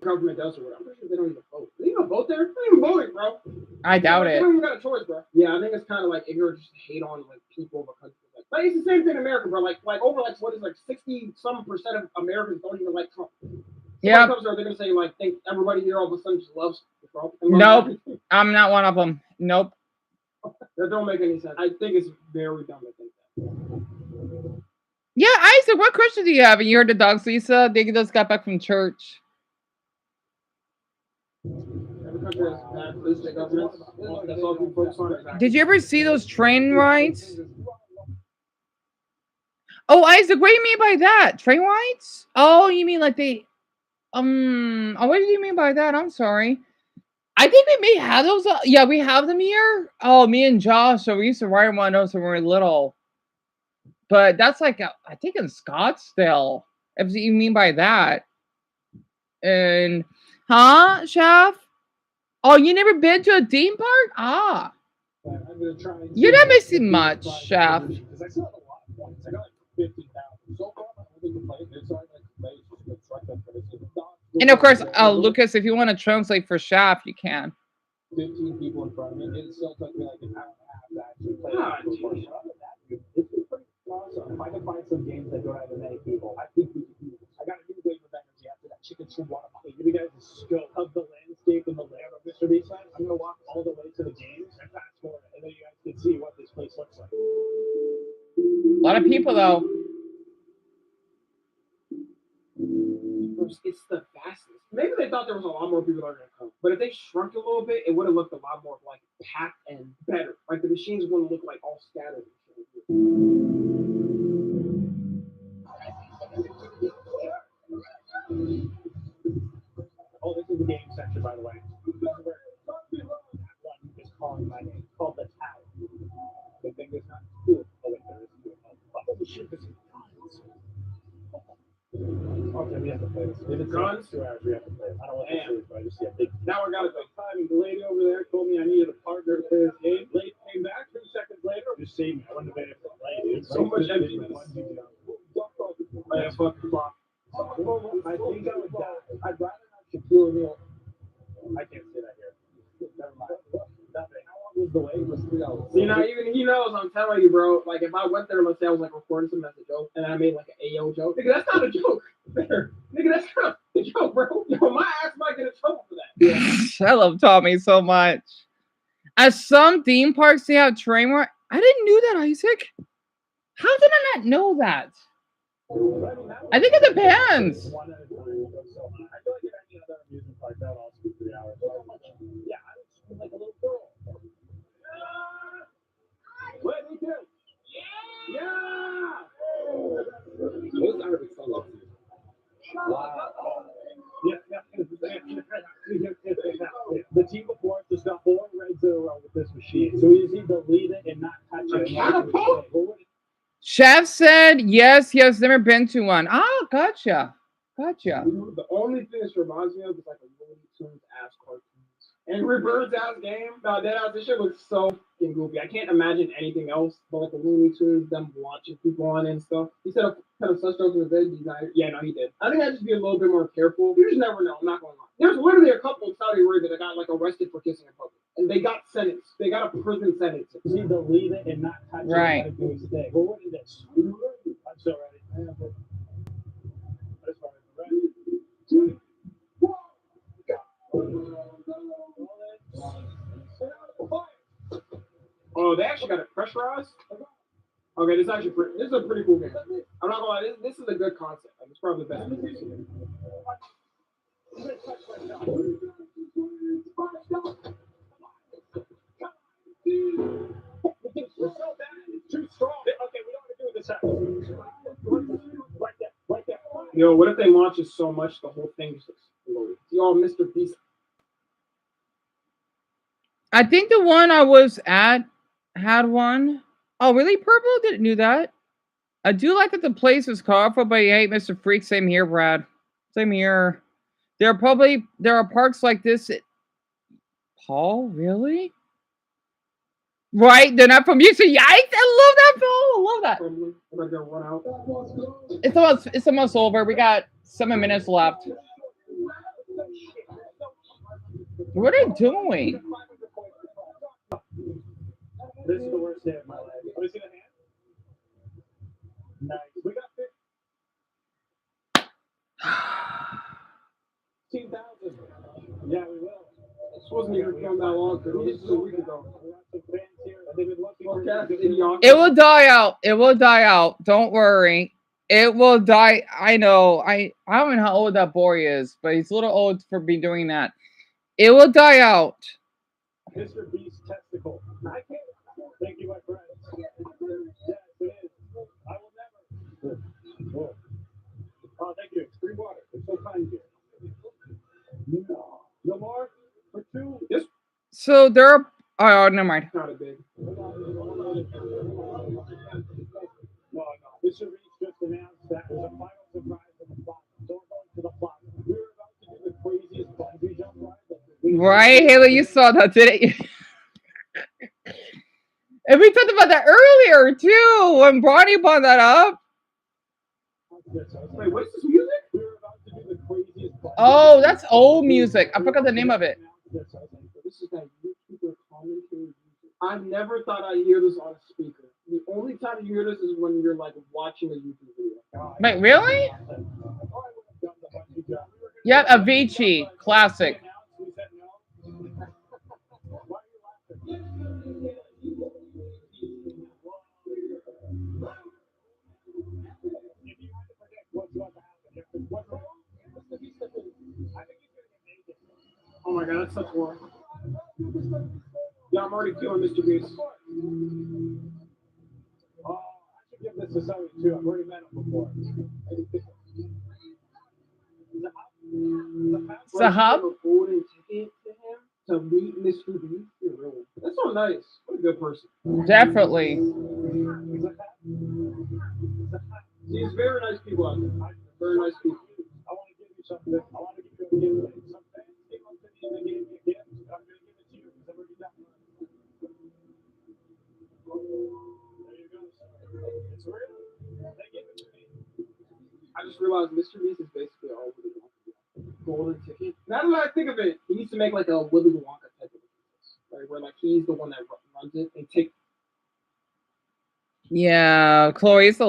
government does or whatever. I'm pretty sure they don't even vote. They don't even vote there. They don't even vote, bro. I doubt it. They don't even got a choice, bro. Yeah, I think it's kind of like ignorant just to hate on like people of a country. Like it's the same thing in America, bro. Like over like what is like 60-some% of Americans don't even like Trump. Yeah. They're gonna say like think everybody here all of a sudden just loves Trump. Nope. I'm not one of them. Nope. That don't make any sense. I think it's very dumb to think that. Yeah, Isaac, what question do you have? And you heard the dogs, Lisa? They just got back from church. Every country has bad police governments. That's all we focus on. Did you ever see those train rides? Oh, Isaac, what do you mean by that? Train rides? Oh, you mean like they... What do you mean by that? I'm sorry. I think we may have those. Yeah, we have them here. Oh, me and Josh. So we used to ride one of those when we were little. But that's like, I think in Scottsdale. If you mean by that. And, huh, Chef? Oh, you never been to a theme park? Ah. But I'm gonna try and You're see not if I missing can much, find Chef. a solution, 'cause I still have a lot of points. I got like 15,000. So far, my only complaint is I like play just a truck that's crazy. And of course, Lucas, if you want to translate for Chef, you can. 15 people in front of me. It still took me like an hour and a half to actually play. Ah, geez. It's pretty awesome. If I can find some games that don't have as many people, I think we can do this. I got a new wave of energy after that chicken soup water. Give you guys a scope of the landscape and the layout of Mr. Beast. I'm gonna walk all the way to the games and fast forward, and then you guys can see what this place looks like. A lot of people, though. It's the fastest. Maybe they thought there was a lot more people that were gonna come, but if they shrunk a little bit, it would have looked a lot more like packed and better. Like the machines wouldn't look like all scattered. Oh, this is the game section, by the way. This is where that one is calling my name. It's called the Tower. The thing is not cool. Oh wait, there is two. Oh shit, this is guns. Okay, we have to play this. If it's guns, 2 hours, we have to play it. I don't want to see it, but I just see a big. Now we got a big time, and the lady over there told me I needed a partner to play this game. Lady came back 2 seconds later. Just saved me. I wouldn't have been able to play it. So much emptiness. I have fucking flop. I think I would die. I'd rather not Shaquille O'Neal. I can't say that here. Never mind. Nothing. How long was the wait? It was 3 hours. See, now even he knows. I'm telling you, bro. Like if I went there, let's say I was like recording some as a joke, and I made like an AO joke. Nigga, that's not a joke. Nigga, that's not a joke, bro. Yo, my ass might get in trouble for that. Yeah. I love Tommy so much. At some theme parks, they have train ride. I didn't know that, Isaac. How did I not know that? I think it depends. One at a time. I feel like if any other amusement park, that would also be 3 hours. Yeah, I would scream like a little girl. What me too? Yeah! Those Arabic songs. Wow. The team before us just got 4 reds in a row with this machine. So we just need to lead it and not touch it. Chef said yes, he has never been to one. Oh, gotcha. Gotcha. The only thing this reminds me of is like a Looney Tunes ass cartoons. Angry Birds ass game. No, that ass, this shit was so fucking goofy. I can't imagine anything else but like a Looney Tunes, them watching people on it and stuff. He said a kind of such jokes in the video. Yeah, no, he did. I think I'd just be a little bit more careful. You just never know. I'm not going to lie. There's literally a couple in Saudi Arabia that got like arrested for kissing in public. And they got sentenced. They got a prison sentence. You need to leave it and not touch it. Right. Do his thing. But what is this? I'm so ready. That's fine. Ready? Oh, they actually got it pressurized. Okay, this is actually this is a pretty cool game. I'm not gonna lie, this is a good concept. Like, it's probably the best thing we've seen. We're so bad, it's too strong. Okay, we don't want to do this. Right there, right there. Yo, what if they launch it so much the whole thing just explodes? Yo, Mr. Beast. I think the one I was at had one. Oh, really? Purple? Didn't do that. I do like that the place is colorful, but you hate Mr. Freak. Same here, Brad. Same here. There are parks like this. Paul, really? Right? They're not from UC. Yikes! I love that, Paul. I love that. It's almost over. We got 7 minutes left. What are they doing? This is the worst day of my life. Let me see the hand. Nice. We got 15,000. Yeah, we will. This wasn't even filmed that long ago. This is a week ago. We got some fans here. They've been looking for It will die out. It will die out. Don't worry. It will die. I know. I don't know how old that boy is, but he's a little old for be doing that. It will die out. Mr. Beast testicle. I can't. Thank you, my friend. Yes, it is. I will never. Oh, thank you. It's free water. It's so kind here. So they're. Oh, never mind. Not a big. No. Mr. Beast just announced that there's a final surprise in the plot. So we're going to the plot. We were about to do the craziest bungee jump ride. Right, Haley, you saw that, didn't you? And we talked about that earlier too when Bronny brought that up. Wait, what's this music? We were about to do the craziest bungee Oh, that's old music. I forgot the name of it. This is that YouTuber commentary music. I've never thought I'd hear this on a speaker. The only time you hear this is when you're like watching a YouTube video. Wait, really? Yep, Avicii, classic. Oh my god, that's such war. Yeah, I'm already feeling Mr. Beast. Oh, I should give this to somebody too. I've already met him before. Sahab? A golden ticket to him to meet Mr. Beast. That's so nice. What a good person. Definitely. He's very nice people out there. Very nice people. I want to give you something. I want to give you a gift. Some fans came up to me and they gave me a gift. I'm going to give it to you because I've already done it. There you go. It's real. They give it to me. I just realized Mr. Beast is basically all Willy Wonka. Golden ticket. Now that I think of it, he needs to make like a Willy Wonka type of business, right? Where like he's the one that runs it and take. Yeah, Chloe, it's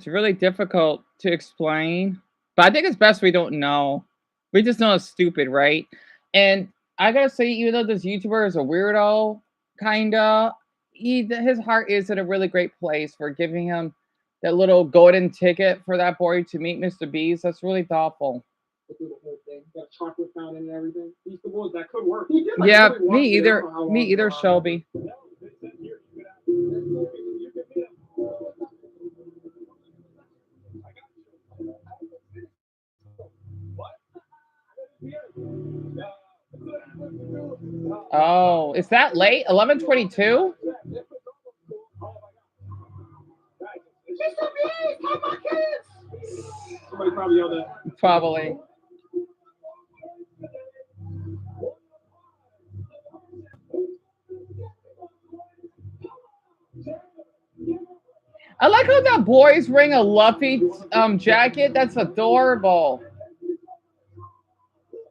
really difficult to explain. But I think it's best we don't know. We just know it's stupid, right? And I gotta say, even though this YouTuber is a weirdo, kinda, his heart is in a really great place for giving him that little golden ticket for that boy to meet Mr. Beast. That's really thoughtful. Through the whole thing, got a chocolate fountain and everything. He's the one that could work. He did, like, Yeah, Willy Wonka. me I either. don't know how Me long either, ago. Shelby. Oh, is that late? 11:22? Somebody probably yelled at. Probably. I like how that boy's wearing a Luffy jacket. That's adorable.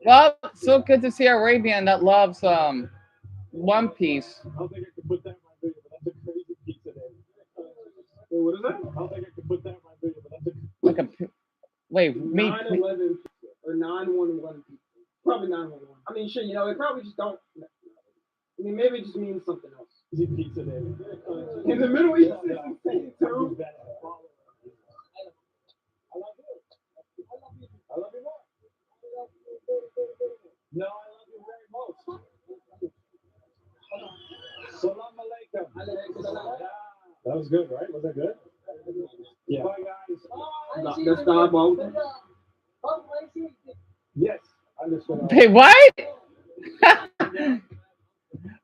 Well, so good to see Arabian that loves One Piece. I don't think I could put that in my video, but that's a crazy pizza there. Wait, what is that? I don't think I could put that in my video, but that's a Like a wait, me 9/11 pizza or 9/11 pizza. Probably 9/11. I mean, shit, you know, it probably just don't. I mean, maybe it just means something else. crazy pizza there. In the Middle East, it's insane too. I love you. I love you more. No, I love you very most. Salam alaikum. That was good, right? Was that good? Yeah. Bye, guys. That's diabolical. Yes, I understand. Wait, what?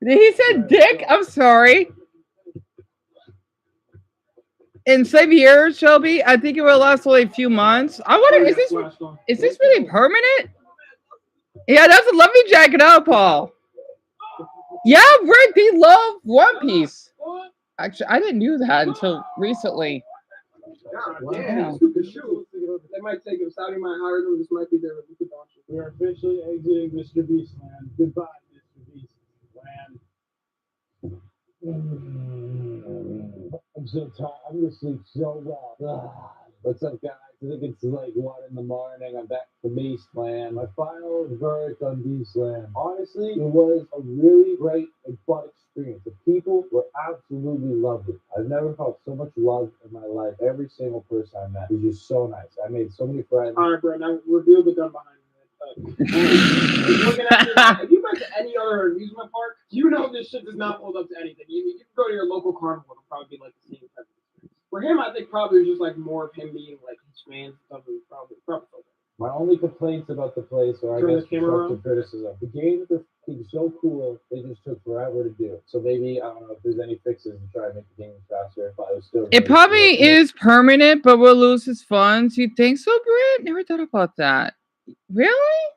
He said dick? I'm sorry. In 7 years, Shelby, I think it will last only a few months. I wonder, is this really permanent? Yeah, that's a lovely jacket up, Paul. Yeah, Rick, they love One Piece. Actually, I didn't know that until recently. Damn, stupid shoes. They might take him. Saudi might hire them. This might be their launch. We are officially exiting Mr. Beast Land. Goodbye, Mr. Beast Land. I'm so tired. I'm gonna sleep so well. What's up, guys? I think it's like 1 in the morning. I'm back to Beastland. My final verdict on Beastland. Honestly, it was a really great and fun experience. The people were absolutely lovely. I've never felt so much love in my life. Every single person I met was just so nice. I made so many friends. All right, bro. Now reveal the gun behind you. If you went to any other amusement park, you know this shit does not hold up to anything. You can go to your local carnival, it'll probably be like the same type of experience. For him, I think probably it was just like more of him being like his fans and stuff. Probably so. My only complaints about the place are, I Turn the guess, camera constructive criticism. The games something so cool, they just took forever to do. So maybe, I don't know if there's any fixes to try to make the game faster, but it was still. It probably is permanent, but will lose its funds. You think so, Grit? Never thought about that. Really?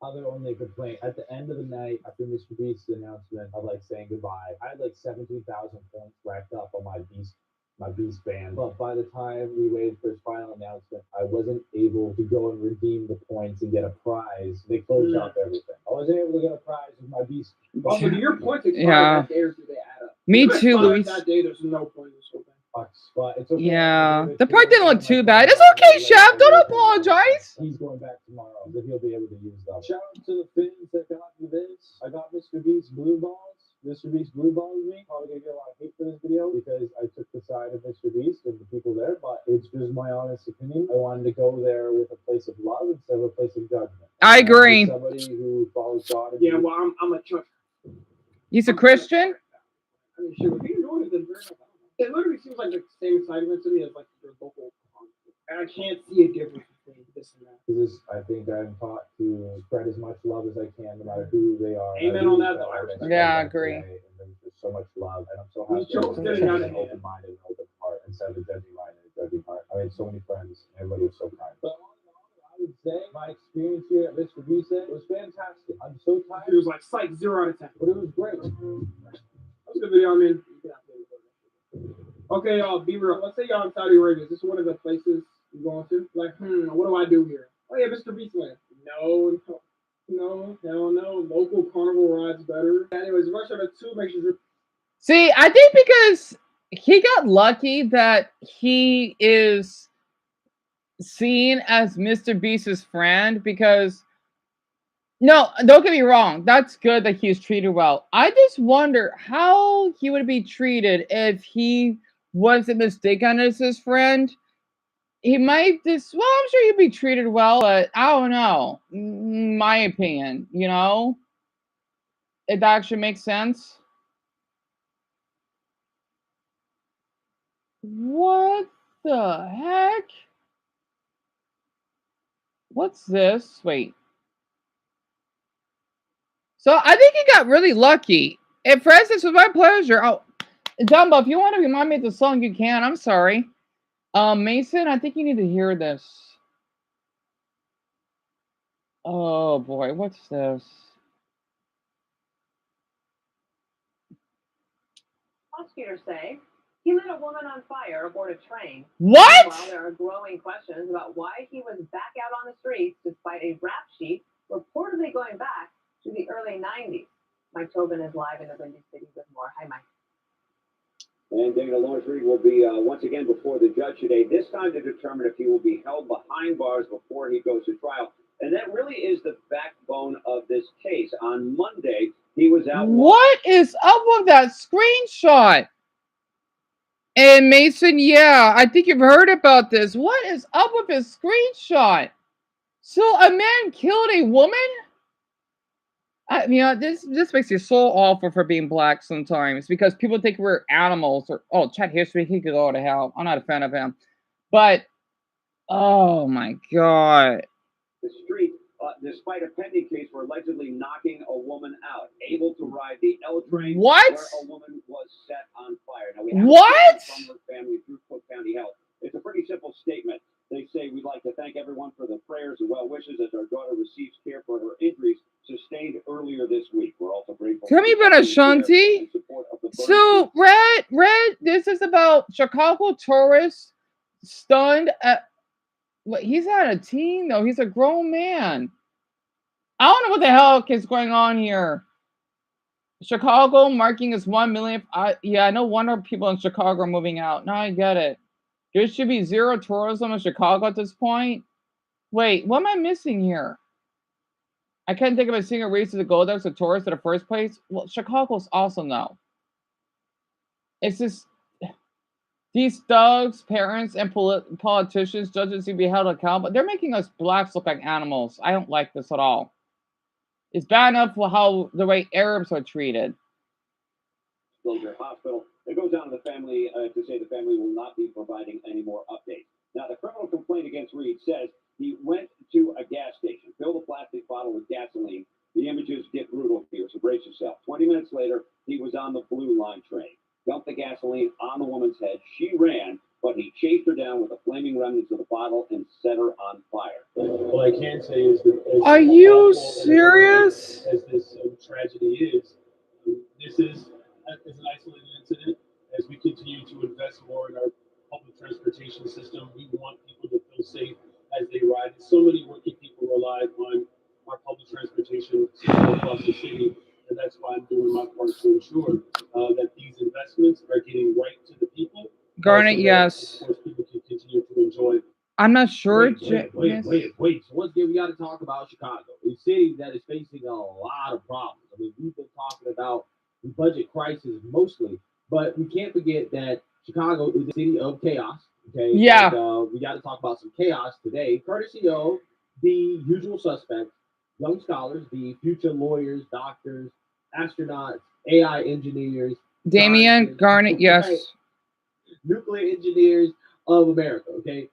Other only complaint at the end of the night after Mr. Beast's announcement of like saying goodbye, I had like 17,000 points racked up on my Beast band. But by the time we waited for his final announcement, I wasn't able to go and redeem the points and get a prize. They closed off everything. I wasn't able to get a prize with my Beast. Also, do your points expire Yeah. that day or do they add up? Me If it too, expires Luis. That day, there's no point in this whole thing. But it's okay. Yeah. The part didn't look too bad. It's okay, Chef. Don't apologize. He's going back tomorrow, so he'll be able to use them. Shout out to the Finns that got me this. I got Mr. Beast blue balls. Mr. Beast blue balls me. Probably gonna get a lot of hate for this video because I took the side of Mr. Beast and the people there, but it's just my honest opinion. I wanted to go there with a place of love instead of a place of judgment. I agree. Somebody who follows God. And Yeah, well, I'm a church. He's a Christian? I mean, shit, if you know it, then very much. It literally seems like the same excitement to me as like your local concert. And I can't see a difference between this and that. This, I think I'm taught to spread as much love as I can, no matter who they are. Amen on that, though. I respect Yeah, I that agree. today, and there's just so much love, and I'm so We happy chose to getting out of an here. open-minded and open heart instead of a judging mind and a judging heart. I made so many friends, and everybody was so kind. But all in all, I would say my experience here at Mr. Beast was fantastic. I'm so It tired, was like psych 0 out of 10. but it was great. That was a good video. I mean, okay, be real. Let's say y'all in Saudi Arabia. Is this one of the places you're going to? Like, what do I do here? Oh yeah, Mr. Beast Land. No, hell no. Local carnival rides better. Anyways, Rush Hour 2 makes you. See, I think because he got lucky that he is seen as Mr. Beast's friend because no, don't get me wrong, that's good that he's treated well. I just wonder how he would be treated if he wasn't mistaken as his friend. He might just I'm sure he'd be treated well, but I don't know. My opinion, if that actually makes sense. What the heck? What's this? Wait. So I think he got really lucky. And for instance, with my pleasure. Oh, Dumbo, if you want to remind me of the song, you can. I'm sorry. Mason, I think you need to hear this. Oh boy, what's this? Prosecutors say he lit a woman on fire aboard a train. What? Meanwhile, there are growing questions about why he was back out on the streets despite a rap sheet reportedly going back to the early 90s. Mike Tobin is live in the Windy City with more. Hi, Mike. And Dana Lawrence-Reed will be once again before the judge today, this time to determine if he will be held behind bars before he goes to trial. And that really is the backbone of this case. On Monday, he was out. What is up with that screenshot? And Mason, yeah, I think you've heard about this. What is up with his screenshot? So a man killed a woman? This makes you so awful for being black sometimes because people think we're animals or Chad History, he could go to hell. I'm not a fan of him. But oh my God. The street, despite a pending case for allegedly knocking a woman out, able to ride the L train What? where a woman was set on fire. Now, we have What? from her family through Cook County Health. It's a pretty simple statement. They say, we'd like to thank everyone for the prayers and well wishes as our daughter receives care for her injuries sustained earlier this week. We're also grateful. Come here, Ashanti. So, Red, this is about Chicago tourists stunned at. What, he's not a teen, though. He's a grown man. I don't know what the hell is going on here. Chicago marking its 1 millionth. Yeah, no wonder people in Chicago are moving out. Now I get it. There should be zero tourism in Chicago at this point. Wait, what am I missing here? I can't think of a single reason to go there as a tourist in the first place. Well, Chicago's awesome, though. It's just these thugs, parents, and politicians, judges to be held accountable. They're making us blacks look like animals. I don't like this at all. It's bad enough for the way Arabs are treated. Soldier Hospital. It goes down to the family to say the family will not be providing any more updates. Now, the criminal complaint against Reed says he went to a gas station, filled a plastic bottle with gasoline. The images get brutal here. remaining remnants of the bottle and set her on fire. All I can say is that Are you serious? as this tragedy is, this is an isolated incident. As we continue to invest more in our public transportation system, we want people to feel safe as they ride. So many working people rely on our public transportation system across the city, and that's why I'm doing my part to ensure that these investments are getting right to the people. Garnet, so that, yes. of course, people can continue to enjoy. I'm not sure. Wait. So once again, we got to talk about Chicago, a city that is facing a lot of problems. I mean, we've been talking about the budget crisis mostly, but we can't forget that Chicago is a city of chaos. Okay. Yeah. And, we got to talk about some chaos today, courtesy of the usual suspects, young scholars, the future lawyers, doctors, astronauts, AI engineers. Damien, scientists, Garnet, yes. nuclear engineers of America. Okay.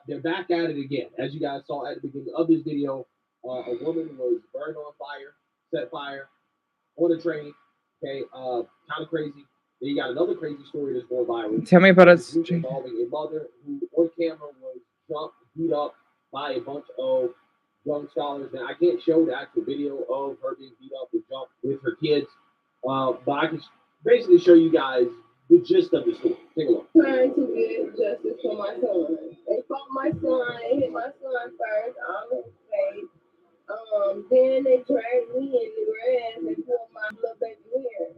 They're back at it again. As you guys saw at the beginning of this video, a woman was burned on fire, set fire on a train. Okay, kind of crazy. Then you got another crazy story that's going viral. Tell me about it. Involving a mother who on camera was jumped, beat up by a bunch of young scholars. And I can't show the actual video of her being beat up and jumped with her kids, but I can basically show you guys the gist of the story. Take a look. Trying to get justice for my son. They fought my son. They hit my son first on his face. Then they dragged me in the grass and pulled my little baby hair.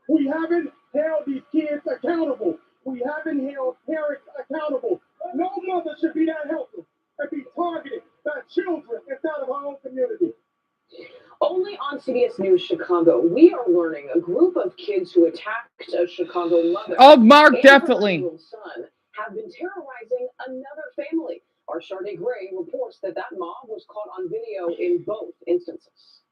We haven't held these kids accountable. We haven't held parents accountable. No mother should be that helpless and be targeted by children inside of our own community. Only on CBS News Chicago, we are learning a group of kids who attacked a Chicago mother. Oh, Mark, and definitely. Her 9-year-old son have been terrorizing another family. Our Charday Gray reports that mob was caught on video in both instances.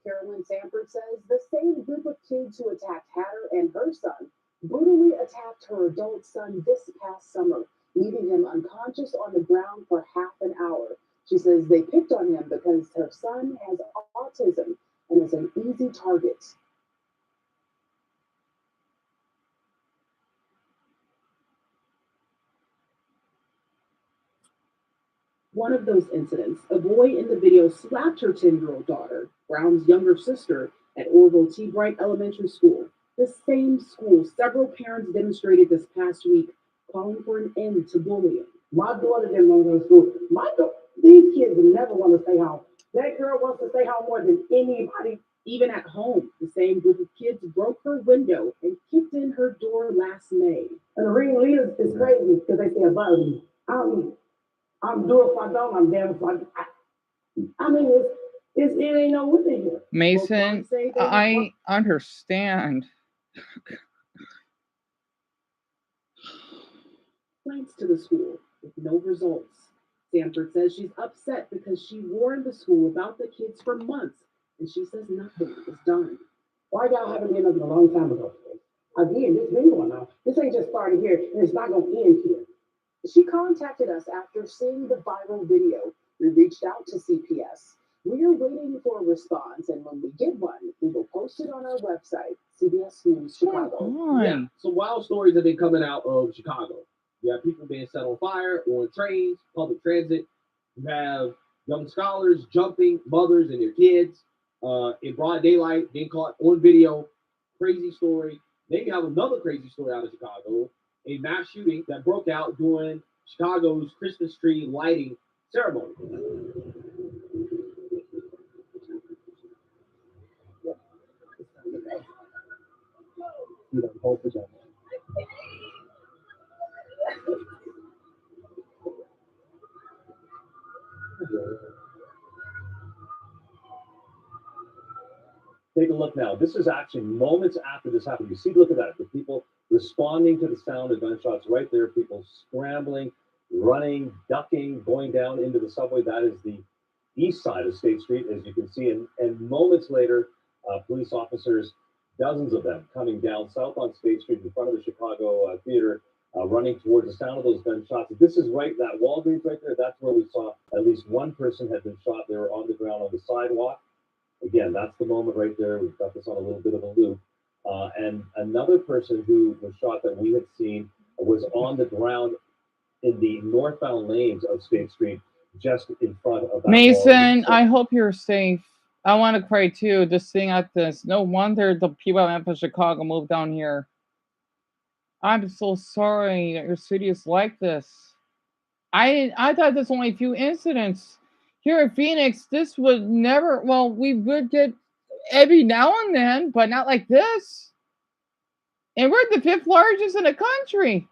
Carolyn Sanford says the same group of kids who attacked Hatter and her son brutally attacked her adult son this past summer, leaving him unconscious on the ground for half an hour. She says they picked on him because her son has autism and is an easy target. One of those incidents, a boy in the video slapped her 10-year-old daughter, Brown's younger sister, at Orville T. Bright Elementary School. The same school, several parents demonstrated this past week, calling for an end to bullying. My daughter didn't want to go to school. These kids never want to stay home. That girl wants to stay home more than anybody, even at home. The same group of kids broke her window and kicked in her door last May. And the ringleaders is crazy because they say about me. I'm doing if I don't, I'm damn if I mean, it ain't no within here. Mason, I understand. Complaints to the school with no results. Sanford says she's upset because she warned the school about the kids for months, and she says nothing is done. Why y'all haven't done nothing a long time ago? Again, this been going on. This ain't just started here, and it's not going to end here. She contacted us after seeing the viral video. We reached out to CPS. We are waiting for a response, and when we get one, we will post it on our website, CBS News Chicago. Yeah, some wild stories have been coming out of Chicago. You have people being set on fire on trains, public transit. You have young scholars jumping, mothers and their kids in broad daylight, being caught on video. Crazy story. Then you have another crazy story out of Chicago, a mass shooting that broke out during Chicago's Christmas tree lighting ceremony. Take a look now. This is actually moments after this happened. You see, look at that. The people responding to the sound of gunshots right there. People scrambling, running, ducking, going down into the subway. That is the east side of State Street, as you can see. And moments later, police officers, dozens of them, coming down south on State Street in front of the Chicago Theater, running towards the sound of those gunshots. This is right, that Walgreens right there. That's where we saw at least one person had been shot. They were on the ground on the sidewalk. Again, that's the moment right there. We've got this on a little bit of a loop. And another person who was shot that we had seen was on the ground in the northbound lanes of State Street, just in front of that Mason, Walgreens. I hope you're safe. I want to cry too, just seeing at this. No wonder the people I met from Chicago moved down here. I'm so sorry that your city is like this. I thought there's only a few incidents. Here in Phoenix, this would never, well, we would get every now and then, but not like this. And we're the 5th largest in the country.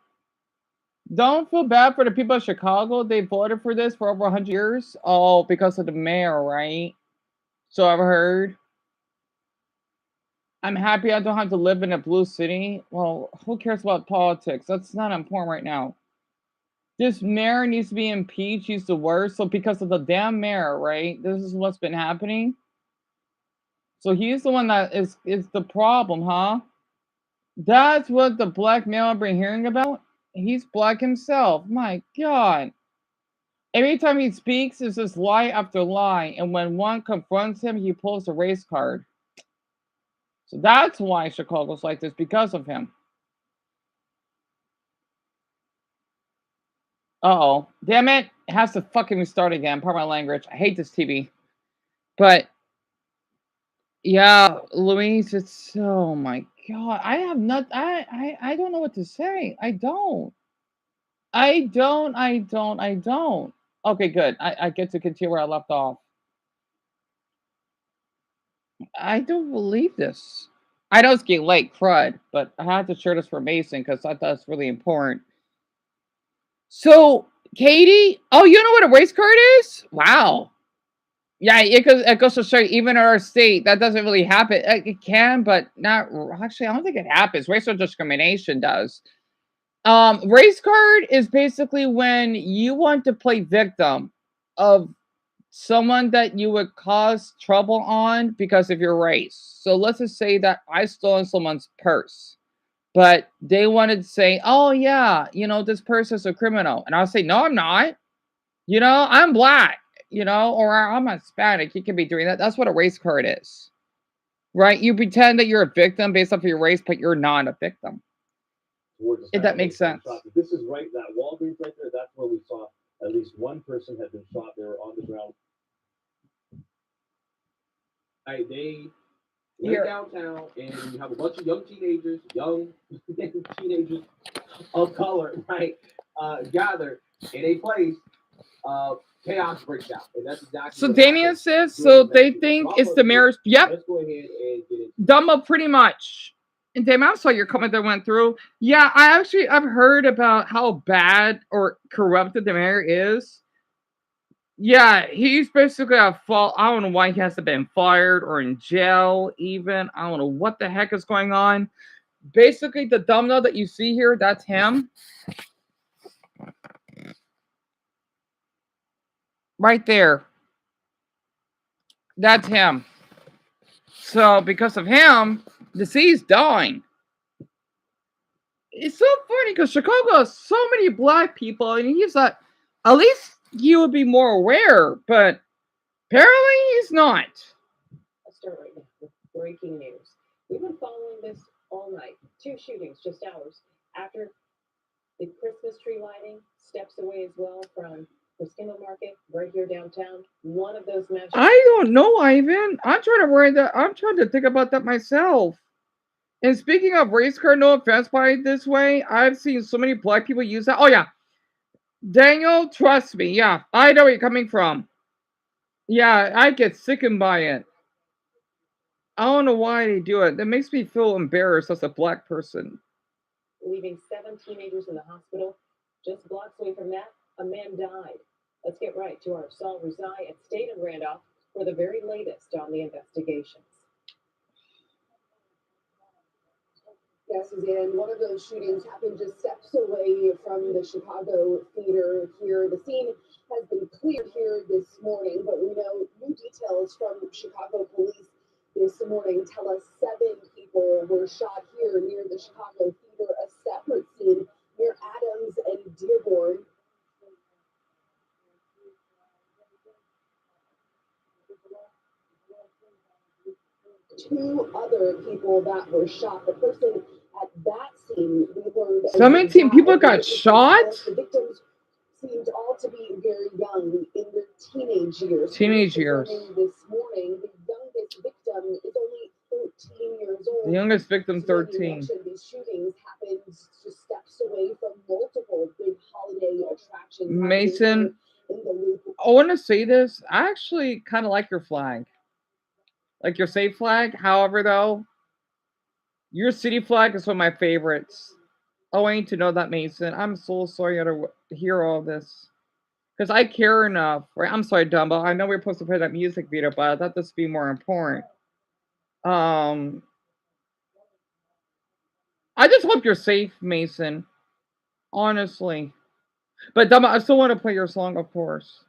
Don't feel bad for the people of Chicago. They voted for this for over 100 years. Oh, because of the mayor, right? So I've heard. I'm happy I don't have to live in a blue city. Well, who cares about politics? That's not important right now. This mayor needs to be impeached. He's the worst. So because of the damn mayor, right? This is what's been happening. So he's the one that is the problem, huh? That's what the black male I've been hearing about. He's black himself. My God. Every time he speaks, it's just lie after lie. And when one confronts him, he pulls a race card. So that's why Chicago's like this, because of him. Uh-oh. Damn it. It has to fucking restart again. Pardon my language. I hate this TV. But, yeah, Louise, it's, oh my God. I have not, I don't know what to say. I don't. Okay, good. I get to continue where I left off. I don't believe this. I know it's getting late, crud, but I had to share this for Mason because I thought it's really important. So, Katie, oh, you know what a race card is? Wow. Yeah, it goes to show you, even in our state, that doesn't really happen. It can, but not, actually, I don't think it happens. Racial discrimination does. Race card is basically when you want to play victim of someone that you would cause trouble on because of your race. So let's just say that I stole someone's purse, but they wanted to say, oh yeah, this person's a criminal. And I'll say, no, I'm not. I'm black, or I'm Hispanic. You can be doing that. That's what a race card is, right? You pretend that you're a victim based off of your race, but you're not a victim. If that makes sense. This is right, that Walgreens right there, that's where we saw at least one person had been shot. They were on the ground. They went downtown, and you have a bunch of young teenagers of color, right, gather in a place. Chaos breaks out, and that's exactly. So Damien says, so they think it's the mayor's. Yep. Let's go ahead and get it. Dumbo, pretty much. And Damien, I saw your comment that went through. Yeah, I've heard about how bad or corrupted the mayor is. Yeah, he's basically at fault. I don't know why he hasn't been fired or in jail even. I don't know what the heck is going on. Basically, the domino that you see here, that's him. Right there. That's him. So, because of him, the city's dying. It's so funny because Chicago has so many black people, and he's like, at least he would be more aware, but apparently he's not. Let's start right now with breaking news. We've been following this all night. 2 shootings just hours after the Christmas tree lighting, steps away as well from Christina Market, right here downtown. One of those mass. I don't know, Ivan. I'm trying to think about that myself. And speaking of race card, no offense by it this way, I've seen so many black people use that. Oh yeah, Daniel, trust me. Yeah, I know where you're coming from. Yeah, I get sickened by it. I don't know why they do it. That makes me feel embarrassed as a black person. Leaving 7 teenagers in the hospital. Just blocks away from that, a man died. Let's get right to our Saul Rizai at State and Randolph for the very latest on the investigations. Yes, Suzanne, one of those shootings happened just steps away from the Chicago theater here. The scene has been cleared here this morning, but we know new details from Chicago police this morning tell us 7 people were shot here near the Chicago theater, a separate scene near Adams and Dearborn. Two other people that were shot. The person at that scene, we learned 17 people got shot? The victims to be very young in their teenage years. Teenage years. Confirming this morning, the youngest victim is only 13 years old. The youngest victim, So, like you 13. mentioned, these shootings happened just steps away from multiple big holiday attractions. Mason, in the loop. I want to say this. I actually kind of like your flag. Like your state flag. However, though, your city flag is one of my favorites. Oh, I need to know that, Mason. I'm so sorry to hear all this. Because I care enough. Right? I'm sorry, Dumbo. I know we're supposed to play that music video, but I thought this would be more important. I just hope you're safe, Mason. Honestly. But Dumbo, I still want to play your song, of course.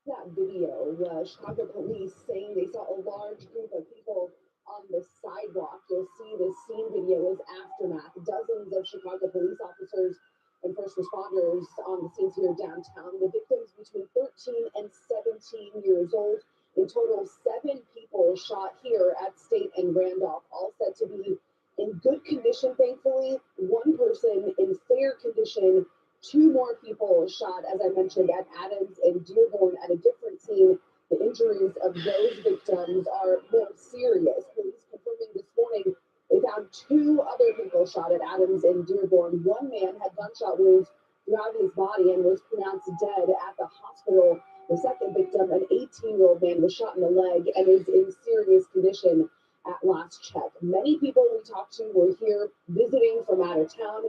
That video, Chicago police saying they saw a large group of people on the sidewalk. You'll see the scene video is aftermath. Dozens of Chicago police officers and first responders on the scenes here downtown. The victims between 13 and 17 years old. In total, 7 people shot here at State and Randolph, all said to be in good condition, thankfully. 1 person in fair condition. 2 more people shot, as I mentioned, at Adams and Dearborn at a different scene. The injuries of those victims are more serious. Police confirming this morning they found 2 other people shot at Adams and Dearborn. 1 man had gunshot wounds throughout his body and was pronounced dead at the hospital. The second victim, an 18-year-old man, was shot in the leg and is in serious condition at last check. Many people we talked to were here visiting from out of town.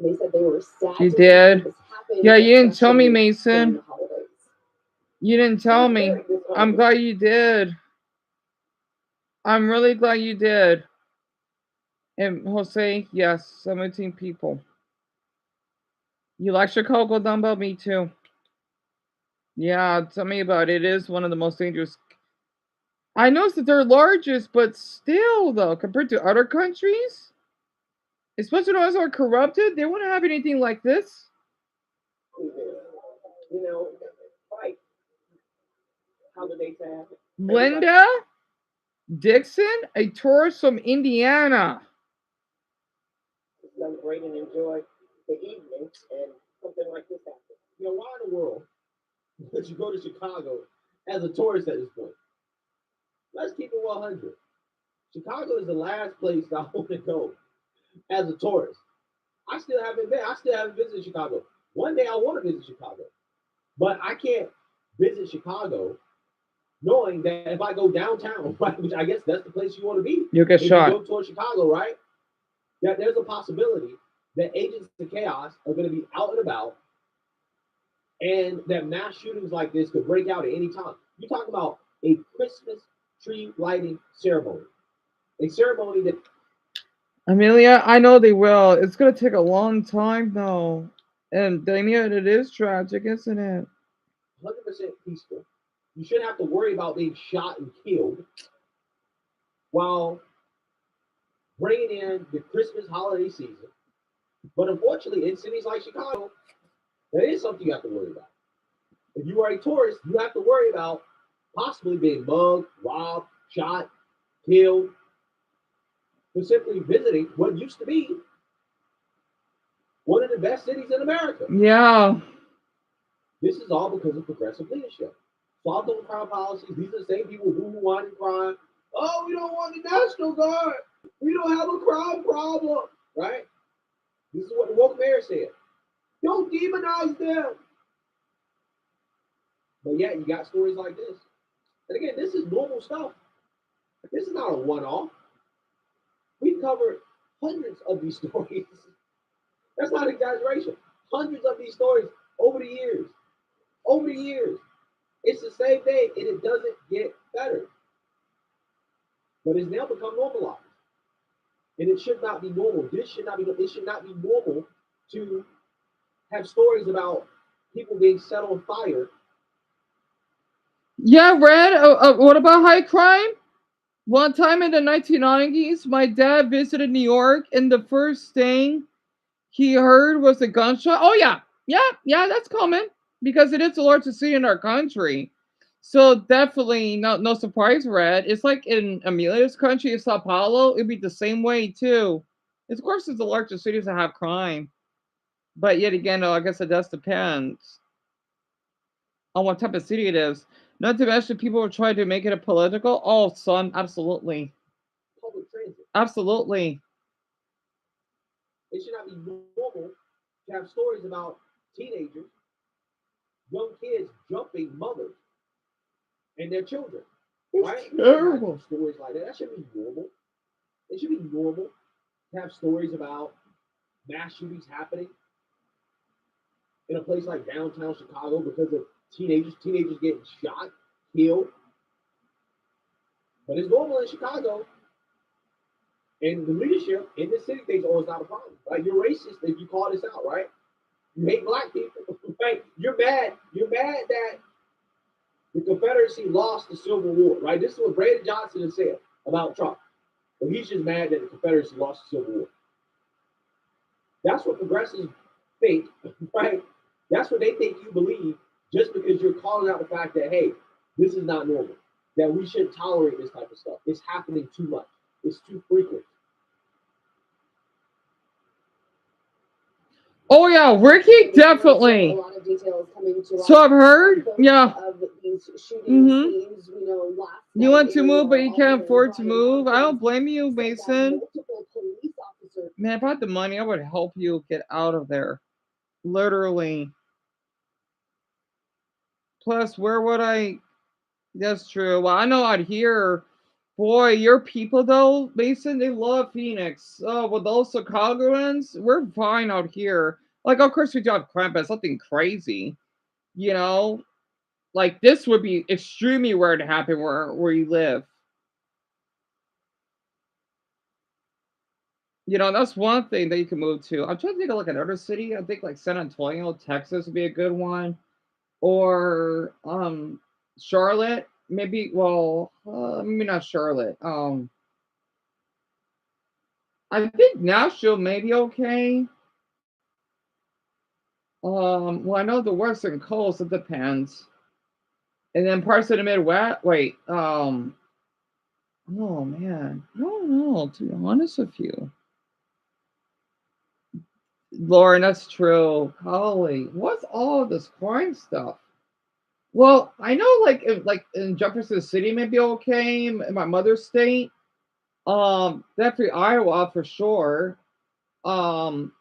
They said they were sad. You did? Yeah, you didn't tell me, Mason. You didn't tell me. I'm glad you did. I'm really glad you did. And Jose, yes, 17 people. You like Chicago, Dumbo? Me too. Yeah, tell me about it. It is one of the most dangerous. I know it's the 3rd largest, but still, though, compared to other countries, especially those who are corrupted, they wouldn't have anything like this. You know, right. Holiday time. Linda Dixon, a tourist from Indiana. Celebrate and enjoy the evening, and something like this happens. You know, why in the world would you go to Chicago as a tourist at this point? Let's keep it 100. Chicago is the last place I want to go as a tourist. I still haven't been. I still haven't visited Chicago. One day I want to visit Chicago, but I can't visit Chicago knowing that if I go downtown, right, which I guess that's the place you want to be. You'll get if shot. You go towards Chicago, right? Yeah, there's a possibility that agents of chaos are going to be out and about, and that mass shootings like this could break out at any time. You're talking about a Christmas tree lighting ceremony, a ceremony that. Amelia, I know they will. It's going to take a long time, though. And Damien, it is tragic, isn't it? 100% peaceful. You shouldn't have to worry about being shot and killed while bringing in the Christmas holiday season. But unfortunately, in cities like Chicago, that is something you have to worry about. If you are a tourist, you have to worry about possibly being mugged, robbed, shot, killed, for simply visiting what used to be one of the best cities in America. Yeah. This is all because of progressive leadership. Soft on crime policies. These are the same people who want to crime. Oh, we don't want the National Guard. We don't have a crime problem, right? This is what the woke mayor said. Don't demonize them. But yet, you got stories like this. And again, this is normal stuff. This is not a one-off. We've covered hundreds of these stories. That's not an exaggeration. Hundreds of these stories over the years. Over the years. It's the same thing, and it doesn't get better. But it's now become normalized. And it should not be normal. It should not be normal to have stories about people being set on fire. Yeah, Red. What about high crime? One time in the 1990s, my dad visited New York, and the first thing he heard was a gunshot. Oh, yeah, that's common because it is the largest city in our country. So definitely no surprise, Red. It's like in Amelia's country, in Sao Paulo, it'd be the same way too. Of course, it's the largest cities that have crime. But yet again, though, I guess it does depend on what type of city it is. Not to mention, people are trying to make it a political. Oh, son, absolutely, Public transit. absolutely. It should not be normal to have stories about teenagers, young kids jumping mothers and their children. Right? We shouldn't have Terrible. stories like that. That should be normal. It should be normal to have stories about mass shootings happening in a place like downtown Chicago because of teenagers getting shot, killed. But it's normal in Chicago. And the leadership in the city thinks, oh, it's not a problem. Right? You're racist if you call this out, right? You hate black people. Right? You're mad. You're mad that the Confederacy lost the Civil War, right? This is what Brandon Johnson has said about Trump. But he's just mad that the Confederacy lost the Civil War. That's what progressives think, right? That's what they think you believe just because you're calling out the fact that, hey, this is not normal, that we shouldn't tolerate this type of stuff. It's happening too much. It's too frequent. Oh yeah, Ricky, definitely. A lot of details coming to So I've heard, both yeah. of these shooting Mm-hmm. scenes. We know last You want to night, move, but you Ariel can't afford to Brian move. I Hopkins don't blame you, said that Mason. multiple police officers Man, if I had the money, I would help you get out of there. Literally. Plus, where would I? That's true. Well, I know out here, boy, your people though, Mason, they love Phoenix. Oh, with those Chicagoans, we're fine out here. Like, of course, we do have crime, but it's nothing crazy. You know, like this would be extremely rare to happen where you live. You know, that's one thing that you can move to. I'm trying to think of like another city. I think like San Antonio, Texas would be a good one. Or Charlotte, maybe maybe not Charlotte. I think Nashville may be okay. Well, I know the Western Coast, it depends. And then parts of the Midwest. Wait, oh man, I don't know, to be honest with you. Lauren, that's true. Golly, what's all of this crime stuff? Well, I know, like in Jefferson City, may be okay. In my mother's state, definitely Iowa for sure. Um,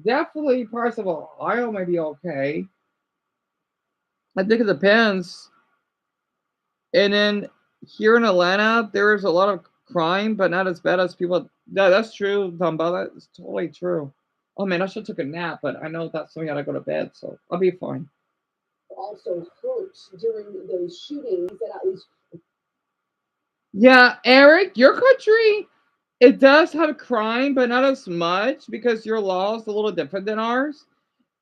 definitely parts of Ohio may be okay. I think it depends. And then here in Atlanta, there's a lot of crime, but not as bad as people. Yeah, that's true, Dumba. That's totally true. Oh man, I should have took a nap, but I know that's something I gotta go to bed, so I'll be fine. also hurt during those shootings, and at least Yeah, Eric, your country, it does have crime, but not as much because your law is a little different than ours.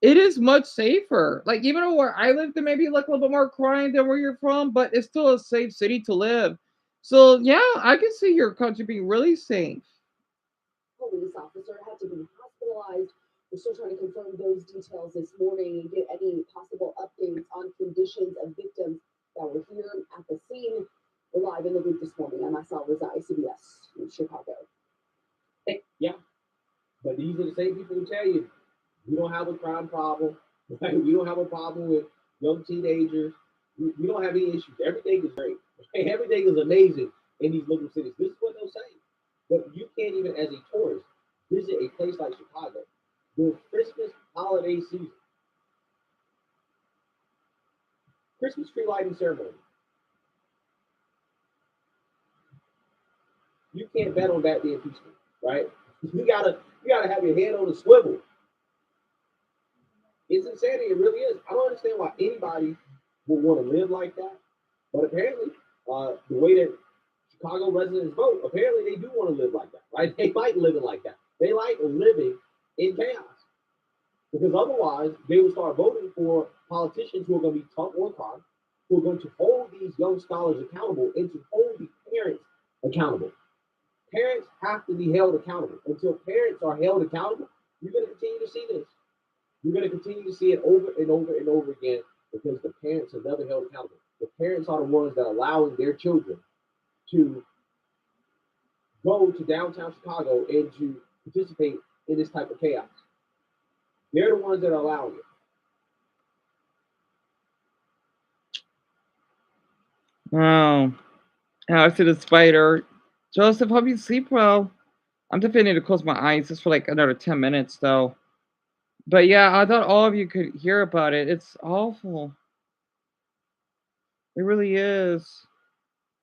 It is much safer. Like even though where I live, there may be like a little bit more crime than where you're from, but it's still a safe city to live. So yeah, I can see your country being really safe. police officer had to be hospitalized. We're still trying to confirm those details this morning and get any possible updates on conditions of victims that were here at the scene. We're live in the booth this morning. I'm Marcel Rizai, CBS in Chicago. Yeah. But these are the same people who tell you we don't have a crime problem. Right? We don't have a problem with young teenagers. We don't have any issues. Everything is great. Everything is amazing in these little cities. This is what they'll say. But you can't even, as a tourist, visit a place like Chicago during Christmas holiday season. Christmas tree lighting ceremony. You can't bet on that being peaceful, right? You gotta have your head on a swivel. It's insanity. It really is. I don't understand why anybody would want to live like that. But apparently, the way that Chicago residents vote, apparently they do want to live like that, right? They like living like that. They like living in chaos. Because otherwise, they will start voting for politicians who are going to be tough on crime, who are going to hold these young scholars accountable and to hold the parents accountable. Parents have to be held accountable. Until parents are held accountable, you're going to continue to see this. You're going to continue to see it over and over and over again because the parents are never held accountable. The parents are the ones that are allowing their children to go to downtown Chicago and to participate in this type of chaos. They're the ones that are allowing it. Oh, Alex the Spider. Joseph, hope you sleep well. I'm definitely need to close my eyes just for like another 10 minutes though. But yeah, I thought all of you could hear about it. It's awful. It really is.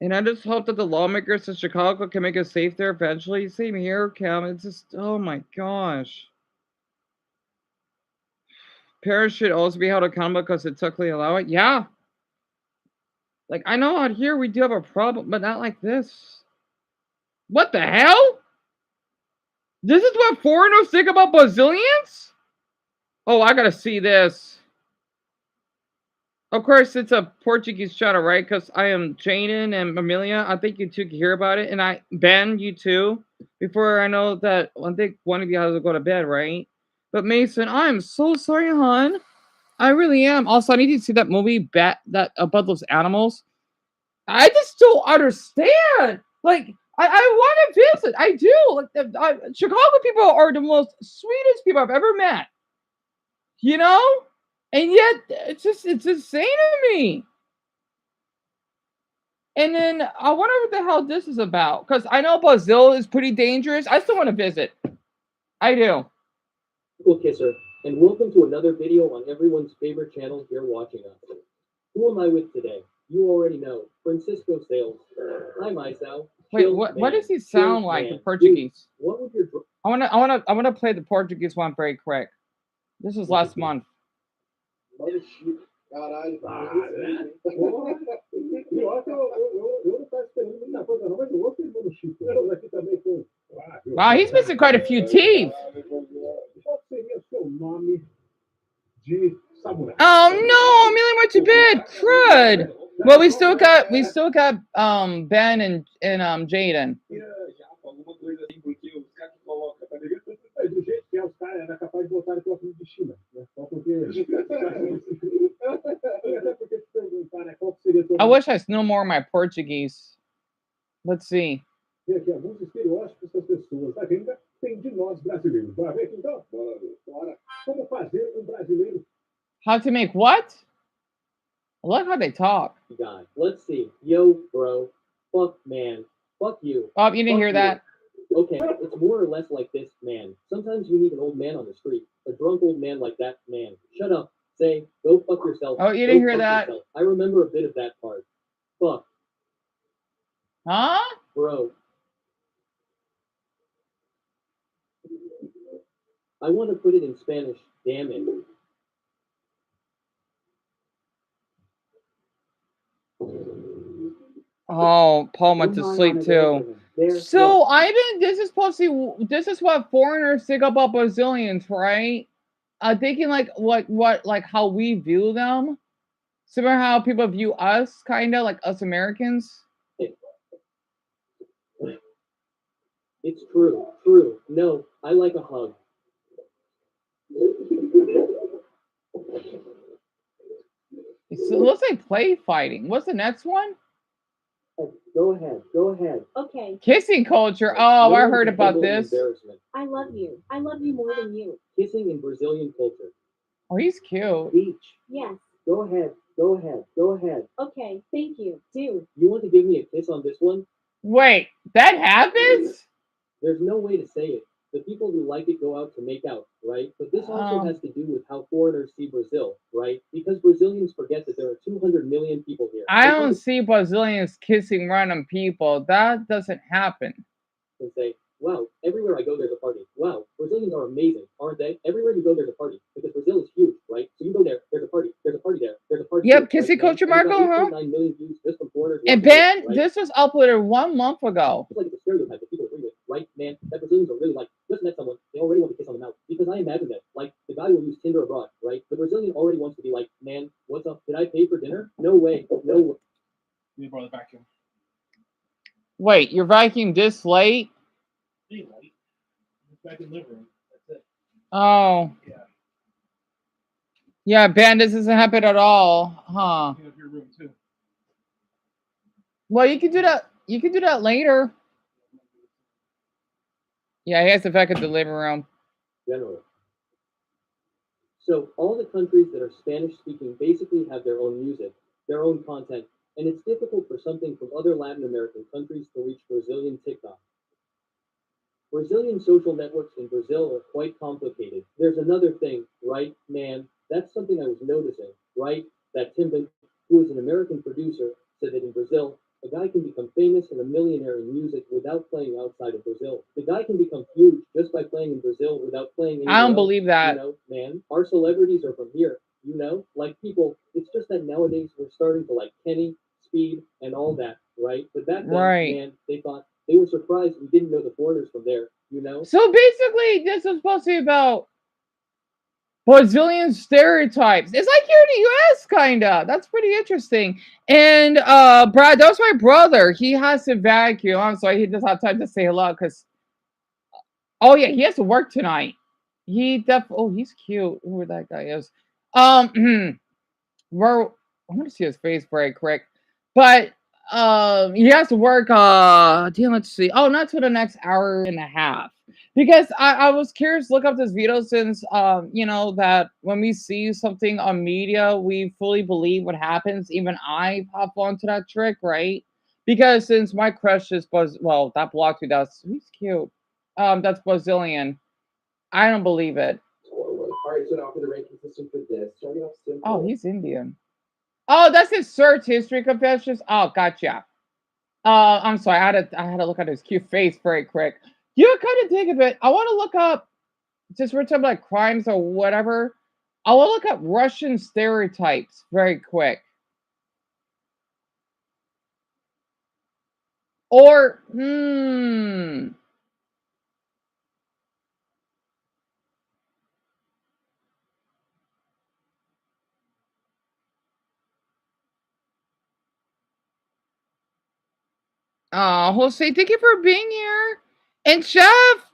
And I just hope that the lawmakers in Chicago can make it safe there eventually. Same here, Cam. It's just, oh my gosh. Parents should also be held accountable because it took allow it. Yeah. Like, I know out here we do have a problem, but not like this. What the hell? This is what foreigners think about Brazilians? Oh, I gotta see this. Of course, it's a Portuguese channel, right? Because I am Jaden and Amelia. I think you two can hear about it. And Ben, you too. Before I know that, I think one of you has to go to bed, right? But Mason, I am so sorry, hon. I really am. Also, I need to see that movie, that about those animals. I just don't understand. Like, I want to visit. I do. Like, Chicago people are the most sweetest people I've ever met. You know? And yet, it's insane to me. And then I wonder what the hell this is about. Because I know Brazil is pretty dangerous. I still want to visit. I do. Cool Kisser, and welcome to another video on everyone's favorite channel here watching us. Who am I with today? You already know. Francisco Sales. Hi, Myself. Wait, what does he sound like in Portuguese? Dude, what would your I wanna play the Portuguese one very quick. This was last month. Caralho, eu não faço pergunta muita coisa, não, mas eu vou firmando o Chico. Eu aqui também com. Wow, he's missing quite a few teeth. Qual seria o seu nome de samurai? Oh no, Amelia went to bed. Crud. Well, we still got Ben and Jaden. Do jeito que é, os caras eram capazes de botar próximo de China. Né? Só porque. Até porque te perguntar, né? Qual seria I wish I knew more of my Portuguese. Let's see. Tem aqui alguns estereótipos das pessoas. A agenda tem de nós brasileiros. Bora ver então? Bora. Como fazer brasileiro? How to make what? I love how they talk. God, let's see. Yo, bro. Fuck, man. Fuck you. Oh, you didn't hear that? Okay, it's more or less like this, man. Sometimes you meet an old man on the street. A drunk old man like that, man. Shut up. Say, go fuck yourself. Oh, you didn't hear that? Yourself. I remember a bit of that part. Fuck. Huh? Bro. I want to put it in Spanish. Damn it. Oh, Paul went to sleep too. So this is what foreigners think about Brazilians, right? Thinking like how we view them, similar how people view us, kind of like us Americans. It's true. No, I like a hug. So it looks like play fighting. What's the next one? Go ahead. Okay. Kissing culture. Oh, I heard about this. I love you. I love you more than you. Kissing in Brazilian culture. Oh, he's cute. Beach. Yes. Go ahead. Okay, thank you. Do. You want to give me a kiss on this one? Wait, that happens? There's no way to say it. The people who like it go out to make out, right? But this also has to do with how foreigners see Brazil, right? Because Brazilians forget that there are 200 million people here. I don't see Brazilians kissing random people. That doesn't happen. And say, wow, everywhere I go, there's a party. Wow, Brazilians are amazing, aren't they? Everywhere you go, there's a party. Because Brazil is huge, right? So you go there, there's a party. There's a party there. There's a party. Yep, kissing culture, Marco, huh? 9 million views just from foreigners. And Ben, this was uploaded 1 month ago. It's like the stereotype that people agree with, right, man? That Brazilians are really like, just met someone, they already want to kiss on the mouth. Because I imagine that, like, the guy will use Tinder abroad, right? The Brazilian already wants to be like, man, what's up? Did I pay for dinner? No way. No way. You brought the vacuum. Wait, you're vacuuming this late? Back in the living room. That's it. Oh. Yeah, Ben, this doesn't happen at all, huh? You have your room too. Well, you can do that. You can do that later. Yeah, he has to vacuum the living room. General. So all the countries that are Spanish speaking basically have their own music, their own content, and it's difficult for something from other Latin American countries to reach Brazilian TikTok. Brazilian social networks in Brazil are quite complicated. There's another thing, right, man? That's something I was noticing, right? That Timbin, who is an American producer, said that in Brazil, a guy can become famous and a millionaire in music without playing outside of Brazil. The guy can become huge just by playing in Brazil without playing anywhere I don't else. believe that. You know, man, our celebrities are from here, you know? Like people, it's just that nowadays we're starting to like Kenny, Speed, and all that, right? But back then, Right. man, they thought, they were surprised we didn't know the foreigners from there, you know? So basically, this is supposed to be about Brazilian stereotypes. It's like here in the US, kinda. That's pretty interesting. And Brad, that was my brother. He has to vacuum. I'm sorry, he doesn't have time to say hello because oh yeah, he has to work tonight. Oh, he's cute. Who that guy is. We're I want to see his face very quick. But he has to work damn, let's see. Oh, not till the next hour and a half. Because I was curious to look up this video since you know that when we see something on media, we fully believe what happens. Even I pop onto that trick, right? Because since my crush is that blocked me, he's cute. That's Brazilian. I don't believe it. All right, so now for the ranking system for this, starting off simple. Oh, he's Indian. Oh, that's his search history confessions. Oh, gotcha. I'm sorry. I had to look at his cute face very quick. You kind of take a bit. I want to look up just we're talking about crimes or whatever. I want to look up Russian stereotypes very quick. Or Jose, thank you for being here. And Chef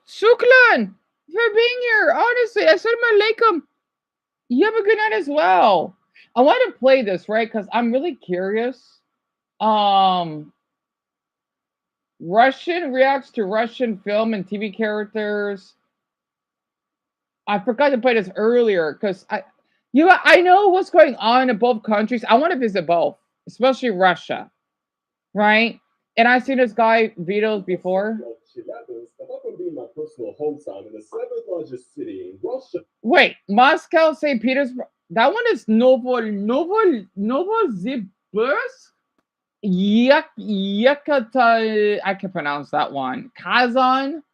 Shuklan for being here. Honestly, assalamu alaikum. You have a good night as well. I want to play this, right? Because I'm really curious. Russian reacts to Russian film and TV characters. I forgot to play this earlier because I know what's going on in both countries. I want to visit both, especially Russia, right? And I've seen this guy videos before. My personal hometown in the seventh largest city in Russia. Wait, Moscow, St. Petersburg. That one is Novosibirsk. Yekata. I can pronounce that one. Kazan.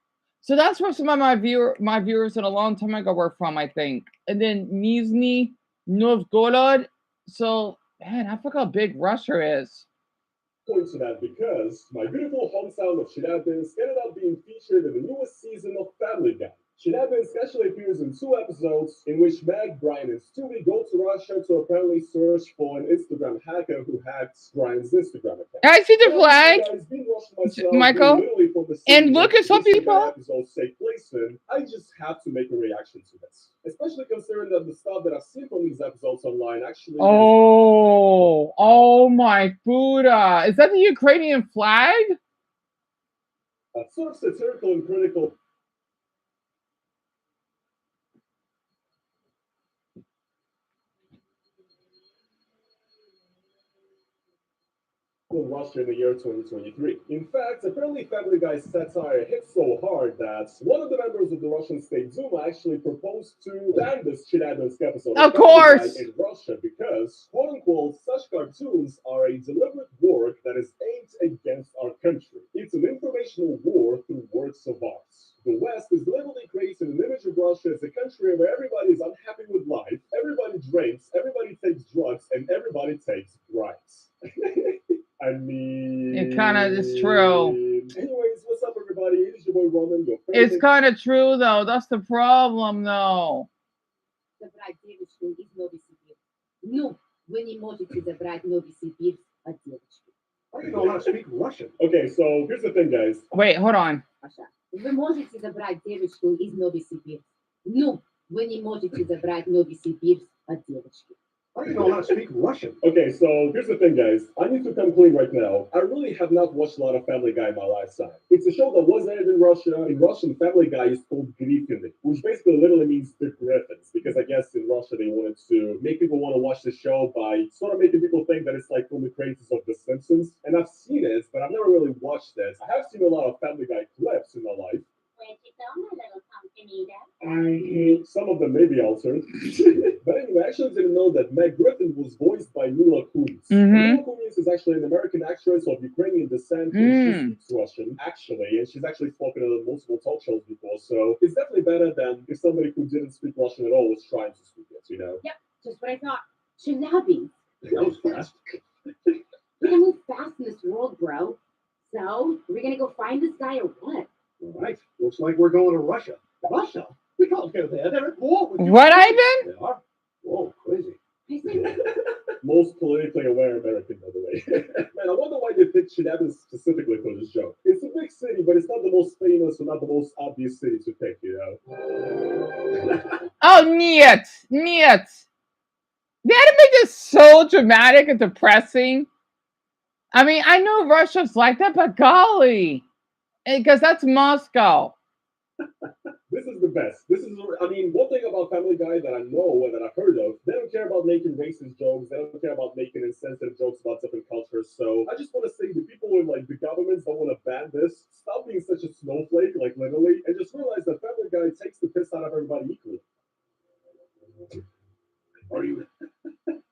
So that's where some of my viewers in a long time ago were from, I think. And then Nizhny Novgorod. So man, I forgot how big Russia is. Point to that because my beautiful hometown of Chelyabinsk ended up being featured in the newest season of Family Guy. Chelyabinsk actually appears in 2 episodes in which Meg, Brian, and Stewie go to Russia to apparently search for an Instagram hacker who hacked Brian's Instagram account. I see the flag, Michael. And look at some people. Episodes take place in. I just have to make a reaction to this, especially considering that the stuff that I've seen from these episodes online actually. Oh my Buddha! Is that the Ukrainian flag? That's sort of satirical and critical. In Russia in the year 2023. In fact, apparently Family Guy's satire hit so hard that one of the members of the Russian State Duma actually proposed to ban this Chelyabinsk episode of course in Russia because, quote-unquote, such cartoons are a deliberate work that is aimed against our country. It's an informational war through works of art. The West is deliberately creating an image of Russia as a country where everybody is unhappy with life, everybody drinks, everybody takes drugs, and everybody takes bribes. I mean, it kind of is true. Anyways, what's up, everybody? It is your boy Roman. It's kind of true, though. That's the problem, though. Забрать девочку из Новосибирска. Ну, вы не можете забрать Новосибирск от девочки. I don't know how to speak Russian. Okay, so here's the thing, guys. Wait, hold on. Вы можете забрать девочку из Новосибирска. Ну, вы не можете забрать Новосибирск от девочки. How do you know how to speak Russian? Okay, so here's the thing, guys. I need to come clean right now. I really have not watched a lot of Family Guy in my lifetime. It's a show that was aired in Russia. In Russian, Family Guy is called Griffin, which basically literally means the Griffins, because I guess in Russia they wanted to make people want to watch the show by sort of making people think that it's like from the creators of The Simpsons. And I've seen it, but I've never really watched it. I have seen a lot of Family Guy clips in my life. Where'd you go, my little pumpkin eater? Some of them may be altered. But anyway, I actually didn't know that Meg Griffin was voiced by Mila Kunis. Mila Kunis is actually an American actress of Ukrainian descent. And she speaks Russian, actually, and she's actually spoken on multiple talk shows before. So it's definitely better than if somebody who didn't speak Russian at all was trying to speak it, you know? Yep, just what I thought. Chalabi. That was fast. We gotta move fast in this world, bro. So, are we gonna go find this guy or what? All right. Looks like we're going to Russia. Russia? We can't go there. They're at war with What, Ivan? They are. Whoa, crazy. Most politically aware American, by the way. Man, I wonder why they picked Chelyabinsk specifically for this show. It's a big city, but it's not the most famous or not the most obvious city to pick, you know? Oh, нет, нет. They had to make this so dramatic and depressing. I mean, I know Russia's like that, but golly. Because that's Moscow. This is the best. This is, I mean, one thing about Family Guy that I know and that I've heard of, they don't care about making racist jokes. They don't care about making insensitive jokes about different cultures. So I just want to say the people in like the governments that want to ban this, stop being such a snowflake, like literally, and just realize that Family Guy takes the piss out of everybody equally. Are you?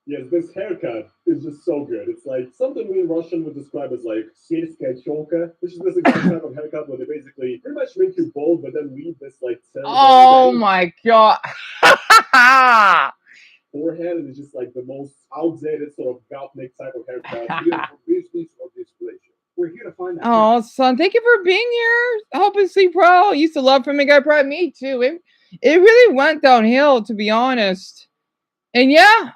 Yes, this haircut is just so good. It's like something we in Russian would describe as like sельская челка, which is this exact type of haircut where they basically pretty much make you bald, but then leave this like Oh my god. forehead, and it's just like the most outdated sort of gothic type of haircut. Business or display. We're here to find that. Oh, son, thank you for being here. I hope you sleep well. I used to love Family Guy Pride. Me too. It really went downhill, to be honest. And yeah,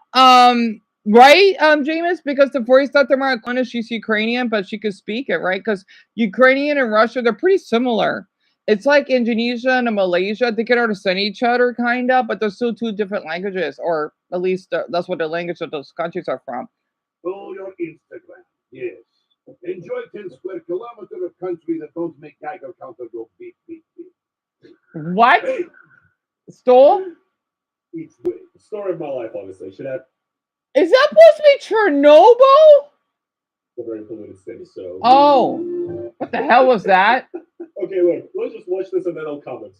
right, James, because the voice Dr. Marcona, she's Ukrainian, but she could speak it, right? Because Ukrainian and Russia, they're pretty similar. It's like Indonesia and Malaysia. They can understand each other, kind of, but they're still two different languages, or at least that's what the language of those countries are from. Follow your Instagram. Yes. Enjoy 10 square kilometers of country that don't make Geiger counter go beep, beep, beep. What? Hey. Stole? It's the story of my life, honestly. Should have Is that supposed to be Chernobyl? a very polluted city, so. Oh, what the hell was that? Okay, look, let's just watch this and then I'll comment.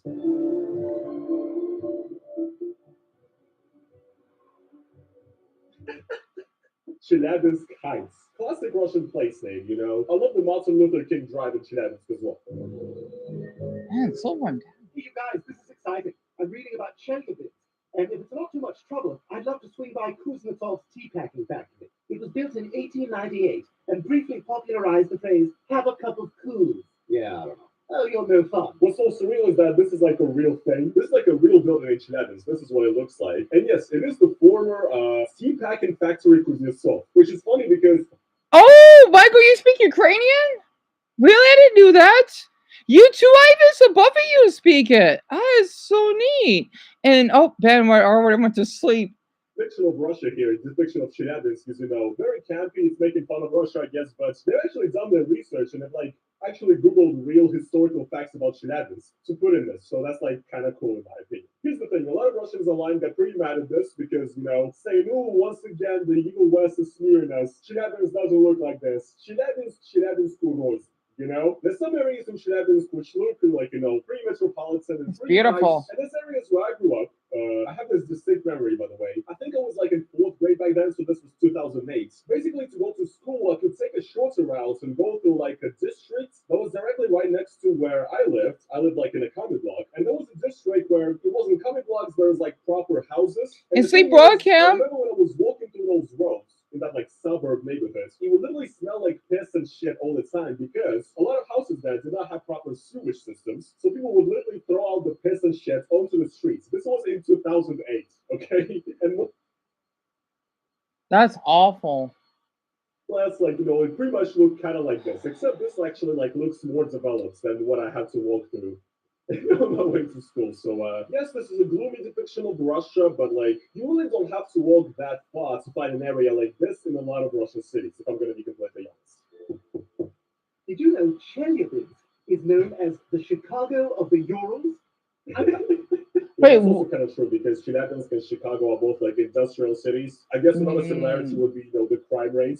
Chelyabinsk Heights. Classic Russian place name, you know? I love the Martin Luther King Drive in Chelyabinsk as well. Man, someone. Hey, you guys, this is exciting. I'm reading about Chelyabinsk. And if it's not too much trouble, I'd love to swing by Kuznetsov's tea packing factory. It was built in 1898 and briefly popularized the phrase, have a cup of Kuz. Yeah, I don't know. Oh, you're no fun. What's so surreal is that this is like a real thing. This is like a real building in Chelyabinsk. This is what it looks like. And yes, it is the former tea packing factory Kuznetsov, which is funny because... Oh, Michael, you speak Ukrainian? Really? I didn't do that. You too, Ivan, so both of you speak it. That is so neat. And, oh, Ben already went to sleep. Depiction of Russia here, depiction of Chelyabinsk is, you know, very campy. It's making fun of Russia, I guess, but they've actually done their research and have, like, actually Googled real historical facts about Chelyabinsk to put in this. So that's, like, kind of cool in my opinion. Here's the thing. A lot of Russians online got pretty mad at this because, you know, saying, oh, once again, the evil West is smearing us. Chelyabinsk doesn't look like this. Chelyabinsk Roz. You know, there's some areas in Chelyabinsk which look like, you know, pretty metropolitan and pretty beautiful. Nice. And there's areas where I grew up. I have this distinct memory, by the way. I think I was like in 4th grade back then, so this was 2008. Basically, to go to school, I could take a shorter route and go through like a district that was directly right next to where I lived. I lived like in a comic block, and there was a district where it wasn't comic blocks, there was like proper houses. And sleep broadcast. I remember when I was walking through those roads in that like suburb neighborhood, it would literally smell like piss and shit all the time because a lot of houses there did not have proper sewage systems. So people would literally throw out the piss and shit onto the streets. This was in 2008, okay? And that's awful. That's like, you know, it pretty much looked kind of like this, except this actually like looks more developed than what I had to walk through on my way to school. So yes, this is a gloomy depiction of Russia, but like you really don't have to walk that far to find an area like this in a lot of Russian cities, if I'm gonna be completely honest. Did you know Chelyabinsk is known as the Chicago of the Urals? Wait, It's also kind of true because Chelyabinsk and Chicago are both like industrial cities. I guess another similarity would be, the crime rate.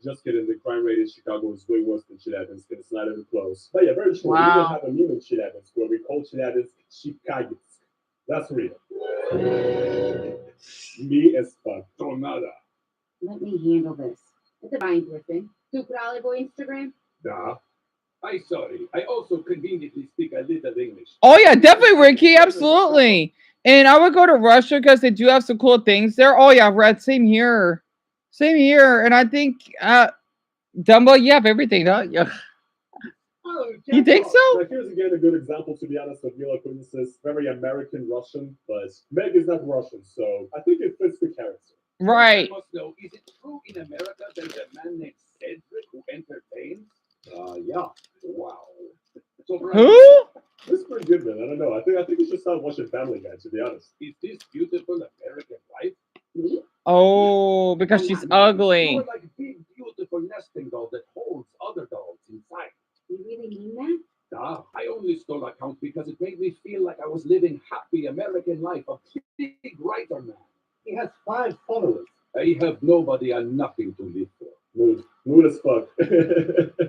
Just kidding, the crime rate in Chicago is way worse than Chelyabinsk, and it's not even close. But yeah, very true. We Wow. don't have a meme in Chelyabinsk where we call Chelyabinsk Chicago. That's real. Me as fuck. Tornado. Let me handle this. It's a fine Griffin. Tu probably Instagram? Da. I'm sorry. I also conveniently speak a little English. Oh yeah, definitely, Ricky. Absolutely. And I would go to Russia because they do have some cool things there. Oh yeah, Red. Same here. Same here. And I think Dumbo, you have everything, don't you? You think so? Now, here's again a good example, to be honest, of Mila Kunis's very American Russian, but Meg is not Russian, so I think it fits the character. Right. I must know, is it true in America there's a man named Cedric who entertains? Yeah. Wow. So, Who? This is pretty good, man. I don't know. I think you should start watching Family Guy, to be honest. Is this beautiful American wife? Me? Oh, because she's ugly. You're like a big, beautiful nesting doll that holds other dolls inside. You really mean that? I only stole account because it made me feel like I was living happy American life, a big writer man. He has 5 followers. I have nobody and nothing to live for. Mood as fuck.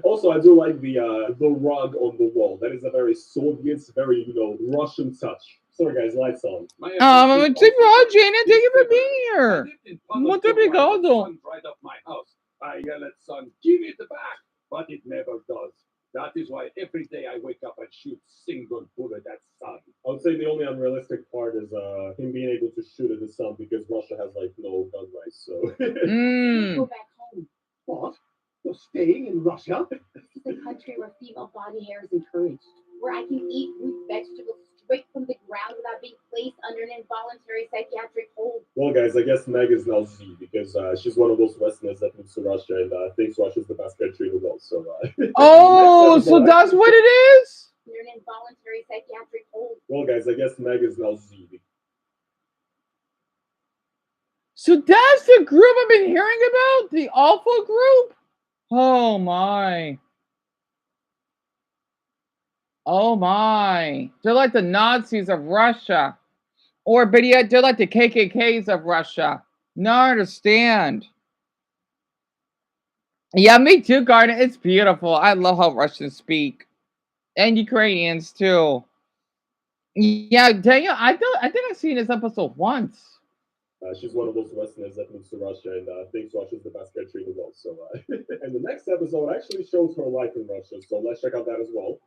Also, I do like the rug on the wall. That is a very Soviet, very Russian touch. Sorry guys, lights on. Jaina, thank you for being here. Muito obrigado. Right up my house. I yell at son, give it back, but it never does. That is why every day I wake up and shoot single bullet at sun. I would say the only unrealistic part is him being able to shoot at the sun because Russia has like no gun rights. So Go back home. What? You're staying in Russia? This is a country where female body hair is encouraged, where I can eat root vegetables straight from the ground without being placed under an involuntary psychiatric hold. Well, guys, I guess Meg is now Z because she's one of those Westerners that moves to Russia and thinks Russia's the best country in the world. So Oh, so that's what it is? Under an involuntary psychiatric hold. Well, guys, I guess Meg is now Z. So that's the group I've been hearing about? The awful group? Oh my. Oh my. They're like the Nazis of Russia. Or but yet they're like the KKKs of Russia. No, I understand. Yeah, me too, Gardner. It's beautiful. I love how Russians speak. And Ukrainians too. Yeah, Daniel, I think I've seen this episode once. She's one of those Westerners that moves to Russia and thinks Russia's the best country in the world. So, and the next episode actually shows her life in Russia. So let's check out that as well.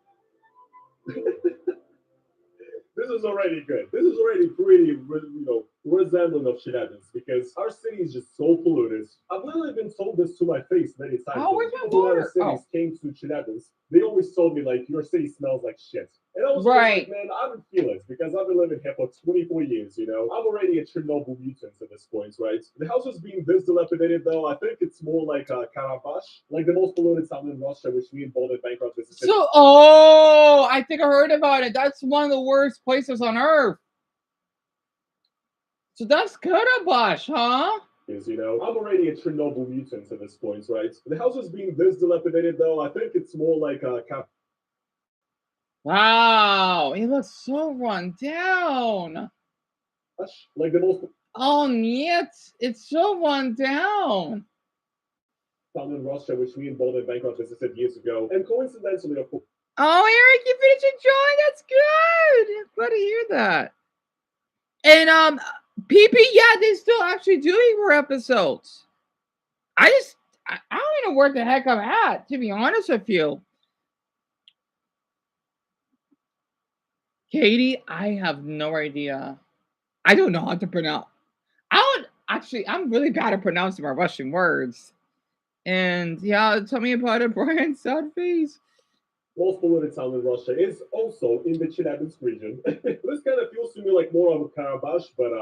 This is already good. This is already pretty, resembling of Chelyabinsk because our city is just so polluted. I've literally been told this to my face many times. Oh, When where's my people from other water? cities came to Chelyabinsk, they always told me, like, your city smells like shit. And I was Right. like, man, I don't feel it because I've been living here for 24 years, I'm already a Chernobyl mutant at this point, right? The house is being this dilapidated, though. I think it's more like Karabakh, like the most polluted town in Russia, which me and Boulder bankrupt is. So, oh, I think I heard about it. That's one of the worst places on earth. So that's Karabakh, huh? Is, I'm already a Chernobyl mutant at this point, right? The house is being this dilapidated, though. I think it's more like Wow, it looks so run down. like the most Oh, yet it's so run down. town in Russia, which me and Boulder bankrupt as I said years ago. And coincidentally, of course. Oh, Eric, you finished enjoying. That's good. Glad to hear that. And PP, yeah, they still actually doing more episodes. I don't even know where the heck I'm at, to be honest with you. Katie, I have no idea. I don't know how to pronounce. I'm really bad at pronouncing my Russian words. And yeah, tell me about it, Brian. Sad face. Most polluted town in Russia is also in the Chelyabinsk region. This kind of feels to me like more of a Karabakh, but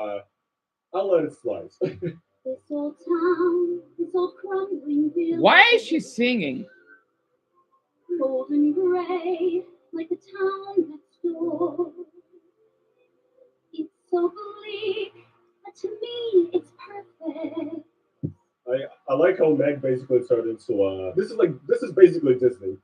I'll let it slide. This old town, this old crumbling village. Why is she singing? Golden gray, like a town that door. It's so bleak, but to me it's perfect. I like how Meg basically turned into this is basically Disney.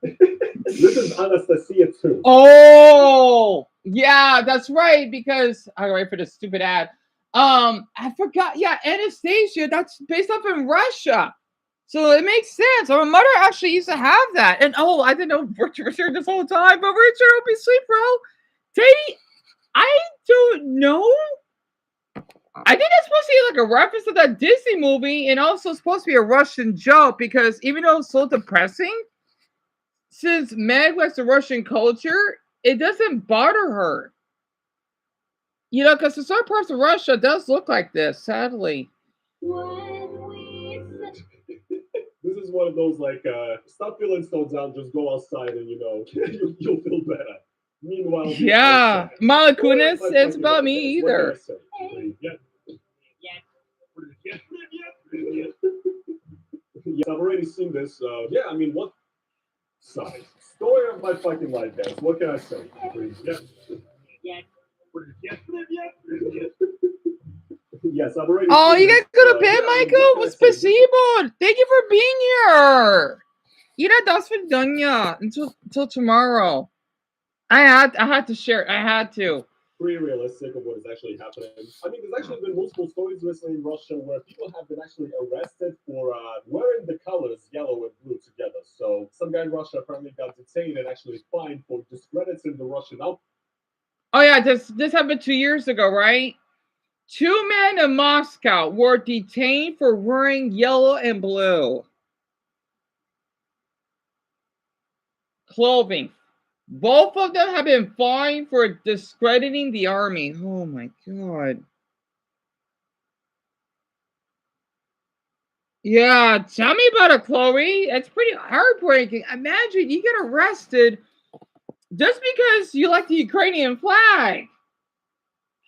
This is Anastasia too. Oh, yeah, that's right. Because I gotta wait for the stupid ad. I forgot. Yeah, Anastasia. That's based off in Russia, so it makes sense. My mother actually used to have that. And oh, I didn't know Richard this whole time, but Richard, don't be sweet, bro. Teddy, I don't know. I think it's supposed to be like a reference to that Disney movie, and also supposed to be a Russian joke because even though it's so depressing, since Meg likes the Russian culture, it doesn't bother her. You know, because the certain parts of Russia does look like this, sadly. This is one of those like stop feeling so down, just go outside and you'll feel better. Meanwhile, Yeah, Mila Kunis, it's about me either. Yeah, I've already seen this. Yeah, I mean, what side? Story of my fucking life, guys. What can I say? Yes, I've already. Oh, seen you this. guys go to bed, Yeah, I mean, Michael? what can I say? Spasibo. Thank you for being here. Ira das vidania until tomorrow. I had to share. I had to. Pretty realistic of what is actually happening. I mean, there's actually been multiple stories recently in Russia where people have been actually arrested for wearing the colors yellow and blue together. So some guy in Russia apparently got detained and actually fined for discrediting the Russian outfit. Oh yeah, this happened 2 years ago, right? 2 men in Moscow were detained for wearing yellow and blue clothing. Both of them have been fined for discrediting the army. Oh my god. Yeah, tell me about it, Chloe. It's pretty heartbreaking. Imagine you get arrested just because you like the Ukrainian flag.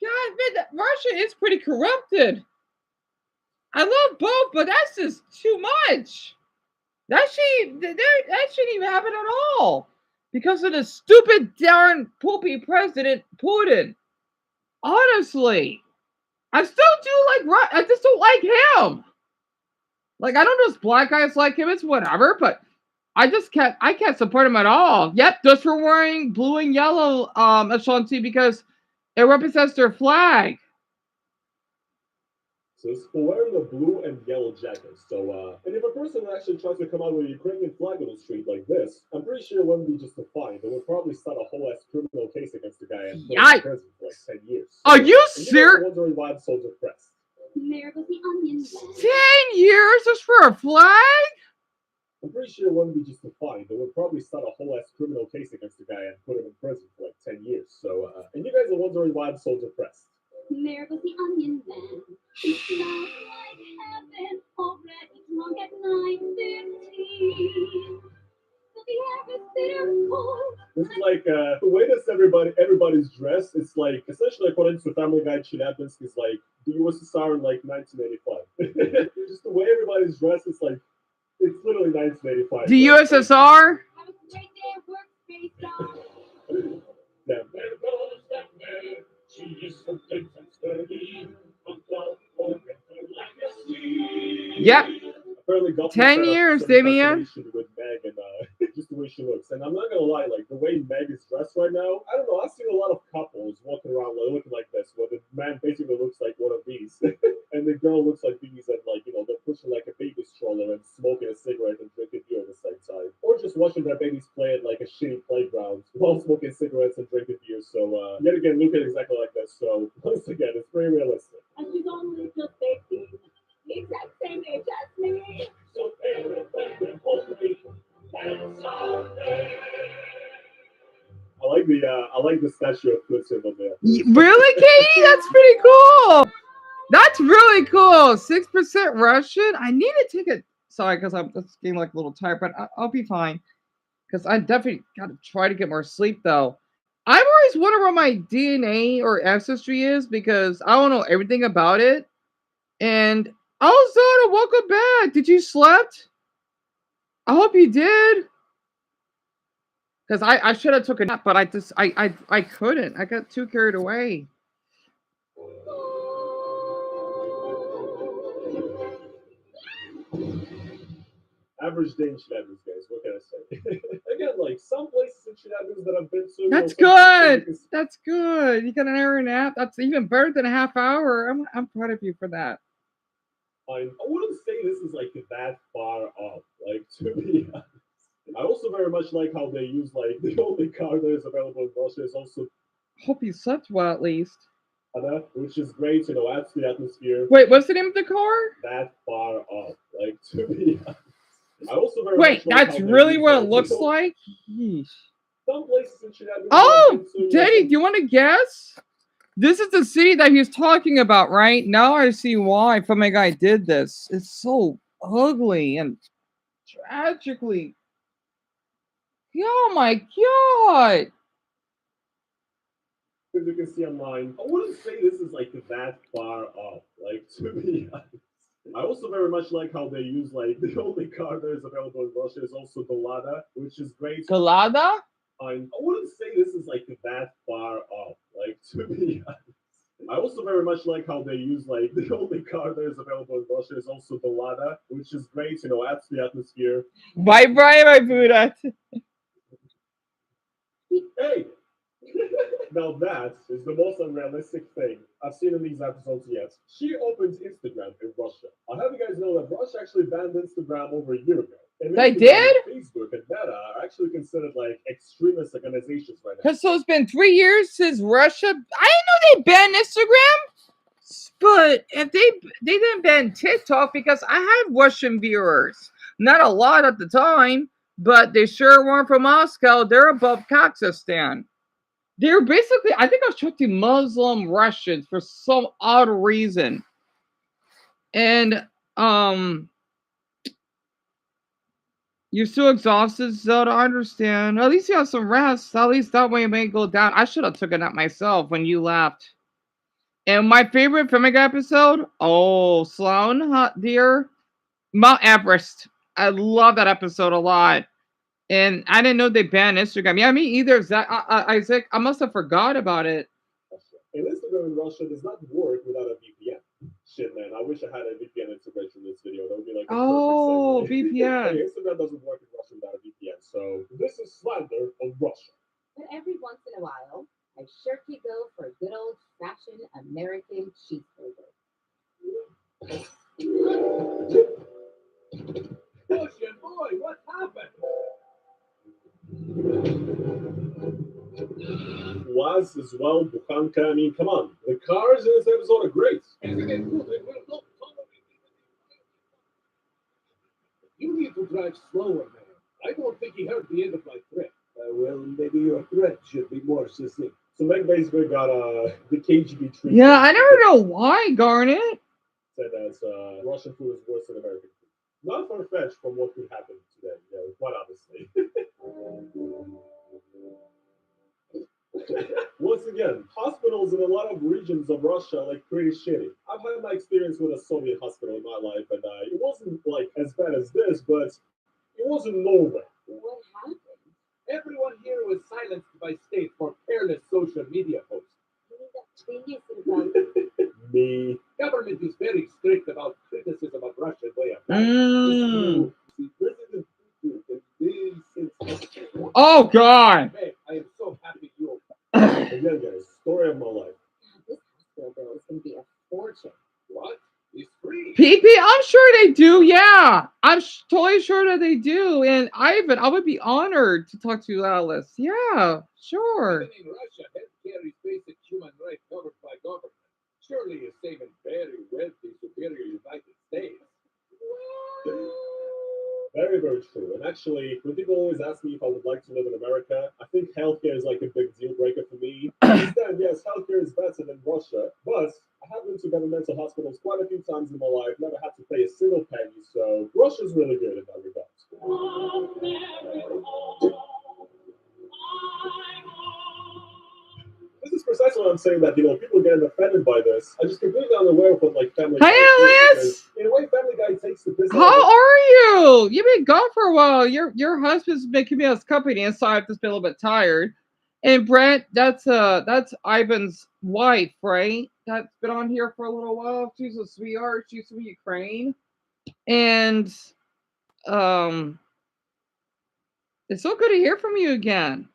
God, man, Russia is pretty corrupted. I love both, but that's just too much. That shouldn't even happen at all because of the stupid, darn poopy president Putin. Honestly, I still do like. I just don't like him. Like I don't know if black guys like him. It's whatever, but I can't support him at all. Yep, just for wearing blue and yellow, Ashanti, because it represents their flag. So it's for wearing a blue and yellow jacket. So, and if a person actually tries to come out with a Ukrainian flag on the street like this, I'm pretty sure it wouldn't be just a fine. They would probably start a whole ass criminal case against the guy and put him in prison for like 10 years. Are you serious? Wondering why I'm so depressed. 10 years just for a flag? I'm pretty sure it wouldn't be just a fine. They would probably start a whole ass criminal case against the guy and put him in prison for like 10 years. So, and you guys are wondering why I'm so depressed. There goes the onion man. It smells like heaven already drunk at 9:15. But the air is bitter cold. This is like the way that everybody's dressed. It's like essentially according to Family Guy, Chelyabinsk is like the USSR in like 1985. Just the way everybody's dressed. It's like it's literally 1985. The USSR. Have a great day at work, Space Dog. Yeah. Yep. Apparently 10 years, Damien. With Meg and just the way she looks. And I'm not gonna lie, like the way Meg is dressed right now, I don't know. I've seen a lot of couples walking around looking like this, where the man basically looks like one of these, and the girl looks like these, and like they're pushing like a baby stroller and smoking a cigarette and drinking beer at the same time, or just watching their babies play at like a shitty playground while smoking cigarettes and drinking beer. So yet again, looking exactly like this. So once again, it's pretty realistic. And she's only just 18. Exact same age as me. So I like the statue of Putin on there. Really, Katie? That's pretty cool. That's really cool. 6% Russian. I need to take it. Sorry, because I'm just getting like a little tired, but I'll be fine. Because I definitely got to try to get more sleep, though. I've always wondered what my DNA or ancestry is because I don't know everything about it. And also, welcome back. Did you slept? I hope you did. Because I should have took a nap, but I couldn't. I got too carried away. Average day in Shenanigans, guys. What can I say? Again, like some places in Shenanigans that I've been to. That's you know, good. That's good. You got an hour nap. That's even better than a half hour. I'm proud of you for that. I wouldn't say this is like that far off. Like to be honest. I also very much like how they use like the only car that is available in Russia is also Hope you slept well at least. Lada, which is great, you know, adds to the atmosphere. Wait, what's the name of the car? That far off. Like to be honest. I also very Wait, much like that's how they really use, what it like, looks the- like? Yeesh. Some places in Shenanigans. Oh, Daddy, do you want to guess? This is the city that he's talking about, right? Now I see why Family Guy did this. It's so ugly and tragically. Oh my god! As you can see online, I wouldn't say this is like that far off. Like to be honest. I also very much like how they use like the only car that is available in Russia is also the Lada, which is great. Galada? I wouldn't say this is like that far off. Like to be honest. I also very much like how they use like the only car that is available in Russia is also the Lada, which is great, you know, adds to the atmosphere. Bye bye, my Buddha. Hey! Now that is the most unrealistic thing I've seen in these episodes yet. She opens Instagram in Russia. I'll have you guys know that Russia actually banned Instagram over a year ago. And They Instagram did? and Facebook and Meta are actually considered like extremist organizations right now. Because so it's been 3 years since Russia. I didn't know they banned Instagram, but if they didn't ban TikTok because I had Russian viewers. Not a lot at the time, but they sure weren't from Moscow. They're above Kazakhstan. They're basically, I think I was talking to Muslim Russians for some odd reason. And you're still exhausted, Zelda. I understand. At least you have some rest. At least that way it may go down. I should have taken that myself when you left. And my favorite Family Guy episode, oh, Sloan, dear, Mount Everest. I love that episode a lot. And I didn't know they banned Instagram. Yeah, me either. Isaac, I must have forgot about it. And Instagram in Russia does not work without a VPN. Shit, man, I wish I had a VPN integration in this video. That would be like a Oh, perfect segue. VPN. Hey, Instagram doesn't work in Russia without a VPN, so this is slander of Russia. But every once in a while, I sure could go for a good old-fashioned American cheeseburger. Russian boy, what happened? Was as well, Bukhanka. I mean, come on. The cars in this episode are great. You need to drive slower, man. I don't think he heard the end of my threat. Well, maybe your threat should be more succinct. So Meg basically got the KGB treatment. Yeah, I never know why, Garnet. Said that Russian food is worse than American food. Not far-fetched from what could happen today, you know, quite honestly. Once again, hospitals in a lot of regions of Russia are like pretty shitty. I've had my experience with a Soviet hospital in my life, and it wasn't like as bad as this, but it wasn't nowhere. What happened? Everyone here was silenced by state for careless social media posts. Me. Government is very strict about criticism of Russian way of Mm. life. President Putin is very sensitive. Oh, God. Man, I am so happy you. Again, guys, story of my life. This hospital bill is going to be a fortune. What? It's free. PP, I'm sure they do. Yeah, I'm totally sure that they do. And Ivan, I would be honored to talk to you, Alice. Yeah, sure. Even in Russia, healthcare is basic human right covered by government. Surely it's same in very wealthy, superior United States. Very, very true. And actually, when people always ask me if I would like to live in America, I think healthcare is like a big deal breaker for me. I understand, yes, healthcare is better than Russia, but I have been to governmental hospitals quite a few times in my life, never had to pay a single penny, so Russia's really good in that regard. This is precisely what I'm saying, that, people getting offended by this. I'm just completely unaware of what, Family Hey, Guy is doing, Elias! because in a way, Family Guy takes the piss out of How it. are you? You've been gone for a while. Your husband's been keeping us company, and so I've just been a little bit tired. And Brent, that's Ivan's wife, right? That's been on here for a little while. She's a sweetheart. She's from Ukraine, and it's so good to hear from you again.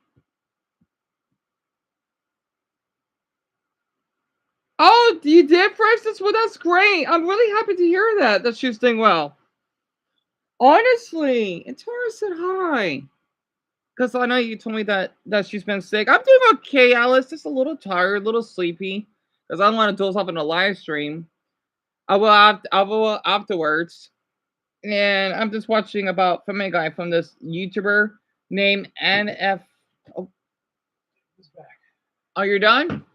Oh, you did, Francis? Well, that's great. I'm really happy to hear that she's doing well. Honestly, and Tara said hi. Because I know you told me that she's been sick. I'm doing okay, Alice. Just a little tired, a little sleepy. Because I don't want to doze off in a live stream. I will afterwards. And I'm just watching about Family Guy from this YouTuber named NF. Oh, you're done?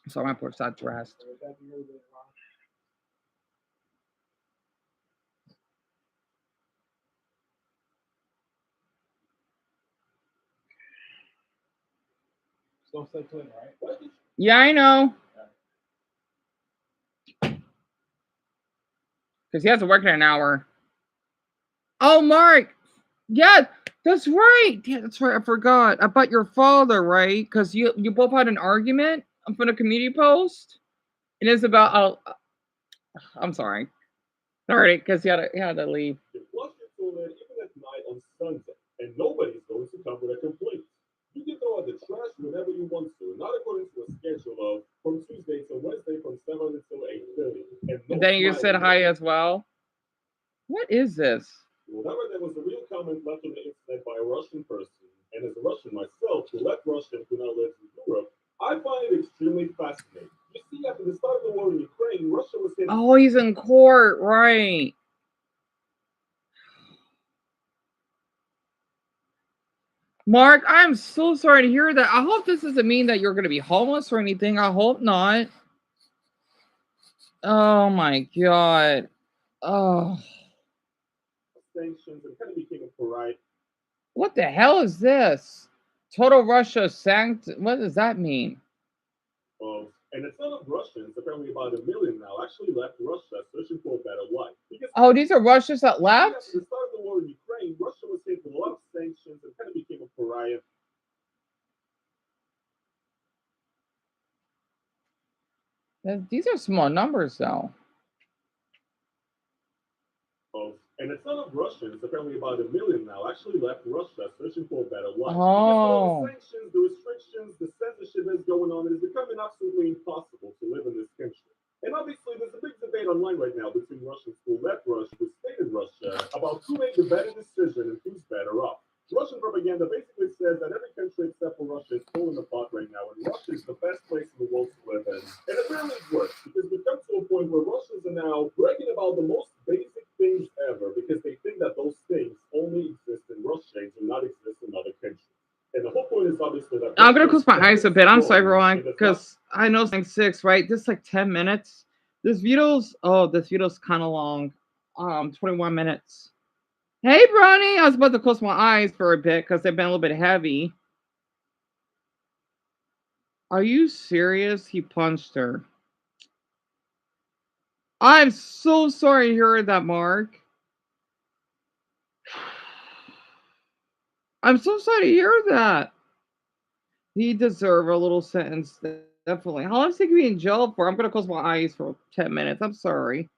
So my porch got dressed. Don't say clean, right? Yeah, I know. Because he has to work in an hour. Oh, Mark. Yeah, that's right. Yeah, that's right. I forgot about your father, right? Because you both had an argument from the community post. It is about. I'm sorry. Sorry, because he had to leave. You flush your toilet even at night on Sunday, and nobody's going to come with a complaint. You can throw out the trash whenever you want to, not according to a schedule of from Tuesday to Wednesday from 7 until 8:30. And then you said hi as well. What is this? Whenever there was a real comment left on the internet by a Russian person, and as a Russian myself who left Russia and who now lives in Europe, I find it extremely fascinating. You see, after the start of the war in Ukraine, Russia was hit. Oh, he's in court, right? Mark, I'm so sorry to hear that. I hope this doesn't mean that you're going to be homeless or anything. I hope not. Oh my God. Oh. Sanctions and kind of became a pariah. What the hell is this? Total Russia sanct. What does that mean? And a ton of Russians, apparently about 1 million now, actually left Russia searching for a better life. Because oh, these are Russians that left? At the start of the war in Ukraine, Russia was hit with a lot of sanctions and kind of became a pariah. These are small numbers, though. And a ton of Russians, apparently about 1 million now, actually left Russia searching for a better life. Oh. Because all the sanctions, the restrictions, the censorship that's going on, it is becoming absolutely impossible to live in this country. And obviously, there's a big debate online right now between Russians who left Russia, who stayed in Russia, about who made the better decision and who's better off. Russian propaganda basically says that every country except for Russia is falling apart right now, and Russia is the best place in the world to live in. And apparently it works, because we've come to a point where Russians are now bragging about the most basic things ever, because they think that those things only exist in Russia and do not exist in other countries. And the whole point is obviously that I'm going to close my eyes a bit. I'm sorry, everyone, because I know it's like 6, right? This is like 10 minutes. This video's kind of long. 21 minutes. Hey, Bronny. I was about to close my eyes for a bit because they've been a little bit heavy. Are you serious? He punched her. I'm so sorry to hear that, Mark. I'm so sorry to hear that. He deserves a little sentence, definitely. How long is he going to be in jail for? I'm going to close my eyes for 10 minutes. I'm sorry.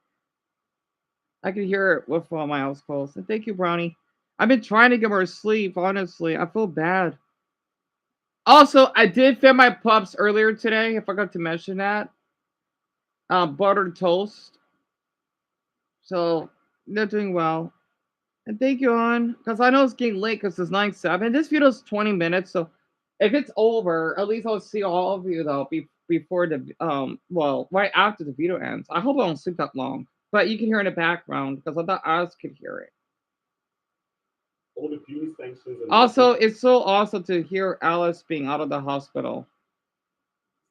I can hear it with my eyes closed. And thank you, Brownie. I've been trying to get more sleep, honestly. I feel bad. Also, I did feed my pups earlier today. I forgot to mention that. Buttered toast. So, they're doing well. And thank you, on. Because I know it's getting late because it's 9/7. This video is 20 minutes. So, if it's over, at least I'll see all of you, though, before the, right after the video ends. I hope I don't sleep that long. But you can hear in the background because I thought Oz could hear it. All the puny sanctions and Also, it's so awesome to hear Alice being out of the hospital.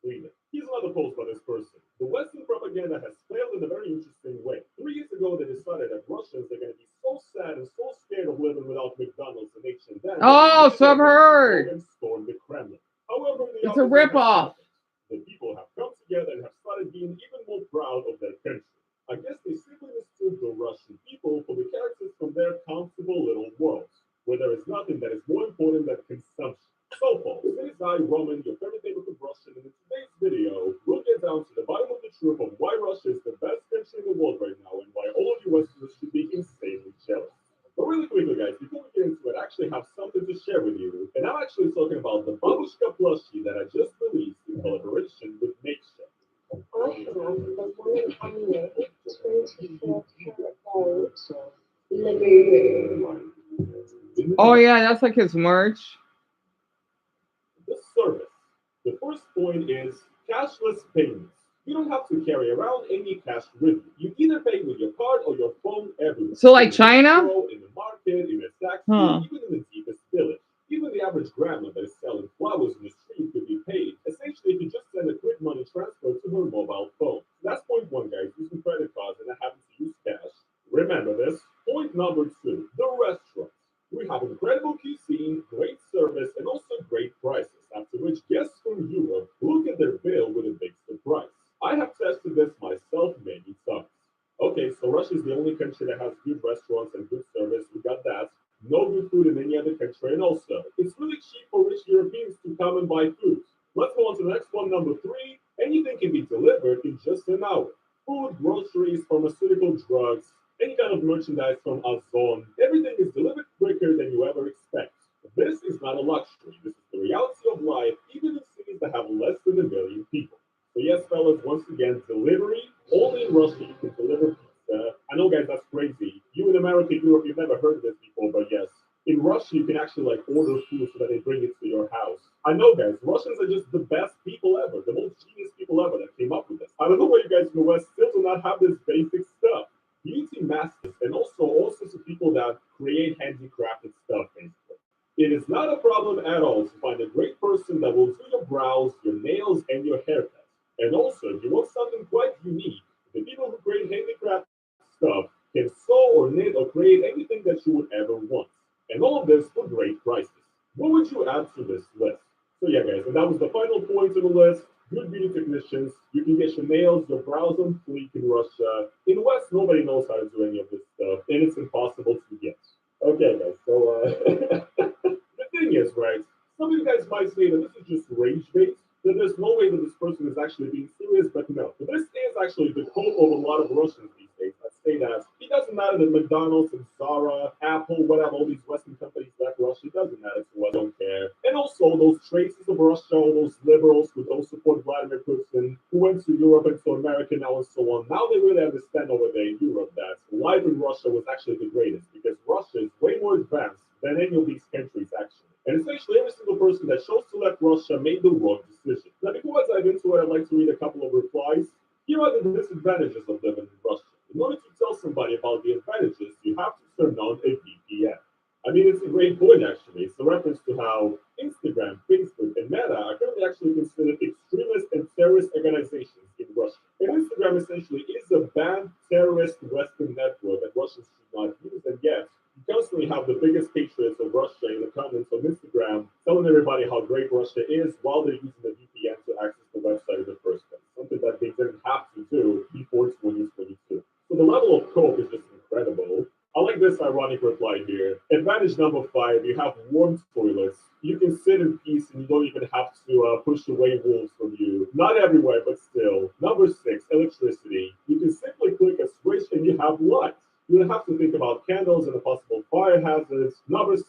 Here's another post by this person. The Western propaganda has failed in a very interesting way. 3 years ago, they decided that Russians are going to be so sad and so scared of living without McDonald's and H&M. Oh, so I've heard. And storm the Kremlin. However, the It's a opposite has ripoff. happened. The people have come together and have started being even more proud of their country. I guess they simply mistook the Russian people for the characters from their comfortable little worlds, where there is nothing that is more important than consumption. So, folks, this is I, Roman, your favorite neighborhood Russian, and in today's video, we'll get down to the bottom of the truth of why Russia is the best country in the world right now and why all of you Westerners should be insanely jealous. But really quickly, guys, before we get into it, I actually have something to share with you, and I'm actually talking about the Babushka plushie that I just released in collaboration with Makeshift. I have the one and only 24 karat gold Lagoon. Oh yeah, that's like his merch. The service. The first point is cashless payments. You don't have to carry around any cash with you. You either pay with your card or your phone everywhere. So like China? In the market, in a taxi, Huh. even in the deepest village. Even the average grandma that is selling flowers in the street could be paid. Essentially, if you just send a quick money transfer to her mobile phone. That's point one, guys. Using credit cards and not having to use cash. Remember this. Point number two, the restaurants. We have incredible cuisine, great service, and also great prices. After which guests from Europe look at their bill with a big surprise. I have tested this myself many times. Okay, so Russia is the only country that has good restaurants and good service. We got that. No good food in any other country, and also, it's really cheap for rich Europeans to come and buy food. Let's go on to the next one, number three. Anything can be delivered in just an hour. Food, groceries, pharmaceutical drugs, any kind of merchandise from Ozon. Everything is delivered quicker than you ever expect. This is not a luxury. This is the reality of life, even in cities that have less than 1 million people. So yes, fellas, once again, delivery. Only in Russia you can deliver pizza. I know, guys, that's crazy. You in America, Europe, you've never heard of this before, but yes. In Russia, you can actually like order food so that they bring it to your house. I know, guys, Russians are just the best people ever, the most genius people ever that came up with this. I don't know why you guys in the West still do not have this basic stuff. Beauty masters and also all sorts of people that create handicrafted stuff, basically. It is not a problem at all to find a great person that will do your brows, your nails, and your haircut. And also, if you want something quite unique, the people who create handicraft stuff can sew or knit or create anything that you would ever want. And all of this for great prices. What would you add to this list? So yeah, guys, and that was the final point of the list. Good beauty technicians. You can get your nails, your brows on fleek in Russia. In the West, nobody knows how to do any of this stuff, and it's impossible to get. Okay, guys, so the thing is, right, some of you guys might say that this is just rage bait, that there's no way that this person is actually being serious, but no. But this is actually the code of a lot of Russians these days. Let's say that it doesn't matter that McDonald's and Zara, Apple, whatever, all these Western companies left Russia, it doesn't matter to us, don't care. And also those traces of Russia, all those liberals who don't support Vladimir Putin, who went to Europe and to America now and so on, now they really understand over there in Europe that life in Russia was actually the greatest, because Russia is way more advanced than any of these countries actually. And essentially every single person that chose to left Russia made the wrong decision. Now before I dive into it, I'd like to read a couple of replies. Here are the disadvantages of living in Russia. In order to tell somebody about the advantages, you have to turn on a VPN. I mean, it's a great point actually. It's a reference to how Instagram, Facebook, and Meta are currently actually considered extremist and terrorist organizations in Russia. And Instagram essentially is a banned terrorist Western network that Russians should not use, and yet you constantly have the biggest patriots of Russia in the comments on Instagram telling everybody how great Russia is while they're using the VPN to access the website in the first place. Something that they didn't have to do before 2022. So the level of cope is just incredible. I like this ironic reply here. Advantage number 5, you have warm toilets. You can sit in peace and you don't even have to push away wolves from you. Not everywhere, but still. Number 6, electricity. You can simply click a switch and you have light. You don't have to think about candles and the possible fire hazards. Number 7,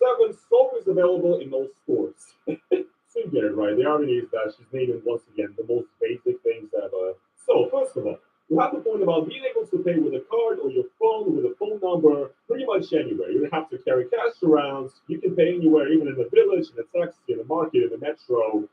soap is available in all stores. So you get it right. The irony is that she's naming once again the most basic things ever. So first of all, you have the point about being able to pay with a card or your phone with a phone number pretty much anywhere. You don't have to carry cash around. You can pay anywhere, even in the village, in a taxi, in the market, in the metro.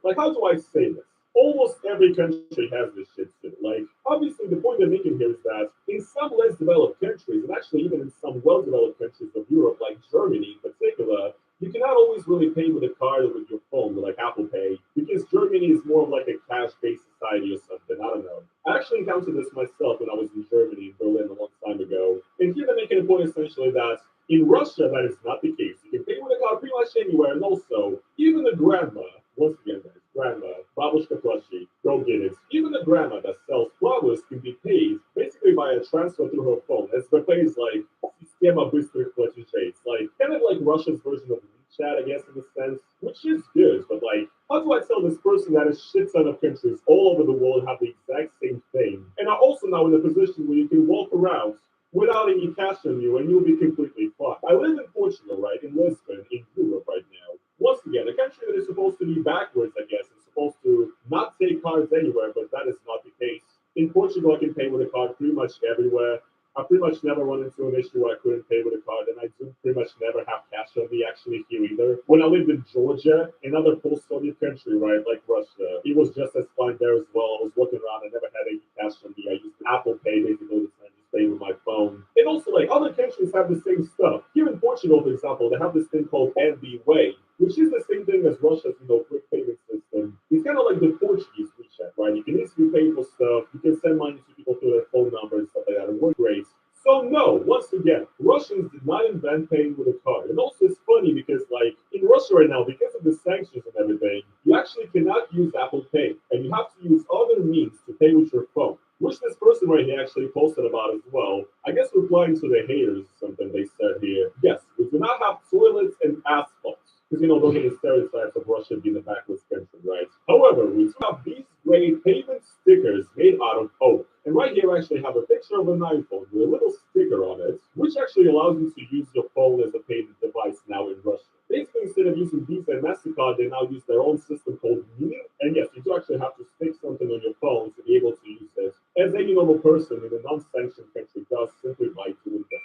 Like, how do I say this? Almost every country has this shit too. Like, obviously, the point they're making here is that in some less developed countries, and actually even in some well-developed countries of Europe, like Germany in particular, you cannot always really pay with a card or with your phone, with like Apple Pay, because Germany is more of like a cash-based society or something. I don't know. I actually encountered this myself when I was in Germany, in Berlin, a long time ago. And here they're making a point essentially that in Russia, that is not the case. You can pay with a card pretty much anywhere, and also, if Even the grandma, once again, guys, grandma, babushka plushie, go get it. Even the grandma that sells flowers can be paid basically by a transfer through her phone. SBP is like система быстрых платежей. It's like kind of like Russia's version of WeChat, I guess, in a sense, which is good. But like, how do I tell this person that a shit ton of countries all over the world have the exact same thing, and are also now in a position where you can walk around without any cash on you and you'll be completely fucked? I live in Portugal, right, in Lisbon, in Europe right now. Once again, a country that is supposed to be backwards, I guess, is supposed to not take cards anywhere, but that is not the case. In Portugal, I can pay with a card pretty much everywhere. I pretty much never run into an issue where I couldn't pay with a card, and I do pretty much never have cash on me actually here either. When I lived in Georgia, another post-Soviet country, right, like Russia, it was just as fine there as well. I was walking around, I never had any cash on me. I used Apple Pay basically to pay with my phone. And also, like, other countries have the same stuff. Here in Portugal, for example, they have this thing called MBWay, which is the same thing as Russia's, quick payment system. It's kind of like the Portuguese WeChat, right? You can easily pay for stuff. You can send money to people through their phone number and stuff like that. It works great. So no, once again, Russians did not invent paying with a card. And also it's funny because like in Russia right now, because of the sanctions and everything, you actually cannot use Apple Pay. And you have to use other means to pay with your phone, which this person right here actually posted about as well. I guess replying to the haters, something they said here. Yes, we do not have toilets and asphalt. Because, those are the stereotypes of Russia being a backwards country, right? However, we do have these great payment stickers made out of oak. And right here, I actually have a picture of an iPhone with a little sticker on it, which actually allows you to use your phone as a payment device now in Russia. Basically, instead of using Visa and MasterCard, they now use their own system called Mir. And yes, you do actually have to stick something on your phone to be able to use it, as any normal person in a non-sanctioned country does simply by doing this.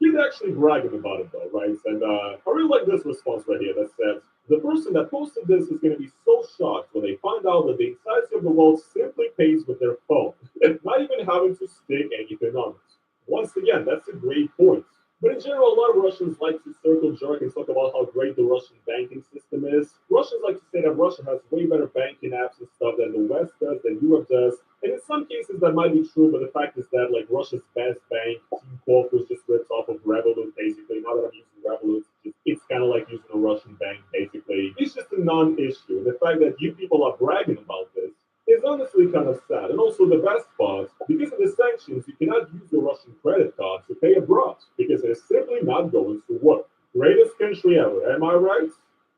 He's actually bragging about it though, right? And I really like this response right here that says, the person that posted this is going to be so shocked when they find out that the entirety of the world simply pays with their phone, not even having to stick anything on it. Once again, that's a great point. But in general, a lot of Russians like to circle jerk and talk about how great the Russian banking system is. Russians like to say that Russia has way better banking apps and stuff than the West does, than Europe does. And in some cases that might be true, but the fact is that like Russia's best bank, Tinkoff, was just ripped off of Revolut basically. Now that I'm using Revolut, it's kind of like using a Russian bank basically. It's just a non-issue. The fact that you people are bragging about this is honestly kind of sad. And also the best part, because of the sanctions, you cannot use your Russian credit card to pay abroad because it's simply not going to work. Greatest country ever, am I right?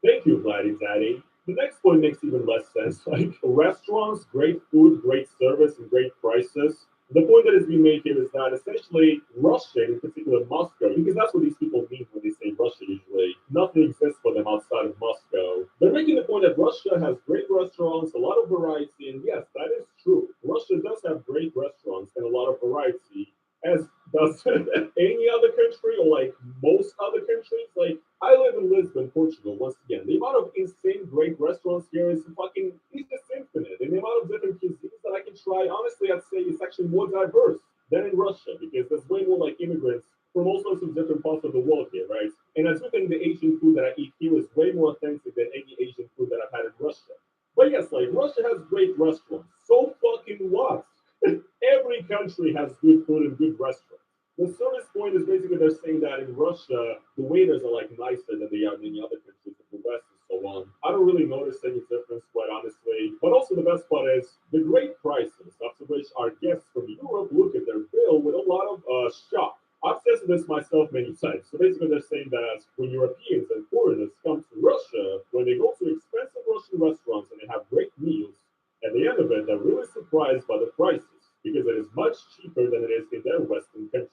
Thank you, Vladdy Daddy. The next point makes even less sense. Like restaurants, great food, great service, and great prices. The point that is being made here is that essentially Russia, in particular Moscow, because that's what these people mean when they say Russia usually, nothing exists for them outside of Moscow. They're making the point that Russia has great restaurants, a lot of variety, and yes, that is true. Russia does have great restaurants and a lot of variety, as does any other country or like most other countries. Like I live in Lisbon, Portugal, once again. The amount of insane great restaurants here is fucking, it's just infinite. And the amount of different cuisines that I can try, honestly, I'd say it's actually more diverse than in Russia because there's way more like immigrants from all sorts of different parts of the world here, right? And I do think the Asian food that I eat here is way more authentic than any Asian food that I've had in Russia. But yes, like Russia has great restaurants. So fucking what? Every country has good food and good restaurants. The service point is basically they're saying that in Russia, the waiters are like nicer than they are in any other countries in the West and so on. I don't really notice any difference, quite honestly. But also the best part is the great prices, after which our guests from Europe look at their bill with a lot of shock. I've tested this myself many times. So basically they're saying that when Europeans and foreigners come to Russia, when they go to expensive Russian restaurants and they have great meals, at the end of it, they're really surprised by the prices because it is much cheaper than it is in their Western countries.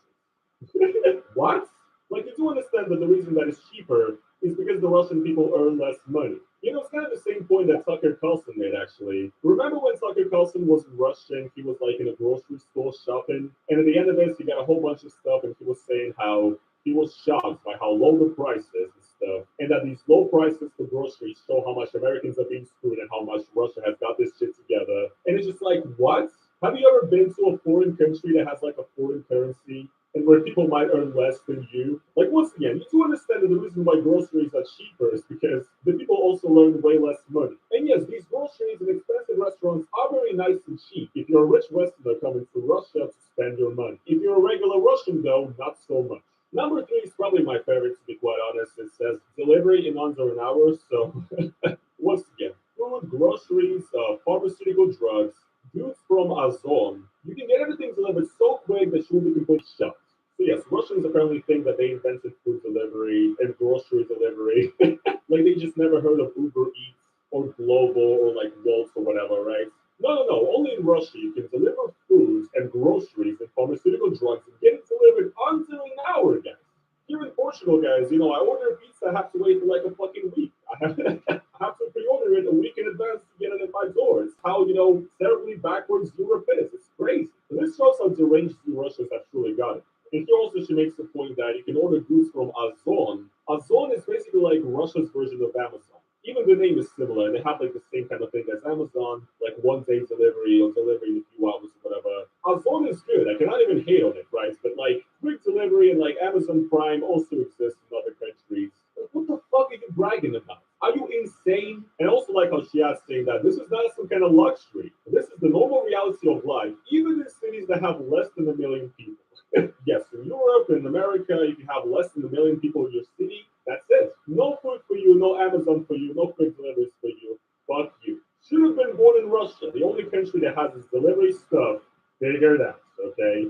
What? Like, you do understand that the reason that it's cheaper is because the Russian people earn less money. It's kind of the same point that Tucker Carlson made, actually. Remember when Tucker Carlson was in Russia and he was, like, in a grocery store shopping? And at the end of this, he got a whole bunch of stuff and he was saying how he was shocked by how low the price is and stuff. And that these low prices for groceries show how much Americans are being screwed and how much Russia has got this shit together. And it's just like, what? Have you ever been to a foreign country that has, like, a foreign currency? And where people might earn less than you. Like, once again, you do understand that the reason why groceries are cheaper is because the people also earn way less money. And yes, these groceries and expensive restaurants are very nice and cheap if you're a rich Westerner coming to Russia to spend your money. If you're a regular Russian, though, not so much. Number 3 is probably my favorite, to be quite honest. It says delivery in under an hour. So once again, food, groceries, pharmaceutical drugs, goods from Azon. You can get everything delivered so quick that you will be completely shocked. So yes, Russians apparently think that they invented food delivery and grocery delivery. Like they just never heard of Uber Eats or Global or like Wolt or whatever, right? No. Only in Russia you can deliver food and groceries and pharmaceutical drugs and get it delivered under an hour, guys. Here in Portugal, guys, I order a pizza, I have to wait for like a fucking week. I have to pre-order it a week in advance to get it at my door. It's how, terribly backwards Europe is. It's crazy. And this shows how deranged the Russians have truly got it. And here also she makes the point that you can order goods from Azon. Azon is basically like Russia's version of Amazon. Even the name is similar, and they have like the same kind of thing as Amazon, like 1 day delivery or delivery in a few hours or whatever. Azon is good. I cannot even hate on it, right? But like quick delivery and like Amazon Prime also exists in other countries. Like, what the fuck are you bragging about? Are you insane? And also like how she has saying that this is not some kind of luxury. This is the normal reality of life, even in cities that have less than 1 million people. Yes, in Europe, in America, if you have less than 1 million people in your city, that's it. No food for you, no Amazon for you, no quick deliveries for you. Fuck you. Should have been born in Russia, the only country that has this delivery stuff figured out, okay?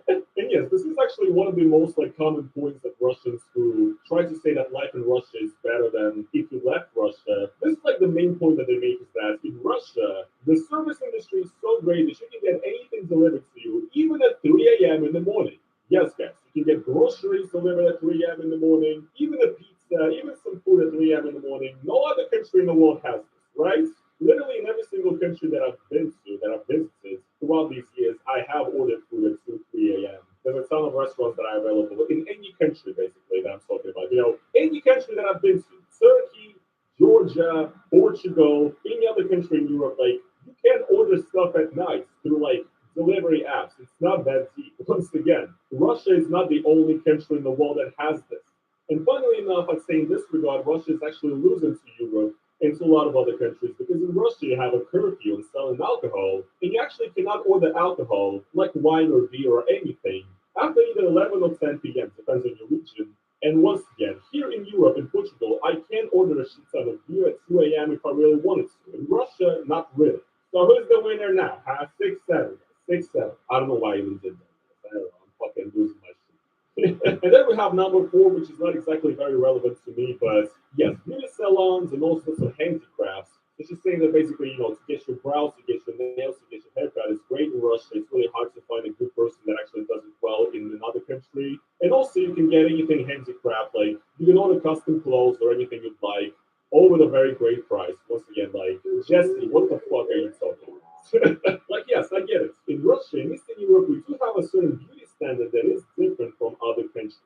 And yes, this is actually one of the most like common points that Russians who try to say that life in Russia is better than if you left Russia. This is like the main point that they make is that in Russia, the service industry is so great that you can get anything delivered to you, even at 3 a.m. in the morning. Yes, guys, you can get groceries delivered at 3 a.m. in the morning, even a pizza, even some food at 3 a.m. in the morning. No other country in the world has this, right? Literally in every single country that I've been to, that I've visited throughout these years, I have ordered food at 2, 3 a.m. There's a ton of restaurants that are available in any country, basically, that I'm talking about. Any country that I've been to, Turkey, Georgia, Portugal, any other country in Europe, like, you can order stuff at night through, like, delivery apps. It's not that deep. Once again, Russia is not the only country in the world that has this. And funnily enough, I'd say in this regard, Russia is actually losing to Europe and to a lot of other countries because in Russia you have a curfew on selling alcohol, and you actually cannot order alcohol like wine or beer or anything after either 11 or 10 p.m. depends on your region. And once again, here in Europe, in Portugal, I can order a shit ton of beer at 2 a.m. if I really wanted to. In Russia, not really. So who's the winner now? 6-7. 6-7. I don't know why I even did that. I don't know. I'm fucking losing my shit. And then we have number 4, which is not exactly very relevant to me, but yes, beauty salons and all sorts of handicrafts. It's just saying that basically, to get your brows, to get your nails, to get your haircut is great in Russia. It's really hard to find a good person that actually does it well in another country. And also, you can get anything handicraft, like you can order custom clothes or anything you'd like, all with a very great price. Once again, like, Jesse, what the fuck are you talking about? Like, yes, I get it. In Russia, in Eastern Europe, we do have a certain beauty standard that is different from other countries.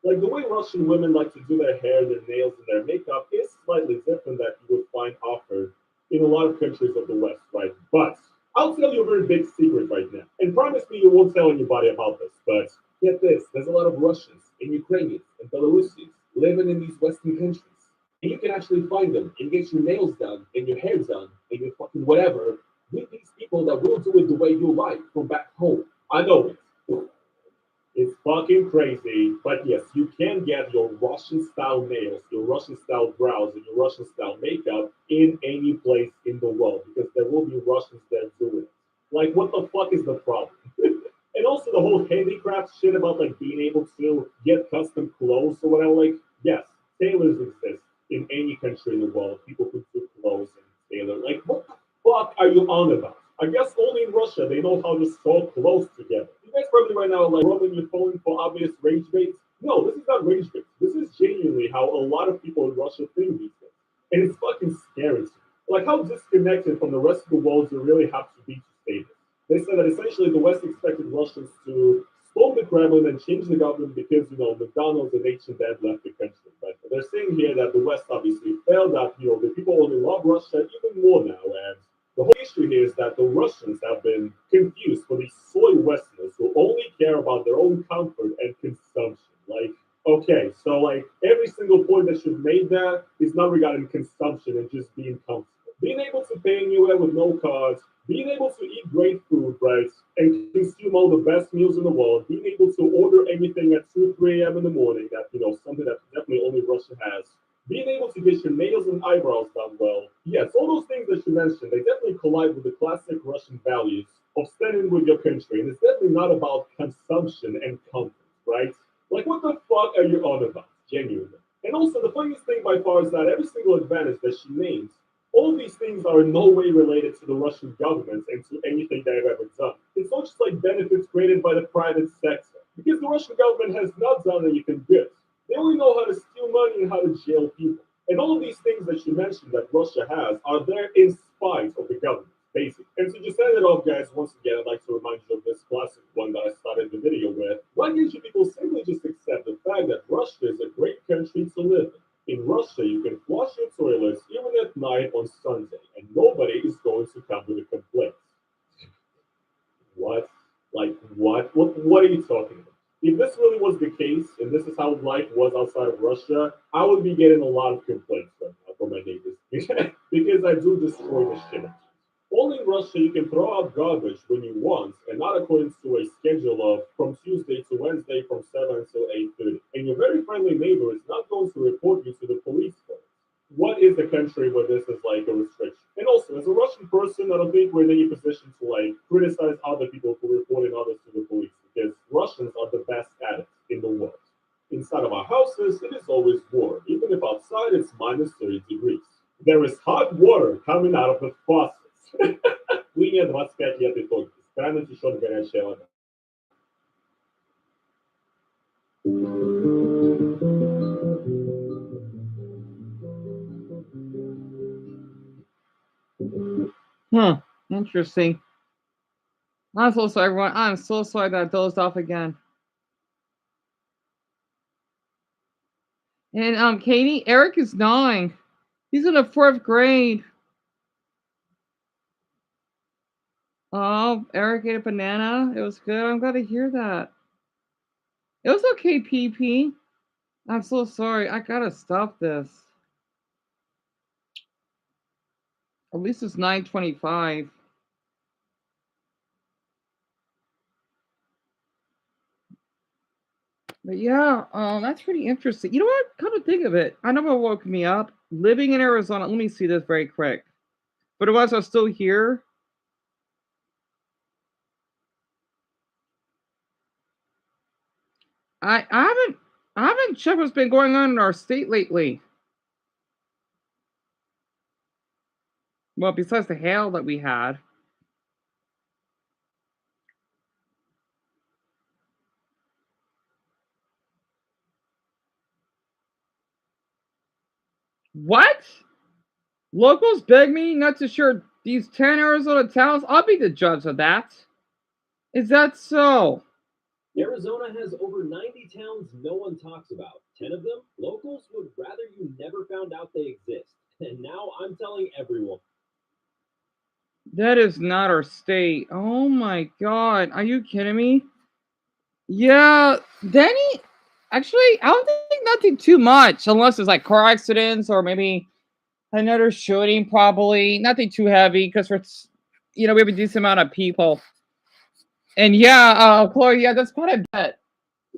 Like, the way Russian women like to do their hair, their nails, and their makeup is slightly different that you would find offered in a lot of countries of the West, right? But I'll tell you a very big secret right now. And promise me you won't tell anybody about this, but get this. There's a lot of Russians and Ukrainians and Belarusians living in these Western countries. And you can actually find them and get your nails done and your hair done and your fucking whatever with these people that will do it the way you like from back home. I know it. It's fucking crazy. But yes, you can get your Russian-style nails, your Russian-style brows, and your Russian-style makeup in any place in the world because there will be Russians there doing it. Like, what the fuck is the problem? And also the whole handicraft shit about, like, being able to get custom clothes or whatever. Like, yes, tailors exist in any country in the world. People who do clothes and tailor. Like, what the fuck are you on about? I guess only in Russia they know how to sew clothes together. You guys probably right now are like rubbing your phone for obvious rage baits. No, this is not rage baits. This is genuinely how a lot of people in Russia think these days. And it's fucking scary to me. Like, how disconnected from the rest of the world do you really have to be to say this? They said that essentially the West expected Russians to storm the Kremlin and change the government because, McDonald's and H&M left the country. But they're saying here that the West obviously failed, that, the people only love Russia even more now. And the whole issue here is that the Russians have been confused for these soy Westerners who only care about their own comfort and consumption. Like, okay, so like every single point that you've made there is not regarding consumption and just being comfortable. Being able to pay anywhere with no cards, Being able to eat great food, right, and consume all the best meals in the world, being able to order anything at 2, 3 a.m. in the morning, that, something that definitely only Russia has. Being able to get your nails and eyebrows done well. Yes, all those things that you mentioned, they definitely collide with the classic Russian values of standing with your country. And it's definitely not about consumption and comfort, right? Like, what the fuck are you on about? Genuinely. And also, the funniest thing by far is that every single advantage that she names, all these things are in no way related to the Russian government and to anything they've ever done. It's all just like benefits created by the private sector. Because the Russian government has not done anything good. They only know how to steal money and how to jail people. And all of these things that you mentioned that Russia has are there in spite of the government, basically. And to just end it off, guys, once again, I'd like to remind you of this classic one that I started the video with. Why can't you people simply just accept the fact that Russia is a great country to live in? In Russia, you can flush your toilets even at night on Sunday, and nobody is going to come with a complaint. What? Like, what? What are you talking about? If this really was the case, and this is how life was outside of Russia, I would be getting a lot of complaints from my neighbors because I do destroy the shit. Only in Russia you can throw out garbage when you want, and not according to a schedule of from Tuesday to Wednesday from 7 until 8:30. And your very friendly neighbor is not going to report you to the police for it. What is the country where this is like a restriction? And also, as a Russian person, I don't think we're in any position to like criticize other people for reporting others to the police, because Russians are the best at it in the world. Inside of our houses, it is always warm, even if outside it's minus 30 degrees. There is hot water coming out of the faucets. Линия 25 лет итоги. С крана течет горячая вода. Interesting. I'm so sorry, everyone. I'm so sorry that I dozed off again. And Katie, Eric is 9. He's in the 4th grade. Oh, Eric ate a banana. It was good. I'm glad to hear that. It was okay, PP. I'm so sorry. I gotta stop this. At least it's 9:25. But yeah, that's pretty interesting. You know what? Come to think of it, I know what woke me up. Living in Arizona. Let me see this very quick. But it was I was still here. I haven't checked what's been going on in our state lately. Well, besides the hail that we had. What? Locals beg me not to share these 10 Arizona towns? I'll be the judge of that. Is that so? Arizona has over 90 towns no one talks about. 10 of them, locals would rather you never found out they exist. And now I'm telling everyone. That is not our state. Oh my god. Are you kidding me? Yeah, Danny, actually, I don't think nothing too much, unless it's like car accidents or maybe another shooting, probably. Nothing too heavy, because we're, we have a decent amount of people. And yeah, Chloe, yeah, that's what I bet.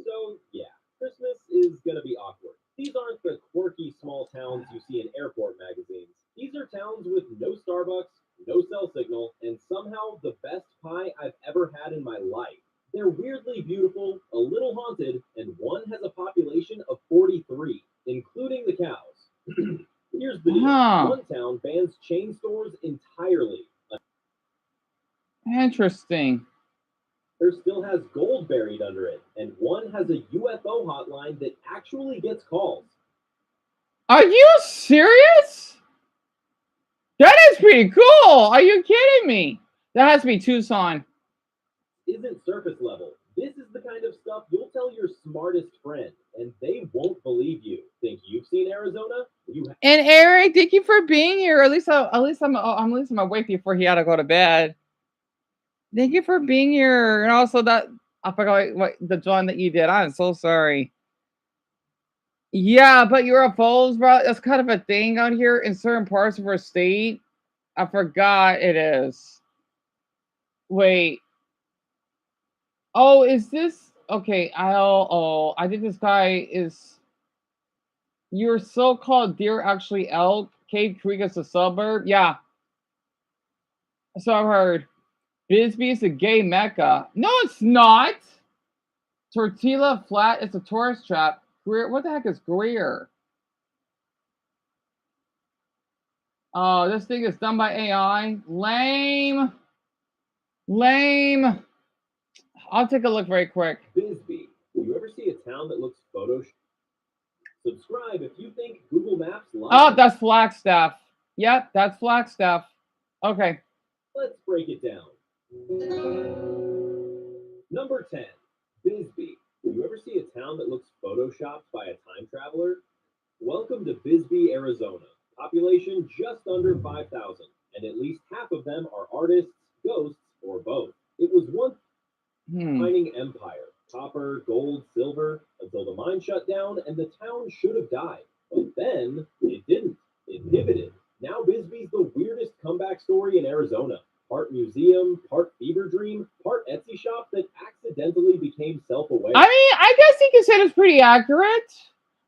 So, yeah, Christmas is going to be awkward. These aren't the quirky small towns you see in airport magazines. These are towns with no Starbucks, no cell signal, and somehow the best pie I've ever had in my life. They're weirdly beautiful, a little haunted, and one has a population of 43, including the cows. Here's the deal. One town bans chain stores entirely. Interesting. There still has gold buried under it, and one has a UFO hotline that actually gets calls. Are you serious? That is pretty cool. Are you kidding me? That has to be Tucson. Isn't surface level. This is the kind of stuff you'll tell your smartest friend, and they won't believe you. Think you've seen Arizona? And Eric, thank you for being here. At least I'm awake before he had to go to bed. Thank you for being here, and also that I forgot what the drawing that you did. I'm so sorry. Yeah, but UFOs, bro, that's kind of a thing out here in certain parts of our state. I forgot it is. Wait. Oh, is this okay? I think this guy is your so-called deer actually elk. Cave Creek is a suburb. Yeah, so I've heard. Bisbee is a gay mecca. No, it's not. Tortilla Flat is a tourist trap. Greer, what the heck is Greer? Oh, this thing is done by AI. Lame. Lame. I'll take a look very quick. Bisbee. Do you ever see a town that looks Photoshop? Subscribe if you think Google Maps lies. Oh, that's Flagstaff. Yep, that's Flagstaff. Okay. Let's break it down. Number 10. Bisbee. Do you ever see a town that looks photoshopped by a time traveler? Welcome to Bisbee, Arizona. Population just under 5,000, and at least half of them are artists, ghosts, or both. It was once mining empire, copper, gold, silver, until the mine shut down and the town should have died. But then it didn't. It pivoted. Now Bisbee's the weirdest comeback story in Arizona. Part museum, part fever dream, part Etsy shop that accidentally became self-aware. I mean, I guess you can say it's pretty accurate.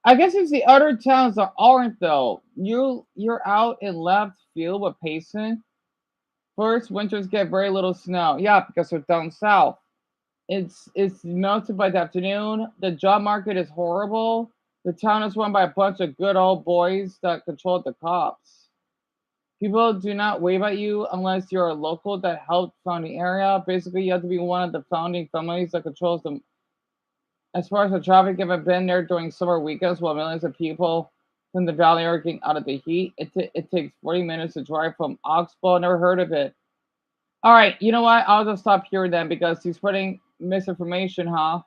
I guess it's the other towns that aren't though. You're out in left field with Payson. First, winters get very little snow. Yeah, because they're down south. It's melted by the afternoon. The job market is horrible. The town is run by a bunch of good old boys that control the cops. People do not wave at you unless you're a local that helped found the area. Basically, you have to be one of the founding families that controls them. As far as the traffic, if I've been there during summer weekends while millions of people from the valley are getting out of the heat, it takes 40 minutes to drive from Oxbow. Never heard of it. All right, you know what? I'll just stop here then because he's spreading misinformation, huh?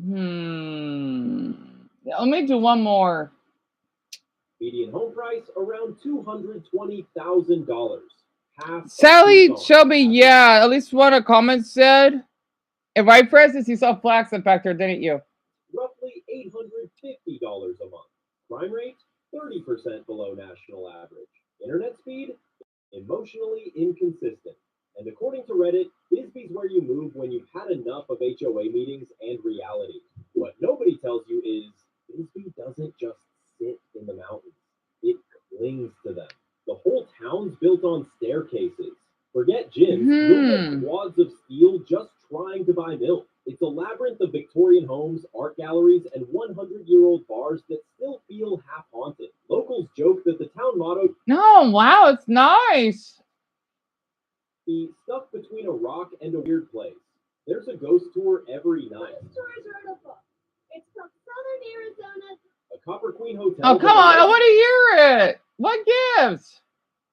Let me do one more. Median home price around $220,000. Sally Shelby, yeah, at least one of the comments said. If I press this, you saw Flaxen Factor, didn't you? Roughly $850 a month. Crime rate, 30% below national average. Internet speed, emotionally inconsistent. And according to Reddit, Bisbee's where you move when you've had enough of HOA meetings and reality. What nobody tells you is Bisbee doesn't just sit in the mountains. It clings to them. The whole town's built on staircases. Forget gyms. You'll get quads of steel just trying to buy milk. It's a labyrinth of Victorian homes, art galleries, and 100-year-old bars that still feel half haunted. Locals joke that the town motto... No, wow, it's nice. Be stuck between a rock and a weird place. There's a ghost tour every night. It's from Southern Arizona. A Copper Queen Hotel... Oh, come on, I want to hear it. What gives?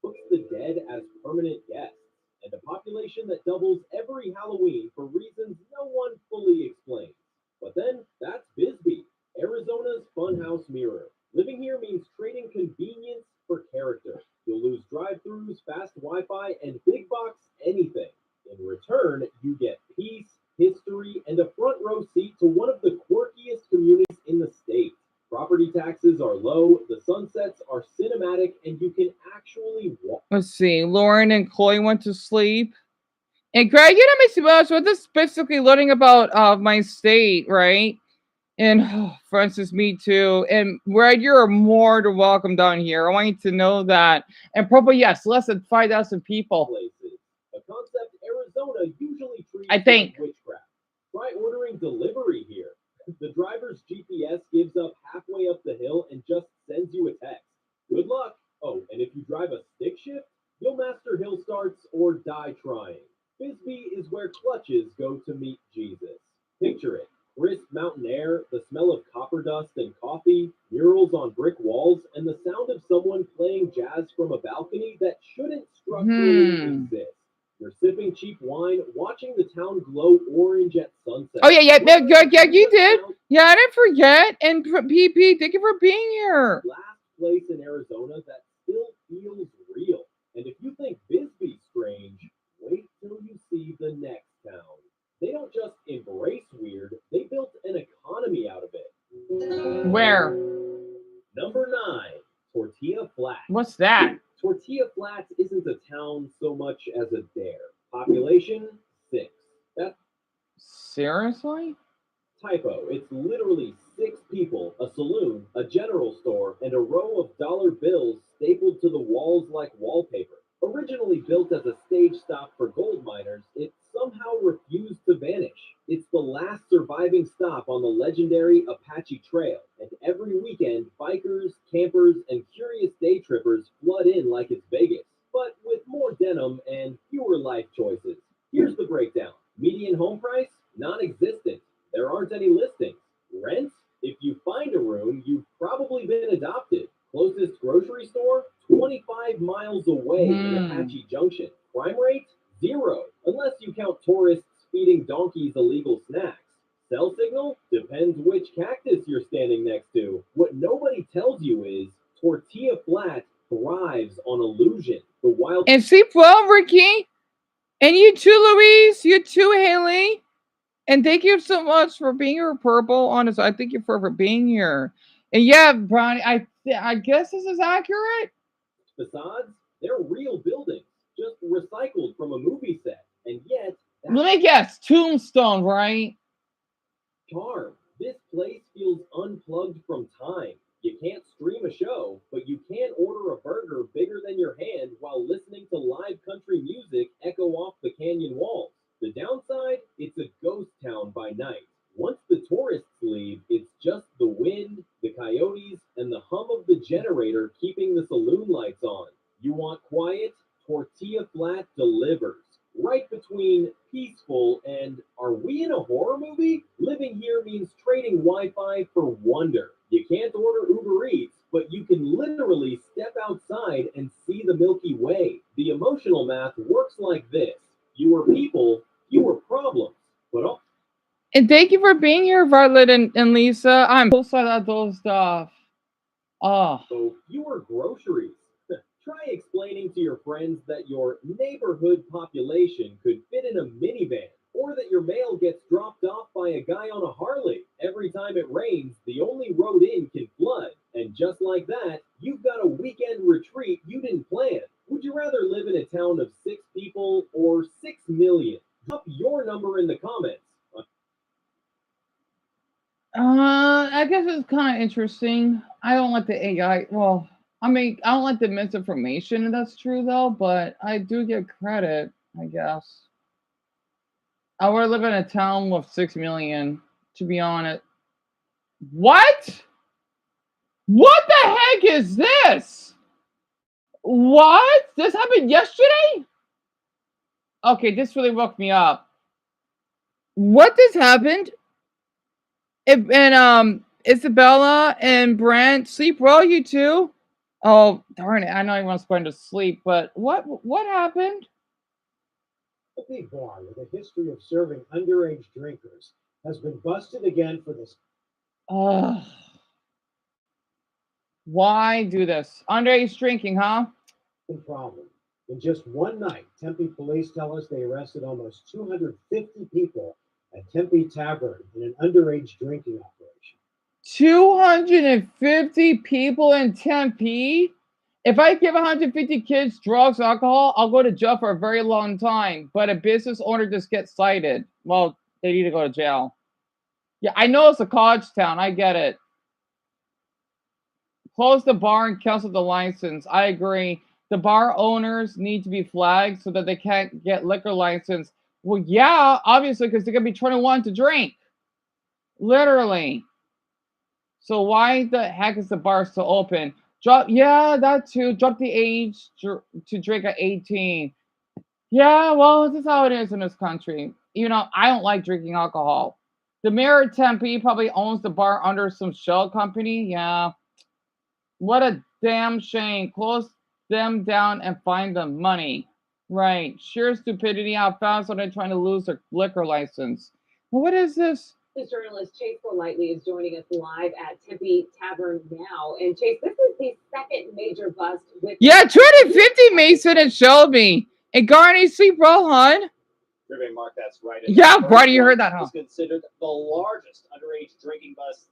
Books the dead as permanent guests. And a population that doubles every Halloween for reasons no one fully explains. But then, that's Bisbee, Arizona's funhouse mirror. Living here means trading convenience for character. You'll lose drive-thrus, fast Wi-Fi, and big box anything. In return, you get peace, history, and a front row seat to one of the quirkiest communities in the state. Property taxes are low, the sunsets are cinematic, and you can actually walk. Let's see. Lauren and Chloe went to sleep. And Greg, you know, makes me much. We're just basically learning about my state, right? And for instance, me too. And Greg, you're more than welcome down here. I want you to know that. And probably, yes, less than 5,000 people. Places. A concept Arizona usually treats I think. like witchcraft. Try ordering delivery here. The driver's GPS gives up halfway up the hill and just sends you a text. Good luck. Oh, and if you drive a stick shift, you'll master hill starts or die trying. Bisbee is where clutches go to meet Jesus. Picture it. Crisp mountain air, the smell of copper dust and coffee, murals on brick walls, and the sound of someone playing jazz from a balcony that shouldn't structurally exist. You're sipping cheap wine, watching the town glow orange at sunset. Oh, yeah, you did. Yeah, I didn't forget. And PP, thank you for being here. Last place in Arizona that still feels real. And if you think Bisbee's strange, wait till you see the next town. They don't just embrace weird, they built an economy out of it. Where? Number 9, Tortilla Flats. What's that? Tortilla Flats isn't a town so much as a dare. Population 6. That's Seriously? typo. It's literally 6 people, a saloon, a general store, and a row of dollar bills stapled to the walls like wallpaper. Originally built as a stage stop for gold miners, it somehow refused to vanish. It's the last surviving stop on the legendary Apache Trail, and every weekend, bikers, campers, and curious day trippers flood in like it's Vegas, but with more denim and fewer life choices. Here's the breakdown. Median home price? Non-existent. There aren't any listings. Rent? If you find a room, you've probably been adopted. Closest grocery store? 25 miles away in Apache Junction. Crime rate? 0, unless you count tourists feeding donkeys illegal snacks. Cell signal? Depends which cactus you're standing next to. What nobody tells you is Tortilla Flat thrives on illusion. The wild And sleep well, Ricky. And you too, Louise. You too, Haley. And thank you so much for being here, Purple. Honestly, I thank you for being here. And yeah, Brownie, I guess this is accurate. facades, they're real buildings, just recycled from a movie set. And yet, Let me guess. Tombstone, right? charm. This place feels unplugged from time. You can't stream a show, but you can order a burger bigger than your hand while listening to live country music echo off the canyon walls. The downside? It's a ghost town by night. Once the tourists leave, it's just the wind, the coyotes, and the hum of the generator keeping the saloon lights on. You want quiet? Tortilla Flat delivers. Right between peaceful and are we in a horror movie? Living here means trading Wi-Fi for wonder. You can't order Uber Eats, but you can literally step outside and see the Milky Way. The emotional math works like this. Fewer people, fewer problems. But And thank you for being here, Violet and Lisa. I'm so sad about those stuff. Oh. So fewer groceries. Try explaining to your friends that your neighborhood population could fit in a minivan, or that your mail gets dropped off by a guy on a Harley. Every time it rains, the only road in can flood. And just like that, you've got a weekend retreat you didn't plan. Would you rather live in a town of 6 people or 6 million? Drop your number in the comments. I guess it's kind of interesting. I don't like the AI. Well, I mean, I don't like the misinformation, and that's true though, but I do get credit, I guess. I would live in a town with 6 million, to be honest. What? What the heck is this? What? This happened yesterday? Okay, this really woke me up. What just happened? And Isabella and Brent, sleep well, you two. Oh, darn it. I know everyone's going to sleep, but what happened? A big bar with a history of serving underage drinkers has been busted again for this. Why do this? Underage drinking, huh? Problem. In just one night, Tempe police tell us they arrested almost 250 people at Tempe Tavern in an underage drinking operation. 250 people in Tempe? If I give 150 kids drugs, alcohol, I'll go to jail for a very long time. But a business owner just gets cited. Well, they need to go to jail. Yeah, I know it's a college town. I get it. Close the bar and cancel the license. I agree. The bar owners need to be flagged so that they can't get liquor license. Well, yeah, obviously, because they're going to be 21 to drink. Literally. So why the heck is the bar still open? Yeah, that too. Drop the age to drink at 18. Yeah, well, this is how it is in this country. You know, I don't like drinking alcohol. The mayor of Tempe probably owns the bar under some shell company. Yeah. What a damn shame. Close them down and find them money. Right. Sheer stupidity. How fast are they trying to lose their liquor license? Well, what is this? This journalist Chase Golightly is joining us live at Tempe Tavern now. And Chase, this is the second major bust with... Yeah, 250 Mason and Shelby. And Garney, sleep well, hon. Survey Mark, that's right. Yeah, Brady, you heard that, huh? It's considered the largest underage drinking bust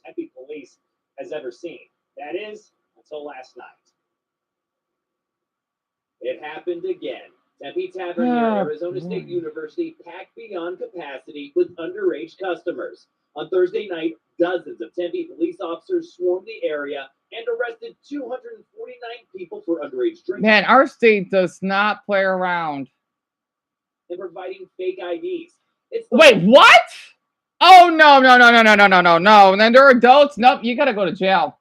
Tempe police has ever seen. That is, until last night. It happened again. Tempe Tavern near Arizona State University packed beyond capacity with underage customers. On Thursday night, dozens of Tempe police officers swarmed the area and arrested 249 people for underage drinking. Man, our state does not play around. And providing fake IDs. Wait, what? Oh, no. And then they're adults. Nope, you gotta go to jail.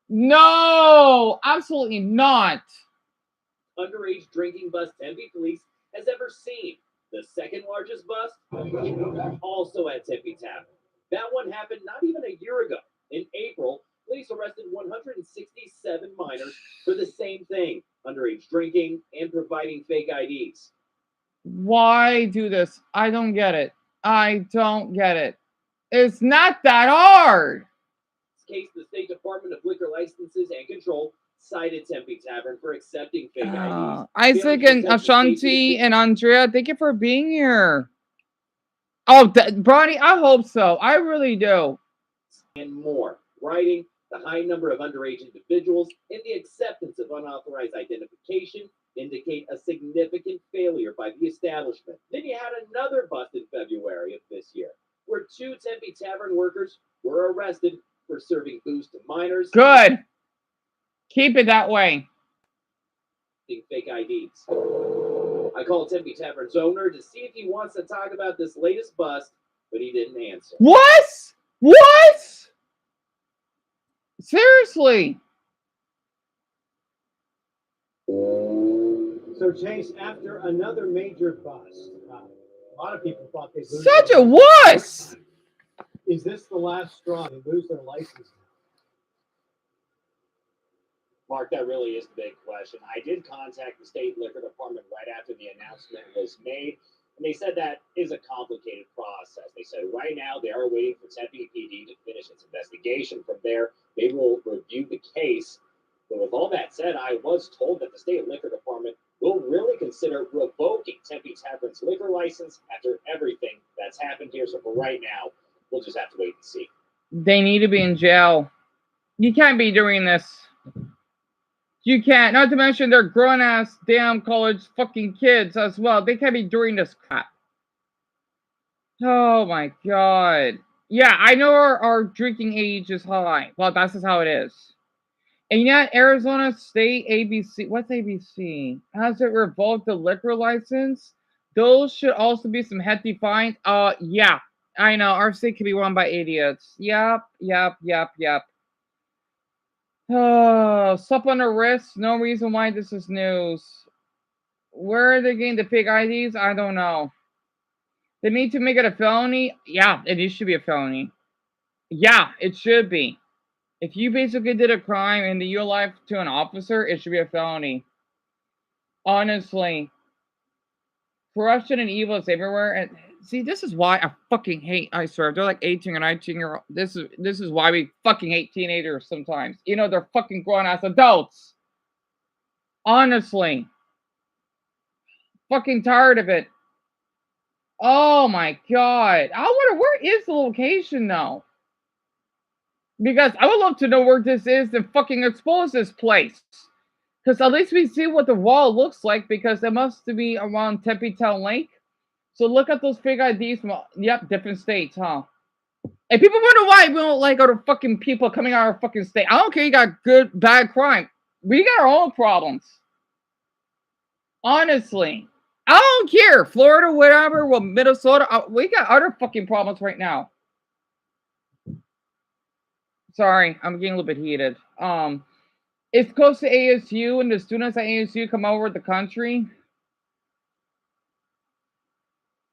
No, absolutely not. Underage drinking bust Tempe police has ever seen. The second largest bust, also at Tempe Tavern. That one happened not even a year ago. In April, police arrested 167 minors for the same thing, underage drinking and providing fake IDs. Why do this? I don't get it. I don't get it. It's not that hard. In this case, the State Department of Liquor Licenses and Control cited Tempe Tavern for accepting fake IDs. Isaac and Ashanti and Andrea, thank you for being here. Oh, Bronny, I hope so. I really do. And more. Writing, the high number of underage individuals, and the acceptance of unauthorized identification indicate a significant failure by the establishment. Then you had another bust in February of this year, where 2 Tempe Tavern workers were arrested for serving booze to minors. Good. Keep it that way. Fake IDs. I called Tempe Tavern's owner to see if he wants to talk about this latest bust, but he didn't answer. What? What? Seriously? So, Chase, after another major bust, a lot of people thought they'd lose. Such a wuss! Is this the last straw? They lose their license. Mark, that really is the big question. I did contact the state liquor department right after the announcement was made, and they said that is a complicated process. They said right now they are waiting for Tempe PD to finish its investigation. From there, they will review the case. But with all that said, I was told that the state liquor department will really consider revoking Tempe Tavern's liquor license after everything that's happened here. So for right now, we'll just have to wait and see. They need to be in jail. You can't be doing this. You can't. Not to mention they're grown-ass damn college fucking kids as well. They can't be doing this crap. Oh my god. Yeah, I know our drinking age is high. Well, that's just how it is. And yet Arizona State ABC, what's ABC? Has it revoked the liquor license? Those should also be some hefty fines. Yeah. I know. Our state can be run by idiots. Yep. Oh, slap on the wrist. No reason why this is news. Where are they getting the fake IDs? I don't know. They need to make it a felony? Yeah, it should be a felony. Yeah, it should be. If you basically did a crime and you lied to an officer, it should be a felony. Honestly. Corruption and evil is everywhere. And see, this is why I fucking hate, I swear, they're like 18 or 19-year-old. This is why we fucking hate teenagers sometimes. You know, they're fucking grown-ass adults. Honestly. Fucking tired of it. Oh my god. I wonder, where is the location though? Because I would love to know where this is and fucking expose this place. Because at least we see what the wall looks like, because it must be around Tempe Town Lake. So look at those fake IDs from, yep, different states, huh? And people wonder why we don't like other fucking people coming out of our fucking state. I don't care you got good, bad crime. We got our own problems. Honestly. I don't care. Florida, whatever, well, Minnesota, we got other fucking problems right now. Sorry, I'm getting a little bit heated. It's close to ASU, and the students at ASU come over the country.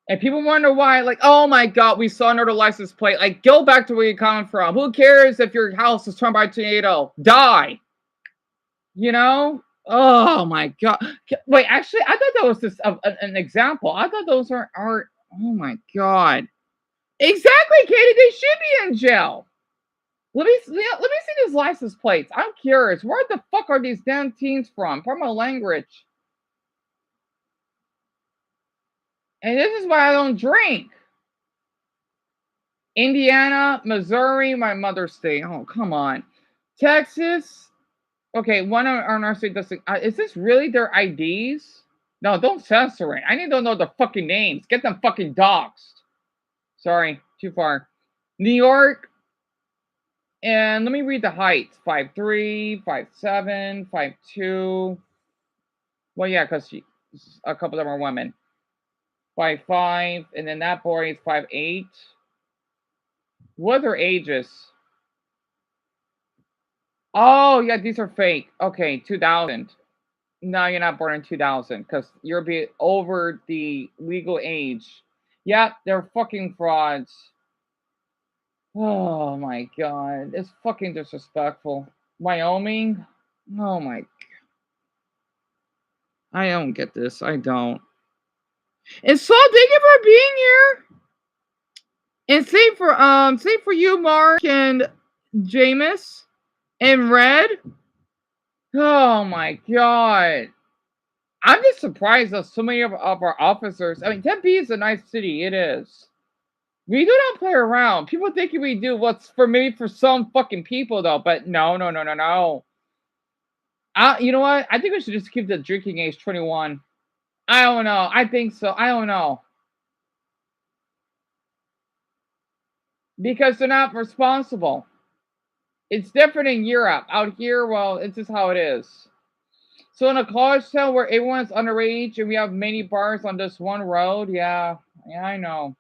And people wonder why, like, oh my god, we saw another license plate. Like, go back to where you come from. Who cares if your house is torn by a tornado? Die. You know? Oh my god. Wait, actually, I thought that was just an example. I thought those aren't. Oh my god. Exactly, Katie. They should be in jail. Let me see these license plates. I'm curious. Where the fuck are these damn teens from? Pardon my language. And this is why I don't drink. Indiana, Missouri, my mother's state. Oh, come on. Texas. Okay, one on our state doesn't. Is this really their IDs? No, don't censor it. I need to know the fucking names. Get them fucking doxxed. Sorry, too far. New York. And let me read the heights. 5'3", 5'7", 5'2". Well, yeah, because a couple of them are women. 5'5", and then that boy is 5'8". What are their ages? Oh, yeah, these are fake. Okay, 2000. No, you're not born in 2000 because you're over the legal age. Yeah, they're fucking frauds. Oh my god, it's fucking disrespectful. Wyoming? Oh my god. I don't get this. I don't. And so thank you for being here. And same for you, Mark and Jameis and Red. Oh my god. I'm just surprised that so many of our officers. I mean, Tempe is a nice city. It is. We do not play around. People think we do what's for maybe for some fucking people though, but no. You know what? I think we should just keep the drinking age 21. I don't know. I think so. I don't know. Because they're not responsible. It's different in Europe. Out here, well, it's just how it is. So in a college town where everyone's underage and we have many bars on this one road, yeah, I know.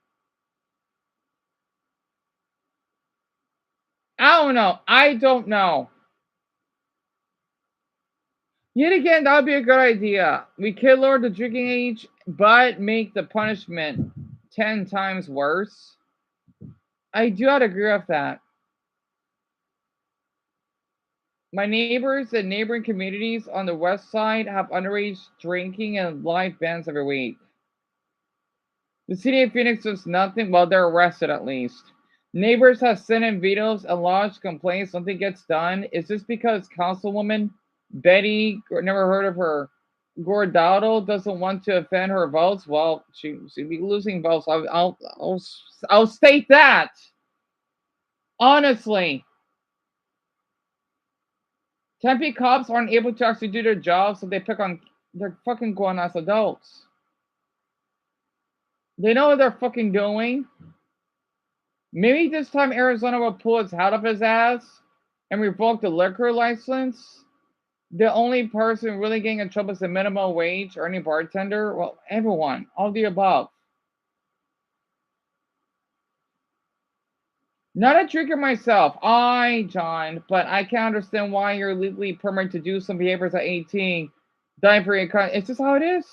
I don't know. Yet again, that would be a good idea. We could lower the drinking age, but make the punishment 10 times worse. I do not agree with that. My neighbors and neighboring communities on the west side have underage drinking and live bands every week. The city of Phoenix does nothing. Well, they're arrested at least. Neighbors have sent in vetoes and lodged complaints. Something gets done. Is this because Councilwoman Betty, never heard of her, Gordado, doesn't want to offend her votes? Well, she'd be losing votes. I'll state that. Honestly. Tempe cops aren't able to actually do their job, so they're fucking going as adults. They know what they're fucking doing. Maybe this time Arizona will pull its head up his ass and revoke the liquor license. The only person really getting in trouble is the minimum wage or any bartender. Well, everyone, all the above. Not a drinker myself, John, but I can't understand why you're legally permitted to do some behaviors at 18. Dying for your it's just how it is.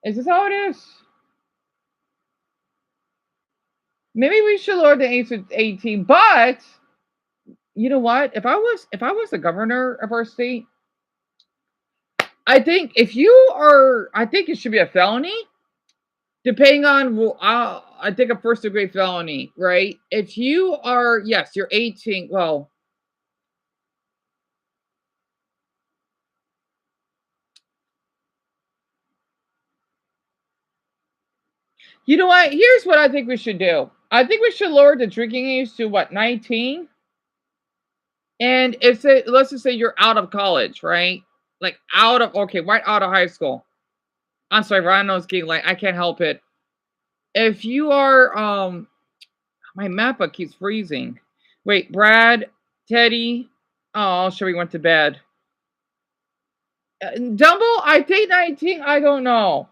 It's just how it is. Maybe we should lower the age to 18, but you know what? If I was the governor of our state, I think it should be a felony. Depending on, I think a first degree felony, right? If you are, yes, you're 18. Well, you know what? Here's what I think we should do. I think we should lower the drinking age to 19? And let's just say you're out of college, right? Like right out of high school. I'm sorry, Ryan knows getting I can't help it. If you are, my mappa keeps freezing. Wait, Brad, Teddy. Oh, sure, we went to bed. Dumbo, I think 19. I don't know,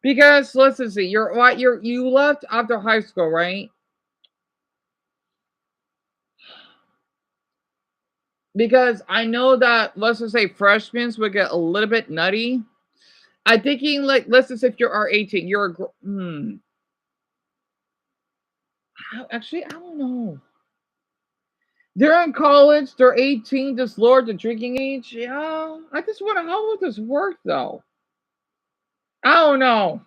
because let's see. You left after high school, right? Because I know that let's just say freshmen would get a little bit nutty. I'm thinking let's just say if you are 18, you're Actually, I don't know. They're in college. They're 18. Just lower the drinking age. Yeah, I just wonder how would this work though. I don't know.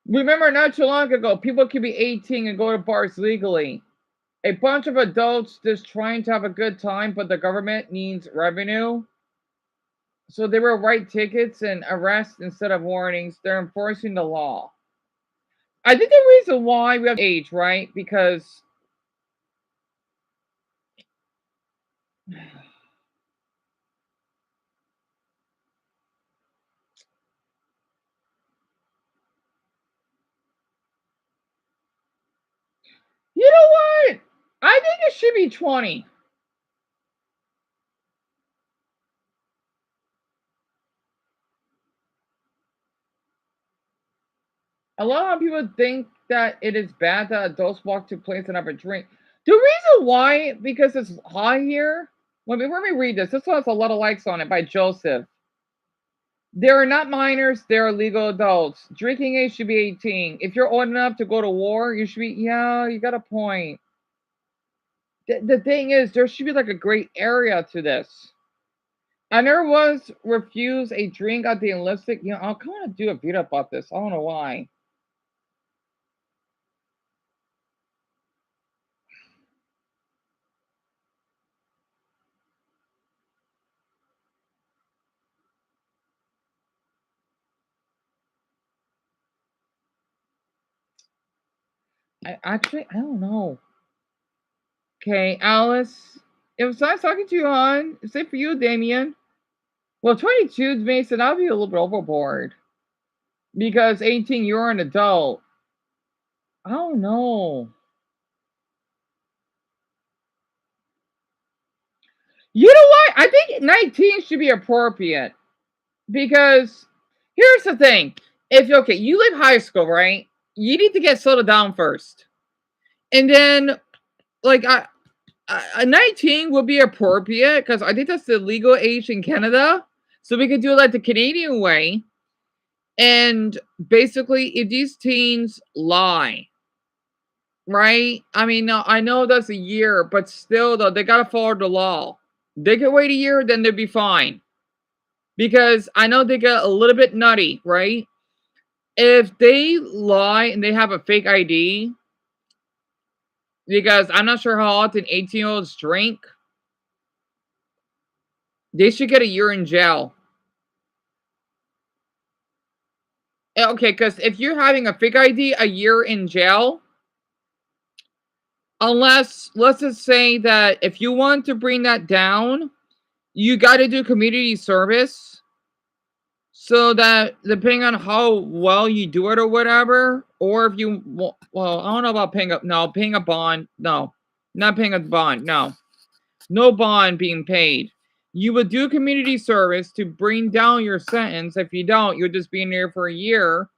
Remember, not too long ago, people could be 18 and go to bars legally. A bunch of adults just trying to have a good time, but the government needs revenue. So they will write tickets and arrest instead of warnings. They're enforcing the law. I think the reason why we have age, right? Because You know what? I think it should be 20. A lot of people think that it is bad that adults walk to place and have a drink. The reason why, because it's high here. Let me read this. This one has a lot of likes on it by Joseph. They are not minors, they are legal adults. Drinking age should be 18. If you're old enough to go to war, you should be, yeah, you got a point. The thing is, there should be like a great area to this. I never was refused a drink at the enlisted. You know, I'll kind of do a beat up about this. I don't know why. I don't know. Okay, Alice. It was nice talking to you, hon. Same for you, Damien. Well, 22, Mason, I'll be a little bit overboard. Because 18, you're an adult. I don't know. You know what? I think 19 should be appropriate. Because here's the thing. If you leave high school, right? You need to get settled down first. And then, like, a 19 would be appropriate because I think that's the legal age in Canada. So we could do it like the Canadian way. And basically, if these teens lie, right? I mean, I know that's a year, but still, though, they got to follow the law. They could wait a year, then they'll be fine. Because I know they get a little bit nutty, right? If they lie and they have a fake ID, because I'm not sure how often 18-year-olds drink, they should get a year in jail. Okay, because if you're having a fake ID, a year in jail, unless, let's just say that if you want to bring that down, you got to do community service. So that depending on how well you do it or whatever, or if you, well, I don't know about paying a bond. No, not paying a bond. No bond being paid. You would do community service to bring down your sentence. If you don't, you'll just be in there for a year.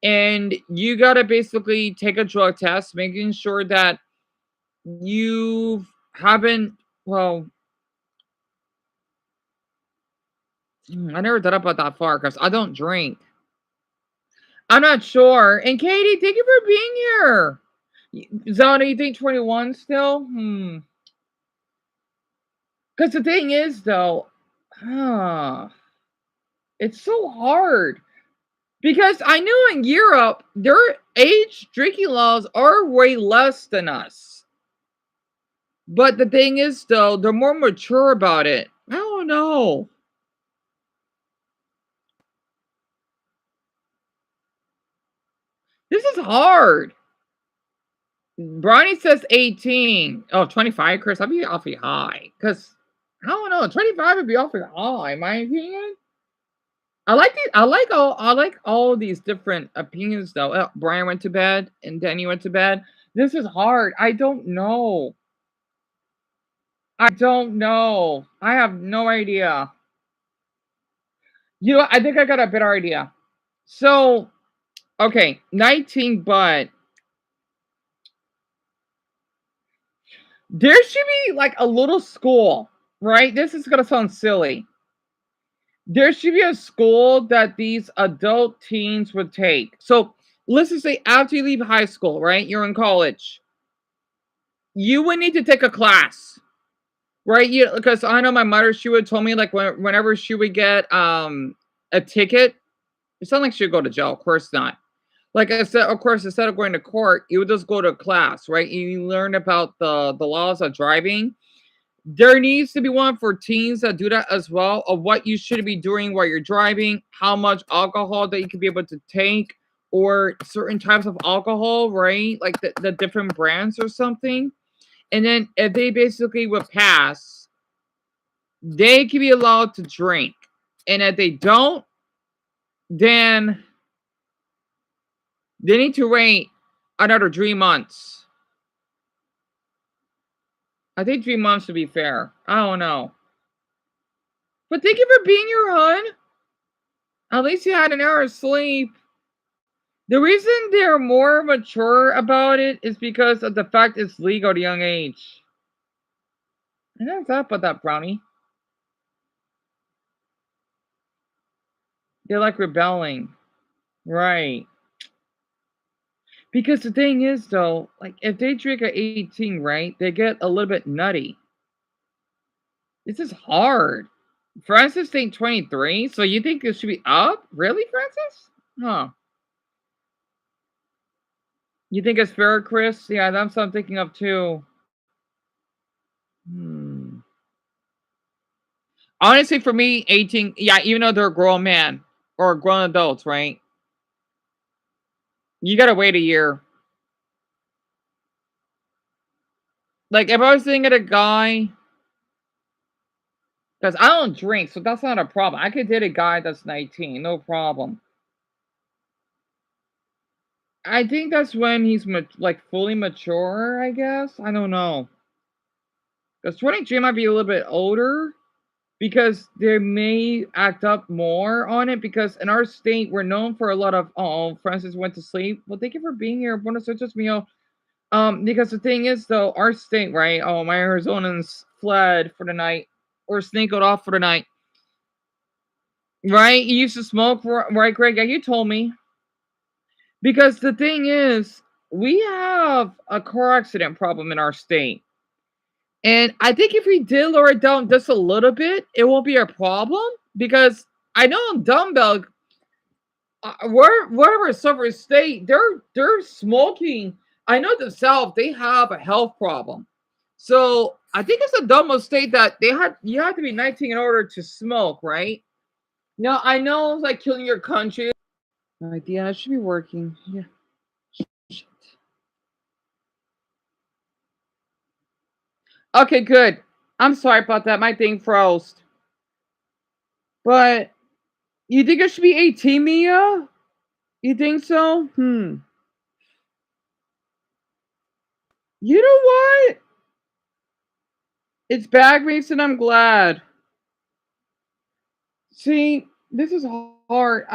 And you got to basically take a drug test, making sure that you haven't, well, I never thought about that far because I don't drink. I'm not sure. And Katie, thank you for being here. Zona, you think 21 still? Because the thing is, though, it's so hard. Because I knew in Europe, their age drinking laws are way less than us. But the thing is, though, they're more mature about it. I don't know. This is hard. Bronny says 18. Oh, 25, Chris. I'd be awfully high. Because, I don't know, 25 would be awfully high, in my opinion. I like all these different opinions, though. Brian went to bed, and Danny went to bed. This is hard. I don't know. I have no idea. You know, I think I got a better idea. So, okay, 19, but there should be like a little school, right? This is going to sound silly. There should be a school that these adult teens would take. So let's just say after you leave high school, right? You're in college. You would need to take a class, right? Because I know my mother, she would tell me like whenever she would get a ticket, it's not like she would go to jail. Of course not. Like I said, of course, instead of going to court, you would just go to class, right? You learn about the laws of driving. There needs to be one for teens that do that as well, of what you should be doing while you're driving, how much alcohol that you could be able to take, or certain types of alcohol, right? Like the different brands or something. And then if they basically would pass, they can be allowed to drink. And if they don't, then they need to wait another 3 months. I think 3 months to be fair. I don't know. But thank you for being here, hon. At least you had an hour of sleep. The reason they're more mature about it is because of the fact it's legal at a young age. I know what's up about that, Brownie. They're like rebelling. Right. Because the thing is, though, like, if they drink at 18, right, they get a little bit nutty. This is hard. Francis think 23, so you think it should be up? Really, Francis? Huh. You think it's fair, Chris? Yeah, that's what I'm thinking of, too. Honestly, for me, 18, yeah, even though they're a grown man or grown adults, right? You gotta wait a year. Like, if I was thinking of a guy, because I don't drink, so that's not a problem. I could date a guy that's 19, no problem. I think that's when he's like fully mature, I guess. I don't know. Because 23 might be a little bit older, because they may act up more on it. Because in our state, we're known for a lot of. Oh, Francis went to sleep. Well, thank you for being here. Buenos noches, mío. Because the thing is, though, our state, right? Oh, my Arizonans fled for the night or snaked off for the night. Right? You used to smoke, right, Greg? Yeah, you told me. Because the thing is, we have a car accident problem in our state. And I think if we did lower it down just a little bit, it won't be a problem. Because I know in Dumbbell, whatever separate state, they're smoking. I know the South, they have a health problem. So I think it's a Dumbbell state that you have to be 19 in order to smoke, right? Now I know it's like killing your country. Yeah, it should be working. Yeah. Shit. Okay, good. I'm sorry about that. My thing froze. But you think it should be 18, Mia? You think so? You know what? It's bag race and I'm glad. See, this is hard.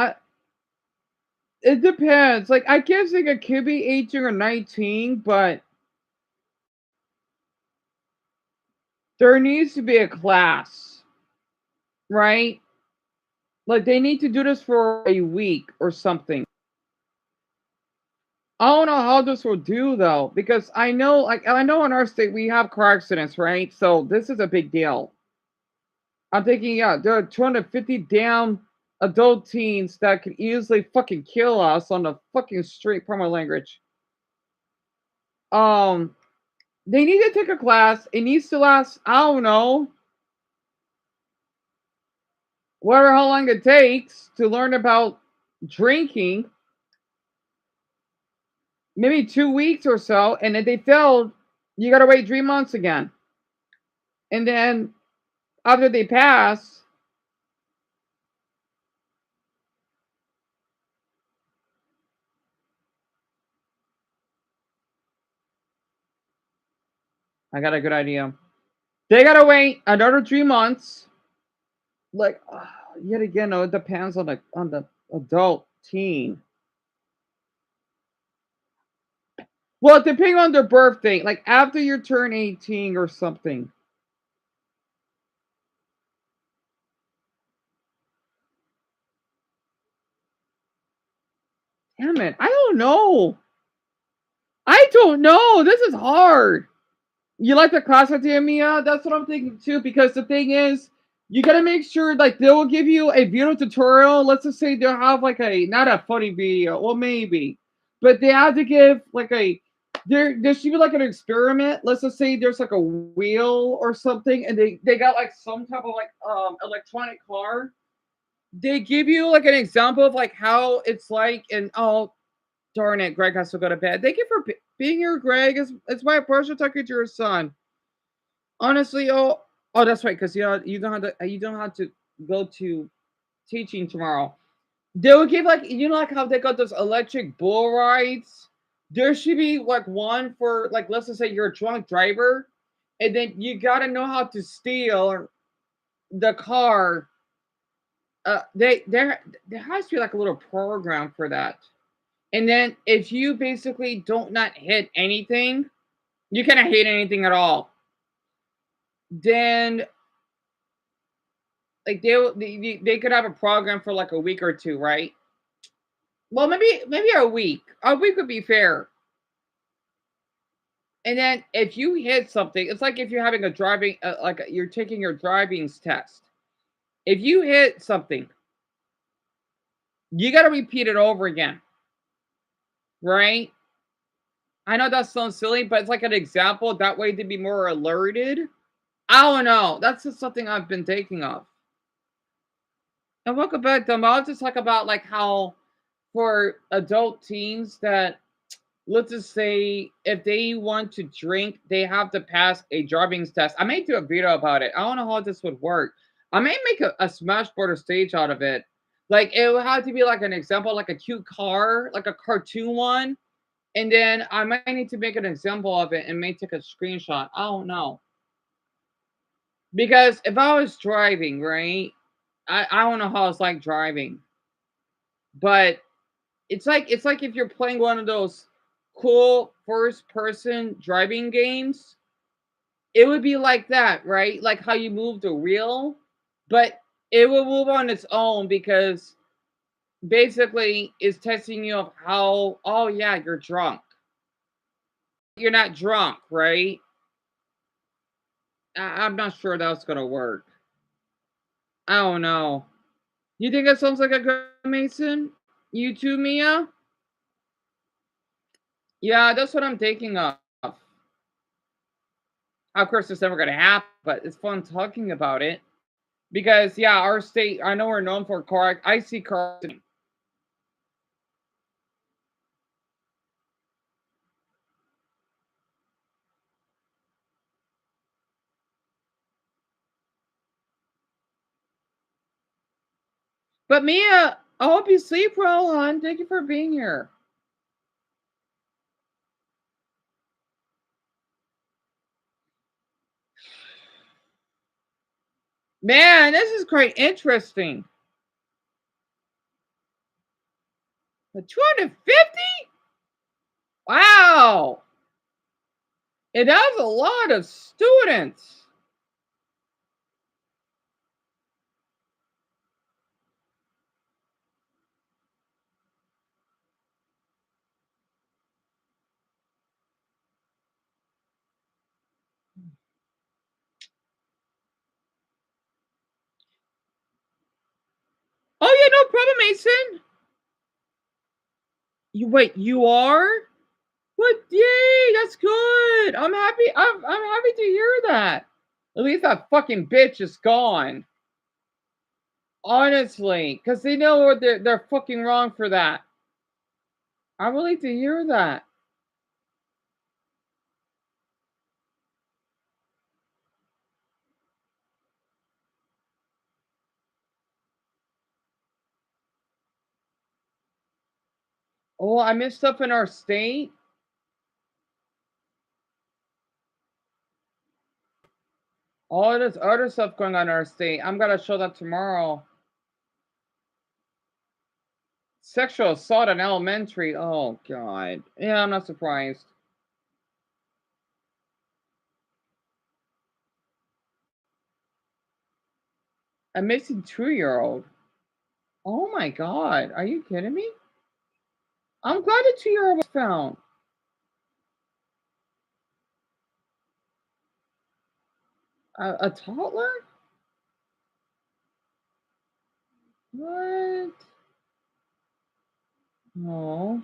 It depends. Like, I guess like it could be 18 or 19, but there needs to be a class, right? Like, they need to do this for a week or something. I don't know how this will do, though, because I know in our state we have car accidents, right? So this is a big deal. I'm thinking, yeah, there are 250 damn adult teens that could easily fucking kill us on the fucking street, pardon my language. They need to take a class. It needs to last, I don't know, whatever how long it takes to learn about drinking. Maybe 2 weeks or so, and if they failed, you gotta wait 3 months again. And then after they pass, I got a good idea. They gotta wait another 3 months. Like, yet again, it depends on the adult teen. Well, depending on their birthday, like after you turn 18 or something. Damn it, I don't know. I don't know. This is hard. You like the class idea, Mia? That's what I'm thinking too, because the thing is, you gotta make sure like they will give you a video tutorial. Let's just say they'll have like not a funny video, well maybe, but they have to give like there should be like an experiment. Let's just say there's like a wheel or something, and they got like some type of like electronic car. They give you like an example of like how it's like, and oh darn it, Greg has to go to bed. Thank you for being here, Greg. It's my pleasure talking to your son. Honestly, Oh, that's right, because you don't have to go to teaching tomorrow. They would give like like how they got those electric bull rides. There should be like one for like let's just say you're a drunk driver, and then you gotta know how to steal the car. There has to be like a little program for that. And then if you basically don't not hit anything, you cannot hit anything at all. Then like they could have a program for like a week or two, right? Well, maybe a week. A week would be fair. And then if you hit something, it's like if you're having a driving, you're taking your driving test. If you hit something, you got to repeat it over again, right? I know that sounds silly, but it's like an example. That way to be more alerted. I don't know. That's just something I've been thinking of. And welcome back, Dumb. I'll just talk about like how for adult teens that let's just say if they want to drink, they have to pass a driving test. I may do a video about it. I don't know how this would work. I may make a Smash Border stage out of it. Like it would have to be like an example, like a cute car, like a cartoon one. And then I might need to make an example of it and may take a screenshot. I don't know. Because if I was driving, right? I don't know how it's like driving. But it's like if you're playing one of those cool first person driving games, it would be like that, right? Like how you move the wheel, but it will move on its own because basically it's testing you of how, oh yeah, you're drunk. You're not drunk, right? I'm not sure that's gonna work. I don't know. You think that sounds like a good Mason? You too, Mia? Yeah, that's what I'm thinking of. Of course, it's never going to happen, but it's fun talking about it. Because, yeah, our state, I know we're known for car. I see car. But Mia, I hope you sleep well, hon. Thank you for being here. Man, this is quite interesting. The 250? Wow. It has a lot of students. Oh yeah, no problem, Mason. You are? What? Yay, that's good. I'm happy. I'm happy to hear that. At least that fucking bitch is gone. Honestly, because they know what they're fucking wrong for that. I would like to hear that. Oh, I missed stuff in our state. All this other stuff going on in our state. I'm gonna show that tomorrow. Sexual assault in elementary. Oh god. Yeah, I'm not surprised. A missing 2-year-old. Oh my god. Are you kidding me? I'm glad the 2-year-old was found. A toddler? What? No.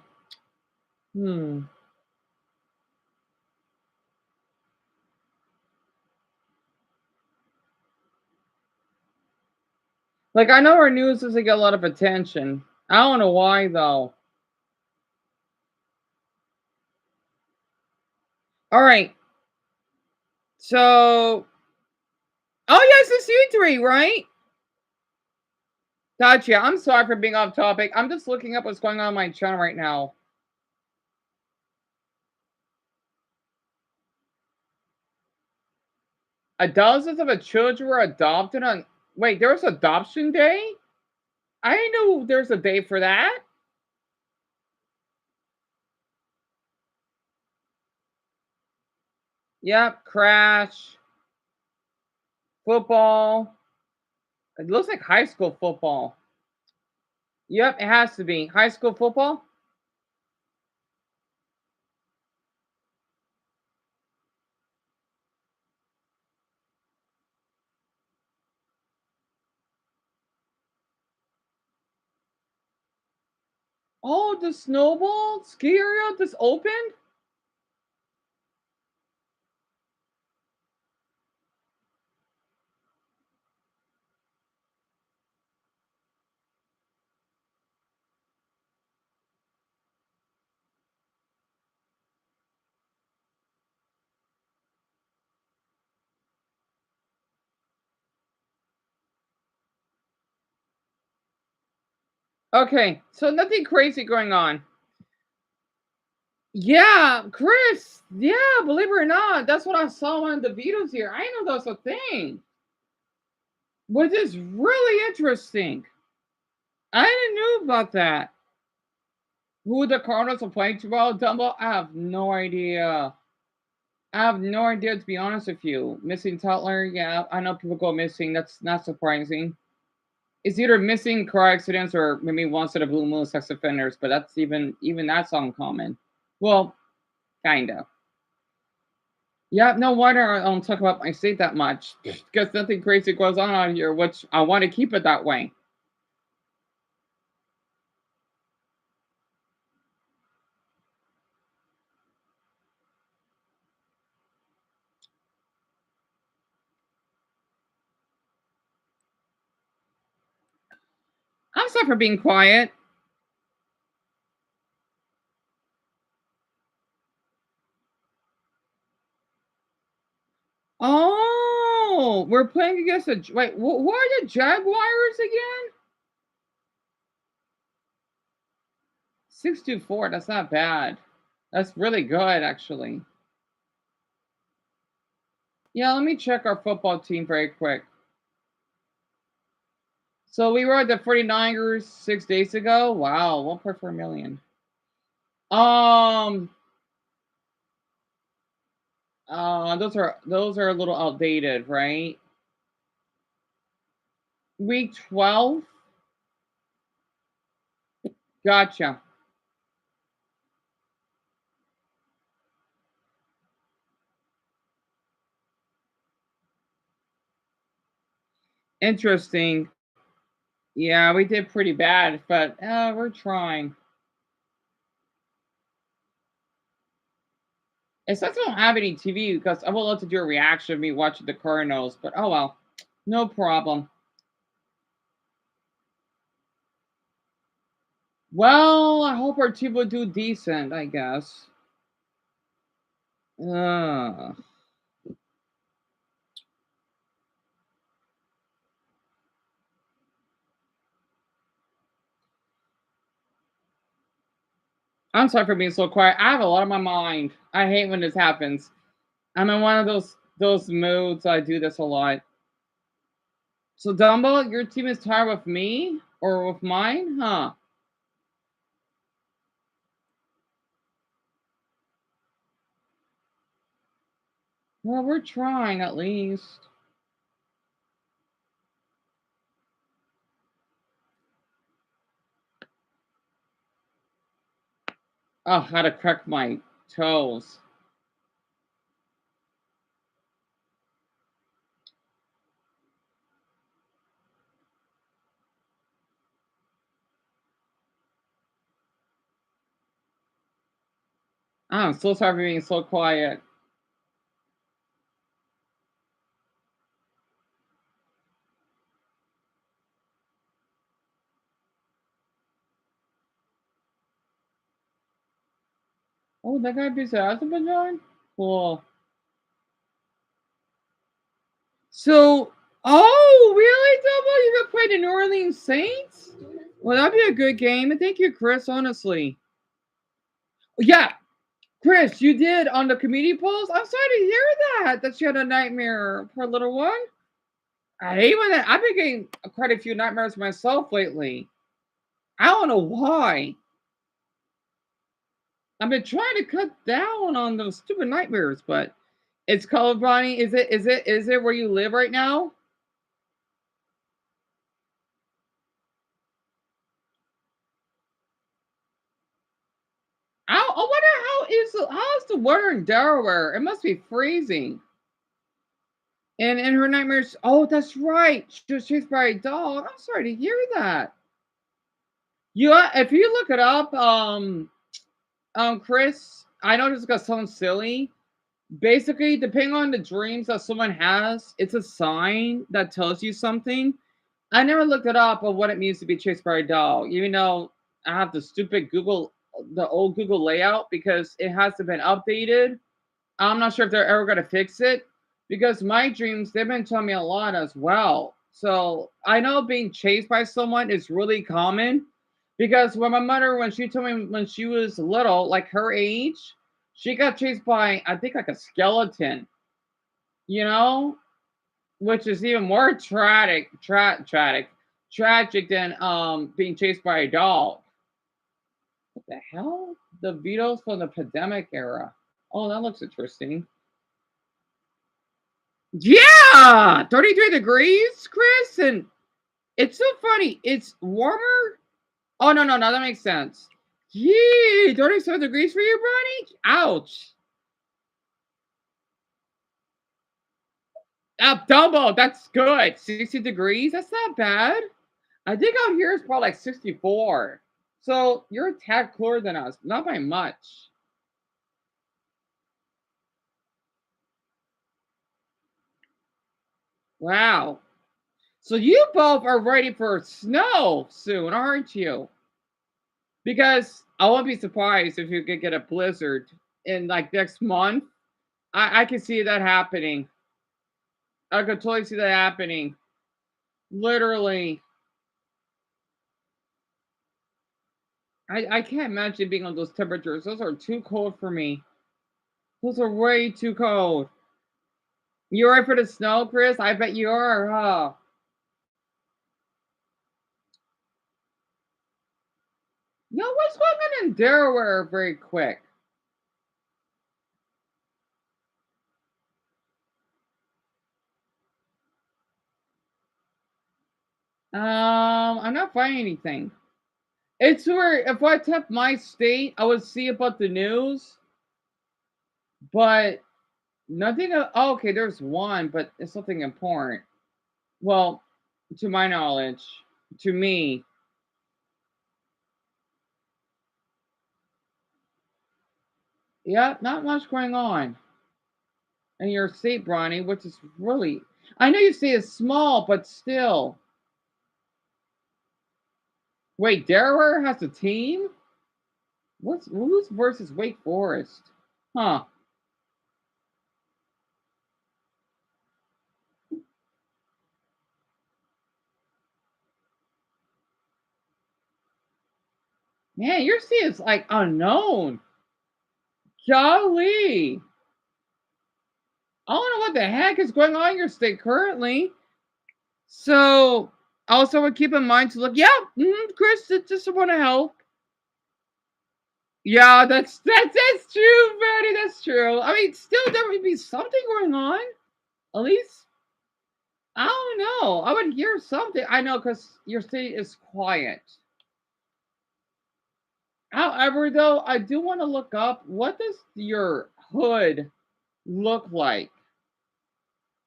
Like, I know our news doesn't get a lot of attention. I don't know why, though. All right. So, Oh, yes, it's you three, right? Gotcha. I'm sorry for being off topic. I'm just looking up what's going on my channel right now. Dozens of children were adopted on... Wait, there was adoption day? I didn't know there's a day for that. Yep, Crash. Football. It looks like high school football. Yep, it has to be. High school football? Oh, the snowball ski area just opened? Okay, so nothing crazy going on. Yeah, Chris. Yeah, believe it or not, that's what I saw on one of the videos here. I didn't know that was a thing. Which is really interesting. I didn't know about that. Who the Cardinals are playing tomorrow, Dumbo? I have no idea. I have no idea, to be honest with you. Missing Tutler, yeah, I know people go missing. That's not surprising. It's either missing car accidents or maybe one set of blue moon sex offenders, but that's even that's uncommon. Well, kinda. Yeah, no wonder I don't talk about my state that much because nothing crazy goes on out here, which I want to keep it that way. I'm sorry for being quiet. Oh, we're playing against the... Wait, who are the Jaguars again? 6-4, that's not bad. That's really good, actually. Yeah, let me check our football team very quick. So we were at the 49ers 6 days ago. Wow, 1.4 million. Those are a little outdated, right? Week 12. Gotcha. Interesting. Yeah, we did pretty bad, but we're trying. It says I don't have any TV because I would love to do a reaction of me watching the Cardinals, but oh well. No problem. Well, I hope our team will do decent, I guess. I'm sorry for being so quiet. I have a lot on my mind. I hate when this happens. I'm in one of those moods. I do this a lot. So Dumbo, your team is tied with me or with mine, huh? Well, we're trying at least. Oh, how to crack my toes. I'm so sorry for being so quiet. Oh, that guy beats Azerbaijan? Cool. So, Oh, really, Double? You ever played the New Orleans Saints? Well, that'd be a good game. And thank you, Chris, honestly. Yeah, Chris, you did on the community post. I'm sorry to hear that she had a nightmare, poor little one. I hate when that. I've been getting quite a few nightmares myself lately. I don't know why. I've been trying to cut down on those stupid nightmares, but it's called, Bonnie. Is it where you live right now? I wonder how is the weather in Delaware? It must be freezing. And in her nightmares, oh, that's right. She was chased by a dog. I'm sorry to hear that. If you look it up, Chris, I know this is gonna sound silly. Basically, depending on the dreams that someone has, it's a sign that tells you something. I never looked it up of what it means to be chased by a dog, even though I have the stupid the old Google layout because it hasn't been updated. I'm not sure if they're ever gonna fix it because my dreams, they've been telling me a lot as well. So I know being chased by someone is really common because when my mother, when she told me when she was little, like her age, she got chased by, I think, like a skeleton, you know, which is even more tragic than being chased by a dog. What the hell? The Beatles from the pandemic era. Oh, that looks interesting. Yeah, 33 degrees, Chris, and it's so funny. It's warmer. Oh no, that makes sense. Yee, 37 degrees for you, Bronny? Ouch. Dumbo, that's good. 60 degrees? That's not bad. I think out here is probably like 64. So you're a tad cooler than us, not by much. Wow. So you both are ready for snow soon, aren't you? Because I won't be surprised if you could get a blizzard in like next month. I can see that happening. I could totally see that happening. Literally. I can't imagine being on those temperatures. Those are too cold for me. Those are way too cold. You ready for the snow, Chris? I bet you are, huh? Yo, what's going on in Delaware very quick? I'm not finding anything. It's where if I tapped my state, I would see about the news, but nothing. Oh, okay, there's one, but it's something important. Well, to my knowledge, to me. Yeah, not much going on in your state, Bronny, which is really. I know you say it's small, but still. Wait, Delaware has a team? Who's versus Wake Forest? Huh. Man, your state is like unknown. Golly. I don't know what the heck is going on in your state currently. So also would keep in mind to look. Yeah, Chris, just want to help. Yeah, that's true, Betty. That's true. I mean, still there would be something going on. At least I don't know. I would hear something. I know because your state is quiet. However, though, I do want to look up what does your hood look like,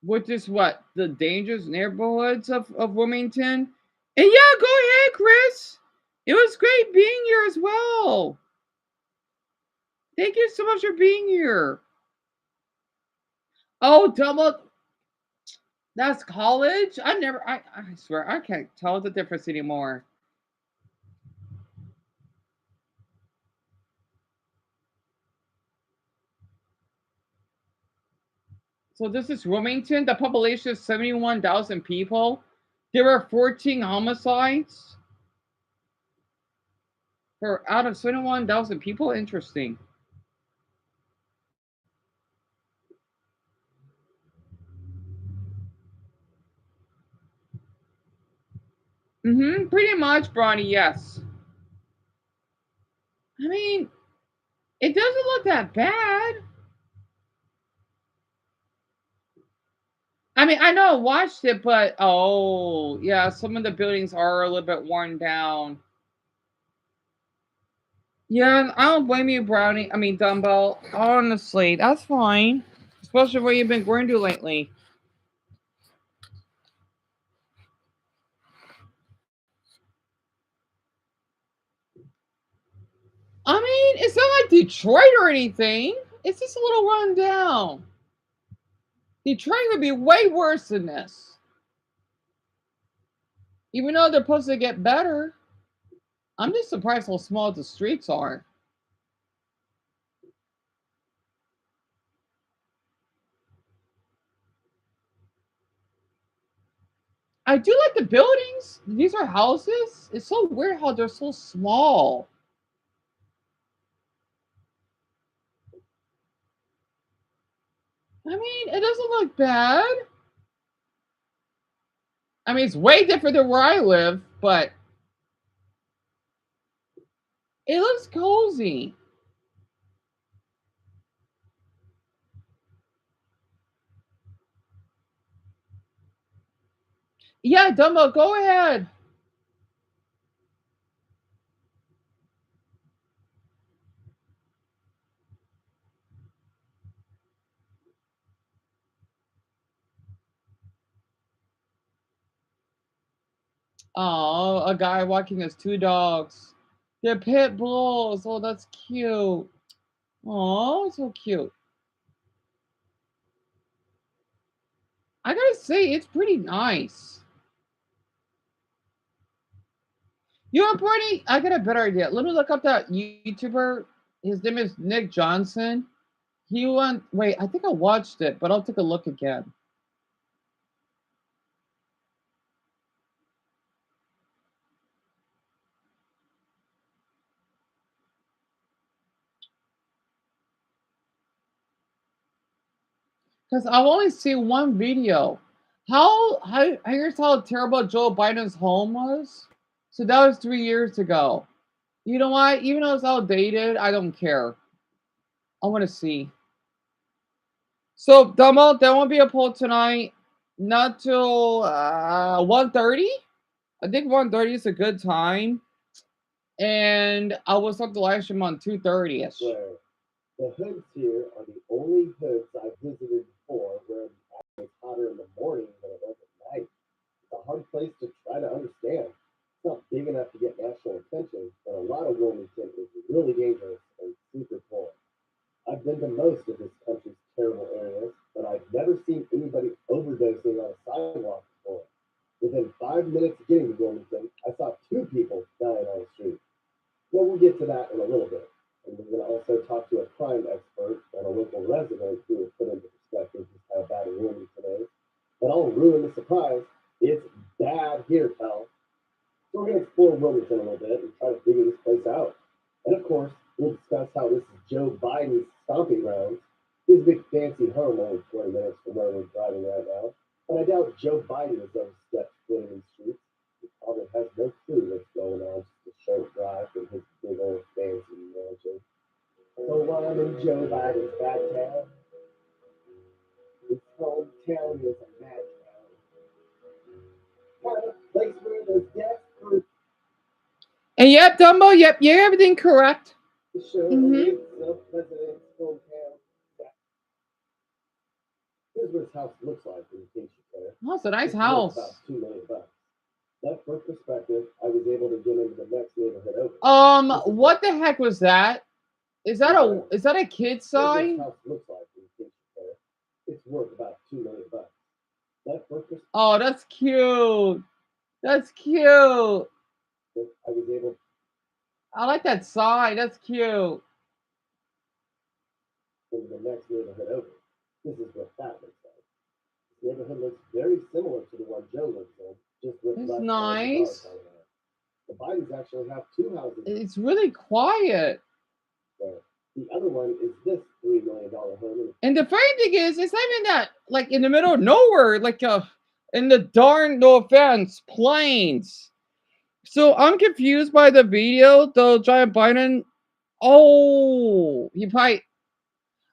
which is what the dangerous neighborhoods of Wilmington. And yeah, go ahead, Chris. It was great being here as well. Thank you so much for being here. Oh, double. That's college? I swear, I can't tell the difference anymore. So this is Wilmington. The population is 71,000 people. There were 14 homicides for out of 71,000 people. Interesting. Pretty much, Bronny, yes. I mean, it doesn't look that bad. I mean, I know I watched it, but oh, yeah, some of the buildings are a little bit worn down. Yeah, I don't blame you, Brownie. I mean, Dumbbell. Honestly, that's fine. Especially what you've been going to lately. I mean, it's not like Detroit or anything. It's just a little run down. Detroit would be way worse than this. Even though they're supposed to get better. I'm just surprised how small the streets are. I do like the buildings. These are houses. It's so weird how they're so small. I mean, it doesn't look bad. I mean, it's way different than where I live, but it looks cozy. Yeah, Dumbo, go ahead. Oh, a guy walking his two dogs. They're pit bulls. Oh, that's cute. Oh, so cute. I gotta say, it's pretty nice. You know, Bernie, I got a better idea. Let me look up that YouTuber. His name is Nick Johnson. He went, wait, I think I watched it, but I'll take a look again. Because I've only seen one video. Here's how terrible Joe Biden's home was. So that was 3 years ago. You know what? Even though it's outdated, I don't care. I want to see. So, Dumbo, there won't be a poll tonight. Not till 1:30. I think 1:30 is a good time. And I will start the live stream on 2:30ish. Where the hoods here are the only hoods I've visited before where it's hotter in the morning than it was at night. It's a hard place to try to understand. It's not big enough to get national attention, but a lot of Wilmington is really dangerous and super poor. I've been to most of this country's terrible areas, but I've never seen anybody overdosing on a sidewalk before. Within 5 minutes of getting to Wilmington, I saw 2 people dying on the street. Well, we'll get to that in a little bit. And we're going to also talk to a crime expert and a local resident who will put into perspective just how bad Wilmington is. But I'll ruin the surprise. It's bad here, pal. So we're going to explore Wilmington a little bit and try to figure this place out. And of course, we'll discuss how this is Joe Biden's stomping grounds. His big fancy home only 20 minutes from where we're driving right now. But I doubt Joe Biden has ever stepped foot in these streets. He probably has no clue what's going on, just a short drive from his big old fancy mansion. So while I'm in Joe Biden's bad town, his hometown is a mad town. Kind of place where there's death for And yep, Dumbo, yep, you have everything correct. the show Mhm. the president's hometown. Here's what his house looks like in case you care. Oh, it's a nice It's worth house. About $2 million. That for perspective, I was able to get into the next neighborhood over. What the heck was that? Is that a kid Here's what sign? his house looks like in case you care. It's worth about $2 million. That for perspective, Oh, that's cute. That's cute. I was able I like that sign. That's cute. into the next neighborhood over. This is what that looks like. neighborhood looks very similar to the one Joe lives in, just with It's less nice. cars on there. The Bidens actually have 2 houses. It's really quiet. There. The other one is this $3 million home. And the funny thing is, it's not even that like in the middle of nowhere, like in the darn, no offense, plains. So I'm confused by the video, though. Giant Biden. Oh, he probably,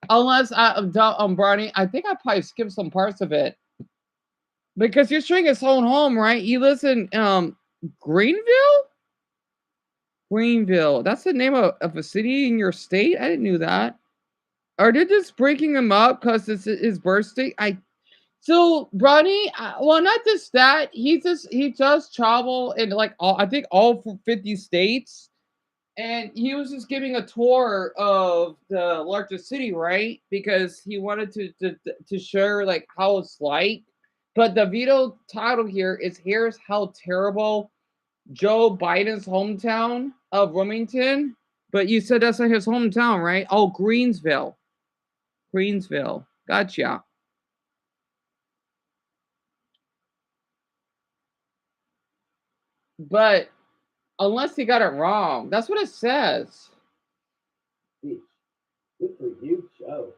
unless I'm Brownie, I think I probably skipped some parts of it because you're showing his own home, right? You live in Greenville. Greenville. That's the name of a city in your state. I didn't know that. Are they just breaking him up because it's his birthday? So Brownie, well, not just that. He does travel in like I think all 50 states, and he was just giving a tour of the largest city, right? Because he wanted to share like how it's like. But the video title here is "Here's How Terrible Joe Biden's Hometown of Wilmington." But you said that's not his hometown, right? Oh, Greensville. Greensville. Gotcha. But unless he got it wrong, that's what it says. Beach. Good for you, Joe.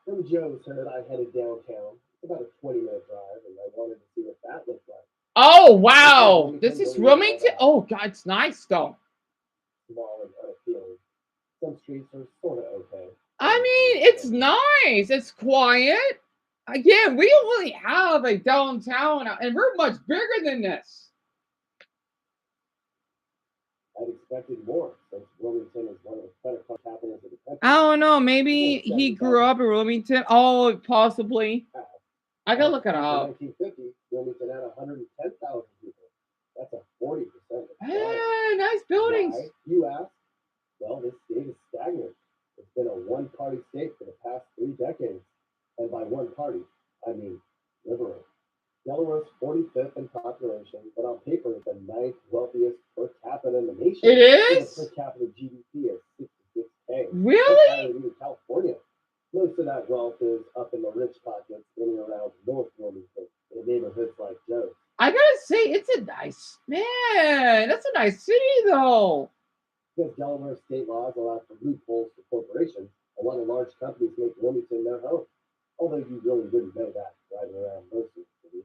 From Joe's herd, I headed downtown. It's about a 20-minute drive, and I wanted to see what that looked like. Oh, wow. This is Wilmington? Oh, God, it's nice, though. Small and unappealing. Some streets are sort of okay. I mean, it's nice. It's quiet. Again, we don't really have a downtown, and we're much bigger than this. I'd expected more, since Wilmington is one of the credit card capitals of the country. I don't know. Maybe he grew up in Wilmington. Oh, possibly. I gotta look it up. In 1950, Wilmington had 110,000 people. That's a 40%. Hey, nice buildings. Why, you ask? Well, this state is stagnant. It's been a one-party state for the past 3 decades. And by one party, I mean liberal. Delaware's 45th in population, but on paper it's the 9th wealthiest per capita in the nation. It is? With a per capita GDP of $66K. Really? That's higher than even California. Most of that wealth is up in the rich pockets in and around North Wilmington, in neighborhoods like Joe's. I gotta say, it's a nice, man, that's a nice city, though. Because Delaware state laws allow for loopholes for corporations, a lot of large companies make Wilmington their home. Although you really wouldn't know that driving around most of the city.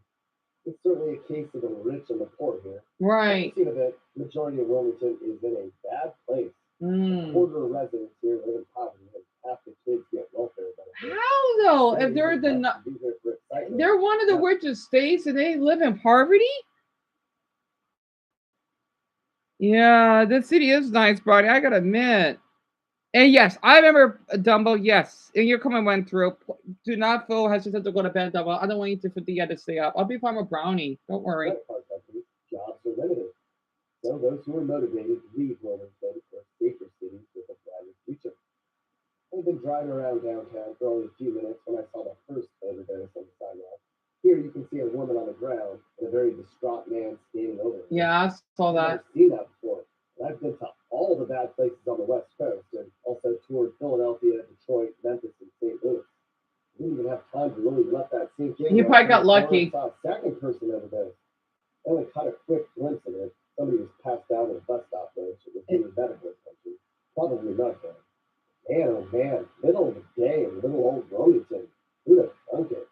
It's certainly a case of the rich and the poor here. Right. Seen of it, majority of Wilmington is in a bad place. A quarter of residents here live in poverty, and half the kids get welfare benefits. How, though? If they're they're one of the richest states and they live in poverty? Yeah, this city is nice, buddy. I gotta admit. And yes, I remember Dumbo. Yes, and your comment went through. Do not feel hesitant to go to bed, Dumbo. I don't want you to feel the to stay up. I'll be fine with Brownie. Don't worry. Jobs are limited. So those who are motivated leave Wilmington for safer cities with a brighter future. I've been driving around downtown for only a few minutes when I saw the first overdose on the sidewalk. Here you can see a woman on the ground and a very distraught man standing over her. Yeah, I saw that. I've seen that before. And I've been to all the bad places on the West Coast and also toured Philadelphia, Detroit, Memphis, and St. Louis. I didn't even have time to really let that sink in. He probably got lucky. I saw a second person overdose. I only caught a quick glimpse of it. Somebody was passed out at a bus stop there. It was in the medical attention. Probably not there. Man, oh man, middle of the day in little old Wilmington. Who'd have thunk it?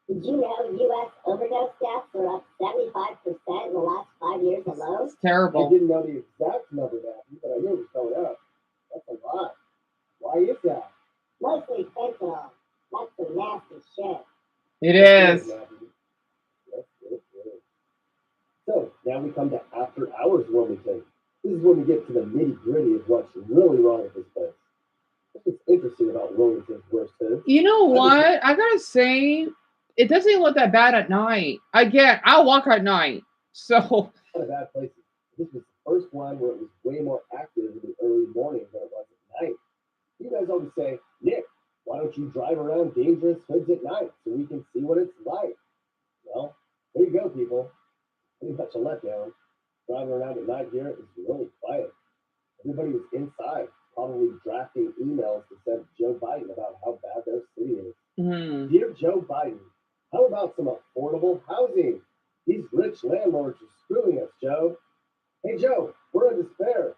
Did you know U.S. overdose deaths are up 75% in the last 5 years alone? It's terrible. I didn't know the exact number, Matthew, but I knew it was going up. That's a lot. Why is that? Mostly fentanyl. That's some nasty shit. It is. So now we come to after hours Wilmington. This is when we get to the nitty gritty of what's really wrong with this place. What's interesting about Wilmington's worst hits? You know what? I gotta say, it doesn't look that bad at night. I walk at night, so. Not a bad place. This was the first one where it was way more active in the early morning than it was at night. You guys always say, Nick, why don't you drive around dangerous hoods at night so we can see what it's like? Well, there you go, people. Pretty much a letdown. Driving around at night here is really quiet. Everybody was inside, probably drafting emails to send Joe Biden about how bad their city is. Mm. Dear Joe Biden, How about some affordable housing? These rich landlords are screwing us, Joe. Hey, Joe, we're in despair.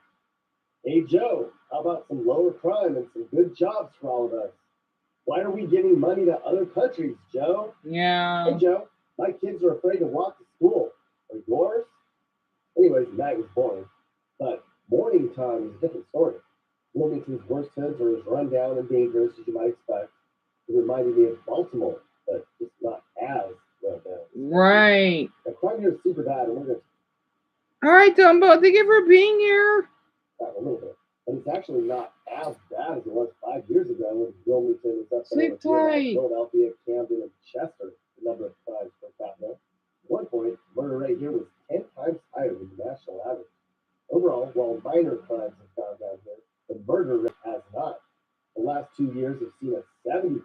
Hey, Joe, how about some lower crime and some good jobs for all of us? Why are we giving money to other countries, Joe? Yeah. Hey, Joe, my kids are afraid to walk to school. Are yours? Anyways, the night was boring. But morning time is a different story. Wilmington's worst hoods are as run down and dangerous as you might expect. It reminded me of Baltimore, but just not as run down. Right. The crime here is super bad, and we're going All right, Dumbo. Thank you for being here. to a little bit. But it's actually not as bad as it was 5 years ago when Wilmington was up there with tight. Philadelphia, Camden, and Chester, the number of crimes per capita. At one point, murder rate here was 10 times higher than the national average. Overall, while minor crimes have gone down here, the murder rate has not. The last 2 years have seen a 70%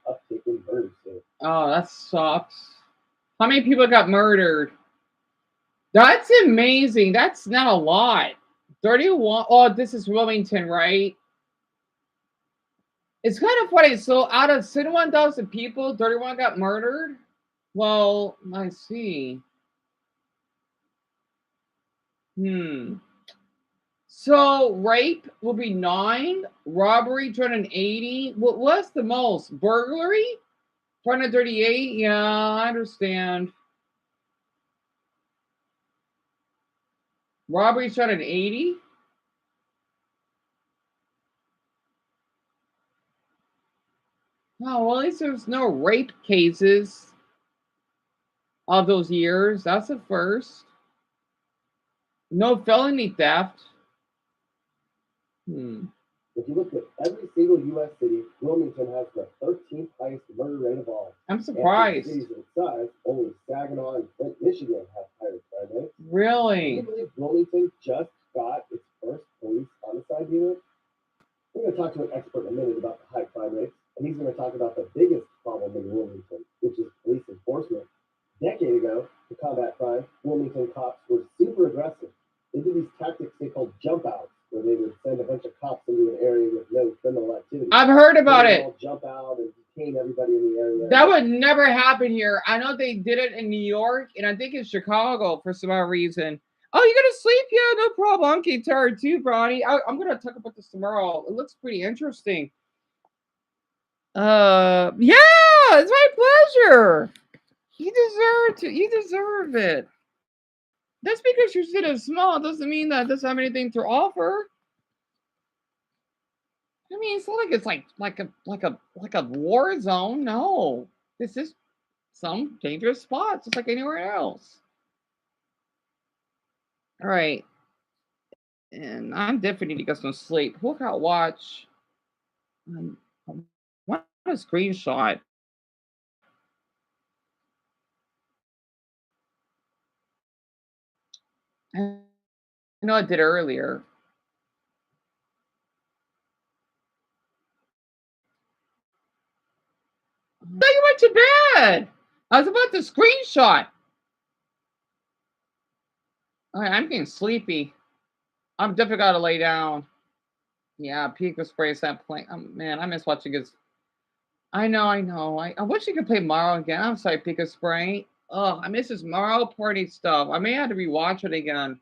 uptick in murders here. Oh, that sucks. How many people got murdered? That's amazing. That's not a lot. 31. Oh, this is Wilmington, right? It's kind of funny. So out of 61,000 people, 31 got murdered. Well, I see. So rape will be 9, robbery 280. What's the most? Burglary 238. Yeah, I understand. Robbery 280. Oh, well, at least there's no rape cases of those years. That's a first. No felony theft. If you look at every single U.S. city, Wilmington has the 13th highest murder rate of all. I'm surprised. And for cities of its size, only Saginaw and Flint, Michigan have higher crime rates. Really? Can you believe Wilmington just got its first police homicide unit? We're going to talk to an expert in a minute about the high crime rates, and he's going to talk about the biggest problem in Wilmington, which is police enforcement. A decade ago, to combat crime, Wilmington cops were super aggressive. They did these tactics they called jump outs, where they would send a bunch of cops into an area with no criminal activity. I've heard about They would it. all jump out and detain everybody in the area. That would never happen here. I know they did it in New York, and I think in Chicago for some odd reason. Oh, you gonna sleep? Yeah, no problem. I'm getting tired too, Bronny. I'm gonna talk about this tomorrow. It looks pretty interesting. Yeah, it's my pleasure. You deserve it. Just because your city is small doesn't mean that it doesn't have anything to offer. I mean, it's not like it's like a war zone. No, this is some dangerous spots, just like anywhere else. All right, and I'm definitely need to get some sleep. Who got watch? What a screenshot. I know I did earlier. I thought you went to bed. I was about to screenshot. All right, I'm getting sleepy. I'm definitely gotta lay down. Yeah, Pico Spray is that playing. Man, I miss watching his. I know. I wish you could play Mario again. I'm sorry, Pico Spray. Oh, I miss his Mario Party stuff. I may have to rewatch it again.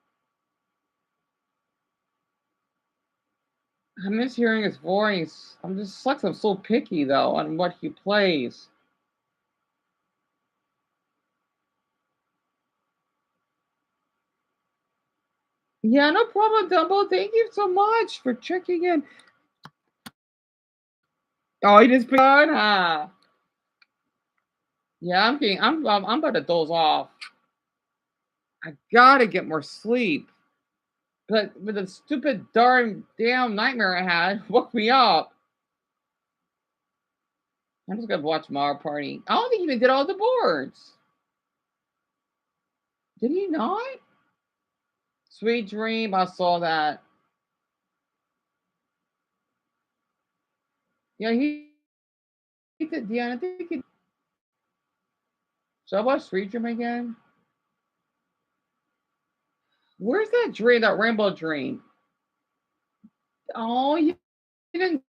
I miss hearing his voice. I'm just sucks. I'm so picky though on what he plays. Yeah, no problem, Dumbo. Thank you so much for checking in. Oh, he just begun, huh? Yeah, I'm about to doze off. I gotta get more sleep. But with the stupid damn nightmare I had woke me up. I'm just gonna watch Mario Party. I don't think he even did all the boards. Did he not? Sweet Dream, I saw that. Yeah, he did. Yeah, I think he. So I watch Sweet Dream again. Where's that dream? That rainbow dream? Oh, you didn't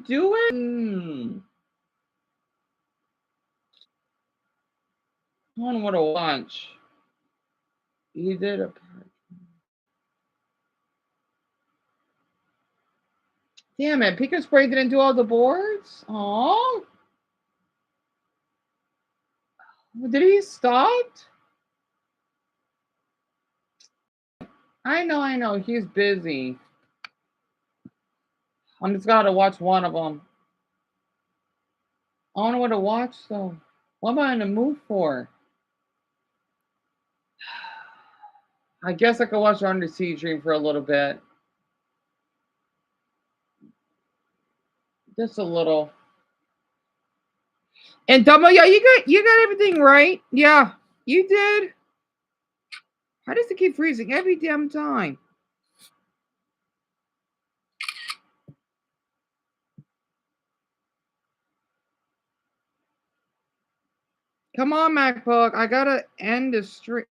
do it. I don't know what to watch. You did a. Damn it, Pico Spray didn't do all the boards? Oh. Did he stop? I know. He's busy. I'm just gotta watch one of them. I don't know what to watch though. What am I in the mood for? I guess I could watch Under Sea Dream for a little bit. Just a little. And Dumbo, yeah, you got everything right. Yeah, you did. How does it keep freezing every damn time? Come on, MacBook. I gotta end the stream.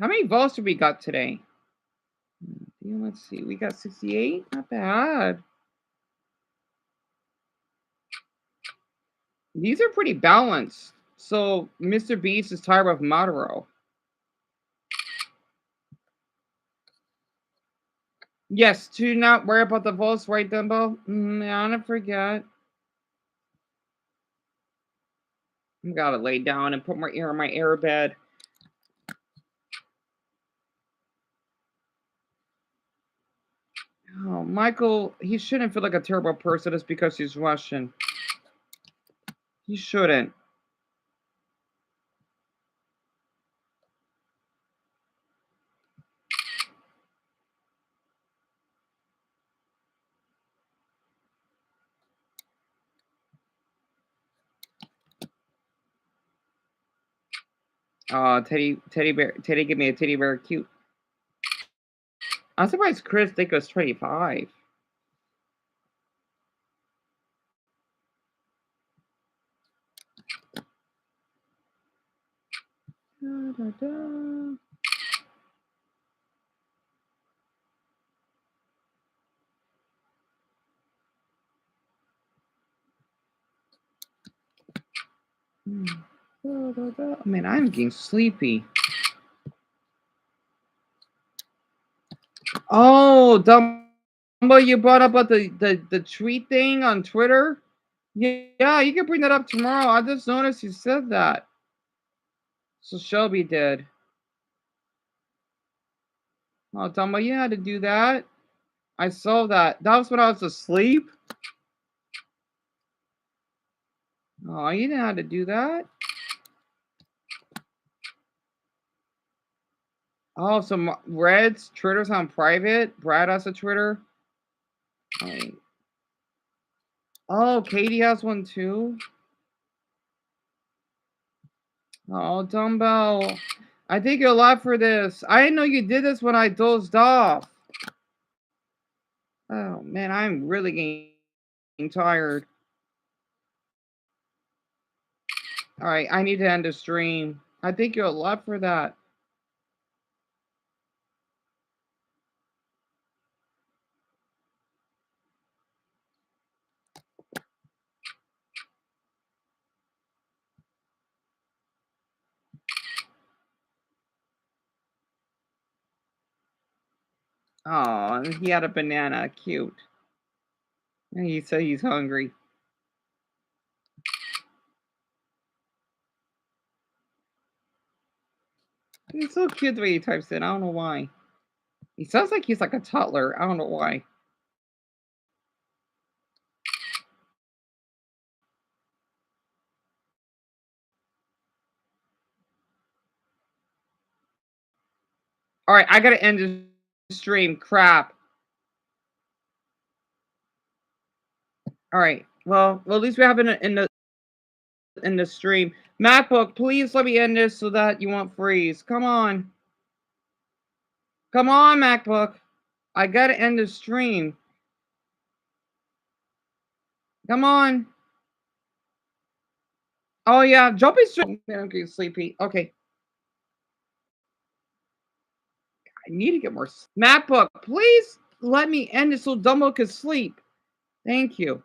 How many votes did we got today? Let's see. We got 68. Not bad. These are pretty balanced. So Mr. Beast is tired of Maduro. Yes, to not worry about the votes, right, Dumbo? I don't forget. I gotta lay down and put my ear on my air bed. Oh, Michael, he shouldn't feel like a terrible person just because he's Russian. He shouldn't. Teddy give me a teddy bear cute. I'm surprised Chris think it was 25. Da, da, da. Da, da, da. Man, I'm getting sleepy. Oh, Dumbo, you brought up about the tweet thing on Twitter? Yeah, you can bring that up tomorrow. I just noticed you said that. So Shelby did. Oh, Dumbo, you had to do that. I saw that. That was when I was asleep. Oh, you didn't have to do that. Oh, so Red's Twitter's on private. Brad has a Twitter. Wait. Oh, Katie has one too. Oh, Dumbo. I think you're alive for this. I didn't know you did this when I dozed off. Oh, man, I'm really getting tired. All right, I need to end the stream. I think you're alive for that. Oh, he had a banana. Cute. And he said he's hungry. He's so cute the way he types it. I don't know why. He sounds like he's like a toddler. I don't know why. All right, I gotta end the stream. Crap. All right. Well, at least we have it in the stream. MacBook, please let me end this so that you won't freeze. Come on. Come on, MacBook. I gotta end the stream. Come on. Oh yeah, jump in stream. I'm getting sleepy. Okay. I need to get more. MacBook, please let me end this so Dumbo can sleep. Thank you.